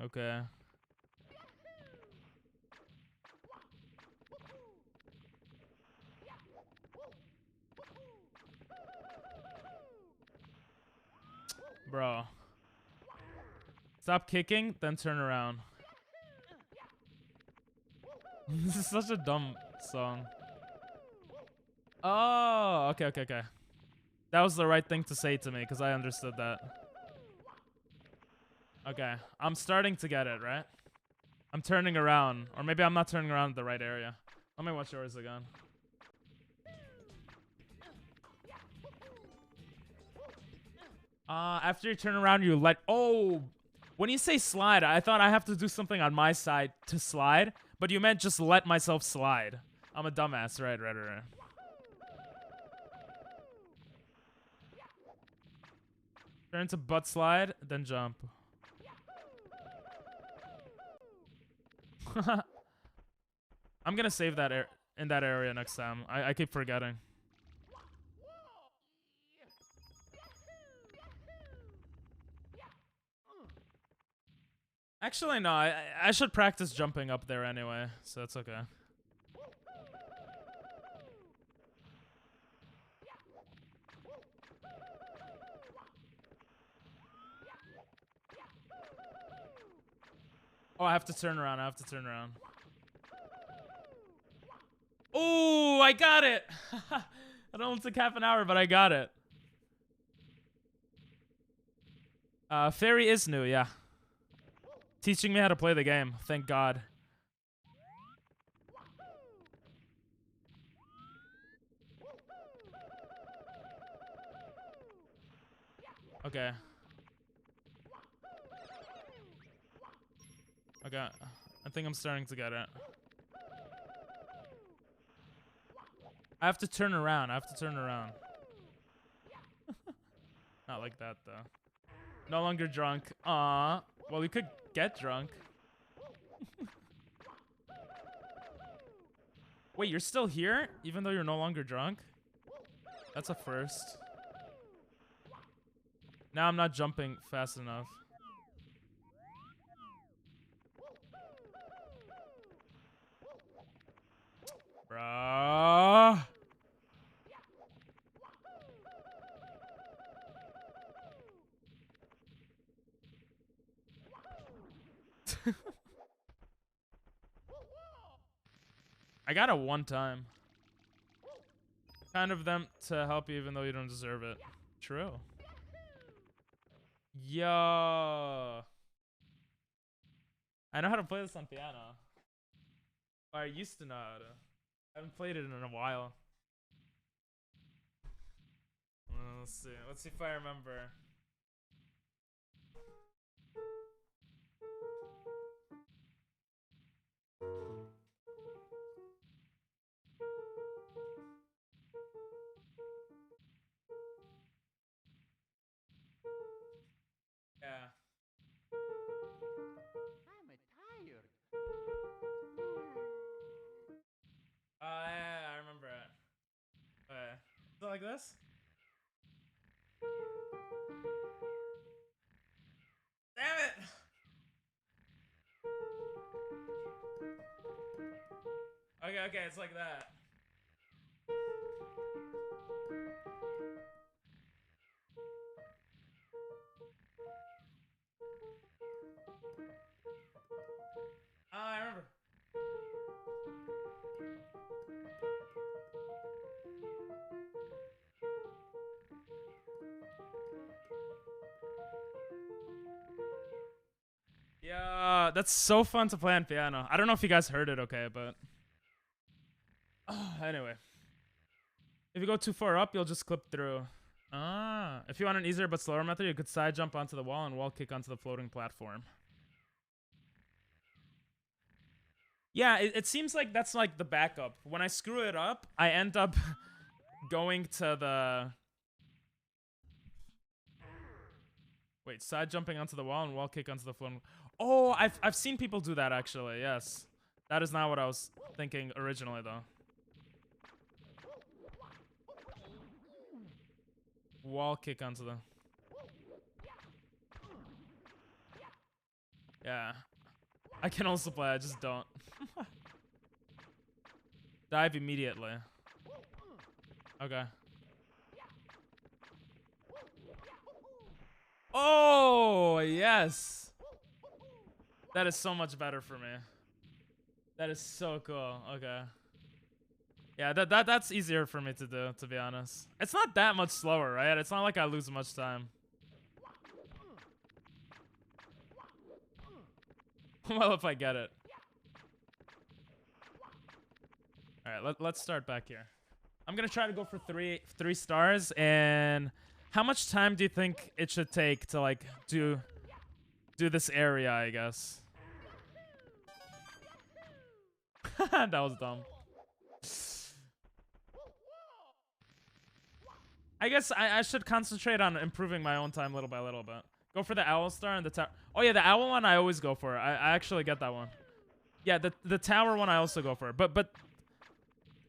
Okay. Bro. Stop kicking, then turn around. This is such a dumb song. Oh, okay. That was the right thing to say to me because I understood that. Okay, I'm starting to get it, right? I'm turning around. Or maybe I'm not turning around in the right area. Let me watch yours again. After you turn around, you let... Oh! When you say slide, I thought I have to do something on my side to slide. But you meant just let myself slide. I'm a dumbass. Right. Turn to butt slide, then jump. I'm gonna save that in that area next time. I keep forgetting. Actually, no. I should practice jumping up there anyway, so it's okay. Oh, I have to turn around. Oh, I got it. It only took half an hour, but I got it. Fairy is new, yeah. Teaching me how to play the game. Thank God. Okay. I think I'm starting to get it. I have to turn around. Not like that, though. No longer drunk. Aw. Well, we could get drunk. Wait, you're still here? Even though you're no longer drunk? That's a first. Now I'm not jumping fast enough. Bruh. I got it one time. Kind of them to help you even though you don't deserve it. True. Yo. I know how to play this on piano. Or I used to know how to. I haven't played it in a while. Let's see. Let's see if I remember. Yeah. I'm tired. Yeah, I remember it. Okay. Is it like this? Damn it! Okay, it's like that. I remember. Yeah, that's so fun to play on piano. I don't know if you guys heard it okay, but... anyway. If you go too far up, you'll just clip through. Ah, if you want an easier but slower method, you could side jump onto the wall and wall kick onto the floating platform. Yeah, it seems like that's like the backup. When I screw it up, I end up going to the... Wait, side jumping onto the wall and wall kick onto the floor. Oh, I've seen people do that actually. Yes, that is not what I was thinking originally though. Wall kick onto the... Yeah, I can also play. I just don't. Dive immediately. Okay. Oh, yes. That is so much better for me. That is so cool. Okay. Yeah, that's easier for me to do, to be honest. It's not that much slower, right? It's not like I lose much time. Well, if I get it. All right, let's start back here. I'm gonna try to go for three stars. And how much time do you think it should take to like do this area? I guess. That was dumb. I guess I should concentrate on improving my own time little by little bit. Go for the owl star and the tower. Oh yeah, the owl one I always go for. I actually get that one. Yeah, the tower one I also go for. But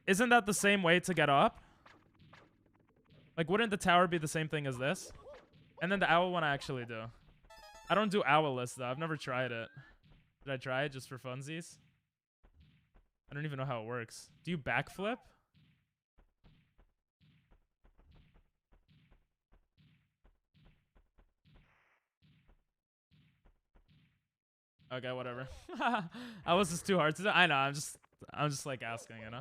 isn't that the same way to get up? Like, wouldn't the tower be the same thing as this? And then the owl one I actually do. I don't do owl-less though. I've never tried it. Did I try it just for funsies? I don't even know how it works. Do you backflip? Okay, whatever. I was just too hard to do. I know. I'm just like asking, you know.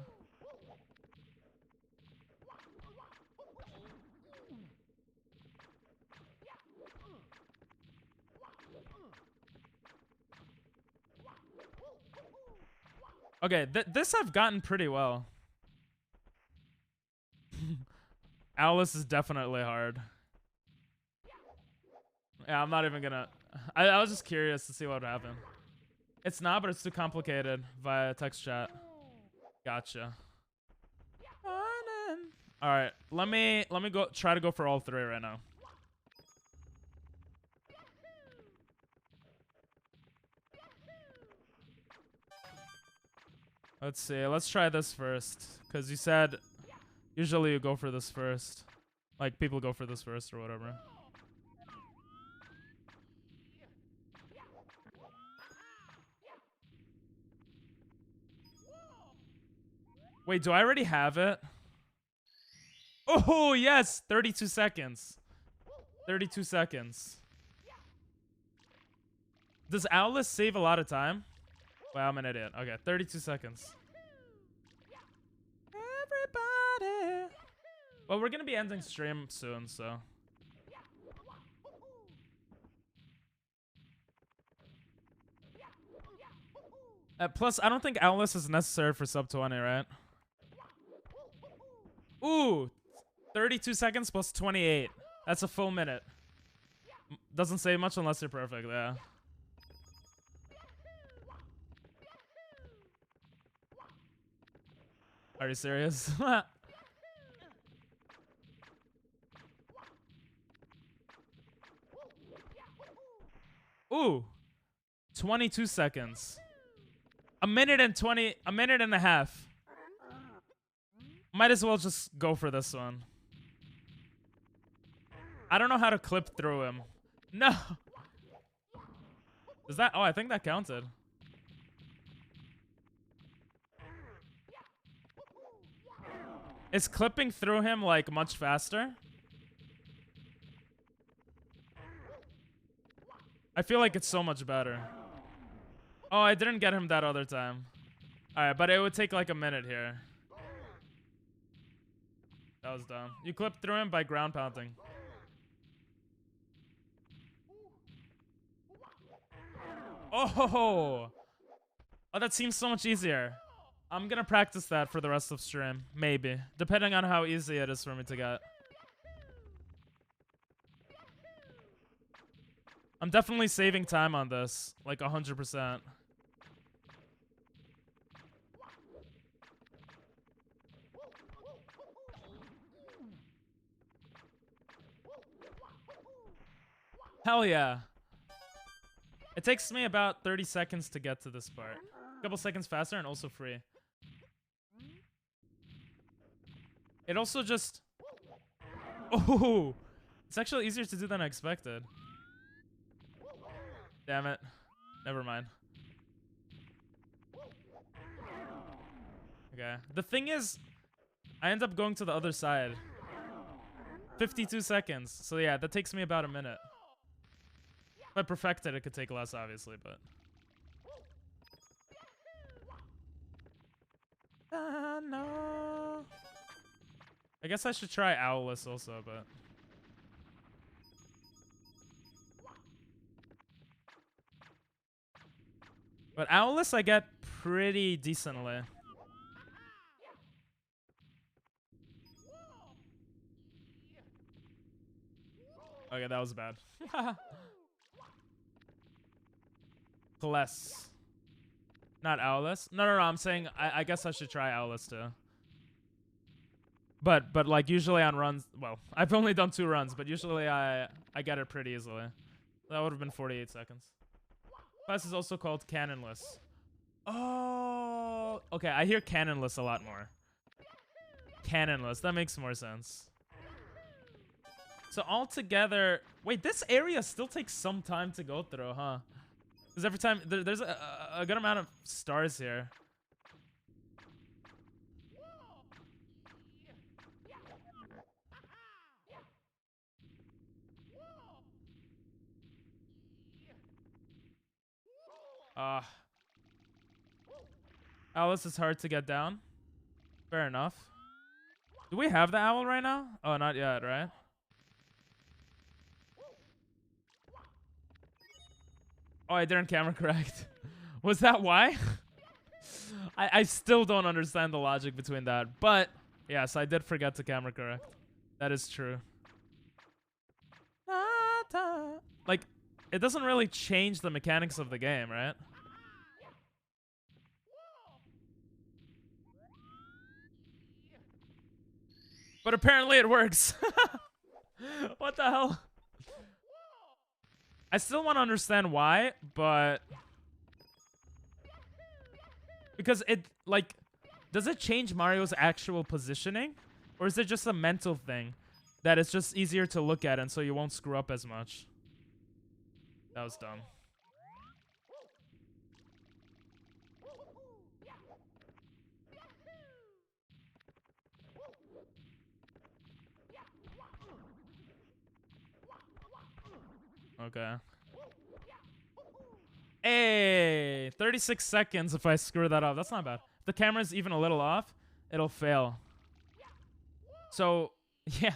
Okay, this I've gotten pretty well. Alice is definitely hard. Yeah, I'm not even gonna... I was just curious to see what would happen. It's not, but it's too complicated via text chat. Gotcha. All right, let me go try to go for all three right now. Let's see. Let's try this first, because you said usually you go for this first. Like, people go for this first or whatever. Wait, do I already have it? Oh, yes! 32 seconds. 32 seconds. Does Owless save a lot of time? Wow, I'm an idiot. Okay, 32 seconds. Everybody. Well, we're gonna be ending stream soon, so. Plus, I don't think Owless is necessary for sub 20, right? Ooh, 32 seconds plus 28. That's a full minute. Doesn't say much unless you're perfect, yeah. Are you serious? Ooh, 22 seconds. A minute and a half. Might as well just go for this one. I don't know how to clip through him. No. Is that? Oh, I think that counted. Is clipping through him like much faster? I feel like it's so much better. Oh, I didn't get him that other time. Alright, but it would take like a minute here. That was dumb. You clip through him by ground pounding. Oh! Oh, that seems so much easier. I'm gonna practice that for the rest of stream. Maybe. Depending on how easy it is for me to get. I'm definitely saving time on this, like 100%. Hell yeah. It takes me about 30 seconds to get to this part. A couple seconds faster and also free. It also just... Oh! It's actually easier to do than I expected. Damn it. Never mind. Okay. The thing is, I end up going to the other side. 52 seconds. So yeah, that takes me about a minute. If I perfected, it could take less, obviously, but... No. I guess I should try Owless also, but... But Owless I get pretty decently. Okay, that was bad. Less. Not Owless. No, I'm saying I guess I should try Owless too. But like usually on runs, well, I've only done 2 runs, but usually I get it pretty easily. That would have been 48 seconds. Class is also called Cannonless. Oh, okay. I hear Cannonless a lot more. Cannonless. That makes more sense. So altogether, wait, this area still takes some time to go through, huh? Because every time there's a good amount of stars here. Alice is hard to get down. Fair enough. Do we have the owl right now? Oh, not yet, right? Oh, I didn't camera correct. Was that why? I still don't understand the logic between that. But, yes, I did forget to camera correct. That is true. Like, it doesn't really change the mechanics of the game, right? But apparently it works. What the hell? I still want to understand why, but... Because it, like... Does it change Mario's actual positioning? Or is it just a mental thing? That it's just easier to look at and so you won't screw up as much? That was dumb. Okay. Hey, 36 seconds if I screw that up. That's not bad. If the camera's even a little off, it'll fail. So, yeah.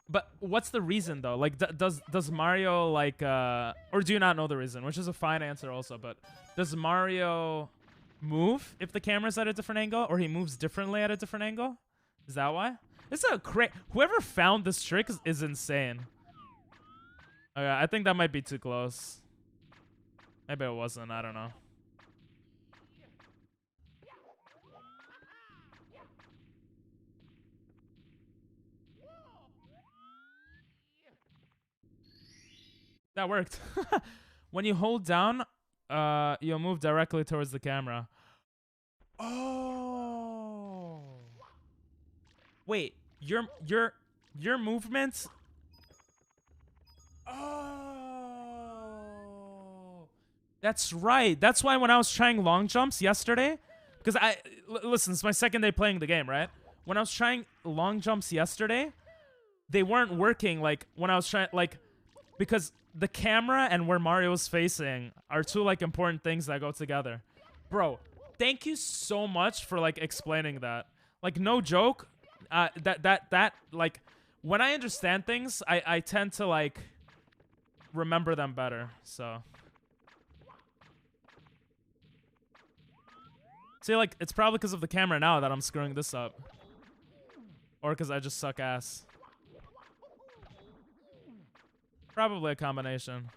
But what's the reason though? Like, does Mario like or do you not know the reason? Which is a fine answer also. But does Mario move if the camera's at a different angle, or he moves differently at a different angle? Is that why? This is a whoever found this trick is insane. Okay, I think that might be too close. Maybe it wasn't. I don't know. That worked. When you hold down, you'll move directly towards the camera. Oh. Wait, your movements. Oh. That's right. That's why when I was trying long jumps yesterday, because listen, it's my second day playing the game, right? When I was trying long jumps yesterday, they weren't working. Like when I was trying, like, because the camera and where Mario's facing are two like important things that go together. Bro, thank you so much for like explaining that. Like no joke, that like when I understand things, I tend to like remember them better. So see, like it's probably because of the camera now that I'm screwing this up, or because I just suck ass. Probably a combination.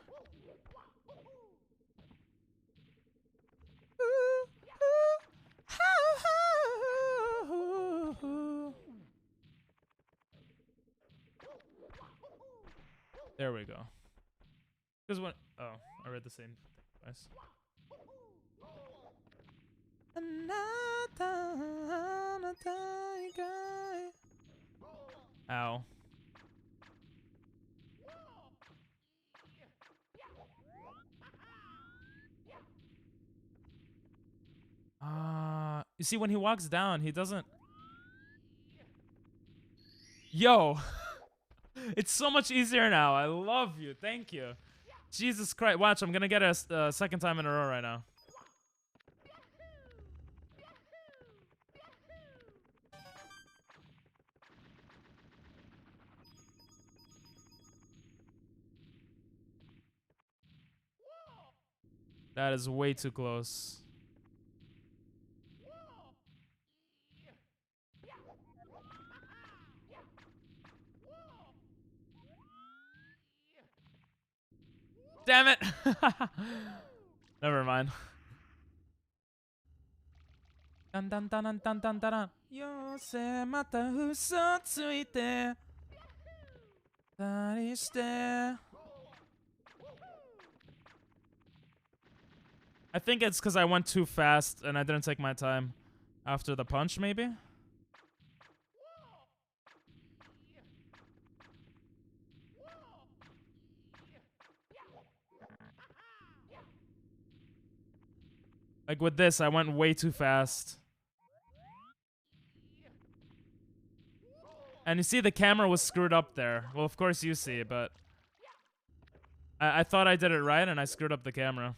There we go. Because when... Oh, I read the same twice. Ow. You see, when he walks down, he doesn't... Yo! It's so much easier now. I love you. Thank you. Jesus Christ. Watch, I'm gonna get a second time in a row right now. That is way too close. Damn it! Never mind. Dun dun dun dun dun dun dun. Yose mata uso tsuite. Tari shite. I think it's because I went too fast and I didn't take my time after the punch, maybe? Like with this, I went way too fast. And you see the camera was screwed up there. Well, of course you see, but... I thought I did it right and I screwed up the camera.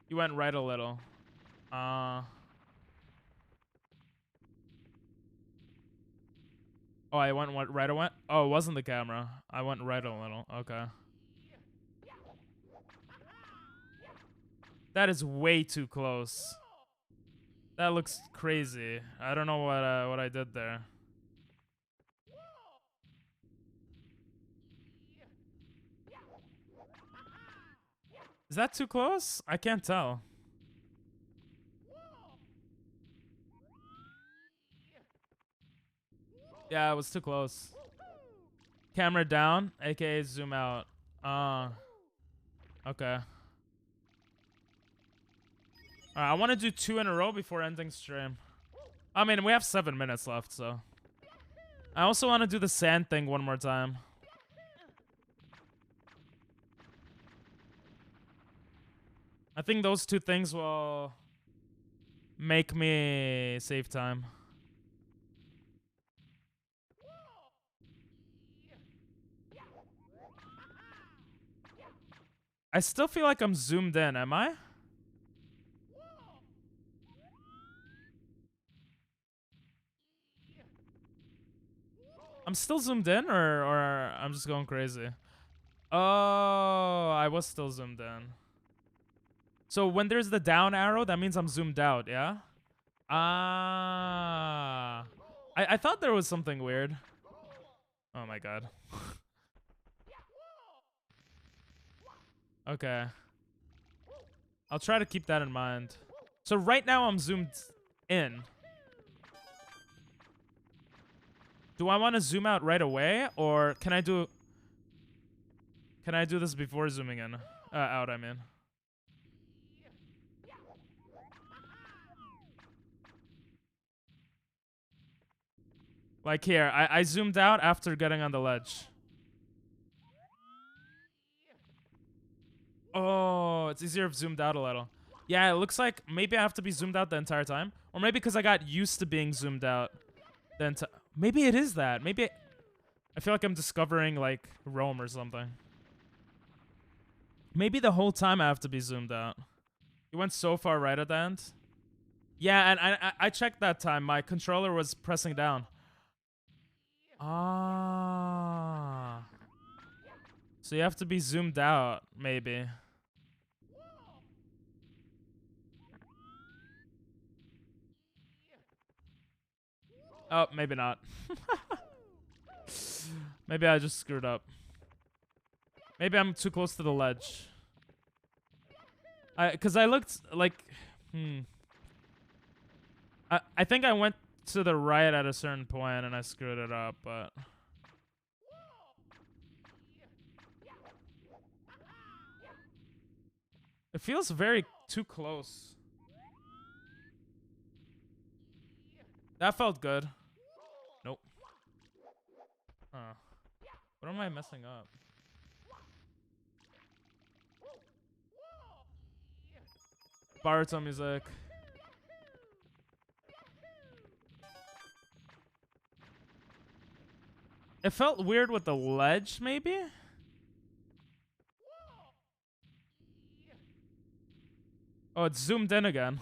You went right a little. Oh, I went right away? Oh, it wasn't the camera. I went right a little. Okay. That is way too close. That looks crazy. I don't know what I did there. Is that too close? I can't tell. Yeah, it was too close. Camera down, aka zoom out. Okay. Alright, I want to do 2 in a row before ending stream. I mean, we have 7 minutes left, so. I also want to do the sand thing one more time. I think those 2 things will make me save time. I still feel like I'm zoomed in, am I? I'm still zoomed in, or I'm just going crazy? Oh, I was still zoomed in. So when there's the down arrow, that means I'm zoomed out, yeah? Ah. I thought there was something weird. Oh my god. Okay. I'll try to keep that in mind. So right now I'm zoomed in. Do I want to zoom out right away, or can I do this before zooming in? Out, I mean. Like here, I zoomed out after getting on the ledge. Oh, it's easier if zoomed out a little. Yeah, it looks like maybe I have to be zoomed out the entire time. Or maybe because I got used to being zoomed out. Maybe it is that. Maybe I feel like I'm discovering like Rome or something. Maybe the whole time I have to be zoomed out. You went so far right at the end. Yeah, and I checked that time. My controller was pressing down. Ah. So you have to be zoomed out, maybe. Oh, maybe not. Maybe I just screwed up. Maybe I'm too close to the ledge. Cause I looked like, I think I went to the right at a certain point and I screwed it up, but... It feels very too close. That felt good. Nope. Huh. What am I messing up? Baritone music. It felt weird with the ledge, maybe? Oh, it's zoomed in again.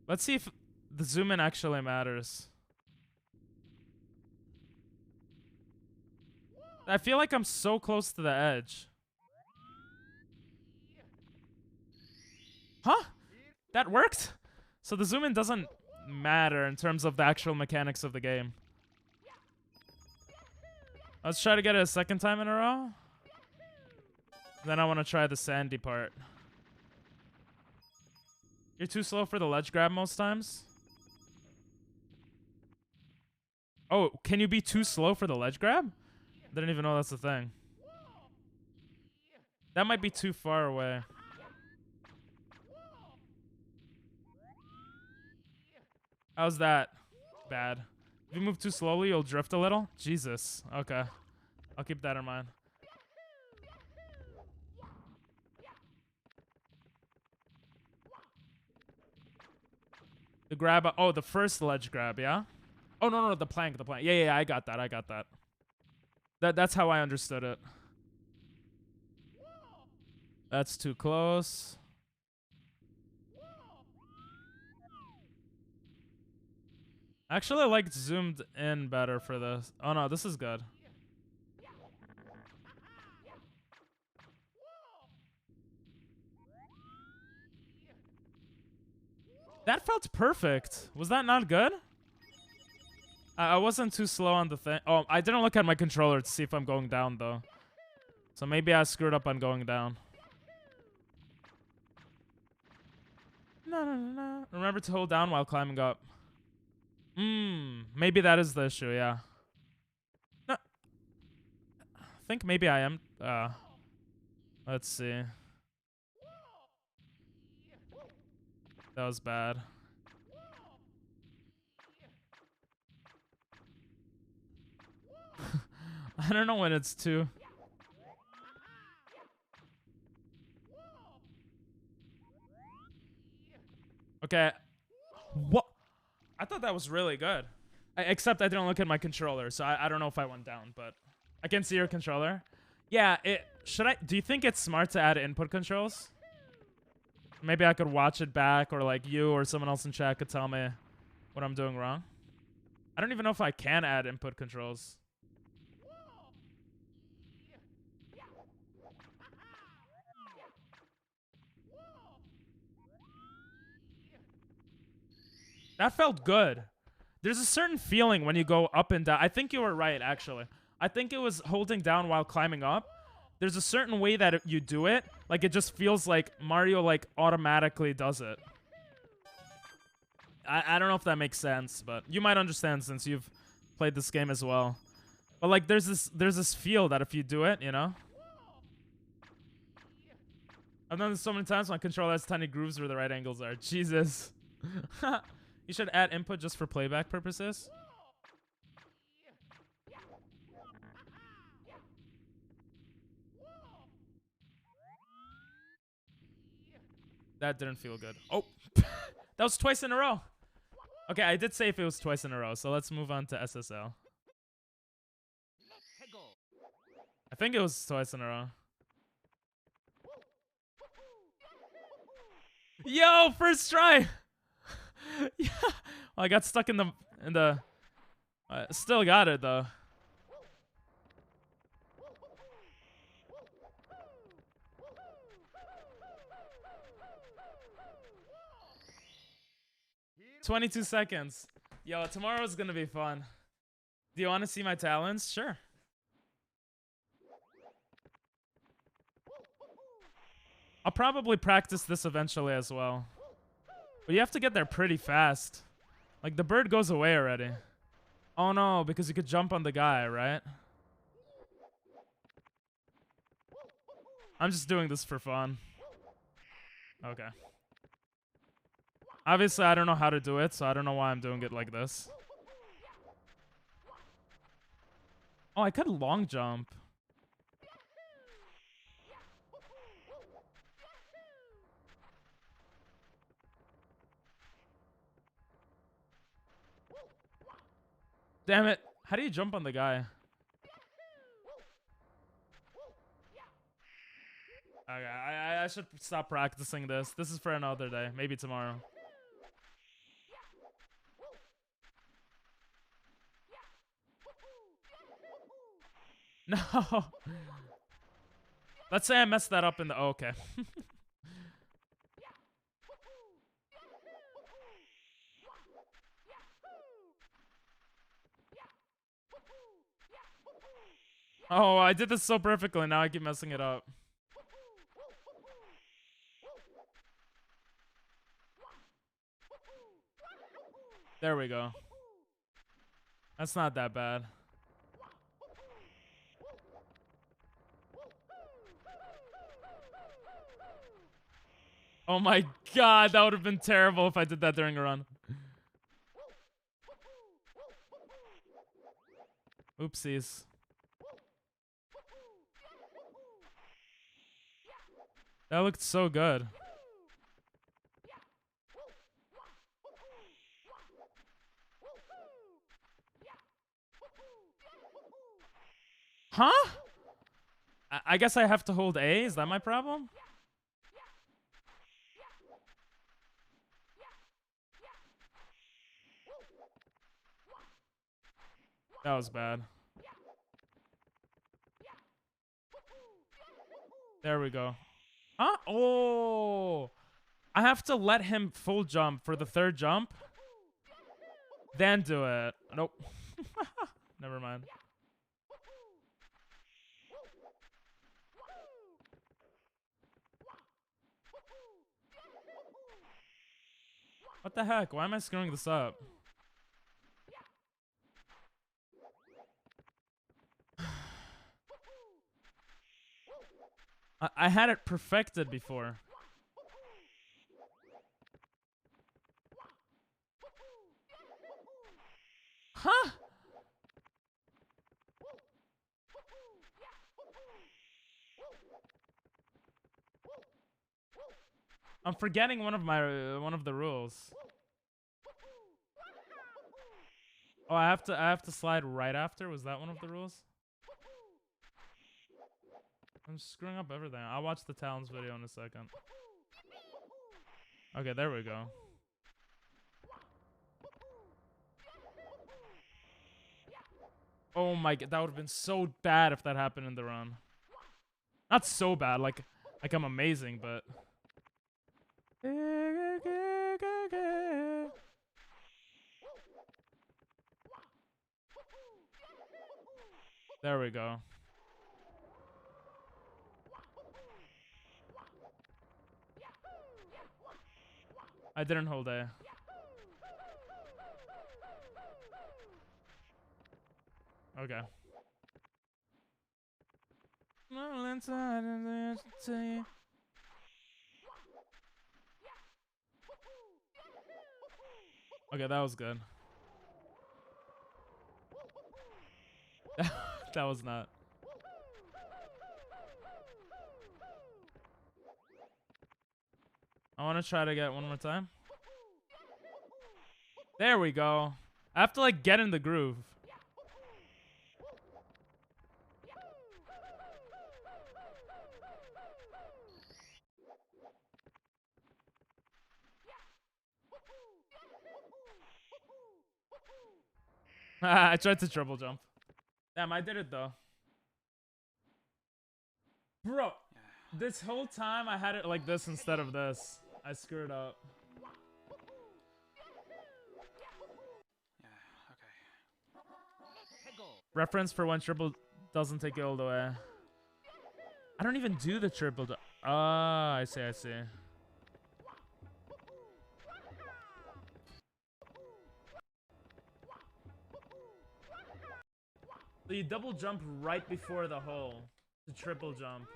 Let's see if the zoom in actually matters. I feel like I'm so close to the edge. Huh? That worked? So the zoom in doesn't matter in terms of the actual mechanics of the game. Let's try to get it a second time in a row. Then I want to try the sandy part. You're too slow for the ledge grab most times? Oh, can you be too slow for the ledge grab? Didn't even know that's a thing. That might be too far away. How's that? Bad. If you move too slowly, you'll drift a little? Jesus. Okay. I'll keep that in mind. The grab. Oh, the first ledge grab, yeah? Oh, no, the plank, the plank. Yeah, I got that. That's how I understood it. That's too close. Actually, I liked zoomed in better for this. Oh, no, this is good. That felt perfect. Was that not good? I wasn't too slow on the thing. Oh, I didn't look at my controller to see if I'm going down, though. So maybe I screwed up on going down. No. Remember to hold down while climbing up. Maybe that is the issue, yeah. No. I think maybe I am. Let's see. That was bad. I don't know when it's too. Okay. What? I thought that was really good. Except I didn't look at my controller, so I don't know if I went down, but I can see your controller. Yeah, do you think it's smart to add input controls? Maybe I could watch it back, or like you or someone else in chat could tell me what I'm doing wrong. I don't even know if I can add input controls. That felt good. There's a certain feeling when you go up and down. I think you were right, actually. I think it was holding down while climbing up. There's a certain way that you do it. Like, it just feels like Mario, like, automatically does it. I don't know if that makes sense, but you might understand since you've played this game as well. But, like, there's this feel that if you do it, you know? I've done this so many times. My controller has tiny grooves where the right angles are. Jesus. You should add input just for playback purposes. That didn't feel good. Oh, that was twice in a row. Okay, I did say if it was twice in a row, so let's move on to SSL. I think it was twice in a row. Yo, first try. Yeah. Well, I got stuck in the. Still got it though. "22 seconds. Yo, tomorrow's gonna be fun. Do you want to see my talents? Sure. I'll probably practice this eventually as well. But you have to get there pretty fast. Like, the bird goes away already. Oh no, because you could jump on the guy, right? I'm just doing this for fun. Okay. Obviously, I don't know how to do it, so I don't know why I'm doing it like this. Oh, I could long jump. Damn it. How do you jump on the guy? Okay, I should stop practicing this. This is for another day. Maybe tomorrow. No. Let's say I messed that up in the... Oh, okay. Oh, I did this so perfectly. Now I keep messing it up. There we go. That's not that bad. Oh my god, that would have been terrible if I did that during a run. Oopsies. That looked so good. Huh? I guess I have to hold A? Is that my problem? That was bad. There we go. Huh? Oh! I have to let him full jump for the third jump. Then do it. Nope. Never mind. What the heck? Why am I screwing this up? I had it perfected before. Huh? I'm forgetting one of the rules. Oh, I have to slide right after. Was that one of the rules? I'm screwing up everything. I'll watch the Talons video in a second. Okay, there we go. Oh my god, that would have been so bad if that happened in the run. Not so bad, like I'm amazing, but... There we go. I didn't hold A. Okay. Okay, that was good. That was not. I want to try to get one more time. There we go. I have to like get in the groove. I tried to triple jump. Damn, I did it though. Bro, this whole time I had it like this instead of this. I screwed up. Reference for when triple doesn't take you all the way. I don't even do the triple jump. Ah, I see, I see. So you double jump right before the hole. The triple jump.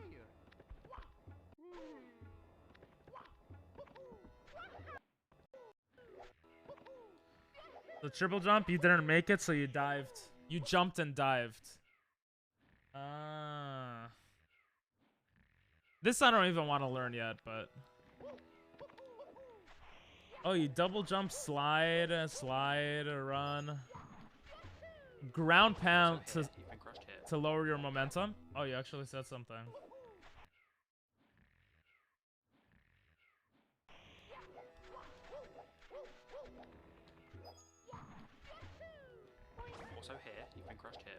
The triple jump, you didn't make it, so you dived. You jumped and dived. Ah. This I don't even want to learn yet, but... Oh, you double jump, slide, run. Ground pound to lower your momentum. Oh, you actually said something. Also here, you've been crushed here.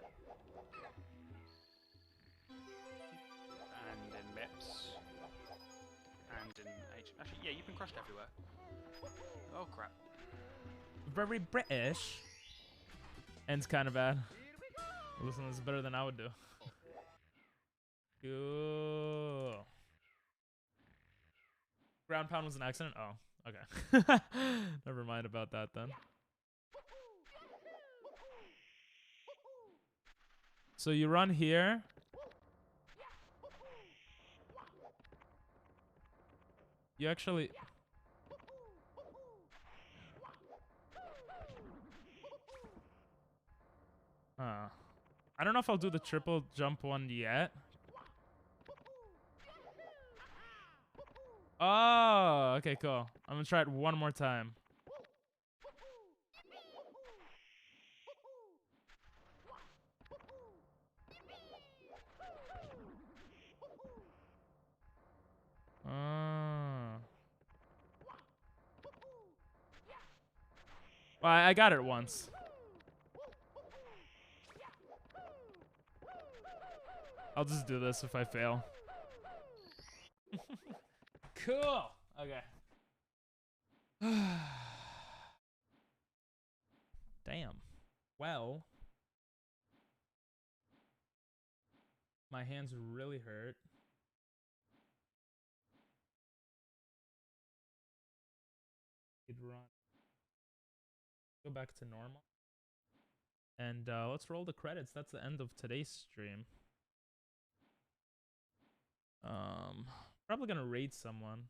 And in MIPS. And in H. Actually, yeah, you've been crushed everywhere. Oh crap. Very British. End's kind of bad. Listen, this is better than I would do. Cool. Ground pound was an accident? Oh, okay. Never mind about that then. So you run here. You actually... I don't know if I'll do the triple jump one yet. Oh, okay, cool. I'm gonna try it one more time. Well, I got it once. I'll just do this if I fail. Cool. Okay. Damn. Well. My hands really hurt. Run. Go back to normal. And let's roll the credits. That's the end of today's stream. Probably gonna raid someone.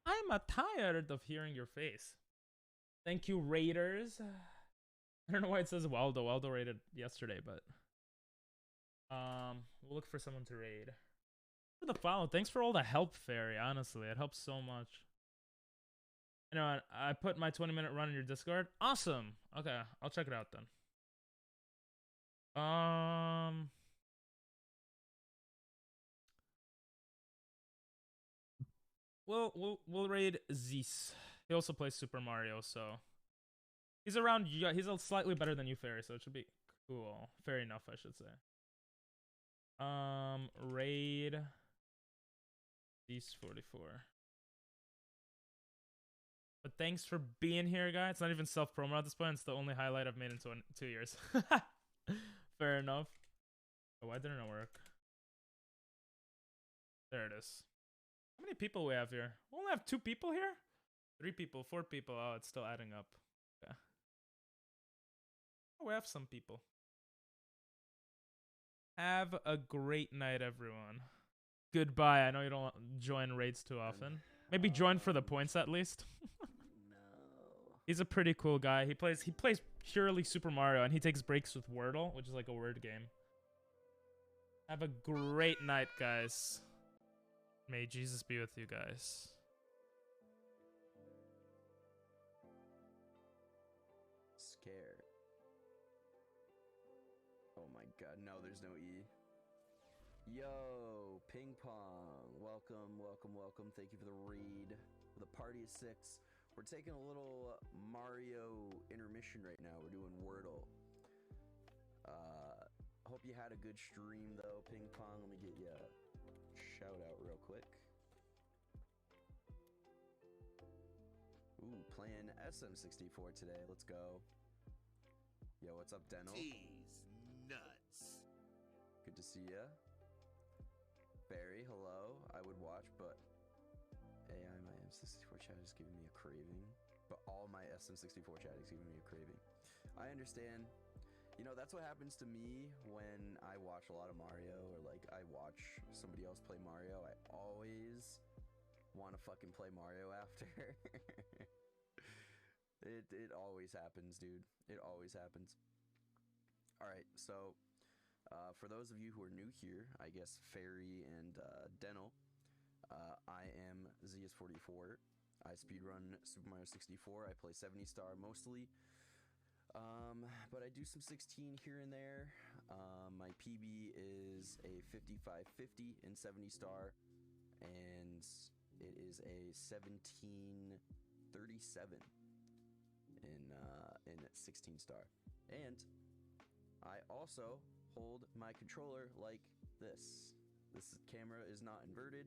I'm tired of hearing your face. Thank you, raiders. I don't know why it says Waldo. Waldo raided yesterday, but we'll look for someone to raid. For the follow. Thanks for all the help, Fairy. Honestly, it helps so much. You know what? I put my 20-minute run in your Discord. Awesome. Okay, I'll check it out then. We'll raid Zeus. He also plays Super Mario, so he's around. He's slightly better than you, Fairy, so it should be cool. Fair enough, I should say. Raid Zeus 44. But thanks for being here, guys. It's not even self-promo at this point. It's the only highlight I've made in 2 years. Fair enough. Oh, why didn't it work? There it is. How many people we have here? We only have 2 people here? 3 people, 4 people. Oh, it's still adding up. Okay. Oh, we have some people. Have a great night, everyone. Goodbye. I know you don't join raids too often. Maybe join for the points at least. He's a pretty cool guy. He plays purely Super Mario, and he takes breaks with Wordle, which is like a word game. Have a great night, guys. May Jesus be with you guys. Scared. Oh my god, no, there's no E. Yo, Ping Pong. Welcome, welcome, welcome. Thank you for the read. The party is 6. We're taking a little Mario intermission right now. We're doing Wordle. Hope you had a good stream though, Ping Pong. Let me get you a shout out real quick. Ooh, playing SM64 today. Let's go. Yo, what's up, Deno? Tease nuts. good to see ya. Barry, hello. I would watch, but AI, my M64 chat is giving me a craving. But all my SM64 chat is giving me a craving. I understand. You know, that's what happens to me when I watch a lot of Mario, or like I watch somebody else play Mario. I always want to fucking play Mario after. It always happens, dude. It always happens. Alright, so for those of you who are new here, I guess Fairy and Dental, I am ZS44. I speedrun Super Mario 64. I play 70 star mostly. But I do some 16 here and there. My PB is a 5550 in 70 star, and it is a 1737 in 16 star. And I also hold my controller like this. This camera is not inverted.